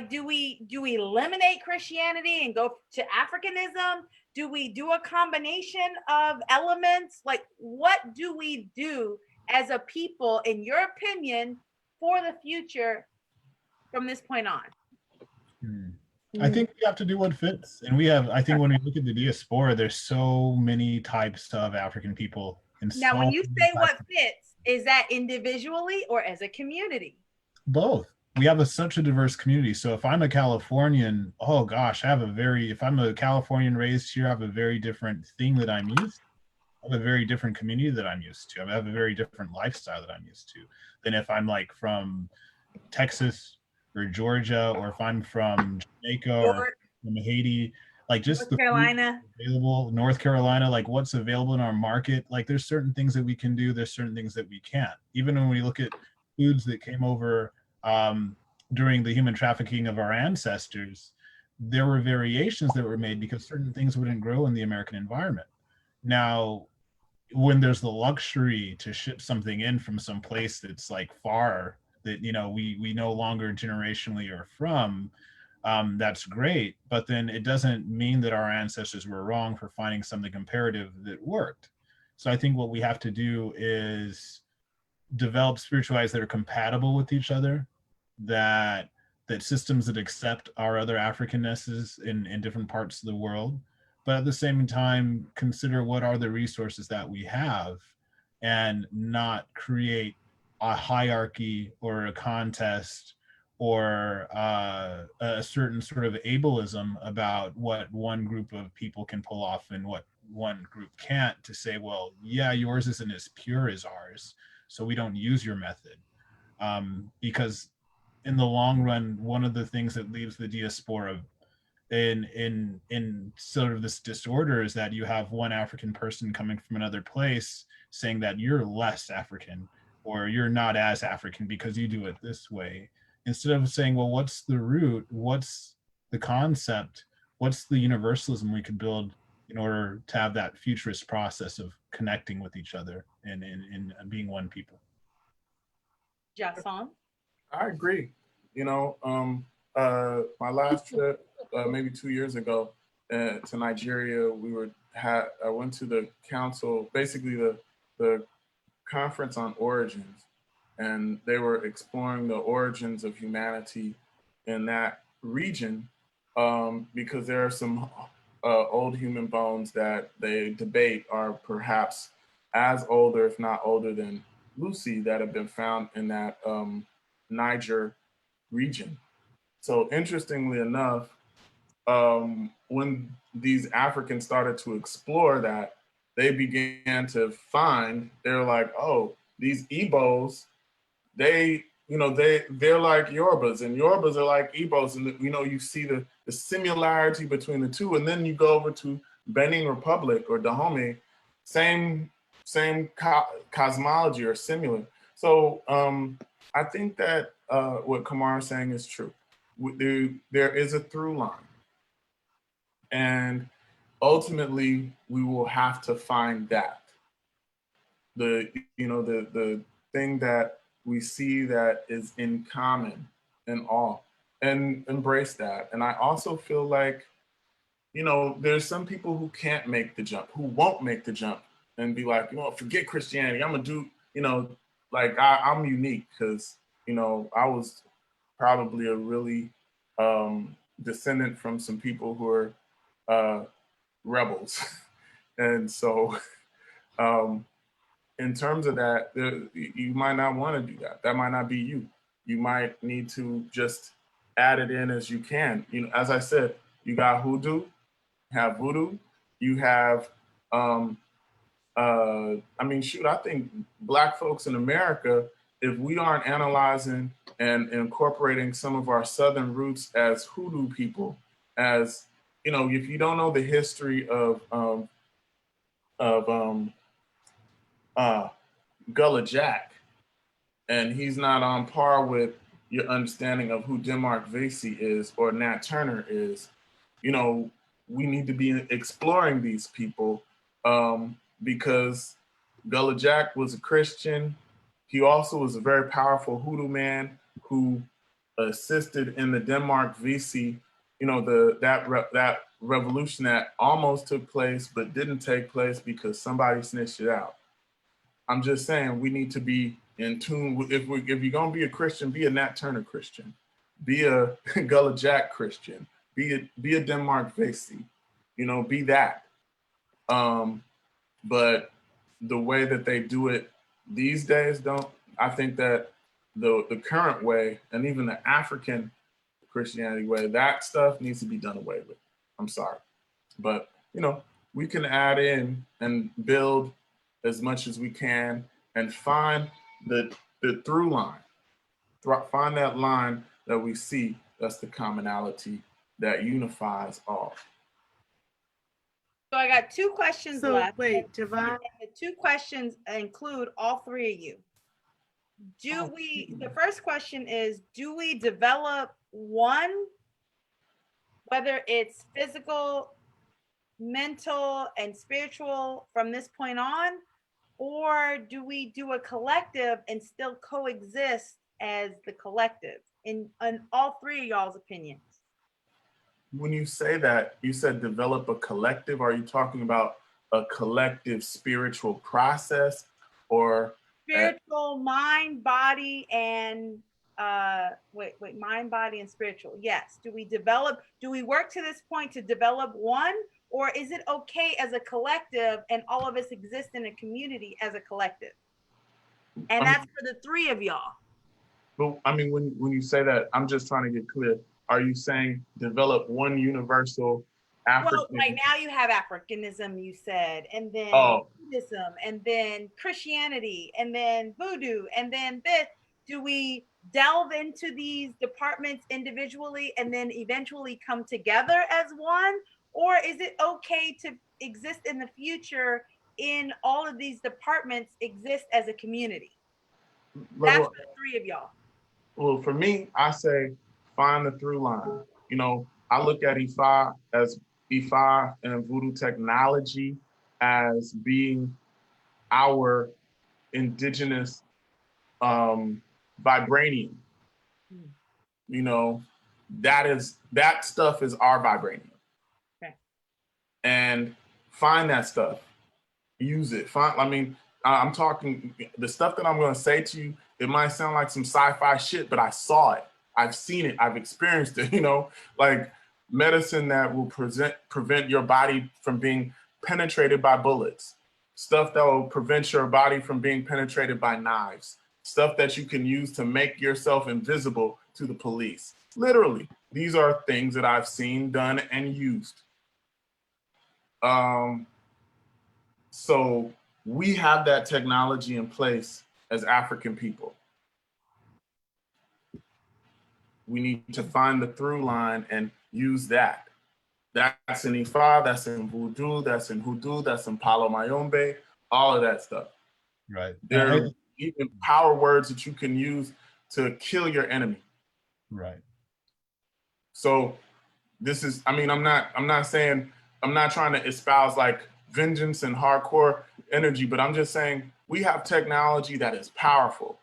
do we eliminate Christianity and go to Africanism? Do we do a combination of elements? Like, what do we do as a people, in your opinion, for the future from this point on? I think we have to do what fits. And I think when we look at the diaspora, there's so many types of African people. Now, when you say what fits, is that individually or as a community? Both. We have such a diverse community. So if I'm a Californian, oh gosh, if I'm a Californian raised here, I have a very different thing that I'm used to. I have a very different community that I'm used to. I have a very different lifestyle that I'm used to than if I'm like from Texas or Georgia, or if I'm from Jamaica or from Haiti, like just North Carolina, available, North Carolina, like what's available in our market. Like there's certain things that we can do. There's certain things that we can't. Even when we look at foods that came over during the human trafficking of our ancestors, there were variations that were made because certain things wouldn't grow in the American environment. Now, when there's the luxury to ship something in from some place that's like far, that we no longer generationally are from, that's great. But then it doesn't mean that our ancestors were wrong for finding something comparative that worked. So I think what we have to do is develop spiritualities that are compatible with each other, that systems that accept our other Africannesses in different parts of the world, but at the same time consider what are the resources that we have, and not create a hierarchy or a contest or a certain sort of ableism about what one group of people can pull off and what one group can't, to say, well, yeah, yours isn't as pure as ours, so we don't use your method. Because in the long run, one of the things that leaves the diaspora in sort of this disorder is that you have one African person coming from another place saying that you're less African or you're not as African because you do it this way, instead of saying, well, what's the root, what's the concept, what's the universalism we could build in order to have that futurist process of connecting with each other and being one people. Javon? I agree. My last trip, maybe 2 years ago, to Nigeria, I went to the council, basically the conference on origins, and they were exploring the origins of humanity in that region, because there are some old human bones that they debate are perhaps as older, if not older than Lucy, that have been found in that Niger region. So interestingly enough, when these Africans started to explore that, they began to find, they're like, oh, these Igbos, they're like Yorubas, and Yorubas are like Igbos, and you see the similarity between the two. And then you go over to Benin Republic or Dahomey, same cosmology or similar. So I think that what Kamara is saying is true. There is a through line, and ultimately we will have to find that the thing that we see that is in common in all, and embrace that. And I also feel like there's some people who can't make the jump, who won't make the jump, and be like, forget Christianity, I'm gonna do, like I'm unique because I was probably a really descendant from some people who are rebels. And so in terms of that, you might not want to do that. That might not be you. You might need to just add it in as you can. As I said, you got hoodoo, you have voodoo, you have I think Black folks in America, if we aren't analyzing and incorporating some of our Southern roots as hoodoo people, as if you don't know the history of Gullah Jack, and he's not on par with your understanding of who Denmark Vesey is or Nat Turner is, we need to be exploring these people, because Gullah Jack was a Christian. He also was a very powerful hoodoo man who assisted in the Denmark Vesey, that revolution that almost took place but didn't take place because somebody snitched it out. I'm just saying we need to be in tune with, if you're gonna be a Christian, be a Nat Turner Christian, be a Gullah Jack Christian, be a Denmark Vesey, be that. But the way that they do it these days I think that the current way, and even the African Christianity way, that stuff needs to be done away with. I'm sorry. But, we can add in and build as much as we can and find the through line. Find that line that we see, that's the commonality that unifies all. So I got 2 questions left. Wait, Javon. The 2 questions include all 3 of you. The first question is, do we develop one, whether it's physical, mental, and spiritual from this point on, or do we do a collective and still coexist as the collective in all three of y'all's opinions? When you say that, you said develop a collective. Are you talking about a collective spiritual process, or spiritual, mind, body, and mind, body, and spiritual? Yes. Do we work to this point to develop one, or is it okay as a collective and all of us exist in a community as a collective? And that's for the three of y'all. But I mean, when you say that, I'm just trying to get clear. Are you saying develop one universal African? Well, right now you have Africanism, you said, and then Buddhism, and then Christianity, and then Voodoo, and then this. Do we delve into these departments individually and then eventually come together as one? Or is it okay to exist in the future in all of these departments exist as a community? That's for the three of y'all. Well, for me, I say find the through line. You know, I look at Ifa and Voodoo technology as being our indigenous vibranium. You know, that stuff is our vibranium. Okay. And find that stuff, use it. I'm talking the stuff that I'm going to say to you. It might sound like some sci-fi shit, but I saw it. I've seen it. I've experienced it. You know, like medicine that will prevent your body from being penetrated by bullets. Stuff that will prevent your body from being penetrated by knives. Stuff that you can use to make yourself invisible to the police. Literally, these are things that I've seen done and used. So we have that technology in place as African people. We need to find the through line and use that. That's in Ifa, that's in Voodoo, that's in Hoodoo, that's in Palo Mayombe, all of that stuff. Right. There are even power words that you can use to kill your enemy. Right. So this is, I'm not trying to espouse like vengeance and hardcore energy, but I'm just saying we have technology that is powerful.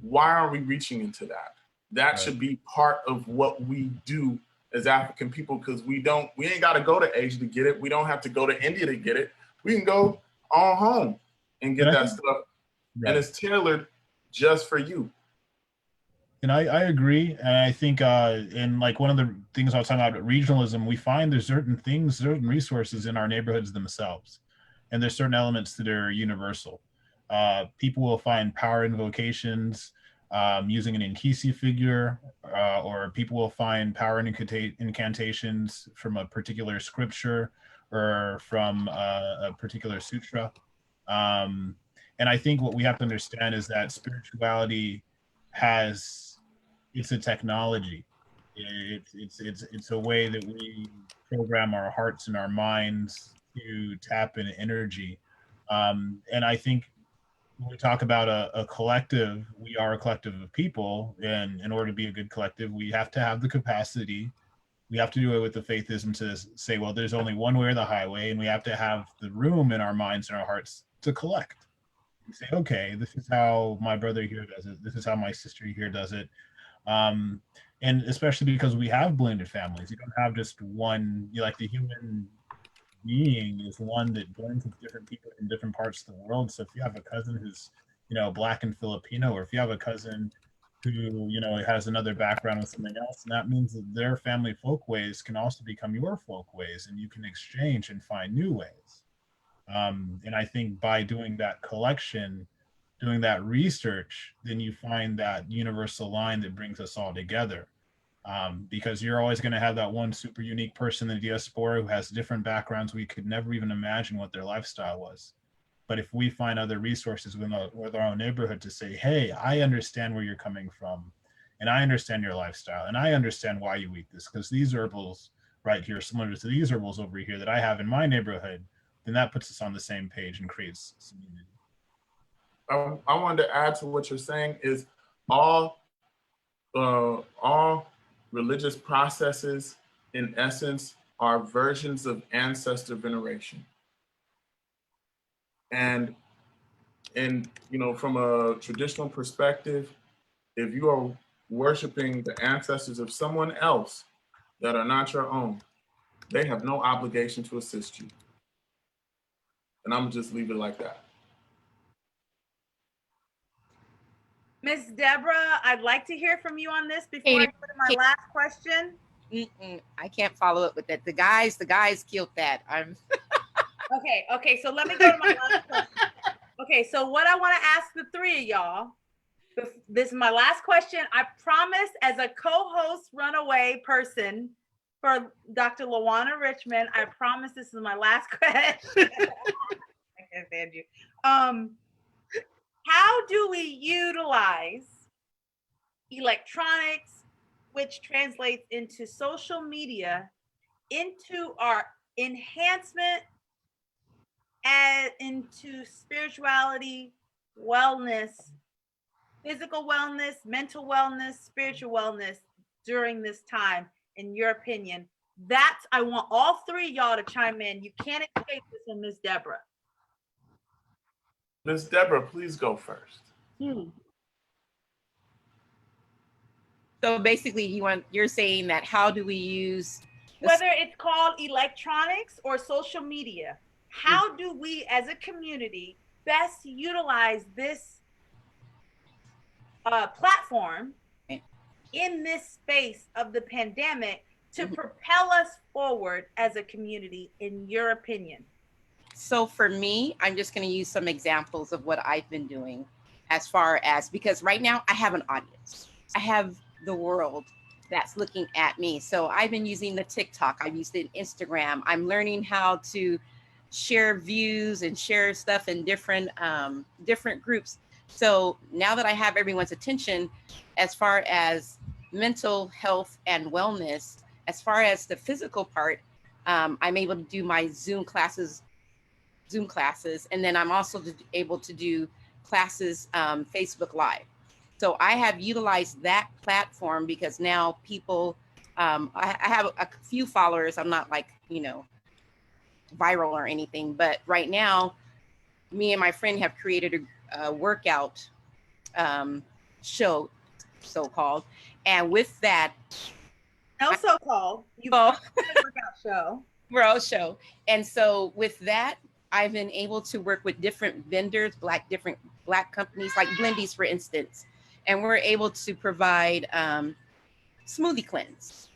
Why aren't we reaching into that? That should be part of what we do as African people, because we ain't got to go to Asia to get it. We don't have to go to India to get it. We can go on home and get that stuff. Right. And it's tailored just for you. And I agree. And I think in like one of the things I was talking about regionalism, we find there's certain resources in our neighborhoods themselves. And there's certain elements that are universal. People will find power invocations using an Nkisi figure, or people will find power incantations from a particular scripture or from a particular sutra. And I think what we have to understand is that spirituality it's a technology. It's a way that we program our hearts and our minds to tap into energy. And I think when we talk about a collective, we are a collective of people. And in order to be a good collective, we have to have the capacity. We have to do it with the faithism to say, well, there's only one way or the highway, and we have to have the room in our minds and our hearts to collect. And say, okay, this is how my brother here does it. This is how my sister here does it. And especially because we have blended families. You don't have just one, like the human being is one that blends with different people in different parts of the world. So if you have a cousin who's, Black and Filipino, or if you have a cousin who, has another background with something else, and that means that their family folkways can also become your folkways, and you can exchange and find new ways. And I think by doing that collection, doing that research, then you find that universal line that brings us all together. Because you're always going to have that one super unique person in the diaspora who has different backgrounds. We could never even imagine what their lifestyle was. But if we find other resources with our own neighborhood to say, hey, I understand where you're coming from, and I understand your lifestyle, and I understand why you eat this, because these herbals right here are similar to these herbals over here that I have in my neighborhood, then that puts us on the same page and creates some unity. I wanted to add to what you're saying is all religious processes, in essence, are versions of ancestor veneration. And from a traditional perspective, if you are worshiping the ancestors of someone else that are not your own, they have no obligation to assist you. And I'm gonna just leave it like that. Miss Deborah, I'd like to hear from you on this before I go to my last question. I can't follow up with that. The guys killed that. Okay, so let me go to my last question. Okay, so what I want to ask the three of y'all, this is my last question. I promise, as a co-host runaway person for Dr. Lawana Richman, I promise this is my last question. I can't stand you. How do we utilize electronics, which translates into social media, into our enhancement and into spirituality, wellness, physical wellness, mental wellness, spiritual wellness during this time, in your opinion? I want all three of y'all to chime in. You can't escape this from Miss Deborah. Miss Deborah, please go first. So basically, you're saying that how do we use whether it's called electronics or social media, how do we as a community best utilize this platform in this space of the pandemic to propel us forward as a community, in your opinion? So for me, I'm just going to use some examples of what I've been doing as far as, because right now I have an audience. I have the world that's looking at me. So I've been using the TikTok. I've used it in Instagram. I'm learning how to share views and share stuff in different groups. So now that I have everyone's attention, as far as mental health and wellness, as far as the physical part, I'm able to do my Zoom classes, and then I'm also able to do classes Facebook Live. So I have utilized that platform because now people, I have a few followers. I'm not like, viral or anything, but right now, me and my friend have created a workout show, so-called. And with that, no so-called, workout show. Show. And so with that, I've been able to work with different vendors, different Black companies, like Blendies, for instance. And we're able to provide smoothie cleanse.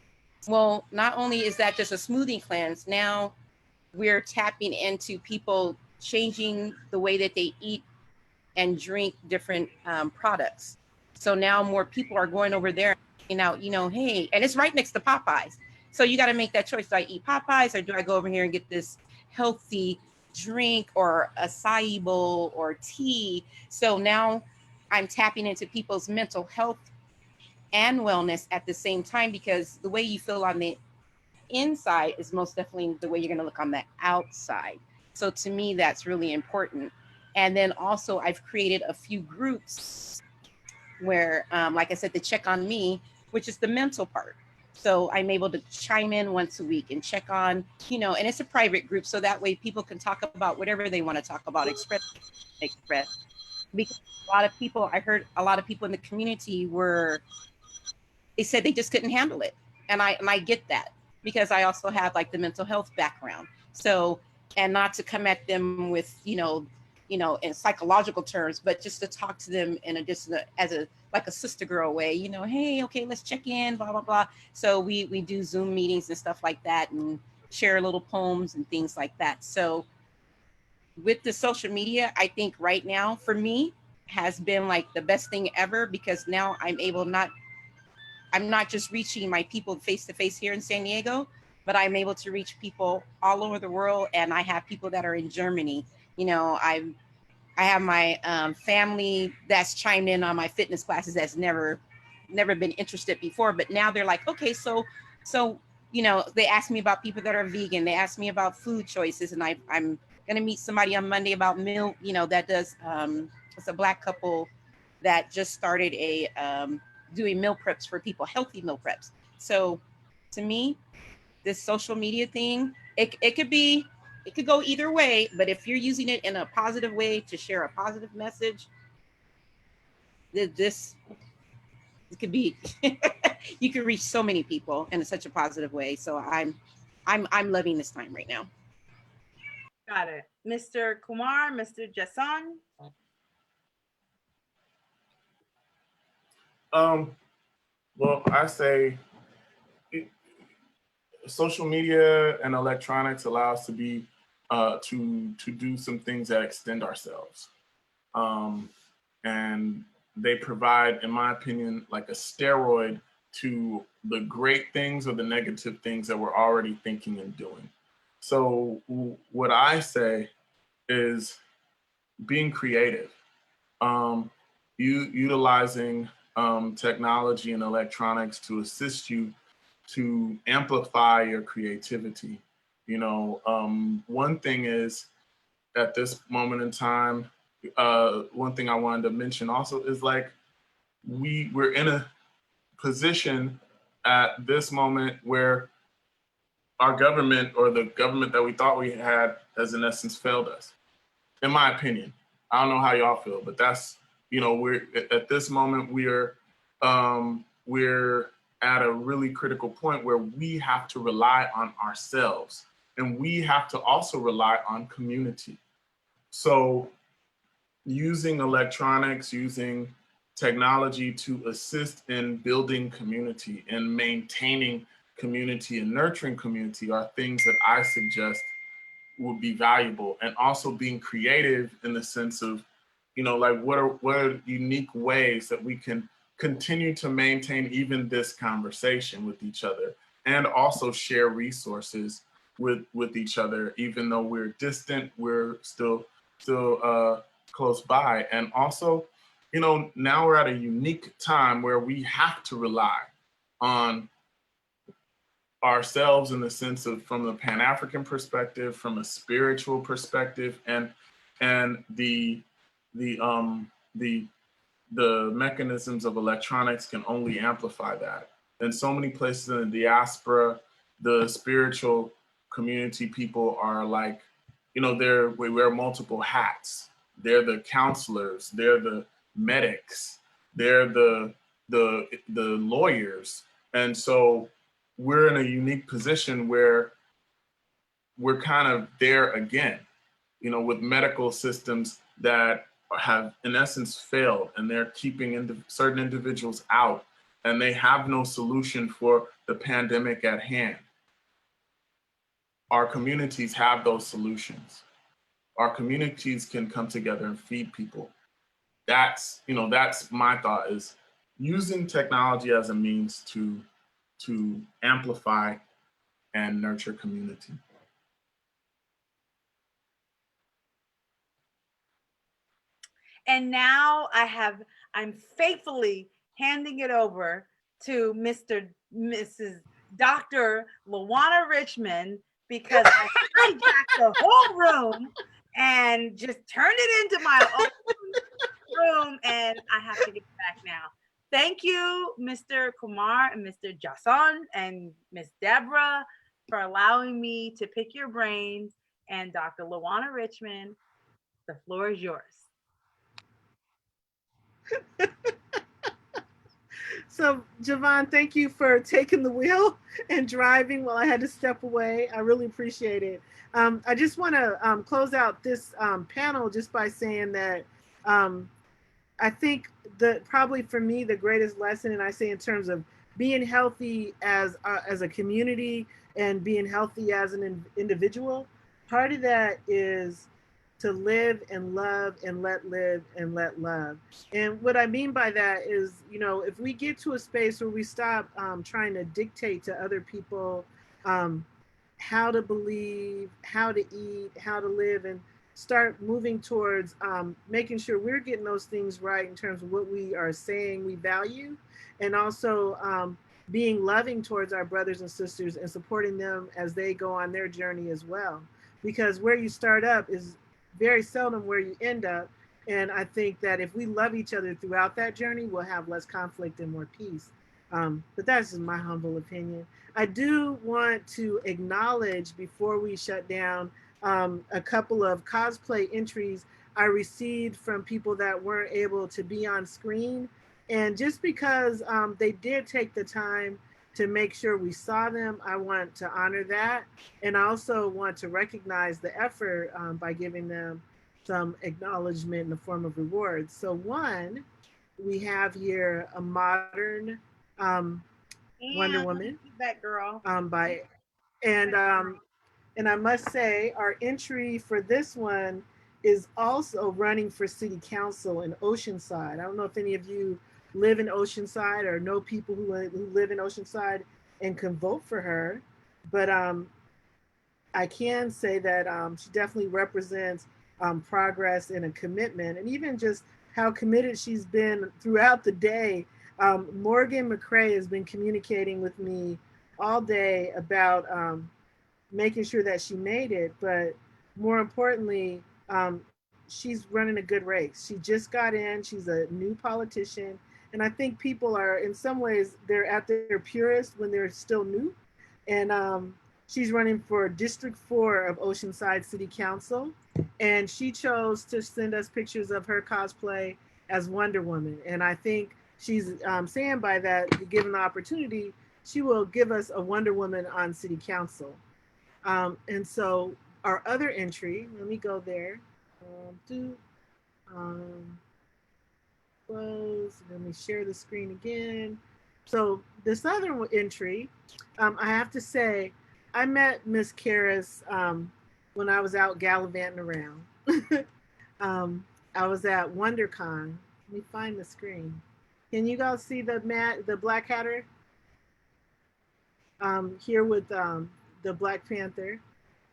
Well, not only is that just a smoothie cleanse, now we're tapping into people changing the way that they eat and drink different products. So now more people are going over there and out, hey, and it's right next to Popeyes. So you got to make that choice. Do I eat Popeyes or do I go over here and get this healthy drink or acai bowl or tea? So now I'm tapping into people's mental health and wellness at the same time, because the way you feel on the inside is most definitely the way you're going to look on the outside. So to me, that's really important. And then also I've created a few groups where, like I said, to check on me, which is the mental part. So I'm able to chime in once a week and check on, and it's a private group. So that way people can talk about whatever they want to talk about, express. Because I heard a lot of people in the community they said they just couldn't handle it. And I get that, because I also have like the mental health background. So, and not to come at them with, in psychological terms, but just to talk to them in like a sister girl way, hey, okay, let's check in, blah, blah, blah. So we do Zoom meetings and stuff like that and share little poems and things like that. So with the social media, I think right now for me has been like the best thing ever, because now I'm not just reaching my people face to face here in San Diego, but I'm able to reach people all over the world. And I have people that are in Germany. I have my family that's chimed in on my fitness classes that's never been interested before, but now they're like, okay, so they ask me about people that are vegan. They ask me about food choices, and I'm gonna meet somebody on Monday about meal, that does It's a Black couple that just started a doing meal preps for people, healthy meal preps. So to me, this social media thing, it could go either way, but if you're using it in a positive way to share a positive message, this it could be you can reach so many people in such a positive way. So I'm loving this time right now. Got it. Mr. Kumar, Mr. Jason. Well, I say social media and electronics allow us to be to do some things that extend ourselves, and they provide, in my opinion, like a steroid to the great things or the negative things that we're already thinking and doing. So what I say is being creative, utilizing technology and electronics to assist you to amplify your creativity. You know, one thing is at this moment in time, one thing I wanted to mention also is like we're in a position at this moment where our government, or the government that we thought we had, has in essence failed us. In my opinion, I don't know how y'all feel, but that's, you know, we're at this moment we're at a really critical point where we have to rely on ourselves, and we have to also rely on community. So using electronics, using technology to assist in building community and maintaining community and nurturing community are things that I suggest would be valuable. And also being creative in the sense of, you know, like what are unique ways that we can continue to maintain even this conversation with each other, and also share resources with each other. Even though we're distant, we're still close by. And also, you know, now we're at a unique time where we have to rely on ourselves in the sense of, from the Pan-African perspective, from a spiritual perspective, and the mechanisms of electronics can only amplify that. In so many places in the diaspora, the spiritual community people are like, you know, we wear multiple hats. They're the counselors, they're the medics, they're the lawyers. And so we're in a unique position where we're kind of there again, you know, with medical systems that have in essence failed, and they're keeping certain individuals out, and they have no solution for the pandemic at hand. Our communities have those solutions. Our communities can come together and feed people. That's, you know, that's my thought, is using technology as a means to amplify and nurture community. And now I'm faithfully handing it over to Mrs. Dr. Lawana Richman, because I hijacked the whole room and just turned it into my own room, and I have to get back now. Thank you, Mr. Kumar and Mr. Jason and Miss Deborah, for allowing me to pick your brains. And Dr. Lawana Richman, the floor is yours. So, Javon, thank you for taking the wheel and driving while I had to step away. I really appreciate it. I just want to close out this panel just by saying that I think probably for me, the greatest lesson, and I say in terms of being healthy as a community and being healthy as an individual, part of that is to live and love and let live and let love. And what I mean by that is, you know, if we get to a space where we stop trying to dictate to other people how to believe, how to eat, how to live, and start moving towards making sure we're getting those things right in terms of what we are saying we value, and also being loving towards our brothers and sisters and supporting them as they go on their journey as well. Because where you start up is very seldom where you end up. And I think that if we love each other throughout that journey, we'll have less conflict and more peace. But that's just my humble opinion. I do want to acknowledge before we shut down a couple of cosplay entries I received from people that weren't able to be on screen. And just because they did take the time to make sure we saw them, I want to honor that. And I also want to recognize the effort by giving them some acknowledgement in the form of rewards. So one, we have here a modern Wonder Woman that girl by, and I must say our entry for this one is also running for city council in Oceanside. I don't know if any of you live in Oceanside or know people who live in Oceanside and can vote for her, but I can say that she definitely represents progress and a commitment, and even just how committed she's been throughout the day. Morgan McCrae has been communicating with me all day about making sure that she made it, but more importantly, she's running a good race. She just got in, she's a new politician, and I think people are, in some ways, they're at their purest when they're still new. And she's running for District 4 of Oceanside City Council, and she chose to send us pictures of her cosplay as Wonder Woman. And I think she's saying by that, given the opportunity, she will give us a Wonder Woman on City Council. And so our other entry, let me go there. Close, let me share the screen again. So this other entry, I have to say, I met Miss Karis when I was out gallivanting around. I was at WonderCon. Let me find the screen. Can you guys see the Black Hatter? Here with the Black Panther.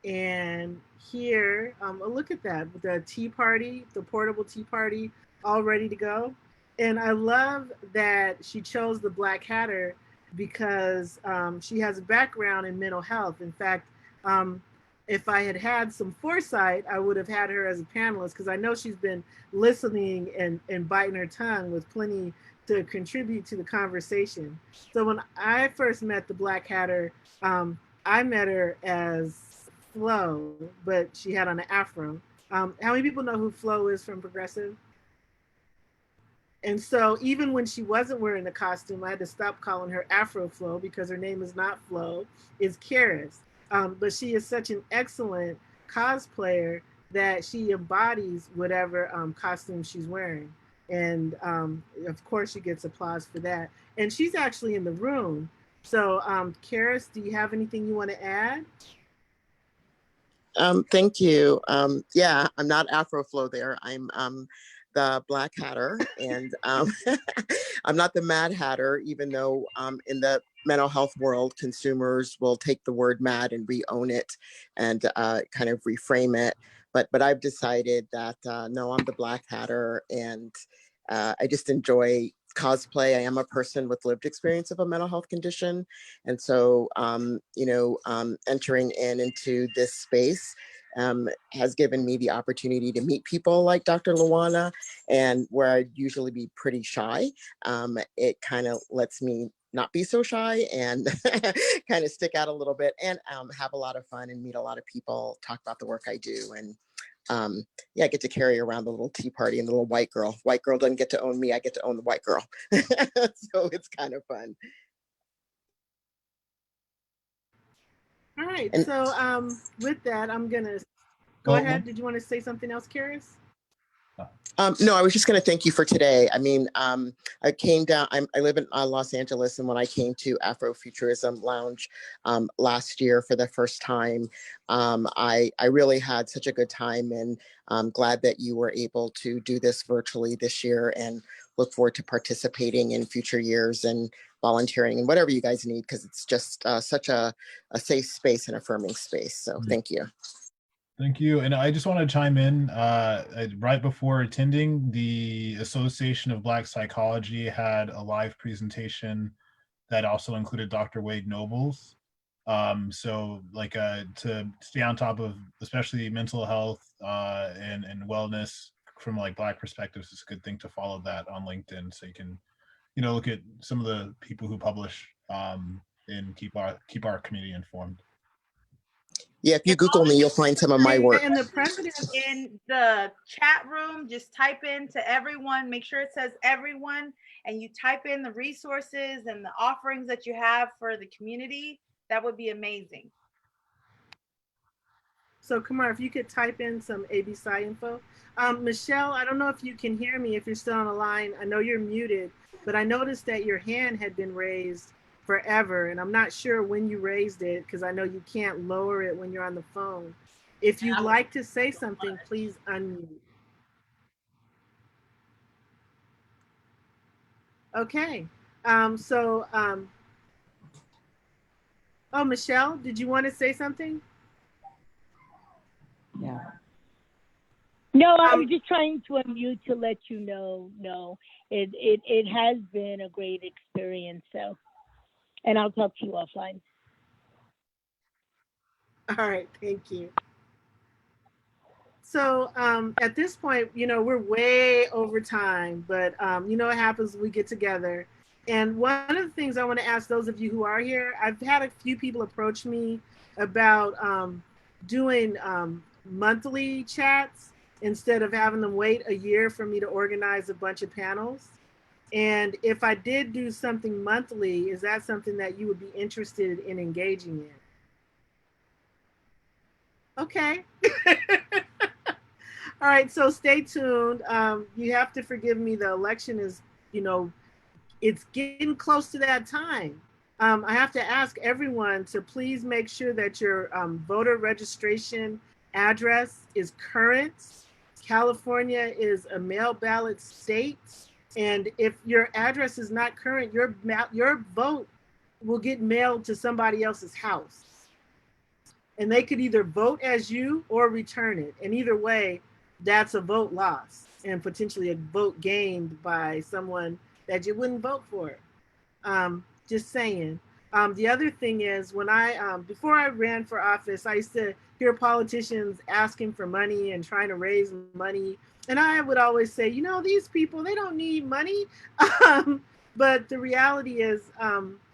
And here, oh, look at that, the tea party, the portable tea party, all ready to go. And I love that she chose the Black Hatter because she has a background in mental health. In fact, if I had had some foresight, I would have had her as a panelist because I know she's been listening and biting her tongue with plenty to contribute to the conversation. So when I first met the Black Hatter, I met her as Flo, but she had on an afro. How many people know who Flo is from Progressive? And so even when she wasn't wearing the costume, I had to stop calling her Afro Flo because her name is not Flo, it's Karis. But she is such an excellent cosplayer that she embodies whatever costume she's wearing. And of course she gets applause for that. And she's actually in the room. So Karis, do you have anything you want to add? Thank you. Yeah, I'm not Afroflow there. I'm the Black Hatter, and I'm not the Mad Hatter, even though in the mental health world, consumers will take the word mad and re-own it and kind of reframe it. But I've decided that no, I'm the Black Hatter, and I just enjoy cosplay. I am a person with lived experience of a mental health condition. And so, entering into this space has given me the opportunity to meet people like Dr. Lawana, and where I'd usually be pretty shy, it kind of lets me not be so shy and kind of stick out a little bit and have a lot of fun and meet a lot of people, talk about the work I do. And yeah, I get to carry around the little tea party and the little white girl. White girl doesn't get to own me, I get to own the white girl. So it's kind of fun. All right, And, so with that, I'm gonna go ahead. Did you want to say something else, Karis? No, I was just going to thank you for today. I mean, I came down, I live in Los Angeles, and when I came to Afrofuturism Lounge last year for the first time, I really had such a good time, and I'm glad that you were able to do this virtually this year, and look forward to participating in future years and volunteering and whatever you guys need, because it's just such a safe space and affirming space. So thank you. Thank you. And I just want to chime in, right before attending, the Association of Black Psychology had a live presentation that also included Dr. Wade Nobles. So like to stay on top of especially mental health and wellness from like Black perspectives, it's a good thing to follow that on LinkedIn, so you can, look at some of the people who publish, and keep our community informed. Yeah, if you Google me, you'll find some of my work. And the president in the chat room, just type in to everyone, make sure it says everyone, and you type in the resources and the offerings that you have for the community. That would be amazing. So Kamar, if you could type in some ABSI info. Michelle, I don't know if you can hear me if you're still on the line. I know you're muted, but I noticed that your hand had been raised forever, and I'm not sure when you raised it because I know you can't lower it when you're on the phone. If you'd like to say something, please unmute. Okay. Oh, Michelle, did you want to say something? Yeah. No, I was just trying to unmute to let you know. No, it has been a great experience. So, and I'll talk to you offline. All right, thank you. So at this point, we're way over time, but what happens when we get together. And one of the things I want to ask those of you who are here, I've had a few people approach me about doing monthly chats instead of having them wait a year for me to organize a bunch of panels. And if I did do something monthly, is that something that you would be interested in engaging in? Okay. All right, so stay tuned. You have to forgive me. The election is, it's getting close to that time. I have to ask everyone to please make sure that your voter registration address is current. California is a mail ballot state. And if your address is not current, your vote will get mailed to somebody else's house. And they could either vote as you or return it. And either way, that's a vote lost and potentially a vote gained by someone that you wouldn't vote for. Just saying. The other thing is when before I ran for office, I used to hear politicians asking for money and trying to raise money. And I would always say, these people, they don't need money. But the reality is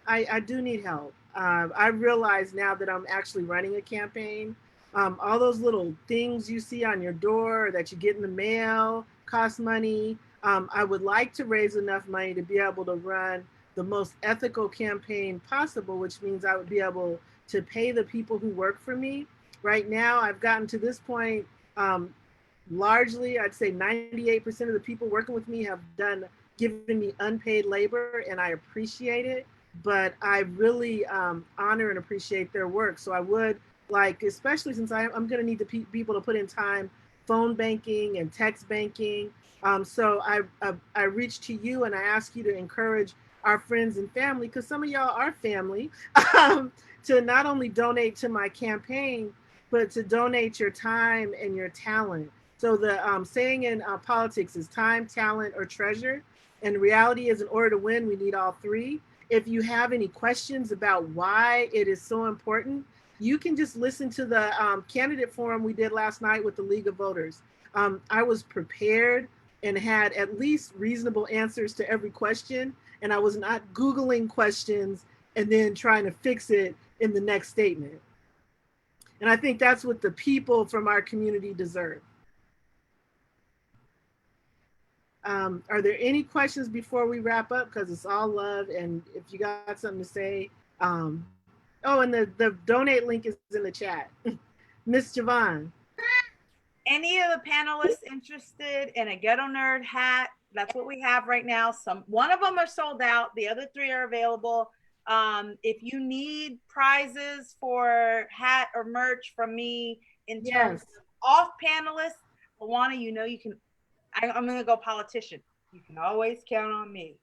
I do need help. I realize now that I'm actually running a campaign. All those little things you see on your door that you get in the mail cost money. I would like to raise enough money to be able to run the most ethical campaign possible, which means I would be able to pay the people who work for me. Right now, I've gotten to this point, largely, I'd say 98% of the people working with me have given me unpaid labor, and I appreciate it, but I really honor and appreciate their work. So I would like, especially since I'm gonna need the people to put in time, phone banking and text banking. So I reach to you and I ask you to encourage our friends and family, because some of y'all are family, to not only donate to my campaign, but to donate your time and your talent. So the saying in politics is time, talent, or treasure. And the reality is, in order to win, we need all three. If you have any questions about why it is so important, you can just listen to the candidate forum we did last night with the League of Voters. I was prepared and had at least reasonable answers to every question. And I was not Googling questions and then trying to fix it in the next statement. And I think that's what the people from our community deserve. Are there any questions before we wrap up? Because it's all love. And if you got something to say, oh, and the donate link is in the chat. Miss Javon. Any of the panelists interested in a Ghetto Nerd hat? That's what we have right now. One of them are sold out. The other three are available. If you need prizes for hat or merch from me in terms of off panelists, Lawana, you can, I'm going to go politician. You can always count on me.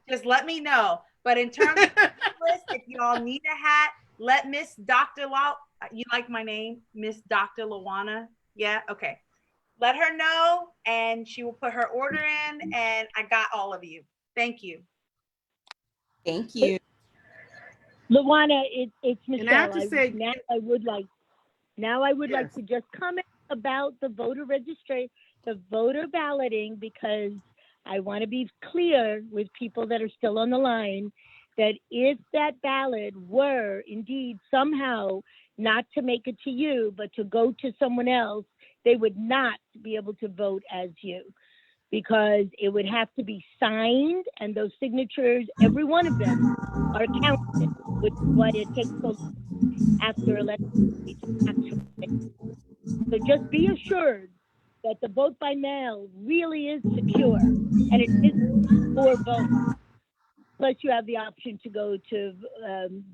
Just let me know. But in terms of panelists, if y'all need a hat, let Miss Dr. You like my name? Miss Dr. Lawana? Yeah? Okay. Let her know and she will put her order in, and I got all of you. Thank you. Thank you. Lawana, it's Michelle. And I have to say, now I would like to just comment about the voter registration. the voter balloting, because I want to be clear with people that are still on the line, that if that ballot were indeed somehow not to make it to you, but to go to someone else, they would not be able to vote as you, because it would have to be signed, and those signatures, every one of them, are counted, which is why it takes so long after election to actually make. So just be assured that the vote by mail really is secure, and it is for vote. Plus, you have the option to go to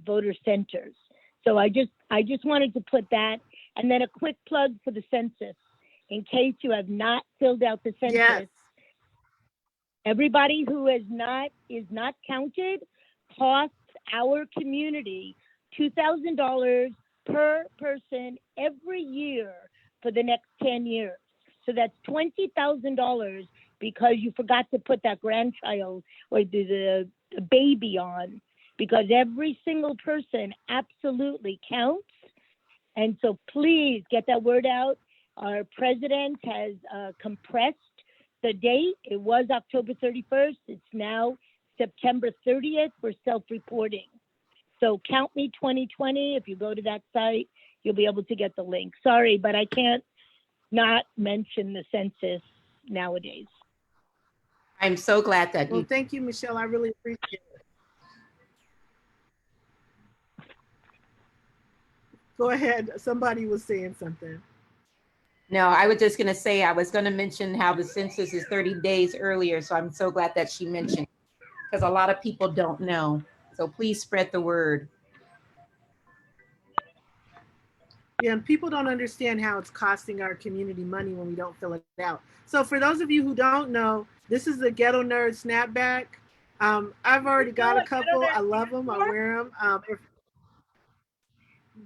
voter centers. So I just wanted to put that, and then a quick plug for the census, in case you have not filled out the census. Yes. Everybody who is not counted costs our community $2,000 per person every year for the next 10 years. So that's $20,000 because you forgot to put that grandchild or the baby on, because every single person absolutely counts. And so please get that word out. Our president has compressed the date. It was October 31st. It's now September 30th for self-reporting. So Count Me 2020, if you go to that site, you'll be able to get the link. Sorry, but I can't not mention the census nowadays. I'm so glad that Well, thank you, Michelle. I really appreciate it. Go ahead. Somebody was saying something. No, I was just going to say, I was going to mention how the census is 30 days earlier. So I'm so glad that she mentioned, because a lot of people don't know. So please spread the word. Yeah, and people don't understand how it's costing our community money when we don't fill it out. So for those of you who don't know, this is the Ghetto Nerd Snapback. I've already got a couple. I love them. I wear them.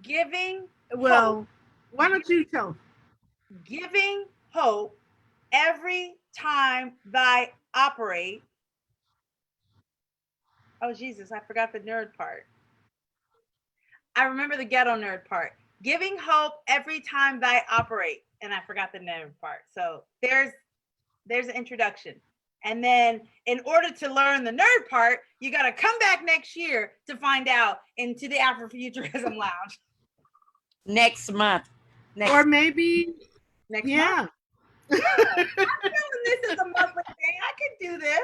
Giving Well, hope. Why don't you tell them? Giving hope every time thy operate. Oh, Jesus, I forgot the nerd part. I remember the ghetto nerd part. Giving hope every time thy operate. And I forgot the nerd part. So there's an introduction. And then in order to learn the nerd part, you got to come back next year to find out into the Afrofuturism Lounge. Next month. Or maybe next month. I'm feeling this is a monthly thing. I can do this.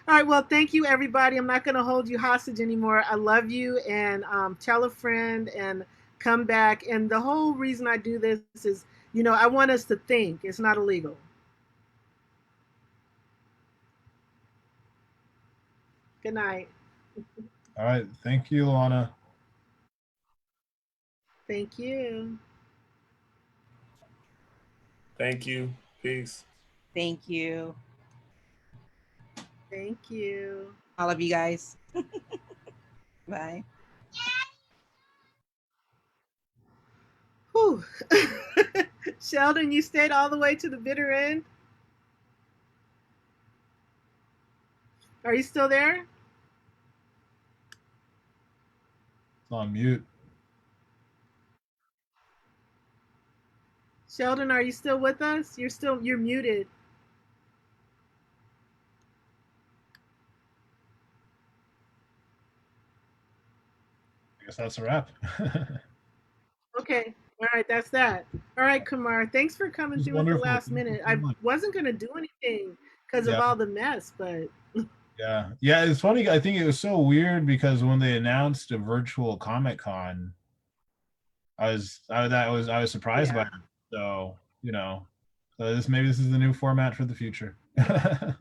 All right. Well, thank you, everybody. I'm not going to hold you hostage anymore. I love you, and tell a friend and come back. And the whole reason I do this is, I want us to think. It's not illegal. Good night. All right. Thank you, Lawana. Thank you. Thank you. Peace. Thank you. Thank you. All of you guys. Bye. Whew. Sheldon, you stayed all the way to the bitter end? Are you still there? It's on mute. Sheldon, are you still with us? You're muted. I guess that's a wrap. Okay. All right. That's that. All right, Kumar. Thanks for coming through at the wonderful. last minute. I wasn't going to do anything because of Yeah. all the mess, but. Yeah. It's funny. I think it was so weird because when they announced a virtual Comic-Con, I was surprised by it. So, maybe this is the new format for the future. But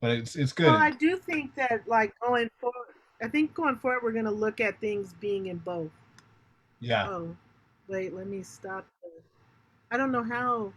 it's good. Well, I do think that going forward, we're going to look at things being in both. Yeah. Oh, wait, let me stop. I don't know how.